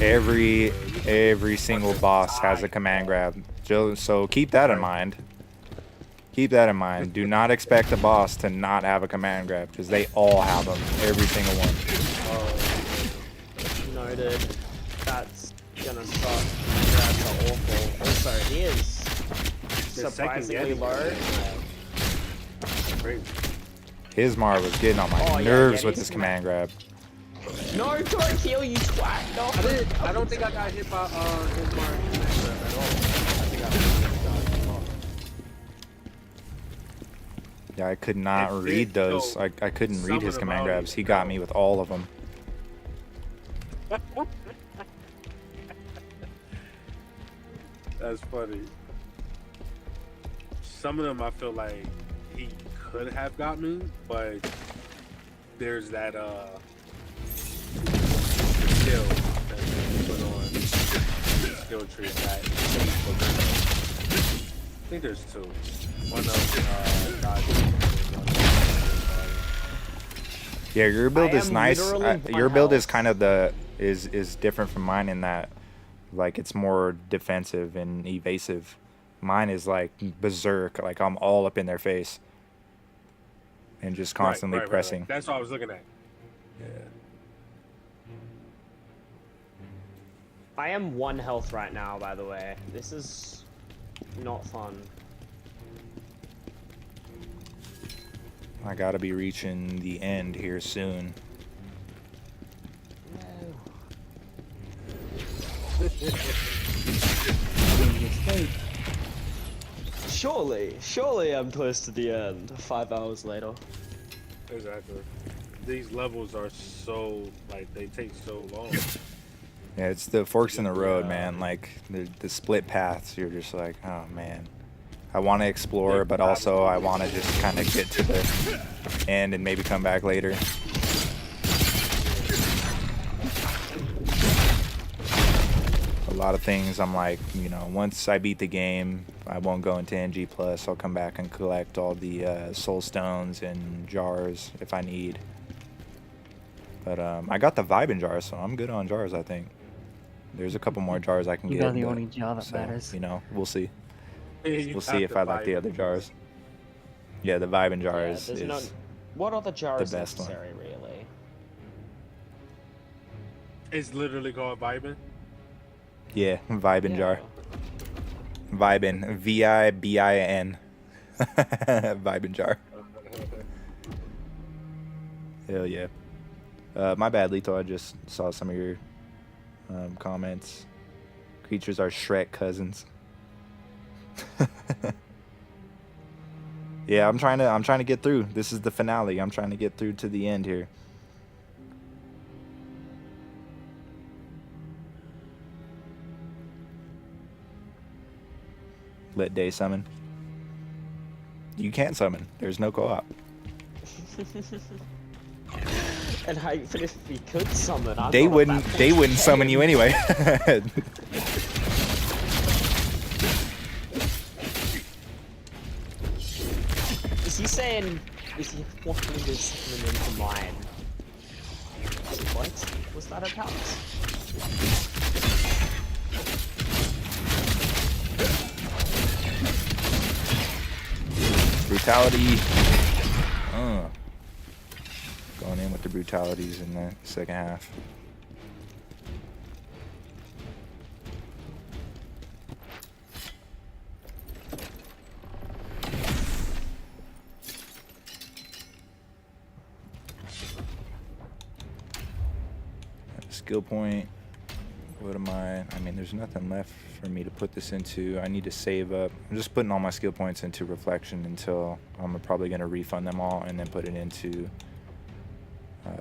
Every single boss has a command grab. So keep that in mind. Keep that in mind. Do not expect a boss to not have a command grab, because they all have them. Every single one. Noted. That's gonna suck. Command grabs are awful. Also, he is surprisingly low. Hismar was getting on my nerves with his command grab. No, don't heal, you twat. No. I don't think I got hit by Hismar command grab at all. I think I got hit off. Yeah, I could not read those. I couldn't read his command grabs. He got me with all of them. That's funny. Some of them I feel like he could have got me, but there's that skill that he put on skill tree that I think there's two. One of yeah, your build is nice. Your build is kind of is different from mine in that, like, it's more defensive and evasive. Mine is like berserk, like I'm all up in their face and just constantly pressing. Right. That's what I was looking at. Yeah. I am 1 health right now, by the way. This is not fun. I gotta be reaching the end here soon. Surely I'm close to the end. 5 hours later. Exactly. These levels are so, like, they take so long. Yeah, it's the forks in the road, man. Like the split paths. You're just like, oh man. I want to explore, but also I want to just kind of get to the end and maybe come back later. A lot of things I'm like, you know, once I beat the game, I won't go into NG+. I'll come back and collect all the soul stones and jars if I need. But I got the Vibin jar, so I'm good on jars, I think. There's a couple more jars I can get. You got the only jar that matters. You know, we'll see. We'll see if I like the other jars. Yeah, the Vibin jar is what other jar is the best necessary, really? It's literally called Vibin? Yeah, Vibin jar. Vibin. V-I-B-I-N. Vibin jar. Hell yeah. My bad, Lito. I just saw some of your comments. Creatures are Shrek cousins. Yeah, I'm trying to get through. This is the finale. I'm trying to get through to the end here. Let Day summon. You can't summon. There's no co-op. And even if we could summon, they wouldn't summon you anyway. Is he walking this summon into mine? What was that about? Brutality. Going in with the brutalities in the second half. Skill point. What am I mean, there's nothing left for me to put this into. I need to save up. I'm just putting all my skill points into reflection until I'm probably going to refund them all and then put it into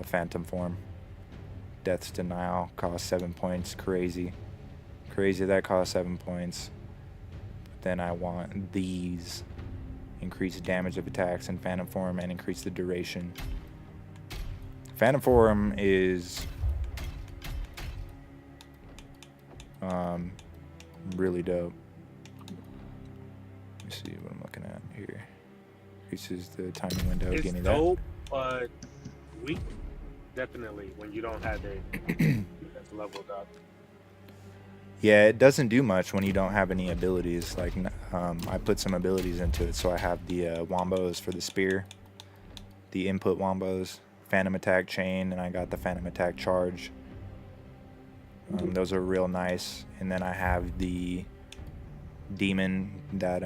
phantom form. Death's Denial costs 7 points. Crazy that costs 7 points. But then I want these. Increase damage of attacks in phantom form and increase the duration. Phantom form is really dope. Let me see what I'm looking Here. Increases the timing window. It's Give me that. dope, but weak. Definitely when you don't have it that's leveled up. Yeah, it doesn't do much when you don't have any abilities. Like, I put some abilities into it, so I have the wombos for the spear, the input wombos, phantom attack chain, and I got the phantom attack charge. Those are real nice. And then I have the demon that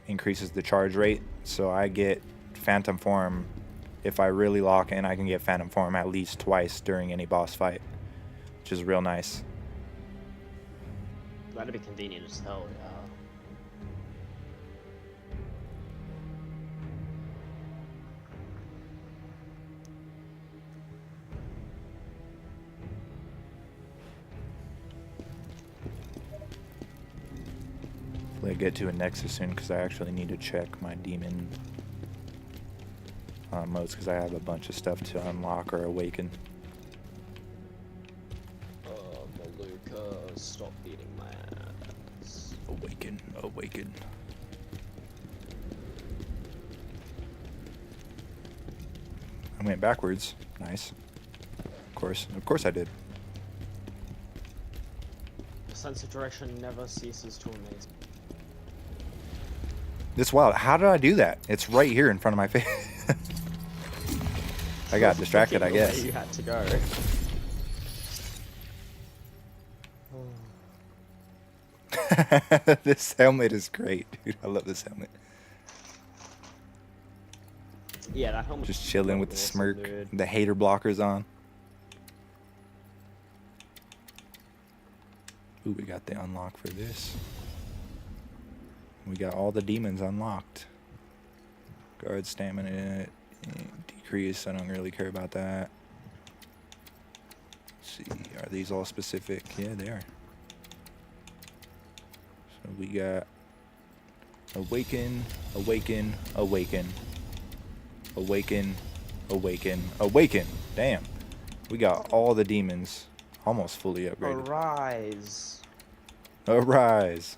increases the charge rate, so I get phantom form. If I really lock in, I can get phantom form at least twice during any boss fight, which is real nice. That'd be convenient as hell, yeah. Hopefully I get to a Nexus soon, because I actually need to check my demon modes, because I have a bunch of stuff to unlock or awaken. Maluka, stop beating my ass. Awaken, awaken. I went backwards. Nice. Of course I did. The sense of direction never ceases to amaze me. This wild. How did I do that? It's right here in front of my face. I got distracted, I guess. You had to go. This helmet is great, dude. I love this helmet. Yeah, that helmet. Just chilling with the awesome, smirk, dude. the hater blockers on. Ooh, we got the unlock for this. We got all the demons unlocked. Guard stamina decrease. I don't really care about that. Let's see, are these all specific? Yeah, they are. So we got awaken, awaken, awaken, awaken, awaken, awaken. Damn, we got all the demons almost fully upgraded. Arise. Arise.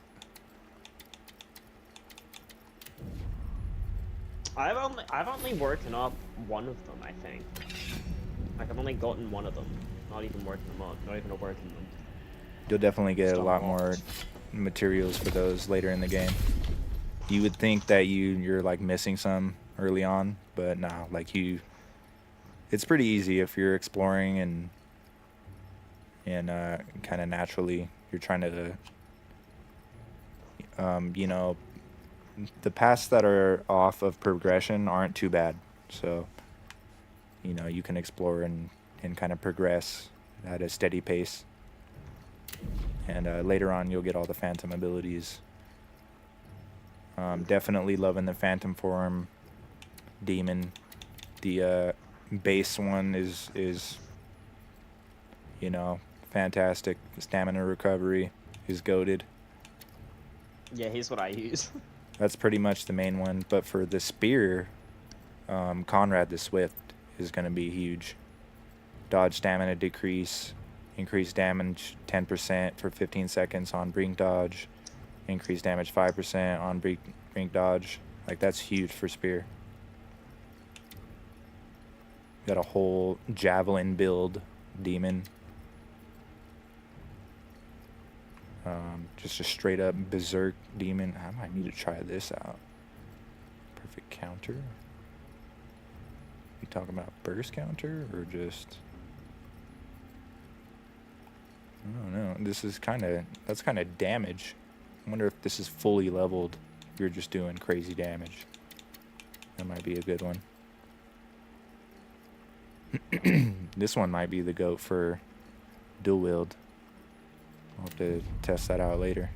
I've only woken up one of them, I think. Like, I've only gotten one of them. Not even working them up. Not even working them. You'll definitely get Just a lot unlocked. more materials for those later in the game. You would think that you're like missing some early on, but nah, like it's pretty easy if you're exploring and kind of naturally you're trying to you know, the paths that are off of progression aren't too bad, so you know, you can explore and kind of progress at a steady pace. And later on, you'll get all the phantom abilities. Definitely loving the phantom form demon. The base one is you know, fantastic. Stamina recovery is goated. Yeah, here's what I use. That's pretty much the main one. But for the spear, Conrad the Swift is going to be huge. Dodge stamina decrease. Increased damage 10% for 15 seconds on brink dodge. Increased damage 5% on brink dodge. Like, that's huge for spear. Got a whole javelin build demon. Just a straight up berserk demon. I might need to try this out. Perfect counter. You talking about burst counter or just? I don't know. This is that's kind of damage. I wonder if this is fully leveled. You're just doing crazy damage. That might be a good one. This one might be the GOAT for dual wield. I'll have to test that out later.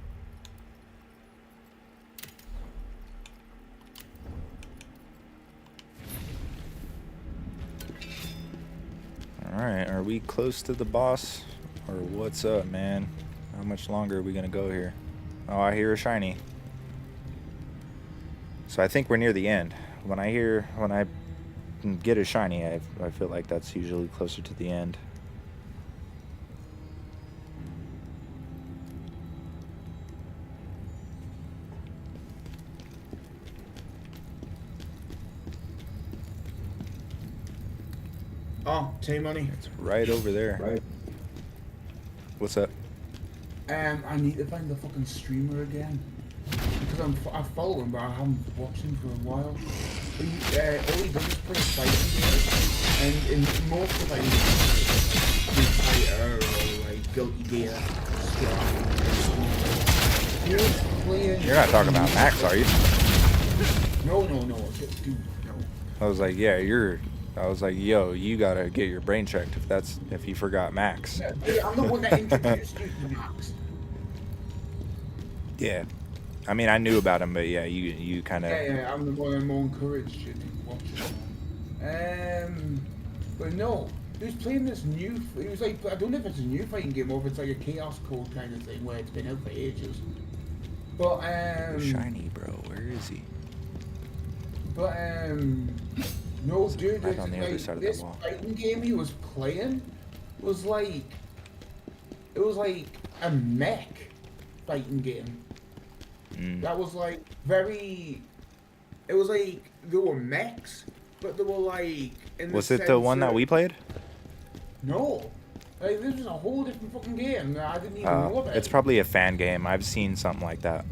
Alright, are we close to the boss? Or what's up, man? How much longer are we gonna go here? Oh, I hear a shiny. So I think we're near the end. When I get a shiny, I feel like that's usually closer to the end. Oh, T-Money. It's right over there. Right. What's up? I need to find the fucking streamer again. Because I follow him, but I haven't watched him for a while. But all he does is play fighting games, and in most of like Street Fighter or like Guilty Gear, You're not talking about Max, are you? No, dude, no. I was like, yeah, I was like, yo, you gotta get your brain checked if you forgot Max. Yeah, I'm the one that introduced you to Max. Yeah. I mean, I knew about him, but yeah, you kind of. Yeah, I'm the one that more encouraged you to watch it. But no, he was playing this new. It was like, I don't know if it's a new fighting game or if it's like a Chaos Code kind of thing where it's been out for ages. But Shiny, bro. Where is he? But no, dude. Right on the other side of this the wall. fighting game he was playing was like, it was like a mech fighting game. That was like it was like there were mechs, but they were like Was it the one that we played? No. Like this was a whole different fucking game that I didn't even know about. It's probably a fan game. I've seen something like that.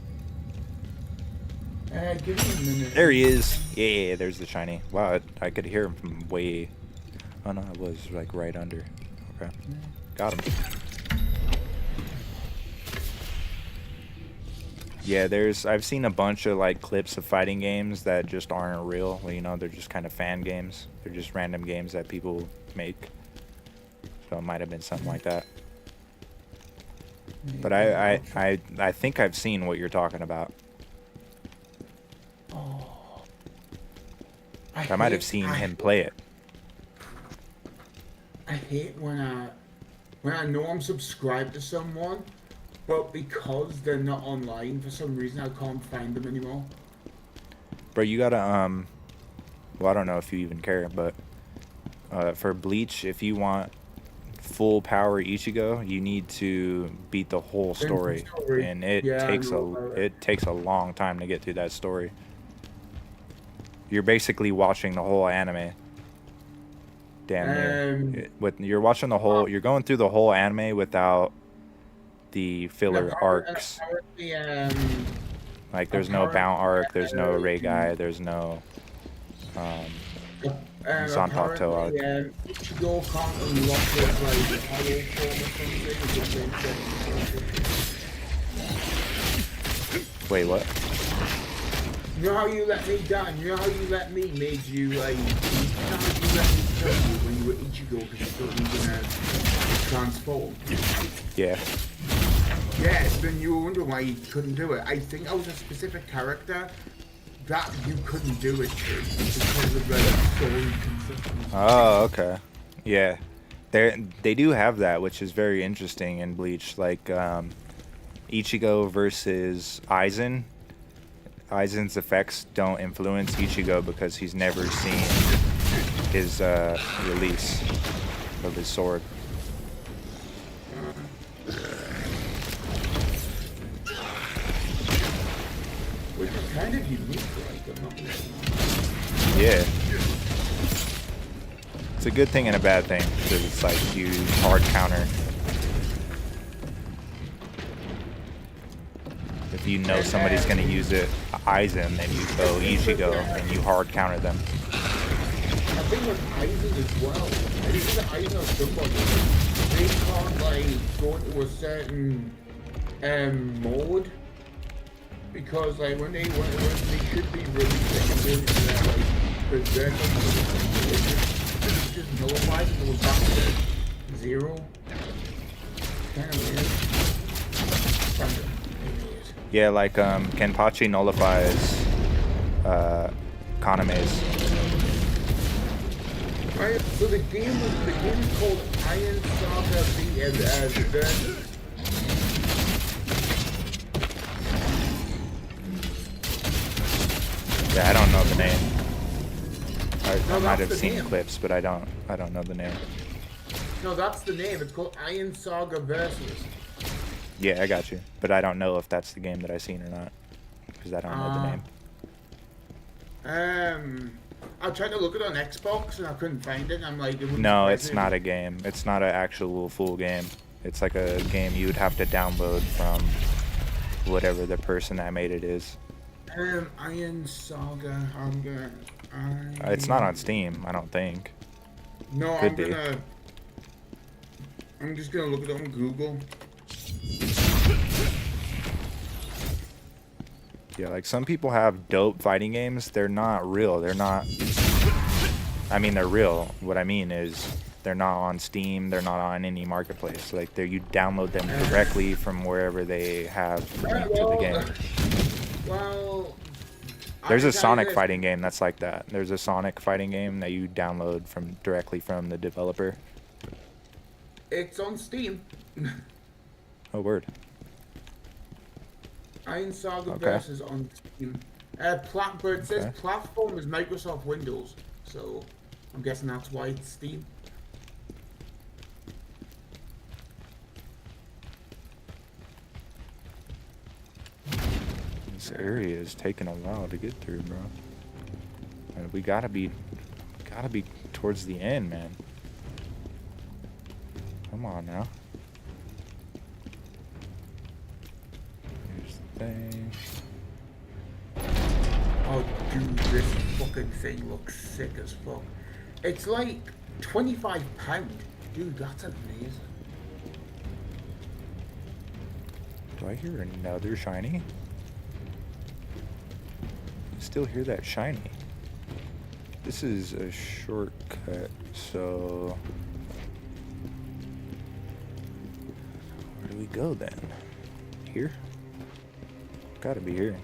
Give me a minute. There he is. Yeah, there's the shiny. Wow, I could hear him from way. Oh no, it was like right under. Okay, got him. Yeah, I've seen a bunch of like clips of fighting games that just aren't real. You know, they're just kind of fan games. They're just random games that people make. So it might have been something like that. But I think I've seen what you're talking about. Oh. I might have seen him play it. I hate when I know I'm subscribed to someone, but because they're not online for some reason I can't find them anymore. Bro, you gotta well, I don't know if you even care, but for Bleach, if you want full power Ichigo, you need to beat the whole story, and it takes a long time to get through that story. You're basically watching the whole anime. Damn near. You're watching the whole. You're going through the whole anime without the filler arcs. Like there's no Bound arc, there's no Ray Guy, there's no Zanpakuto arc. Ichigo can't unlock it like hollow form or something. Wait, what? You know how you let me down? You know how you let me made you like? You know how you let me kill you when you were Ichigo because you thought you were gonna transform? Yeah. Yeah, then you were wondering why you couldn't do it. I think I was a specific character that you couldn't do it to because of the story consistency. Oh, okay. Yeah. They do have that, which is very interesting in Bleach. Like Ichigo versus Aizen. Aizen's effects don't influence Ichigo because he's never seen his release of his sword. Which is kind of unique, like, I'm not gonna Yeah. It's a good thing and a bad thing, because it's like you hard counter. If you know somebody's going to use it, Aizen, then you go Ichigo, and you hard counter them. I think with Aizen as well, I think that Aizen or somebody, they can't like go into a certain mode because like when they should be releasing and going into that like berserker mode, it just nullifies it and goes back to zero. Kind of weird. Yeah, like Kenpachi nullifies Kaname's. Right, so the game is called Iron Saga Versus. Yeah, I don't know the name. I might have seen clips, but I don't know the name. No, that's the name. It's called Iron Saga Versus. Yeah, I got you. But I don't know if that's the game that I seen or not. Because I don't know the name. I tried to look it on Xbox and I couldn't find it. And I'm like, No, it's not a game. It's not an actual full game. It's like a game you would have to download from whatever the person that made it is. Iron Saga. It's not on Steam, I don't think. No, Could be. I'm just gonna look it up on Google. Yeah, like some people have dope fighting games. They're not real. They're not. I mean, they're real. What I mean is, they're not on Steam. They're not on any marketplace. Like, you download them directly from wherever they have linked to the game. Well, There's a Sonic fighting game that's like that. There's a Sonic fighting game that you download directly from the developer. It's on Steam. Oh, word. Iron Saga Okay. versus on Steam. But it says platform is Microsoft Windows, so I'm guessing that's why it's Steam. This area is taking a while to get through, bro. And we gotta be towards the end, man. Come on now. Here's the thing. Oh, dude, this fucking thing looks sick as fuck. It's like £25. Dude, that's amazing. Do I hear another shiny? I still hear that shiny. This is a shortcut, so where do we go then? Here? Gotta be here.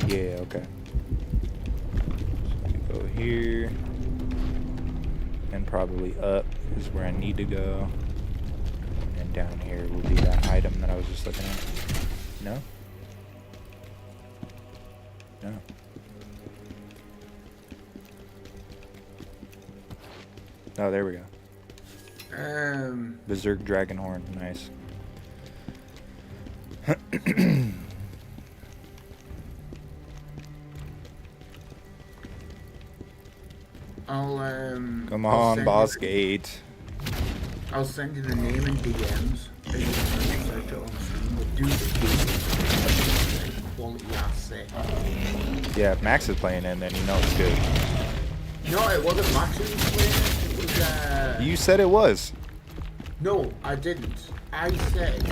Yeah, okay. So we go here, and probably up is where I need to go. And down here will be that item that I was just looking at. No? No. Oh, there we go. Berserk Dragon Horn, nice. Come on, Boss Gate. I'll send you the name and DMs. And you can search it on Steam. But dude, the game is quality asset. Yeah, if Max is playing it, then you know it's good. No, it wasn't Max who was playing it. It was, You said it was. No, I didn't. I said.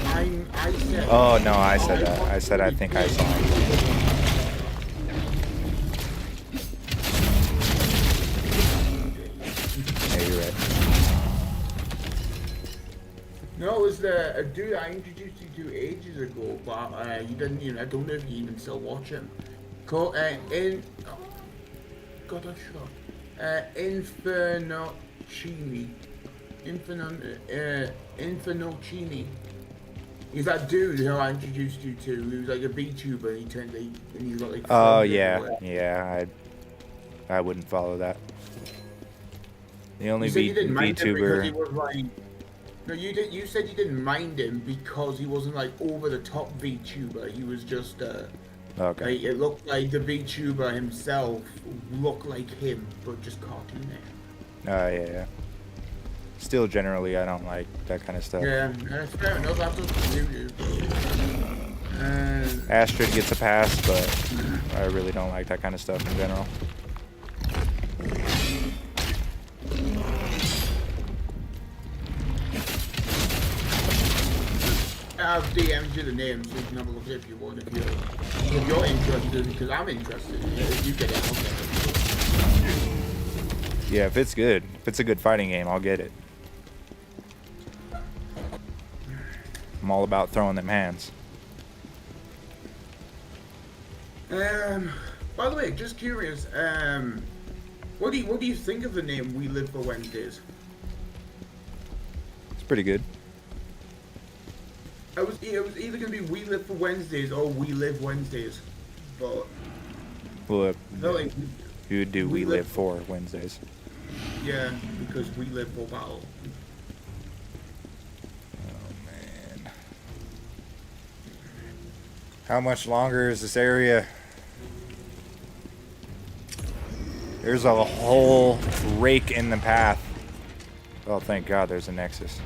I said. Oh, no, I said that. I said I think I saw it. Yeah, you're right. No, it was a dude I introduced you to ages ago, but you didn't even. I don't know if you even still watch him. Called God, I shot. Infernocini. Infernocini. He's that dude who I introduced you to. He was like a VTuber. And he turned and he's got like. Oh yeah. I wouldn't follow that. The only VTuber. No, you did. You said you didn't mind him because he wasn't like over the top VTuber. He was just. Okay. Like, it looked like the VTuber himself looked like him, but just cartoonish. Yeah. Still, generally, I don't like that kind of stuff. Yeah, that's fair enough. That's what you do. Astrid gets a pass, but I really don't like that kind of stuff in general. I've DM'd you the names so you can have a look if you want. If you're interested, because I'm interested. If you get it, I'll get it. Yeah, if it's good, if it's a good fighting game, I'll get it. I'm all about throwing them hands. By the way, just curious. What do you think of the name We Live for Wednesdays? It's pretty good. It was either gonna be We Live for Wednesdays or We Live Wednesdays, but Well, like, you would do We Live for Wednesdays. yeah, because we live for battle. Oh man. How much longer is this area? There's a whole rake in the path. Oh, thank God there's a nexus.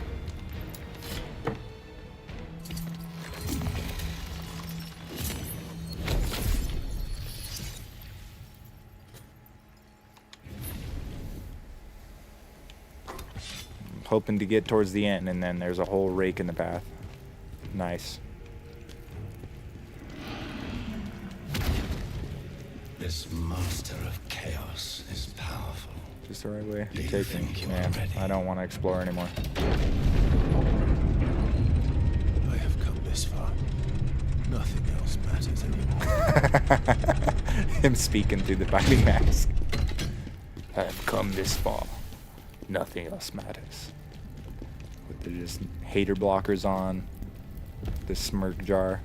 I'm hoping to get towards the end, and then there's a whole rake in the path. Nice. This master of chaos is powerful. Just the right way to take him. Man, I don't want to explore anymore. I have come this far. Nothing else matters anymore. Him speaking through the biting mask. I have come this far. Nothing else matters. With the just hater blockers on. The smirk jar.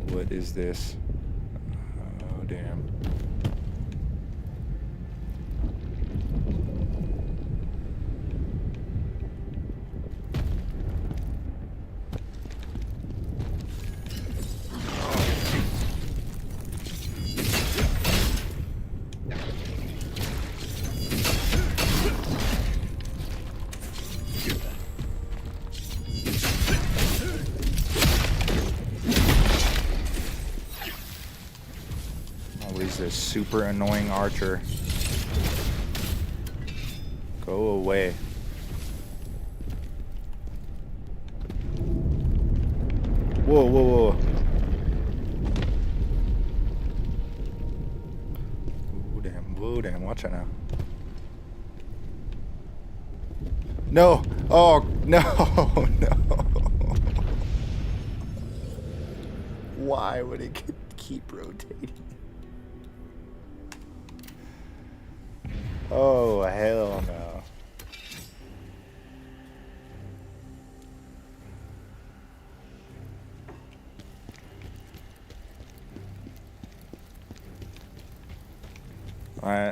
What is this? Oh, damn. This super annoying archer. Go away. Whoa, whoa, whoa. Whoa, damn, watch out now. No! Oh, no, no. Why would it keep rotating? Oh, hell no.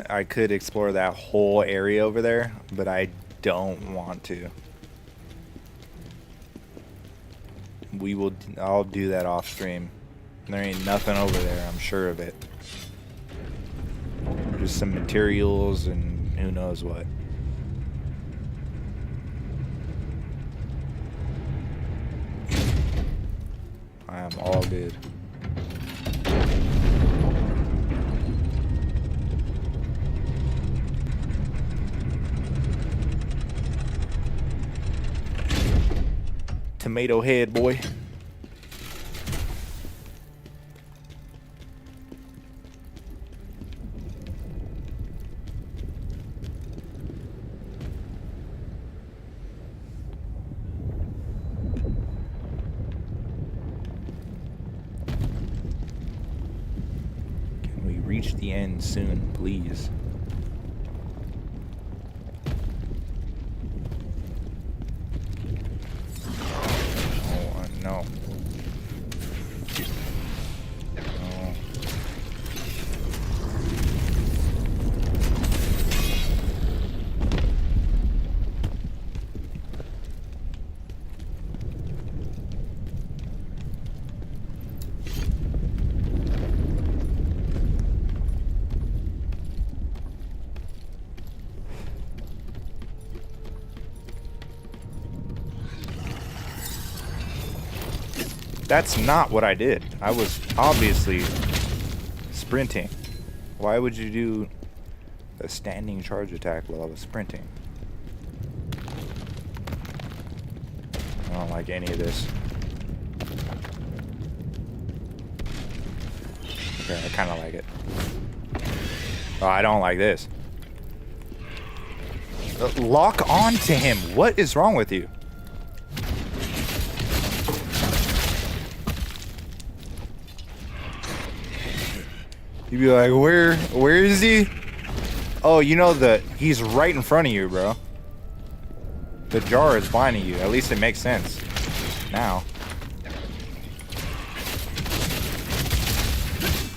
I could explore that whole area over there, but I don't want to. I'll do that off stream. There ain't nothing over there, I'm sure of it. Just some materials and who knows what. I am all good. Tomato head, boy. Reach the end soon, please. Oh, no. No. That's not what I did. I was obviously sprinting. Why would you do a standing charge attack while I was sprinting? I don't like any of this. Okay, I kind of like it. Oh, I don't like this. Lock on to him. What is wrong with you? You'd be like, where is he? Oh, you know that he's right in front of you, bro. The jar is blinding you. At least it makes sense. Now.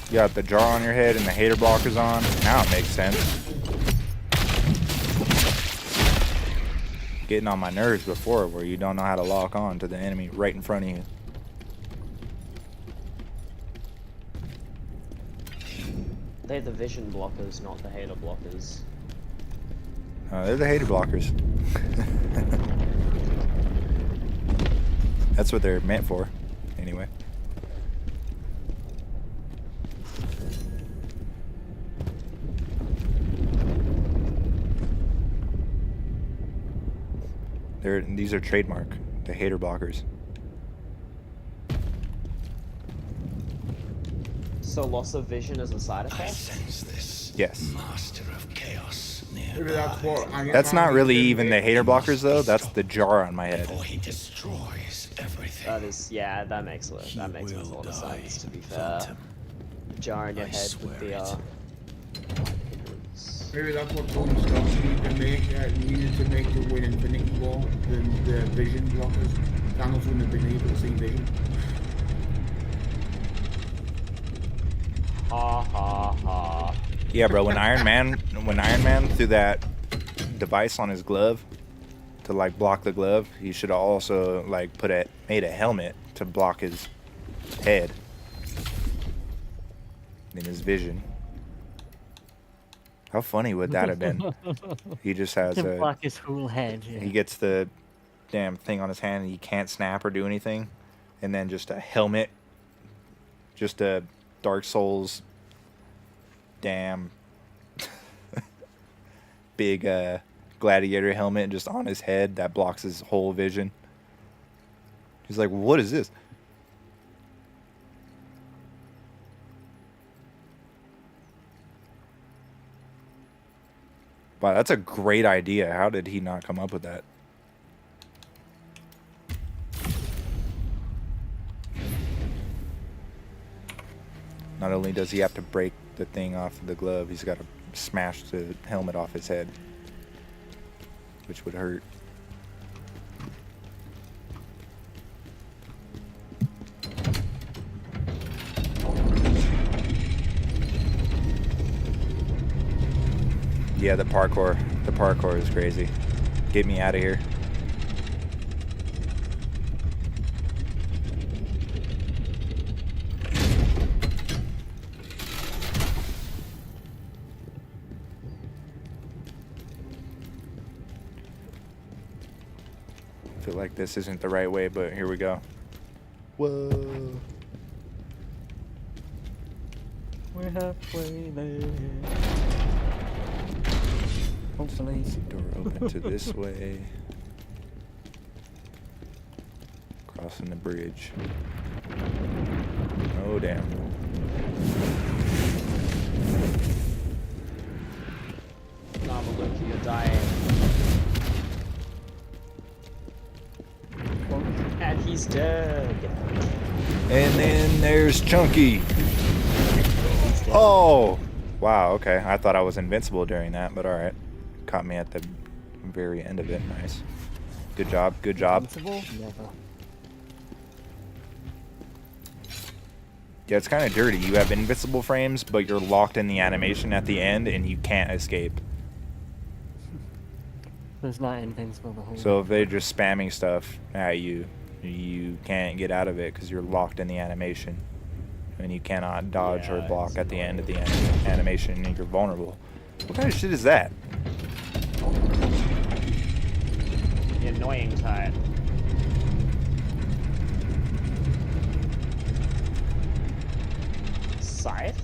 You got the jar on your head and the hater blockers on. Now it makes sense. Getting on my nerves before where you don't know how to lock on to the enemy right in front of you. They're the vision blockers, not the hater blockers. They're the hater blockers. That's what they're meant for, anyway. These are trademark, the hater blockers. So loss of vision is a side effect? I sense this. Yes. Master of chaos Maybe nearby. that's what. That's not really even the hater blockers though. That's the jar on my head. Before he destroys everything. That is, yeah, that makes a lot of sense, to be fair. Jar in your head would be Maybe that's what Tony Stark needed to make to win Infinity War. The vision blockers. Thanos wouldn't have been able to see vision. Ha ha ha. Yeah, bro. When Iron Man threw that device on his glove to like block the glove, he should have also like made a helmet to block his head in his vision. How funny would that have been? He just has to block his whole head. Yeah. He gets the damn thing on his hand and he can't snap or do anything, and then just a helmet, just a Dark Souls damn big gladiator helmet just on his head that blocks his whole vision. He's like, what is this? Wow, that's a great idea. How did he not come up with that? Not only does he have to break the thing off of the glove, he's got to smash the helmet off his head, which would hurt. Yeah, the parkour is crazy. Get me out of here. I feel like this isn't the right way, but here we go. Whoa. We're halfway there. Hopefully. Door open to this way. Crossing the bridge. Oh, damn. Mama, look, you're dying. And he's dead. And then there's Chunky. Oh! Wow, okay. I thought I was invincible during that, but alright. Caught me at the very end of it. Nice. Good job. Good job. Invincible? Never. Yeah, it's kind of dirty. You have invincible frames, but you're locked in the animation at the end, and you can't escape. There's not invincible the whole So if they're just spamming stuff at you, you can't get out of it because you're locked in the animation. And you cannot dodge or block at the end of the animation, and you're vulnerable. What kind of shit is that? The annoying type. Scythe?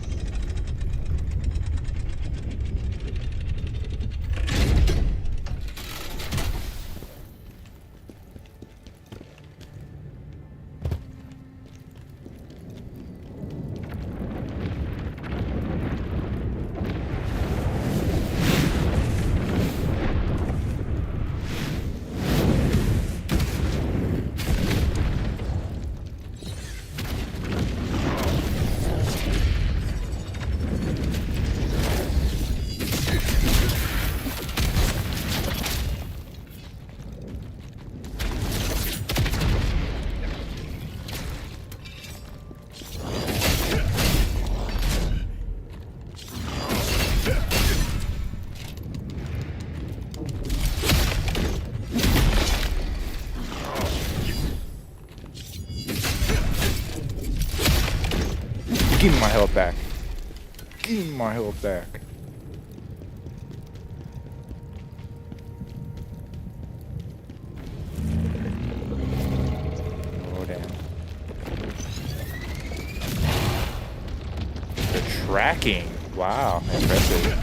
Give me my health back. Give me my health back. Oh, damn. The tracking. Wow, impressive.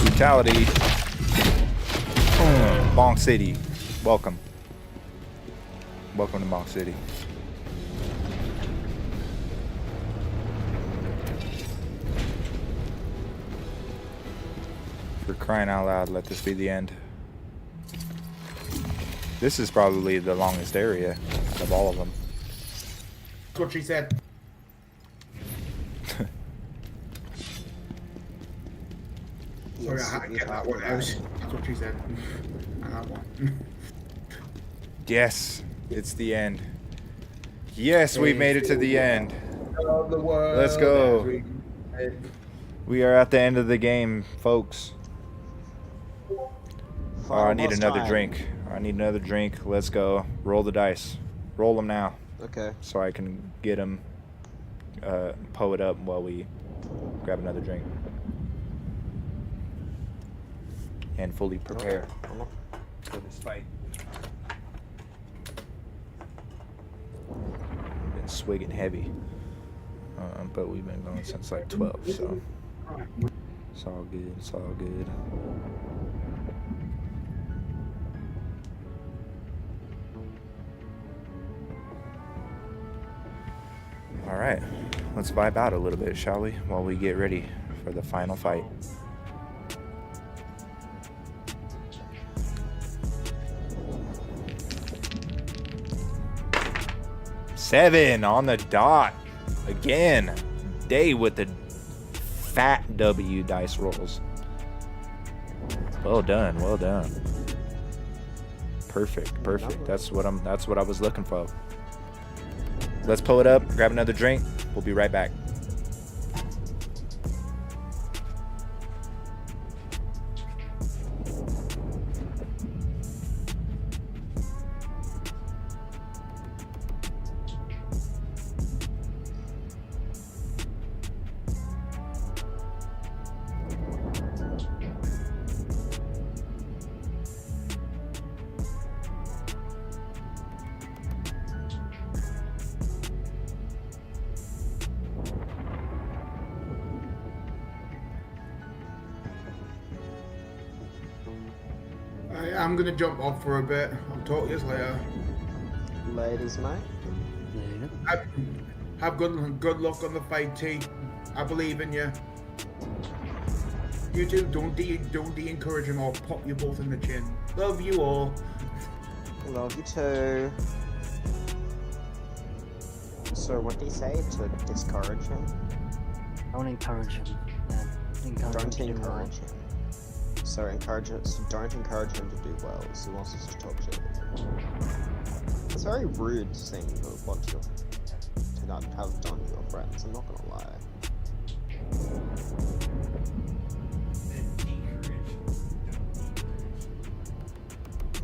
Brutality. Bonk City. Welcome. Welcome to Bonk City. For crying out loud, let this be the end. This is probably the longest area of all of them. That's what she said. Sorry, I had to get that one out. That's what she said. I had one. Yes, it's the end. Yes, we made it to the end. Let's go. We are at the end of the game, folks. Oh, I need another drink. I need another drink. Let's go. Roll the dice. Roll them now. Okay. So I can get them, pull it up while we grab another drink. And fully prepare for this fight. Been swigging heavy, but we've been going since like 12, so it's all good. It's all good. All right, let's vibe out a little bit, shall we, while we get ready for the final fight. Seven on the dot. Again. Day with the fat W dice rolls. Well done, well done. Perfect, perfect. That's what I was looking for. Let's pull it up, grab another drink. We'll be right back. I'm gonna jump off for a bit. I'll talk to you later. Ladies, mate. Have good luck on the fight, T. I believe in you. You two, don't de-encourage him or pop you both in the chin. Love you all. Love you too. So what did he say? To discourage him? Don't encourage him. Don't encourage him. So don't encourage him to do well. So he wants us to talk shit. It's very rude thing to not have done to your friends. I'm not gonna lie.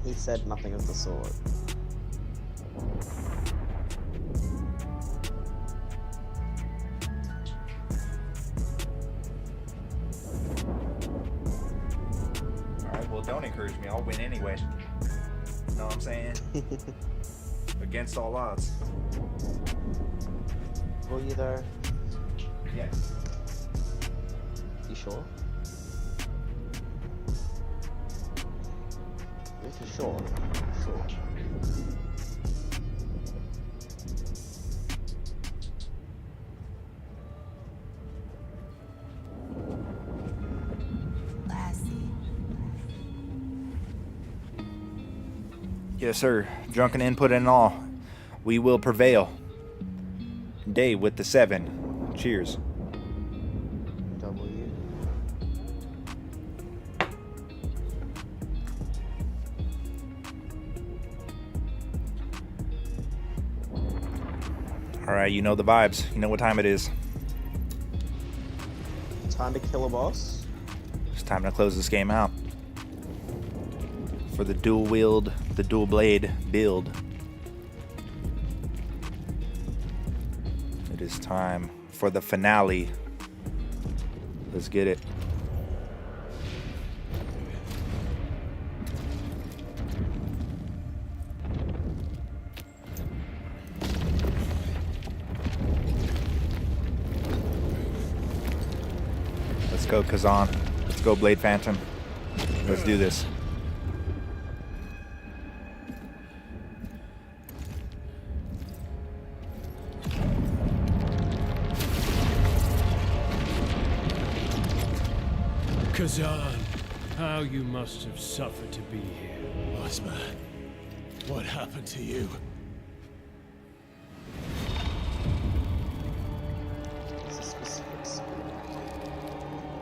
He said nothing of the sort. Don't encourage me, I'll win anyway. Know what I'm saying? Against all odds. Will you though? Yes. You sure? If you're sure, sure. Yes, sir. Drunken input and all. We will prevail. Day with the 7. Cheers. W. Alright, you know the vibes. You know what time it is. Time to kill a boss. It's time to close this game out. For the dual wield, the dual blade build. It is time for the finale. Let's get it. Let's go, KHAZAN. Let's go, Blade Phantom. Let's do this. KHAZAN, how you must have suffered to be here. Ozma, what happened to you?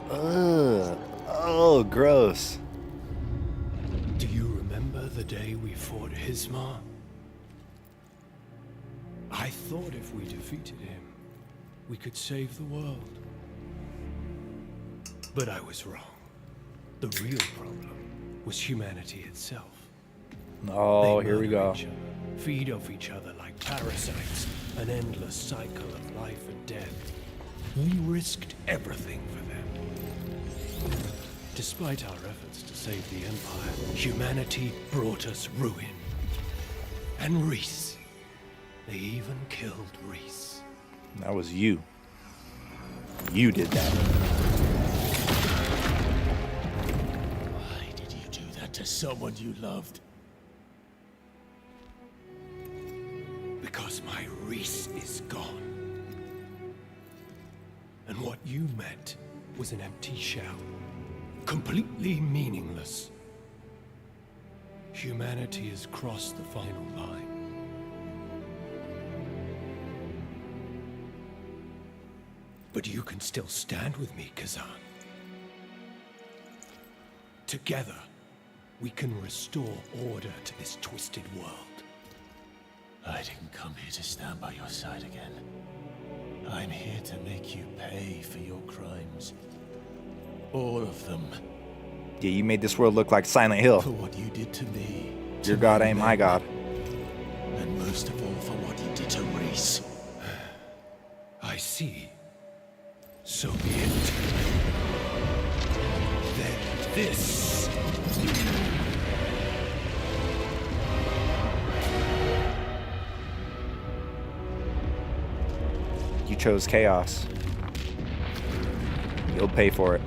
Ugh. Oh, gross. Do you remember the day we fought Hismar? I thought if we defeated him, we could save the world. But I was wrong. The real problem was humanity itself. Oh, They here we murder go. each other, feed off each other like parasites, an endless cycle of life and death. We risked everything for them. Despite our efforts to save the Empire, humanity brought us ruin. And Reese. They even killed Reese. That was you. You did that. Why did you do that to someone you loved? Because my Reese is gone. And what you meant was an empty shell. Completely meaningless. Humanity has crossed the final line. But you can still stand with me, KHAZAN. Together, we can restore order to this twisted world. I didn't come here to stand by your side again. I'm here to make you pay for your crimes. All of them. Yeah, you made this world look like Silent Hill. For what you did to me. Your God ain't my God. And most of all for what you did to Reese. I see. So be it. Then this. You chose chaos. You'll pay for it.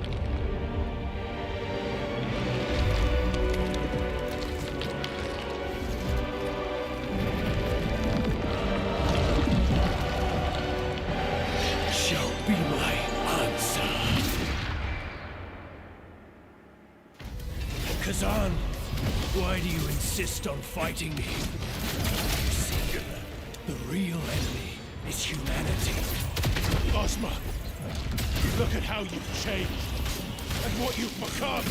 Shall be my answer. KHAZAN, why do you insist on fighting me? You see, the real enemy is humanity. Ozma, look at how you've changed and what you've become.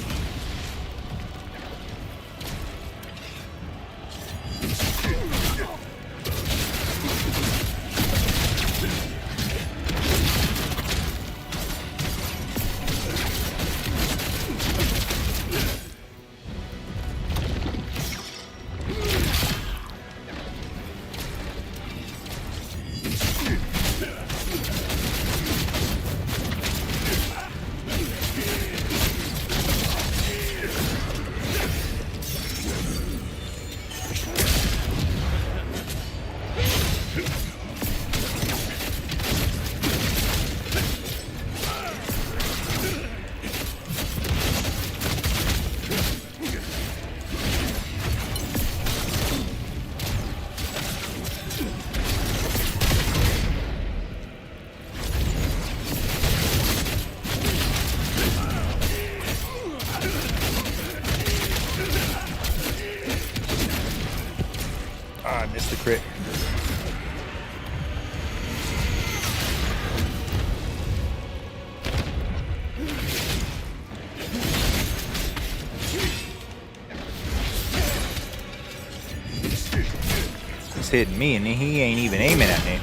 just hitting me, and he ain't even aiming at me.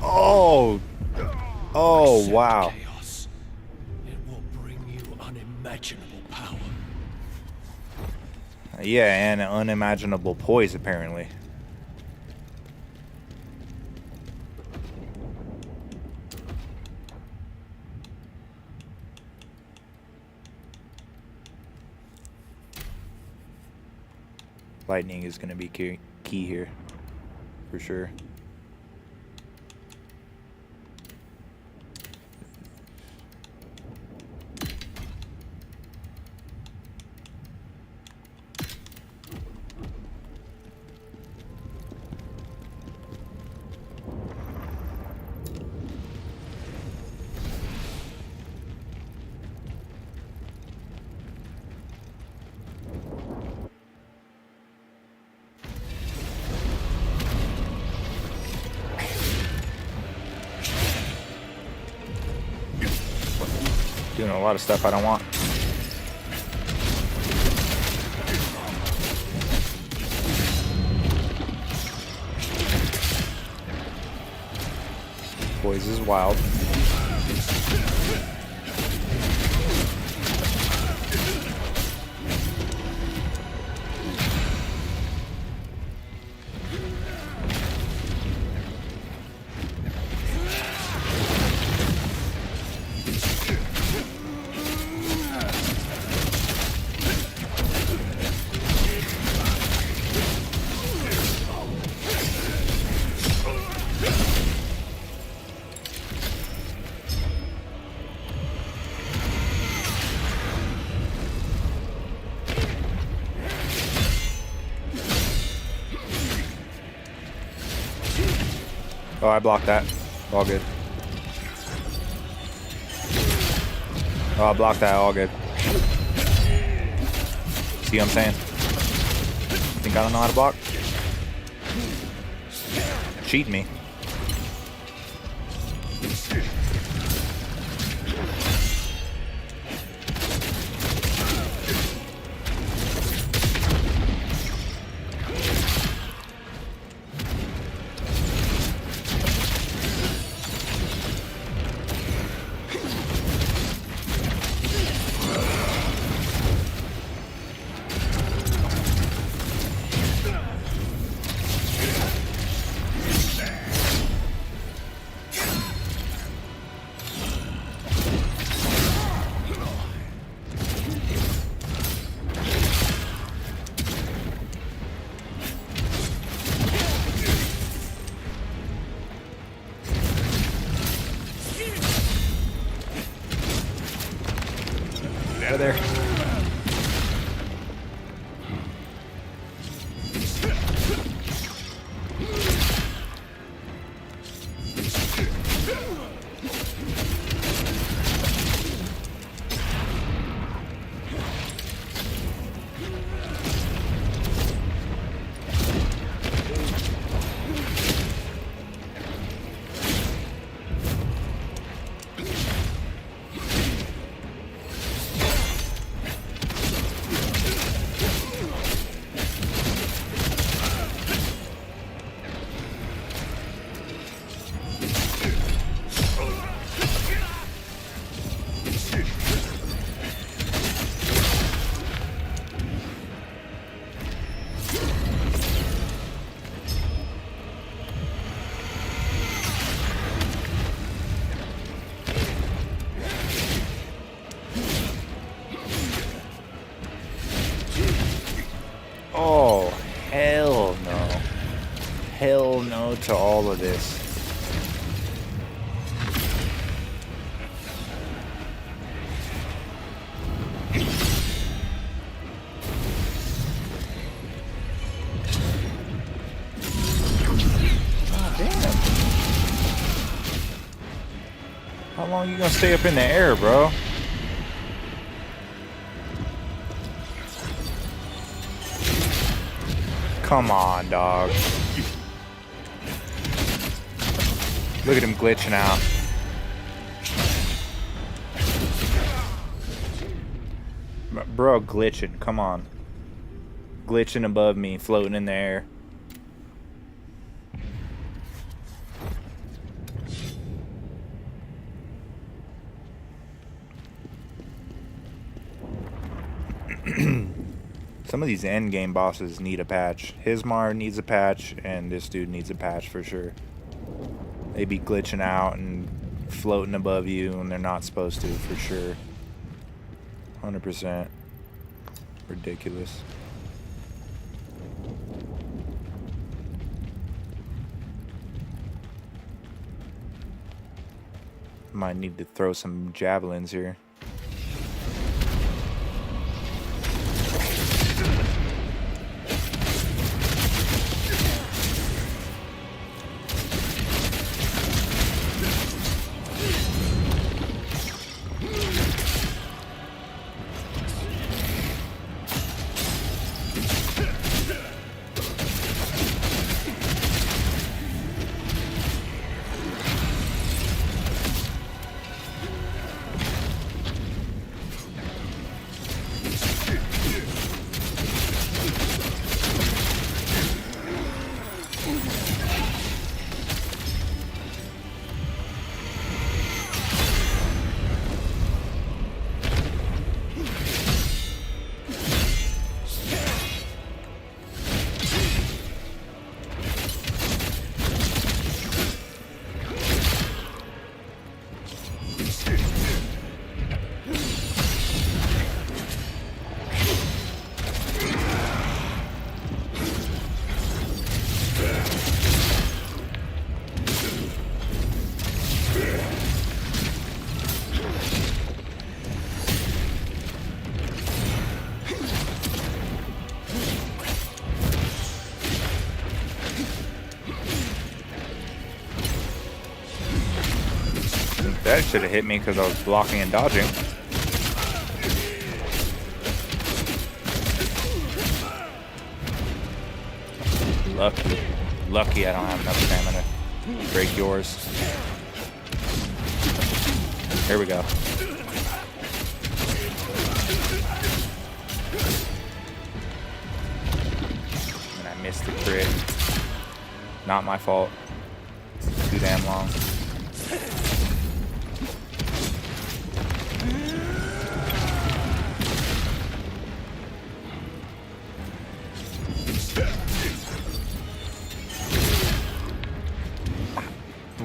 Oh! Oh, wow. Chaos. It will bring you unimaginable power. Yeah, and unimaginable poise, apparently. Lightning is going to be key here, for sure. Doing a lot of stuff I don't want. Poise is wild. Oh, I blocked that. All good. Oh, I blocked that. All good. See what I'm saying? Think I don't know how to block? Cheat me. Out of there. Oh, hell no. Hell no to all of this. Oh, damn. How long you gonna stay up in the air, bro? Come on, dog. Look at him glitching out. Bro, glitching. Come on. Glitching above me, floating in the air. Some of these end game bosses need a patch. Hismar needs a patch, and this dude needs a patch for sure. They be glitching out and floating above you when they're not supposed to, for sure. 100%. Ridiculous. Might need to throw some javelins here. That should have hit me because I was blocking and dodging. Lucky I don't have enough stamina to break yours. Here we go. And I missed the crit. Not my fault. Too damn long.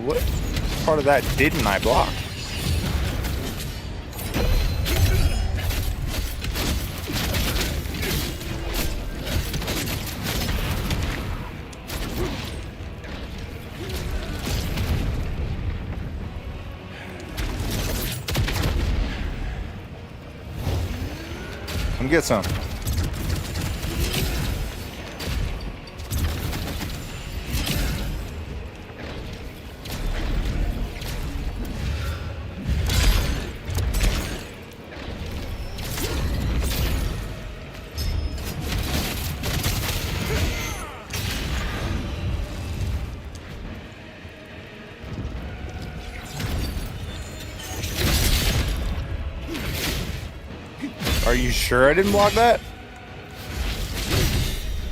What part of that didn't I block? Come get some. Are you sure I didn't block that?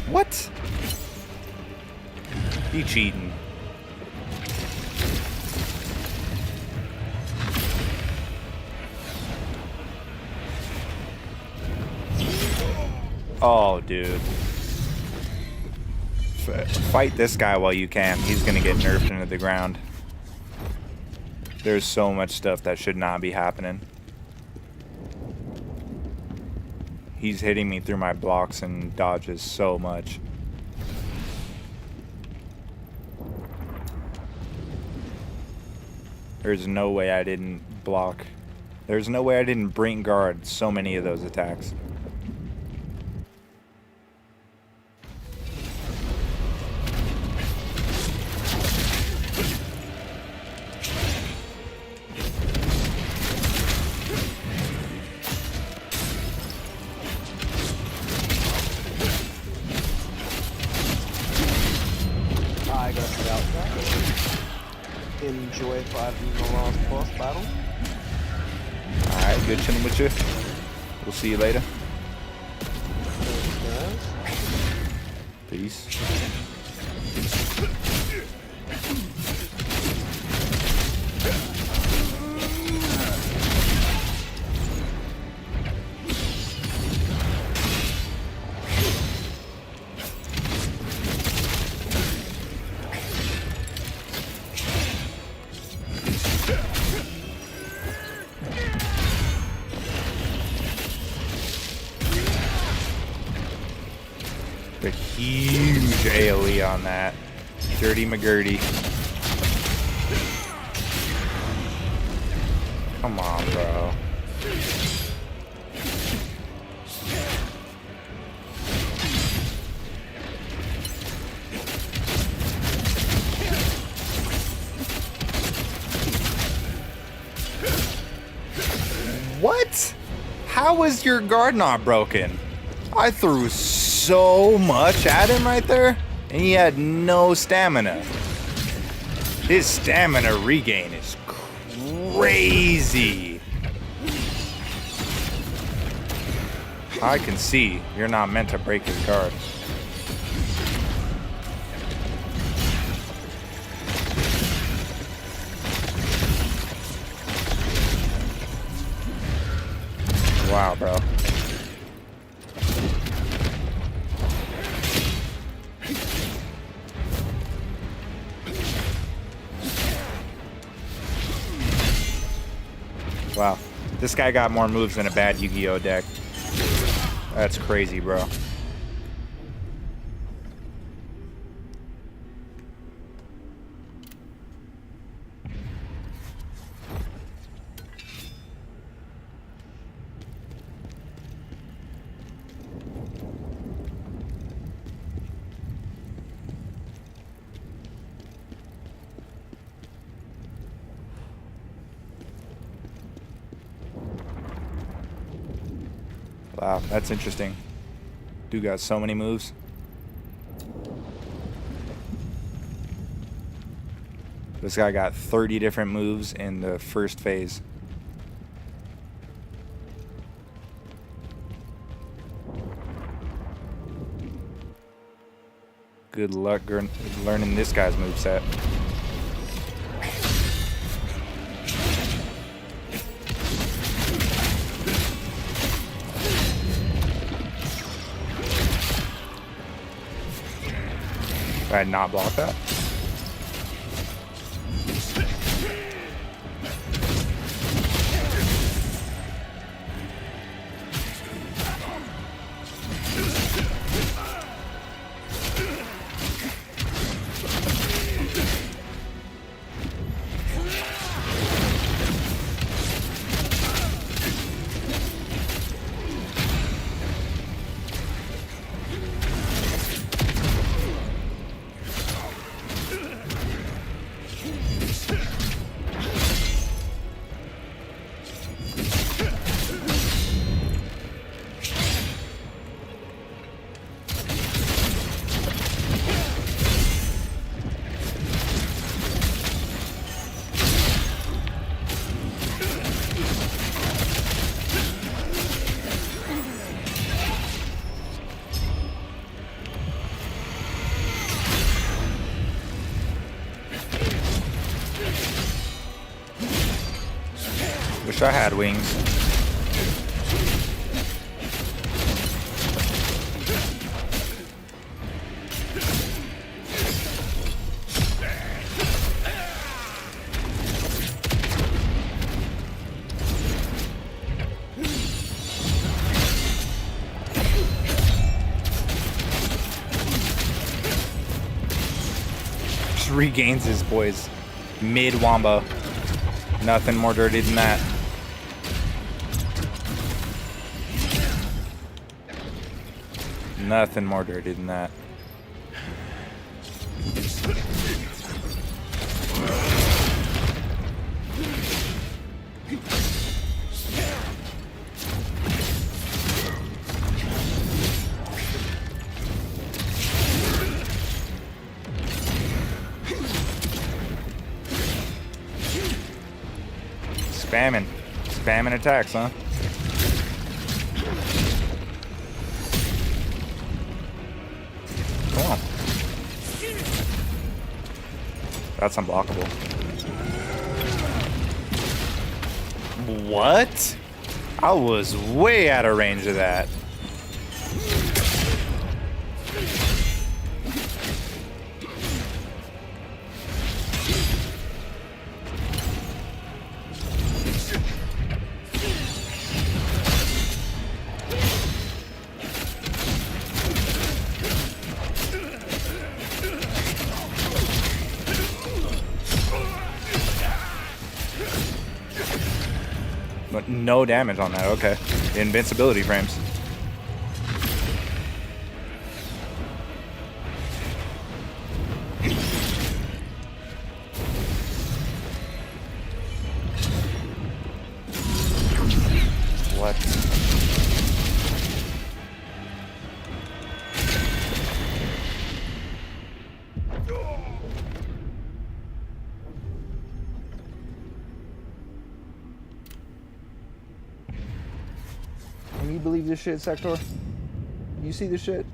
What? You cheating. Oh, dude. Fight this guy while you can. He's gonna get nerfed into the ground. There's so much stuff that should not be happening. He's hitting me through my blocks and dodges so much. There's no way I didn't block. There's no way I didn't bring guard so many of those attacks. Enjoy fighting the last boss battle. Alright, good chilling with you. We'll see you later. Peace. A huge AoE on that. Dirty McGurdy. Come on, bro. What? How was your guard not broken? I threw so much at him right there, and he had no stamina. His stamina regain is crazy. I can see you're not meant to break his guard. Wow, bro. Wow, this guy got more moves than a bad Yu-Gi-Oh deck. That's crazy, bro. Wow, that's interesting. Dude got so many moves. This guy got 30 different moves in the first phase. Good luck learning this guy's moveset. I had not blocked that. Wish I had wings. Just regains his boys mid-wombo. Nothing more dirty than that. Nothing more dirty than that. Spamming attacks, huh? Come That's unblockable. What? I was way out of range of that. But no damage on that, okay. Invincibility frames. What? Can you believe this shit, Sector? You see this shit?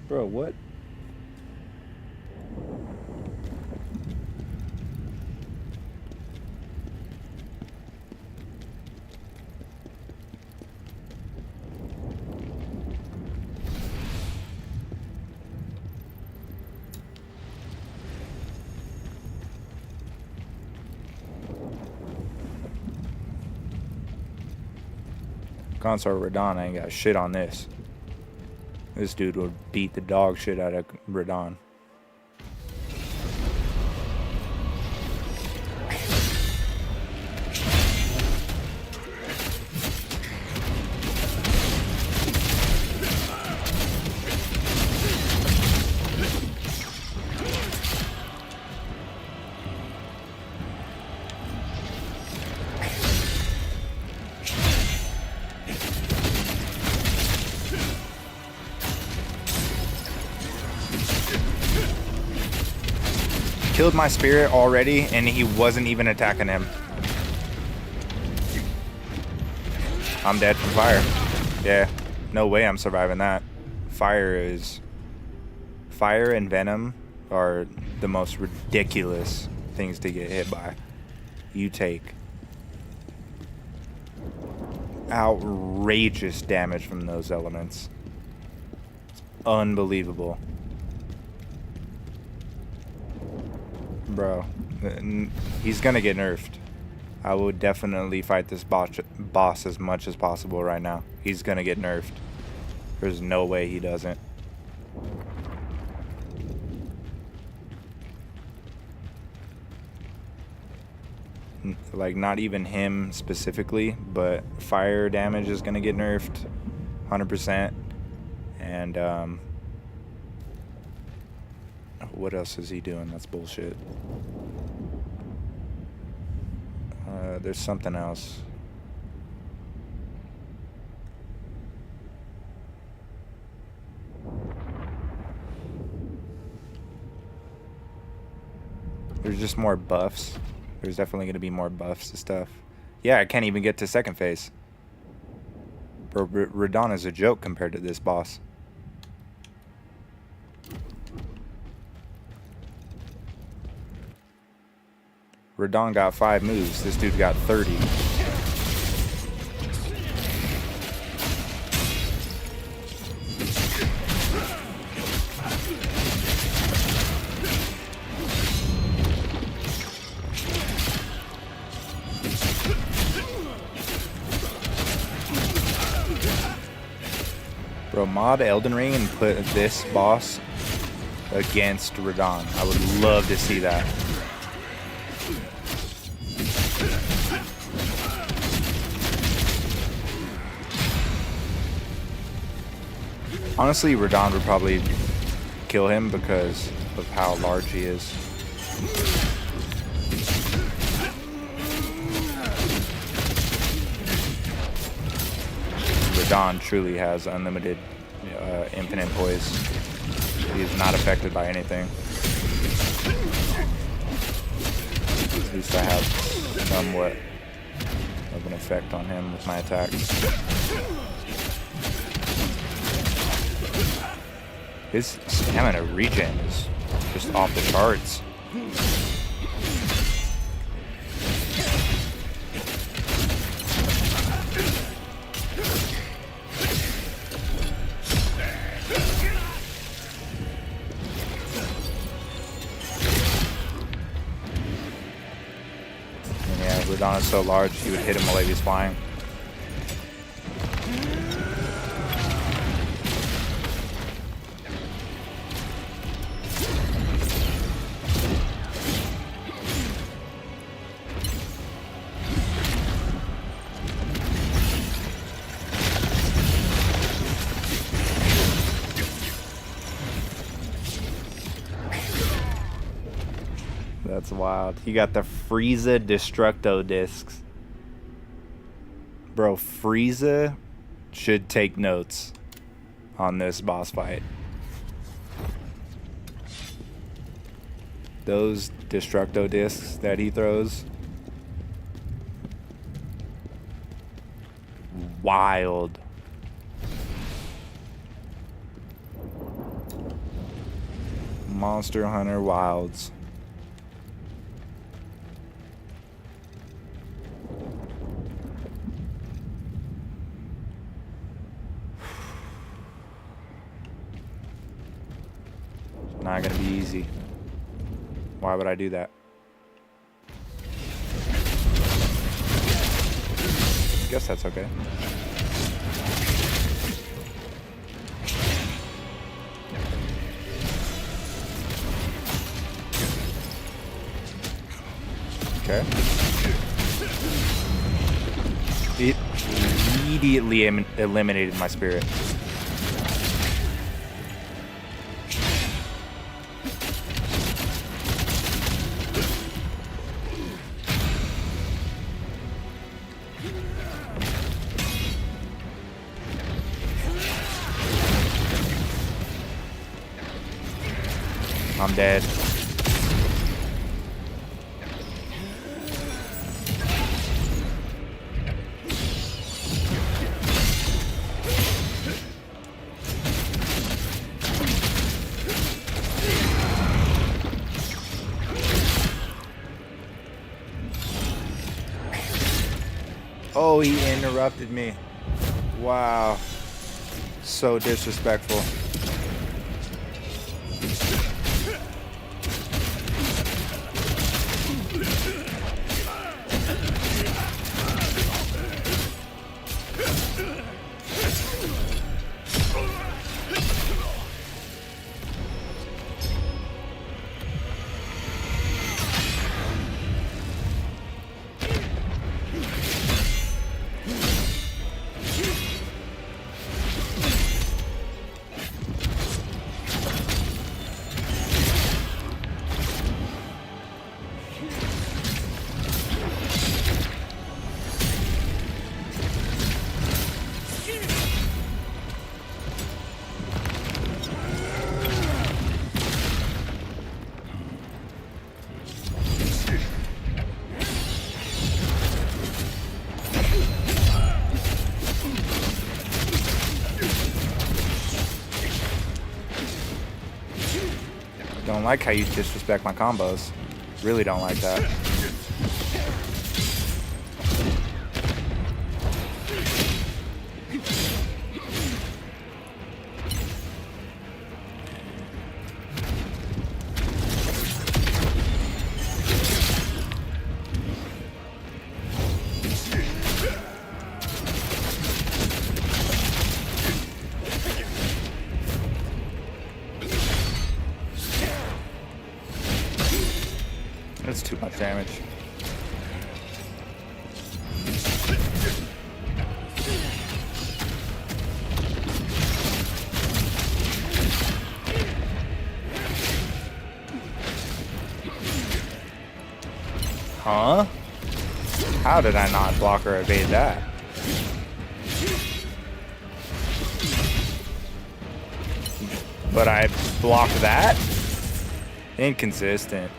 Bro, what? Consort Radon ain't got shit on this. This dude would beat the dog shit out of Radon. Killed my spirit already, and he wasn't even attacking him. I'm dead from fire. Yeah, no way I'm surviving that. Fire and venom are the most ridiculous things to get hit by. You take outrageous damage from those elements. It's unbelievable. Bro, he's gonna get nerfed. I would definitely fight this boss as much as possible right now. He's gonna get nerfed. There's no way he doesn't. Like, not even him specifically, but fire damage is gonna get nerfed 100%. And what else is he doing? That's bullshit. There's something else. There's just more buffs. There's definitely going to be more buffs and stuff. Yeah, I can't even get to second phase. Bro, Radon is a joke compared to this boss. Radon got 5 moves. This dude got 30. Bro, mod Elden Ring and put this boss against Radon. I would love to see that. Honestly, Radon would probably kill him because of how large he is. Radon truly has unlimited, infinite poise. He is not affected by anything. At least I have somewhat of an effect on him with my attacks. His stamina regen is just off the charts. Yeah, Radon is so large, he would hit him while he was flying. That's wild. He got the Frieza Destructo discs. Bro, Frieza should take notes on this boss fight. Those Destructo discs that he throws. Wild. Monster Hunter Wilds. Not gonna be easy. Why would I do that? Guess that's okay. Okay. It immediately eliminated my spirit. I'm dead. Oh, he interrupted me. Wow. So disrespectful. Don't like how you disrespect my combos. Really don't like that. That's too much damage. Huh? How did I not block or evade that? But I blocked that? Inconsistent.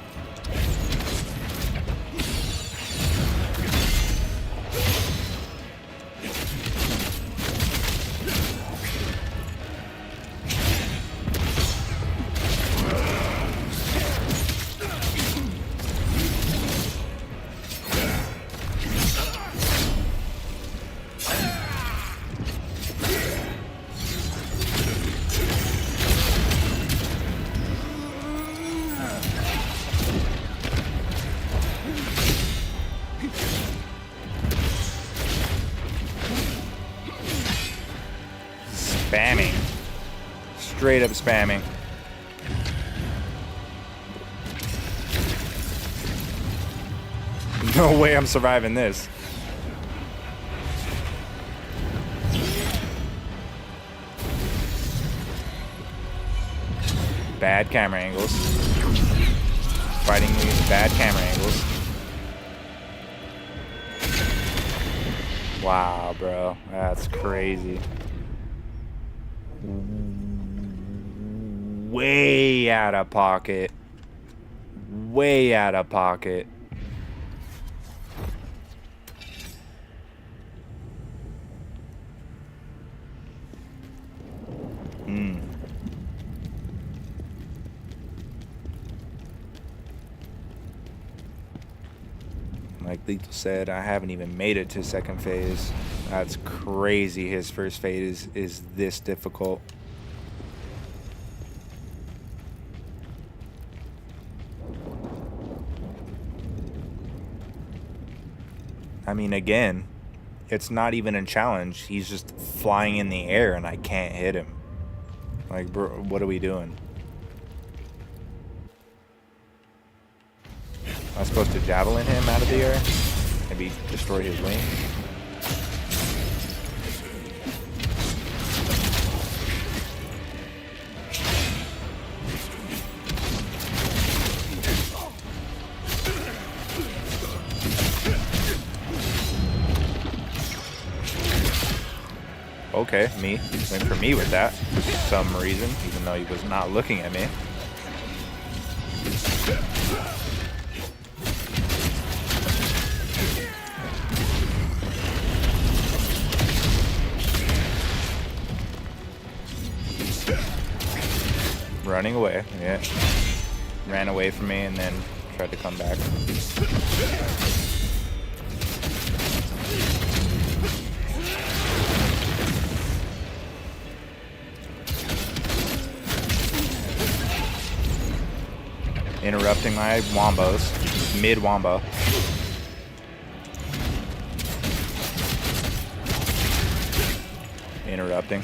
Straight up spamming. No way I'm surviving this. Bad camera angles. Fighting me with bad camera angles. Wow, bro. That's crazy. Way out of pocket. Way out of pocket. Like Lethal said, I haven't even made it to second phase. That's crazy. His first phase is this difficult. I mean, again, it's not even a challenge. He's just flying in the air and I can't hit him. Like, bro, what are we doing? Am I supposed to javelin him out of the air? Maybe destroy his wing? Okay, me. Went for me with that for some reason, even though he was not looking at me. Running away, yeah. Ran away from me and then tried to come back. Interrupting my wombos, mid-wombo. Interrupting.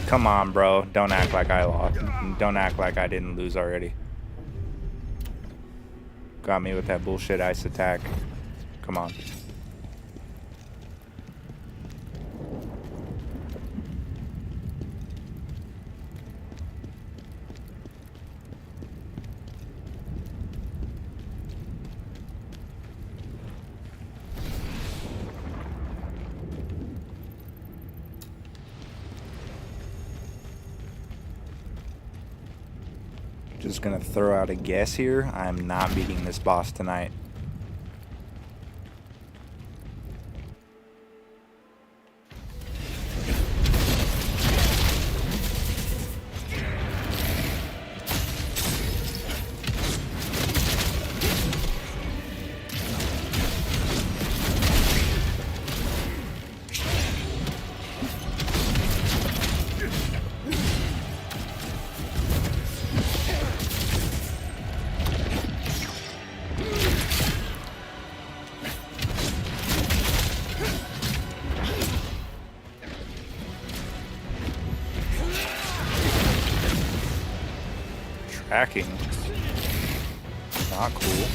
Come on, bro. Don't act like I lost. Don't act like I didn't lose already. Got me with that bullshit ice attack. Come on. Just gonna throw out a guess here. I'm not beating this boss tonight. Tracking. Not cool.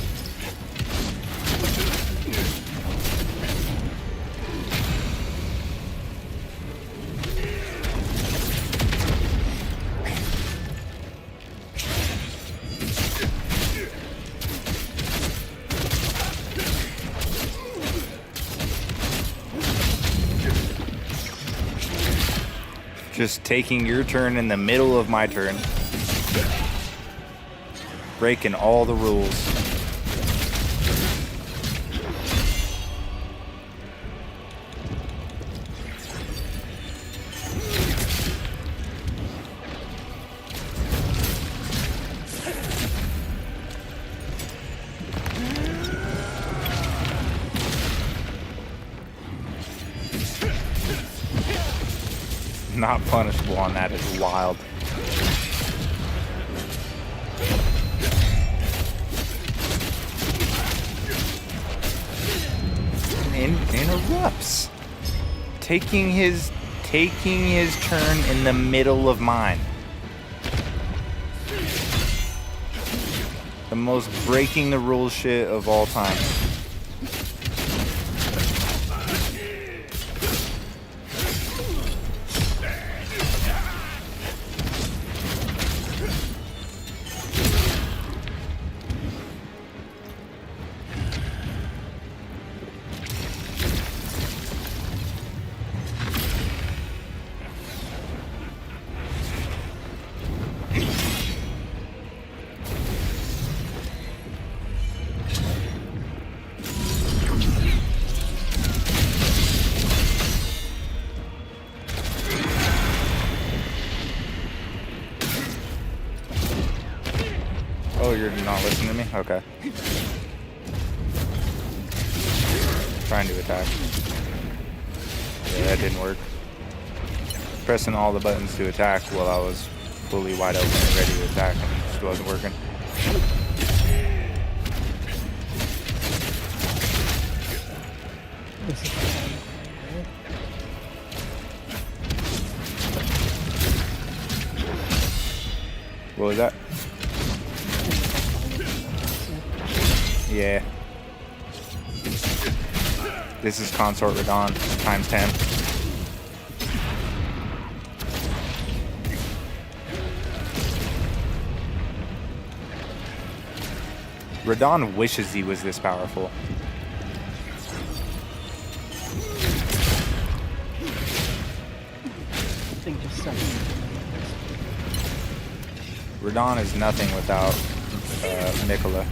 Just taking your turn in the middle of my turn. Breaking all the rules. Not punishable on that is wild. interrupts. Taking his turn in the middle of mine. The most breaking the rules shit of all time. Oh, you're not listening to me? Okay. Trying to attack. Yeah, that didn't work. Pressing all the buttons to attack while I was fully wide open and ready to attack, and it just wasn't working. What was that? Yeah. This is Consort Radon times 10. Radon wishes he was this powerful. Radon is nothing without Nicola.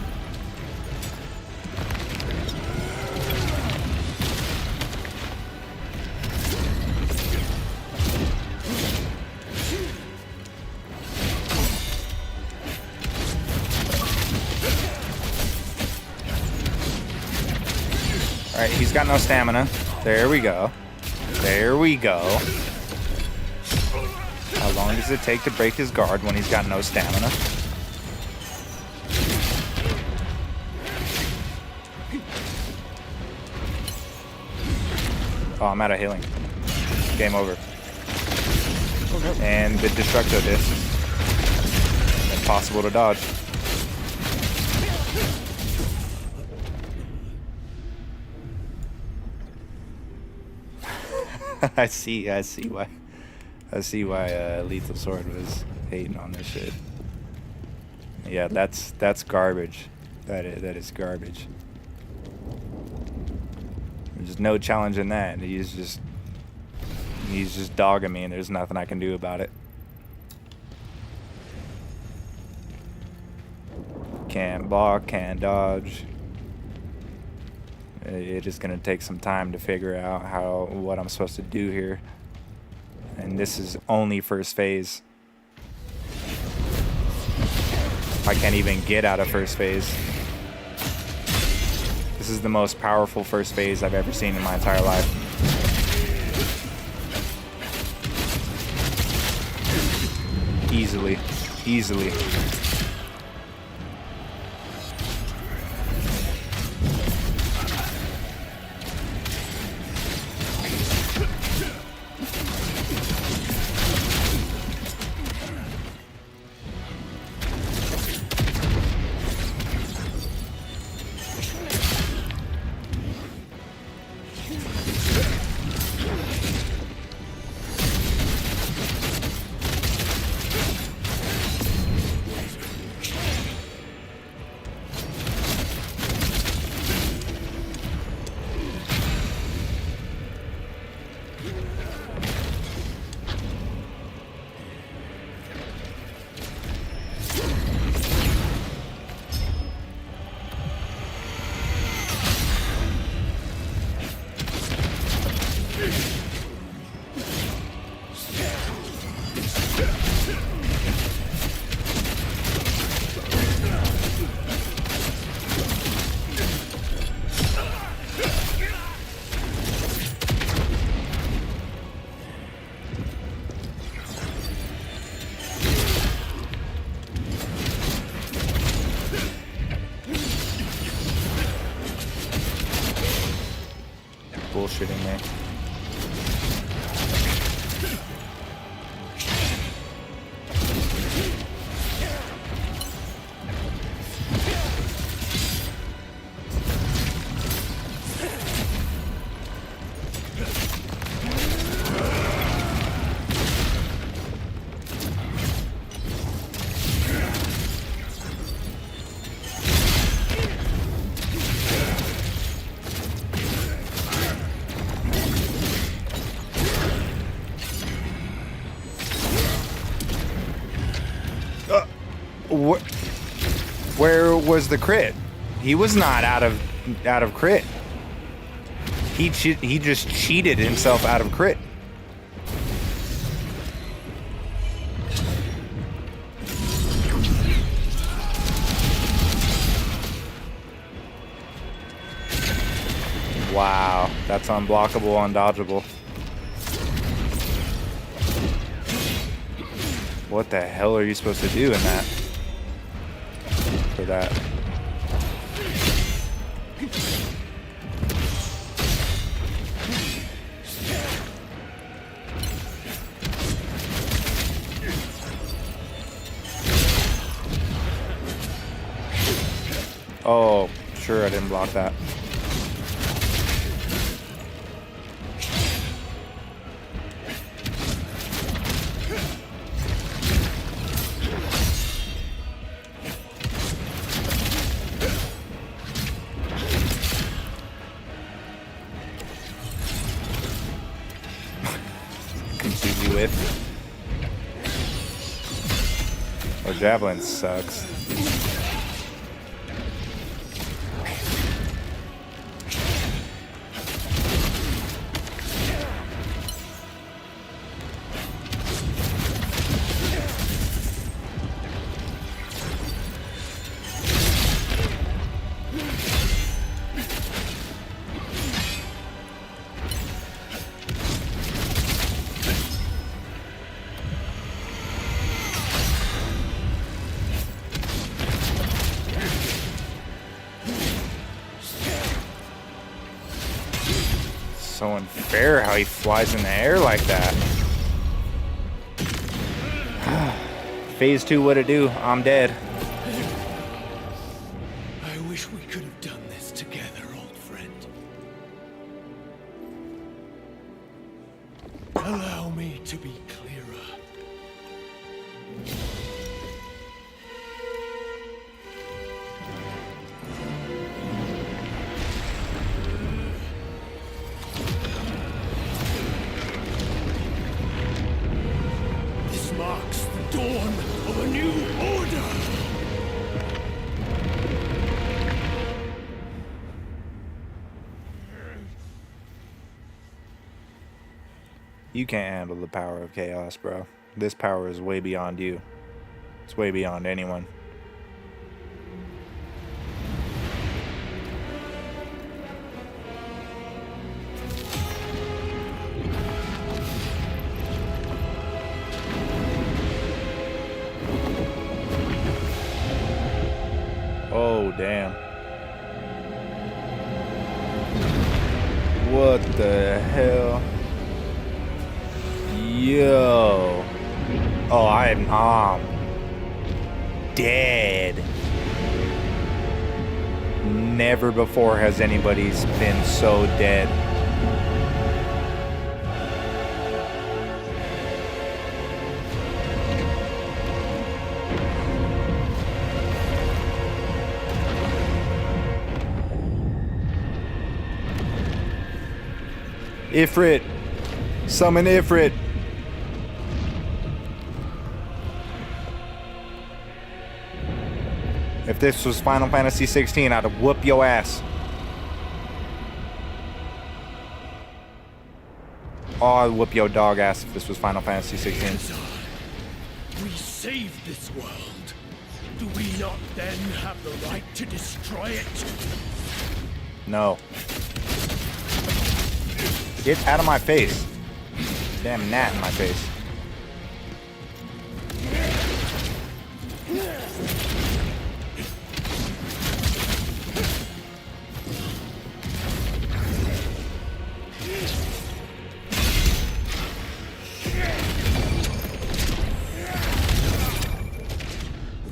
Alright, he's got no stamina. There we go. There we go. How long does it take to break his guard when he's got no stamina? Oh, I'm out of healing. Game over. And the Destructo Disc. Impossible to dodge. I see why Lethal Sword was hating on this shit. Yeah, that's garbage. That is garbage. There's no challenge in that. He's just dogging me, and there's nothing I can do about it. Can't block, can't dodge. It is gonna take some time to figure out what I'm supposed to do here. And this is only first phase. I can't even get out of first phase. This is the most powerful first phase I've ever seen in my entire life. Easily. bullshitting me. Where was the crit? He was not out of crit. He just cheated himself out of crit. Wow, that's unblockable, undodgeable. What the hell are you supposed to do in that? For that. Oh, sure, I didn't block that. Completely whiffed. Oh, javelin sucks. So unfair how he flies in the air like that. Phase 2, what'd it do? I'm dead. I wish we could have done this together, old friend. Allow me to be clearer. This marks the dawn of a new order. You can't handle the power of chaos, bro. This power is way beyond you. It's way beyond anyone. Oh, damn. What the hell? Yo. Oh, I'm dead. Never before has anybody been so dead. Ifrit. Summon Ifrit. If this was Final Fantasy 16, I'd have whooped your ass. Oh, I'd whoop your dog ass if this was Final Fantasy 16. We saved this world. Do we not then have the right to destroy it? No. Get out of my face. Damn gnat in my face.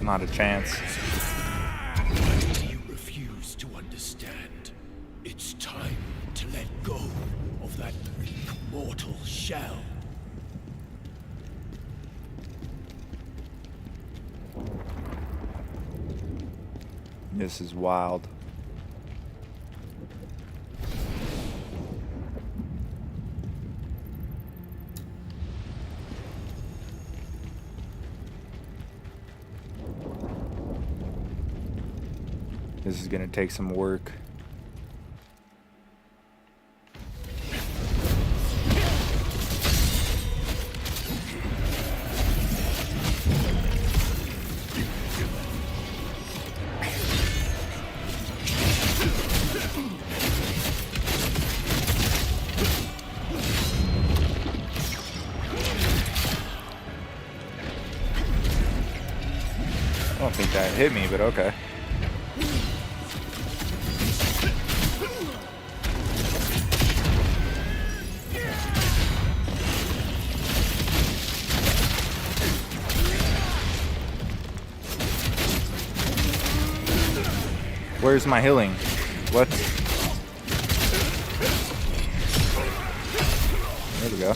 Not a chance. Why do you refuse to understand? It's time to let go of that weak mortal shell. This is wild. This is gonna take some work. I don't think that hit me, but okay. Where's my healing? What? There we go.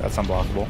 That's unblockable.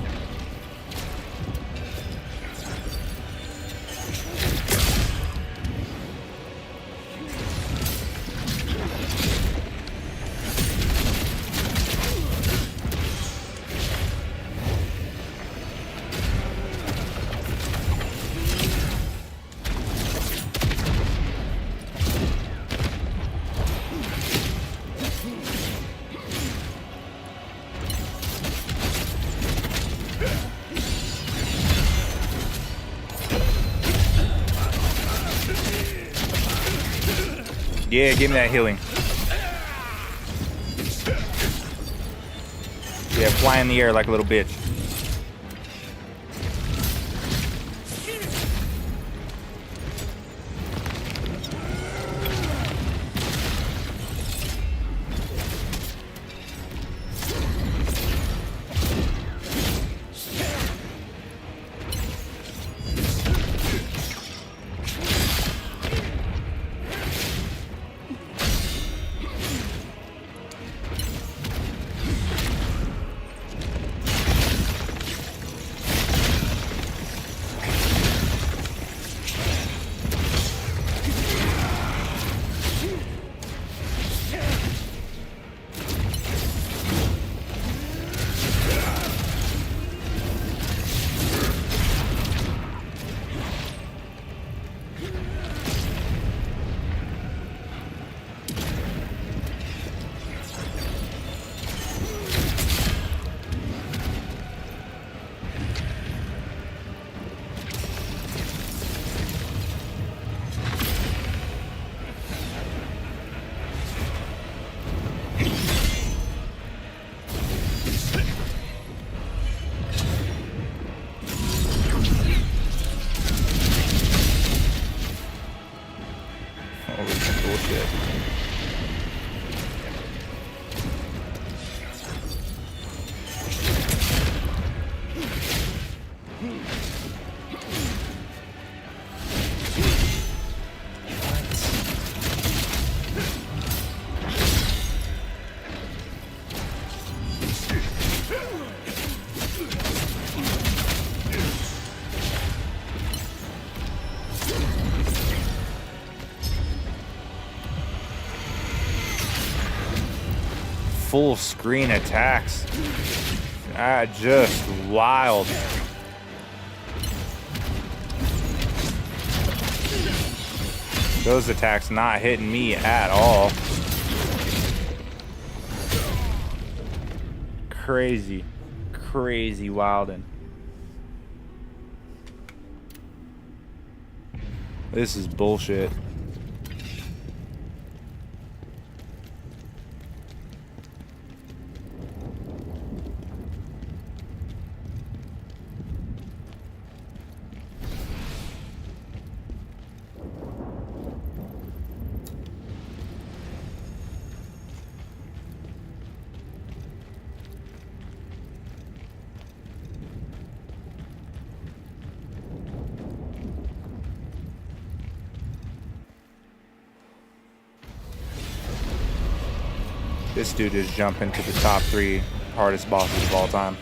Yeah, give me that healing. Yeah, fly in the air like a little bitch. Full screen attacks. Just wild. Those attacks not hitting me at all. Crazy, crazy wildin'. This is bullshit. This dude is jumping to the top 3 hardest bosses of all time.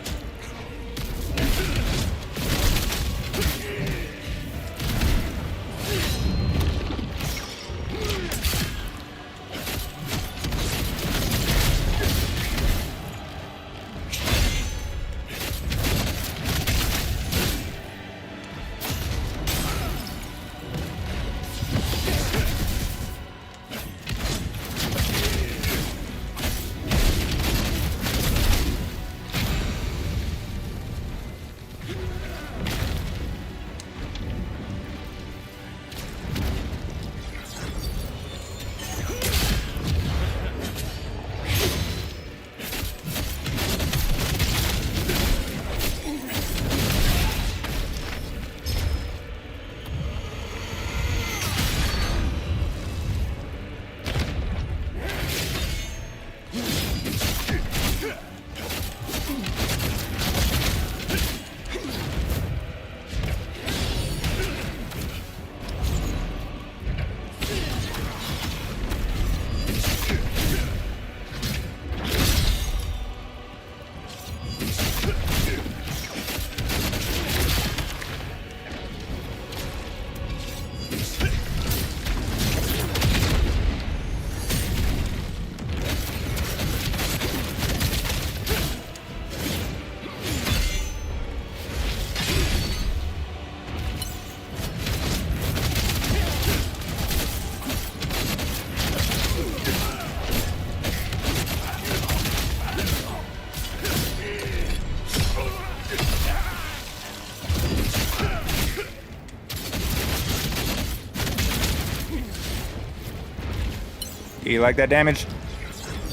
You like that damage?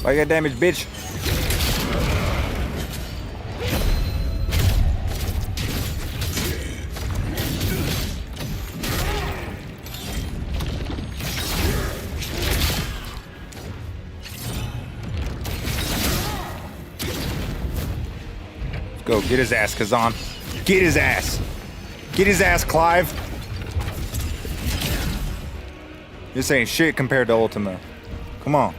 Like that damage, bitch? Let's go. Get his ass, KHAZAN. Get his ass. Get his ass, Clive. This ain't shit compared to Ultima. Come on.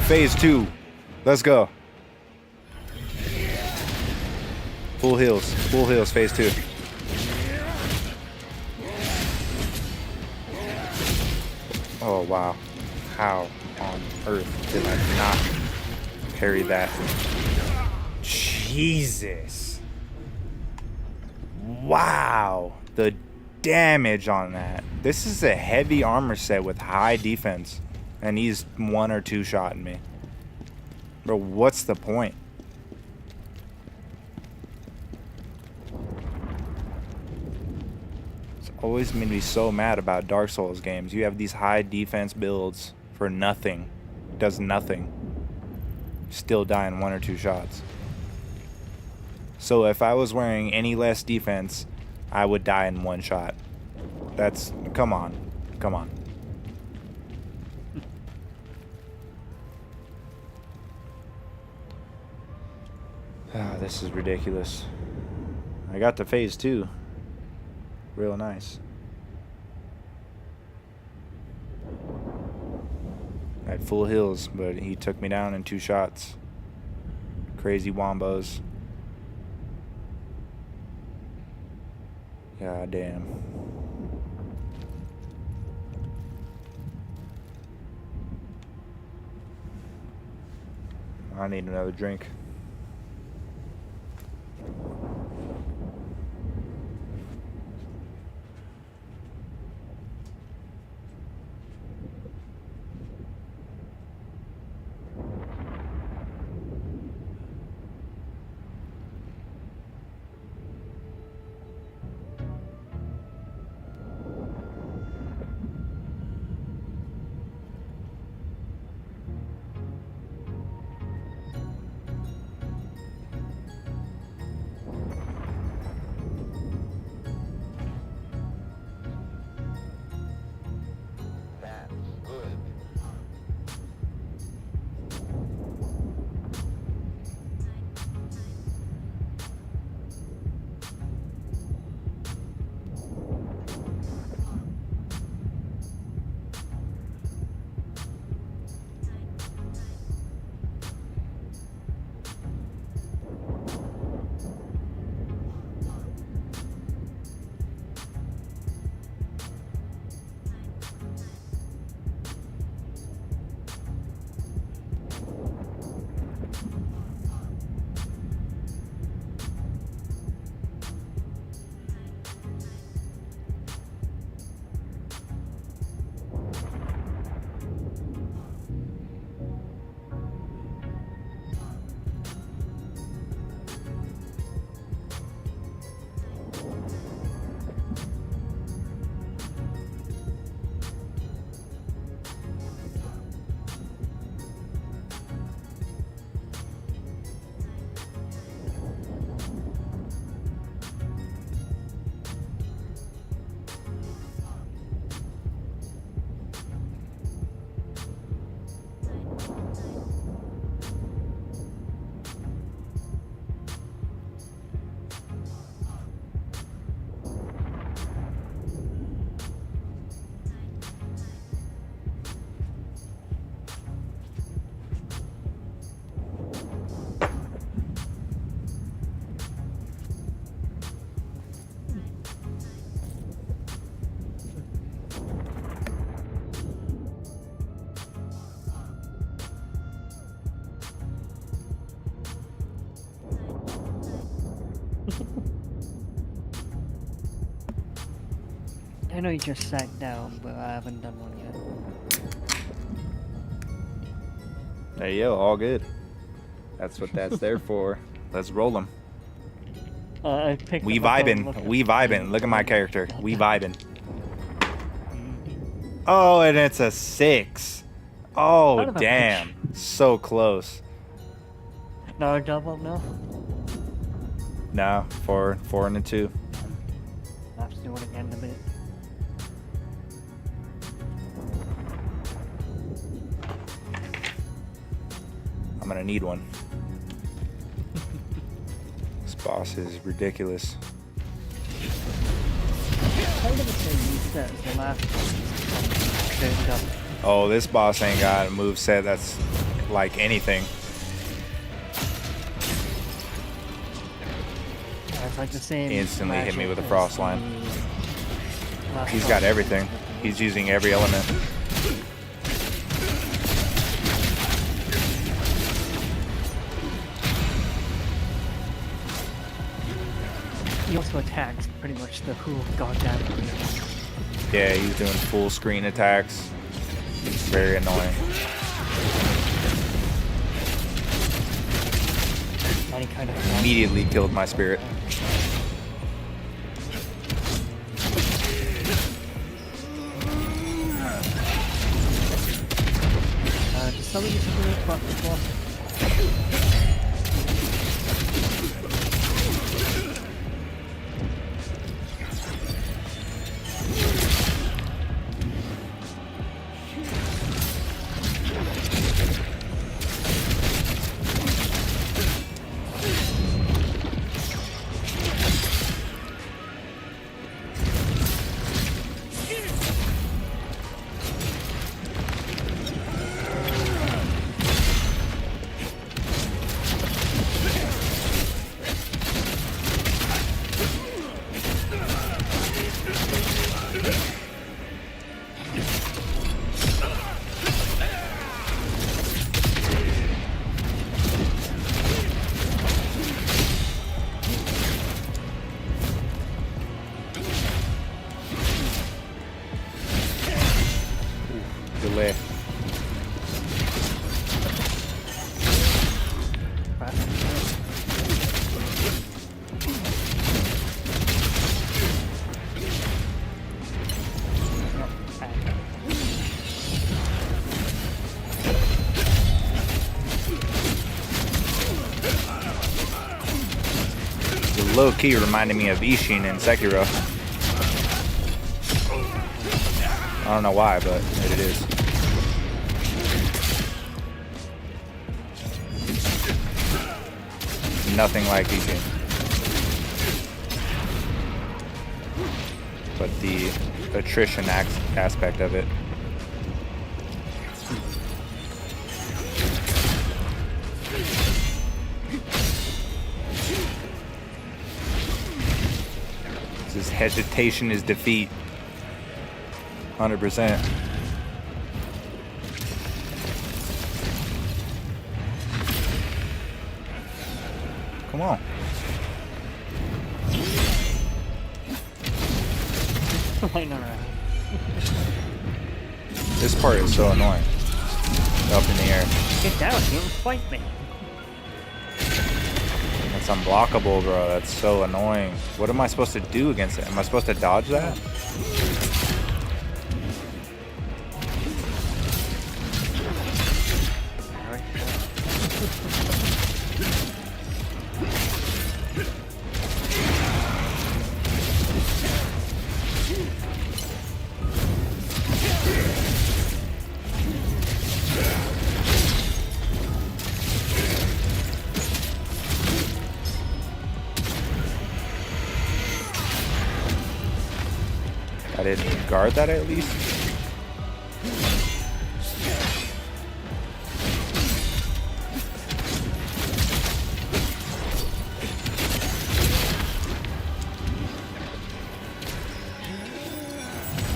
Phase 2. Let's go. Full heals, phase 2. Oh wow. How on earth did I not parry that? Jesus. Wow. The damage on that. This is a heavy armor set with high defense. And he's 1 or 2 shotting me. Bro, what's the point? It's always made me so mad about Dark Souls games. You have these high defense builds for nothing. Does nothing. Still die in 1 or 2 shots. So if I was wearing any less defense, I would die in 1 shot. That's... come on. Come on. Ah, this is ridiculous. I got to phase 2. Real nice. I had full heals, but he took me down in 2 shots. Crazy wombos. God damn. I need another drink. I know you just sat down, but I haven't done one yet. There you go, all good. That's what that's there for. Let's roll them. I picked We up a phone, vibing. look at We the vibing. thing. Look at my character. We vibing. Oh, and it's a 6. Oh, Son of a damn. So close. No double, no? No, 4 and a 2. I'll have to do it again in a minute. I'm gonna need one. This boss is ridiculous. I'm gonna say you said the last one. Oh, this boss ain't got a move set that's like anything. It's like the same. Instantly hit me with a magic frost as line. the last He's one. got everything. He's using every element. He also attacks pretty much the whole goddamn arena. Yeah, he's doing full screen attacks. It's very annoying. Any kind of Immediately killed my spirit. Just something you should really fuck before. Delay. Low key reminded me of Ishin in Sekiro. I don't know why, but it is. Nothing like Ishin. But the attrition aspect of it. His hesitation is defeat. 100%. Come on. Flying around. This part is so annoying. Up in the air. Get down here and fight me. That's unblockable, bro. That's so annoying. What am I supposed to do against it? Am I supposed to dodge that? I didn't guard that at least.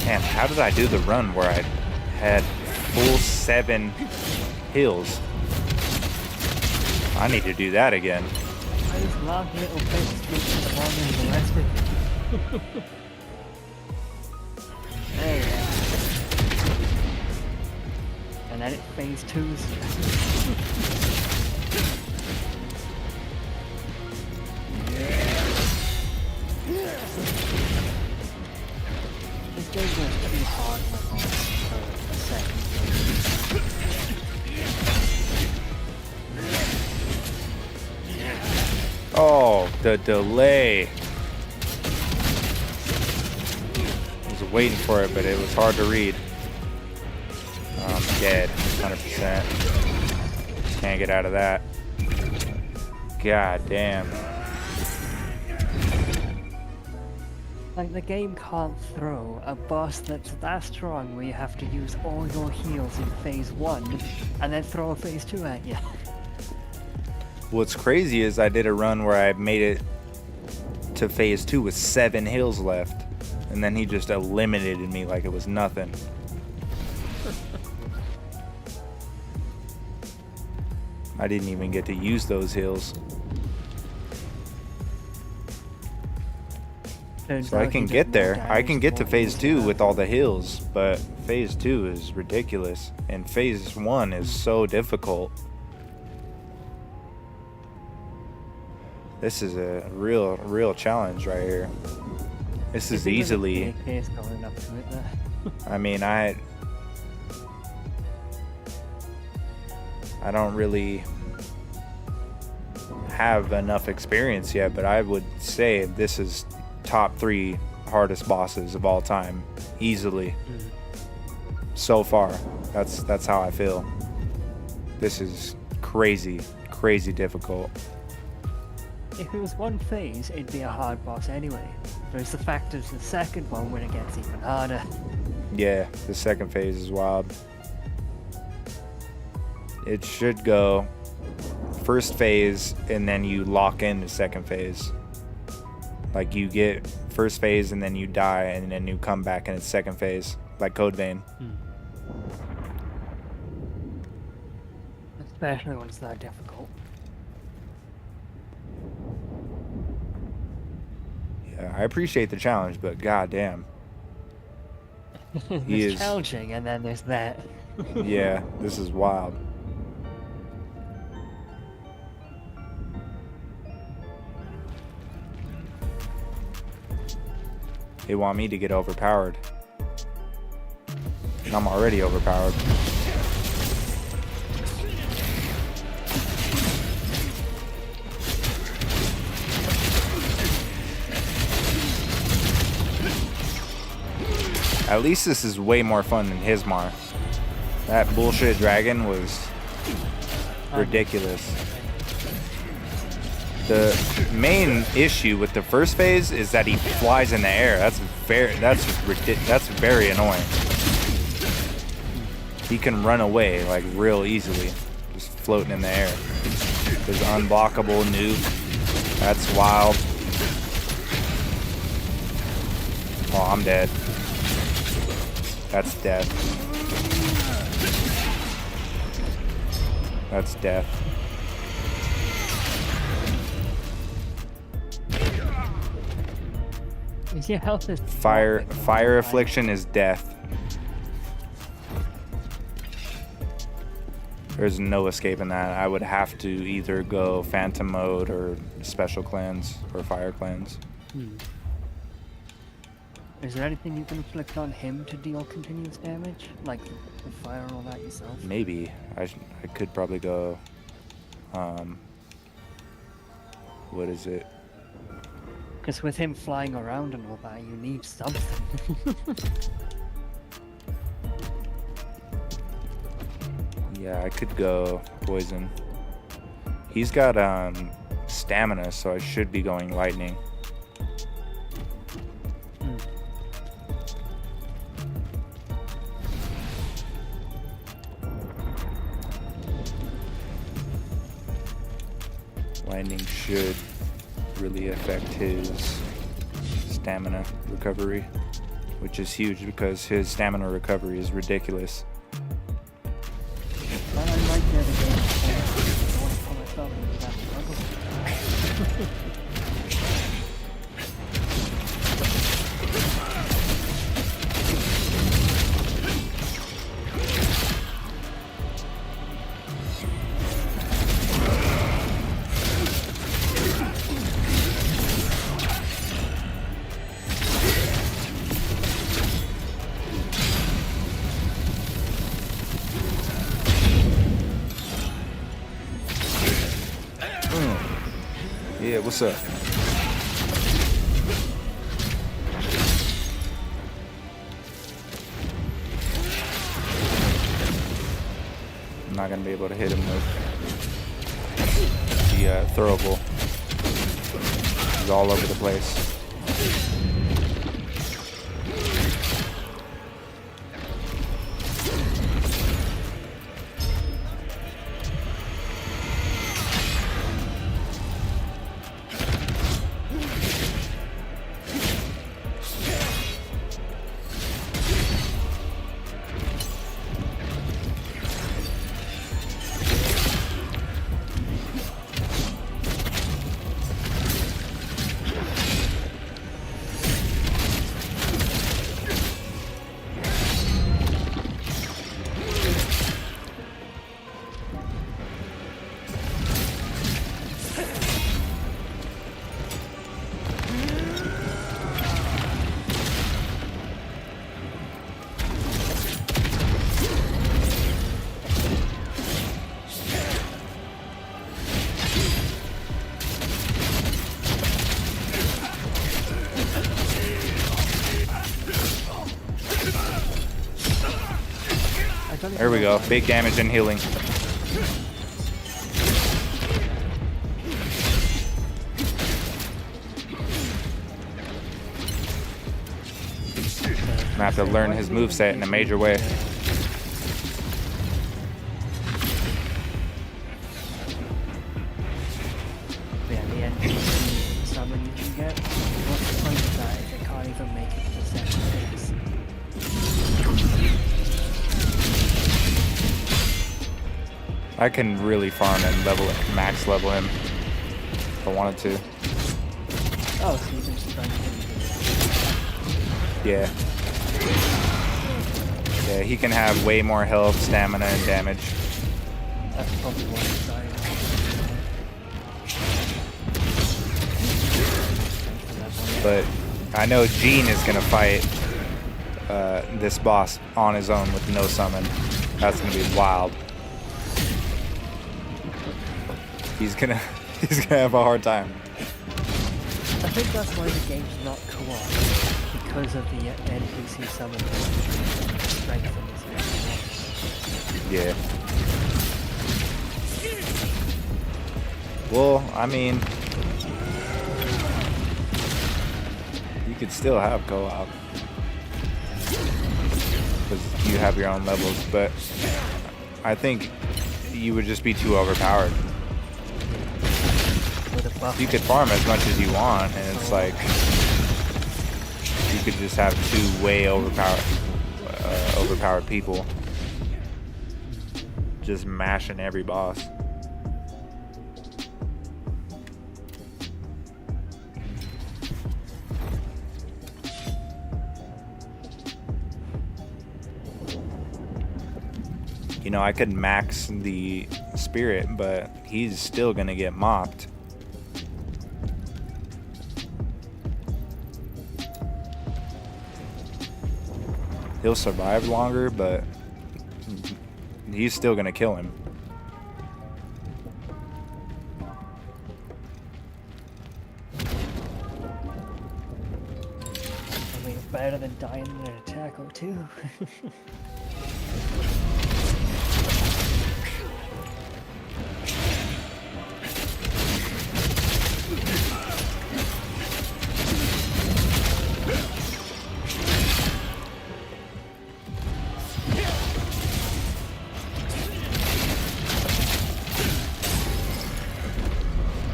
Man, how did I do the run where I had full 7 heals? I need to do that again. I just love little bits of the rest of it. and then it phase 2's. This game was too hard for a second. Oh, the delay. I was waiting for it, but it was hard to read. I'm dead, 100%. Can't get out of that. God damn. Like, the game can't throw a boss that's that strong where you have to use all your heals in phase 1 and then throw a phase 2 at you. What's crazy is I did a run where I made it to phase 2 with 7 heals left, and then he just eliminated me like it was nothing. I didn't even get to use those heals. So I can get there. I can get to phase 2 with all the heals, but phase 2 is ridiculous, and phase 1 is so difficult. This is a real challenge right here. This is easily. Going up to it there. I mean, I don't really have enough experience yet, but I would say this is top 3 hardest bosses of all time, easily. So far, that's how I feel. This is crazy difficult. If it was one phase, it'd be a hard boss anyway. But it's the fact it's the second one when it gets even harder. Yeah, the second phase is wild. It should go first phase and then you lock in the second phase. Like you get first phase and then you die and then you come back in its second phase, like Code Vein. Especially when it's that difficult. Yeah, I appreciate the challenge, but goddamn. It's challenging, and then there's that. Yeah, this is wild. They want me to get overpowered. And I'm already overpowered. At least this is way more fun than Hismar. That bullshit dragon was ridiculous. The main issue with the first phase is that he flies in the air. That's very annoying. He can run away like real easily, just floating in the air. His unblockable nuke. That's wild. Oh, I'm dead. That's death. That's death. Your health is fire affliction is death. There's no escaping that. I would have to either go phantom mode or special cleanse or fire cleanse. Is there anything you can inflict on him to deal continuous damage? Like the fire and all that yourself? Maybe. I could probably go... what is it? Because with him flying around and all that, you need something. Yeah, I could go poison. He's got stamina, so I should be going lightning. Lightning should really affect his stamina recovery, which is huge because his stamina recovery is ridiculous. I like the other game. I want to pull myself into that struggle. Yeah, what's up? I'm not gonna be able to hit him with the throwable. He's all over the place. There we go. Big damage and healing. I have to learn his moveset in a major way. Yeah, the NPC summon you can get. What's the point of that if it can't even make it to the second phase? I can really farm and max level him if I wanted to. Oh, so you can just run him. Yeah. Yeah, he can have way more health, stamina, and damage. That's probably what I'm dying. But I know Gene is gonna fight this boss on his own with no summon. That's gonna be wild. He's gonna have a hard time. I think that's why the game's not co-op, because of the NPC summon strength in this game. Yeah. Well, I mean, you could still have co-op because you have your own levels, but I think you would just be too overpowered. You could farm as much as you want, and it's like you could just have two way overpowered people just mashing every boss. You know, I could max the spirit, but he's still gonna get mocked. He'll survive longer, but he's still gonna kill him. I mean, it's better than dying in an attack or two.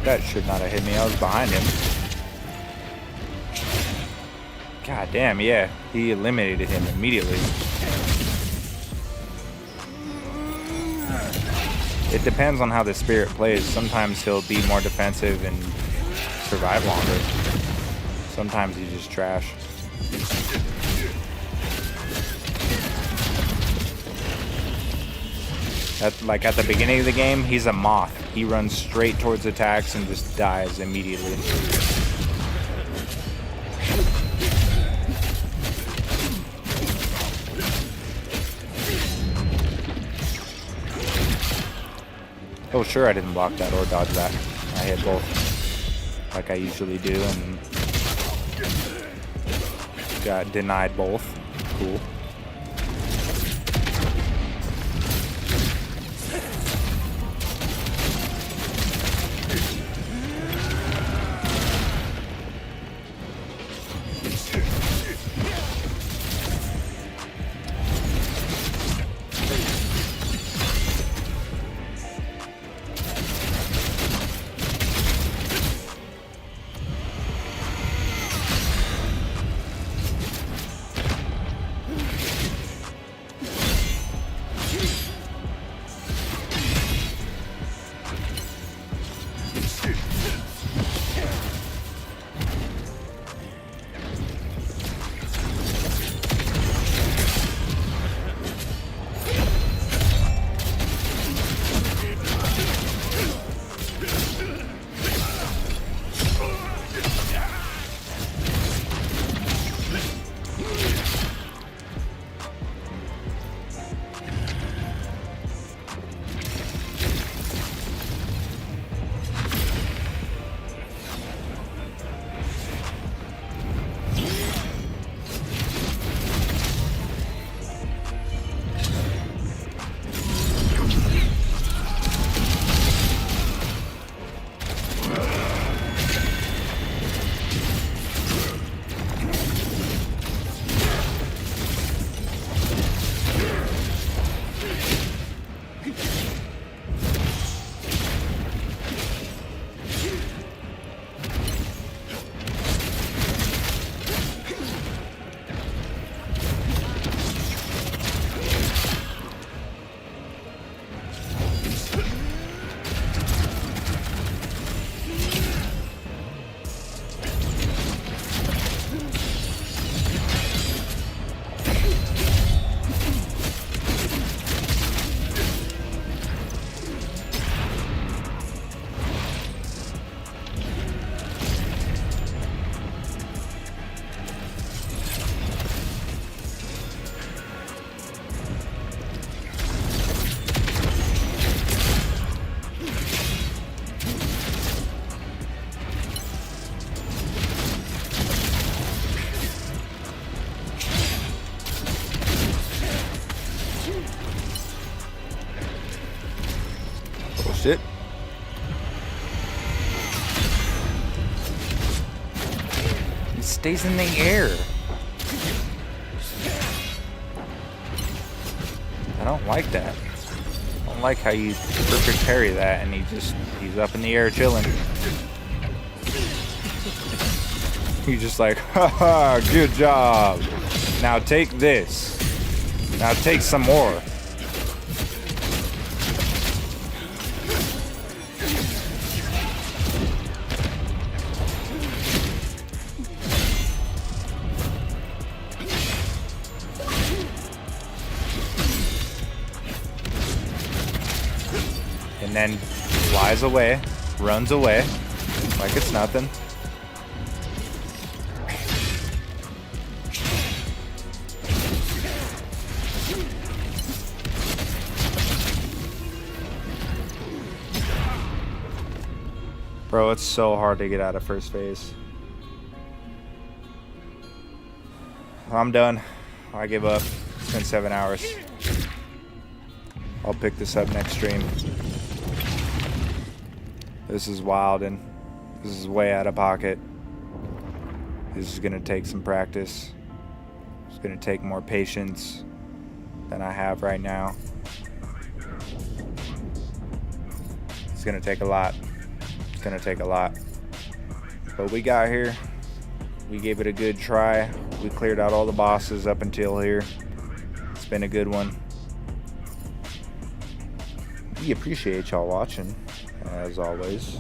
That should not have hit me. I was behind him. God damn, yeah. He eliminated him immediately. It depends on how the spirit plays. Sometimes he'll be more defensive and survive longer. Sometimes he's just trash. Like at the beginning of the game, he's a moth. He runs straight towards attacks and just dies immediately. Oh sure, I didn't block that or dodge that. I hit both. like I usually do, and got denied both. Cool. Shit. He stays in the air. I don't like that. I don't like how you perfect parry that and he's up in the air chilling. He's just like, haha, good job. Now take this. Now take some more. And then flies away, runs away, like it's nothing. Bro, it's so hard to get out of first phase. I'm done. I give up. It's been 7 hours. I'll pick this up next stream. This is wild and this is way out of pocket. This is gonna take some practice. It's gonna take more patience than I have right now. It's gonna take a lot. It's gonna take a lot. But we got here. We gave it a good try. We cleared out all the bosses up until here. It's been a good one. We appreciate y'all watching, as always.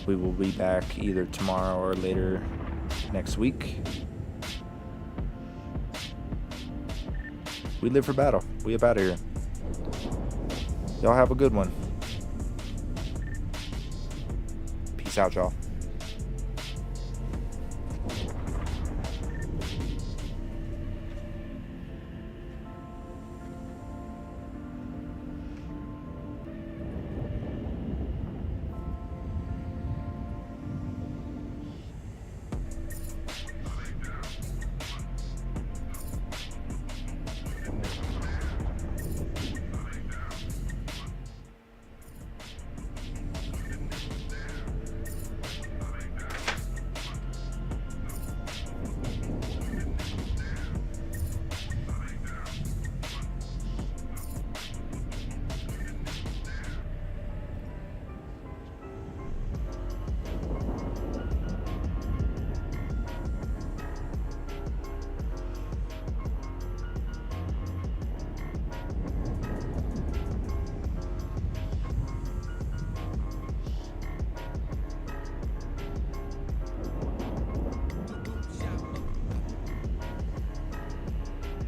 We will be back either tomorrow or later next week. We live for battle. We up out of here. Y'all have a good one. Peace out, y'all.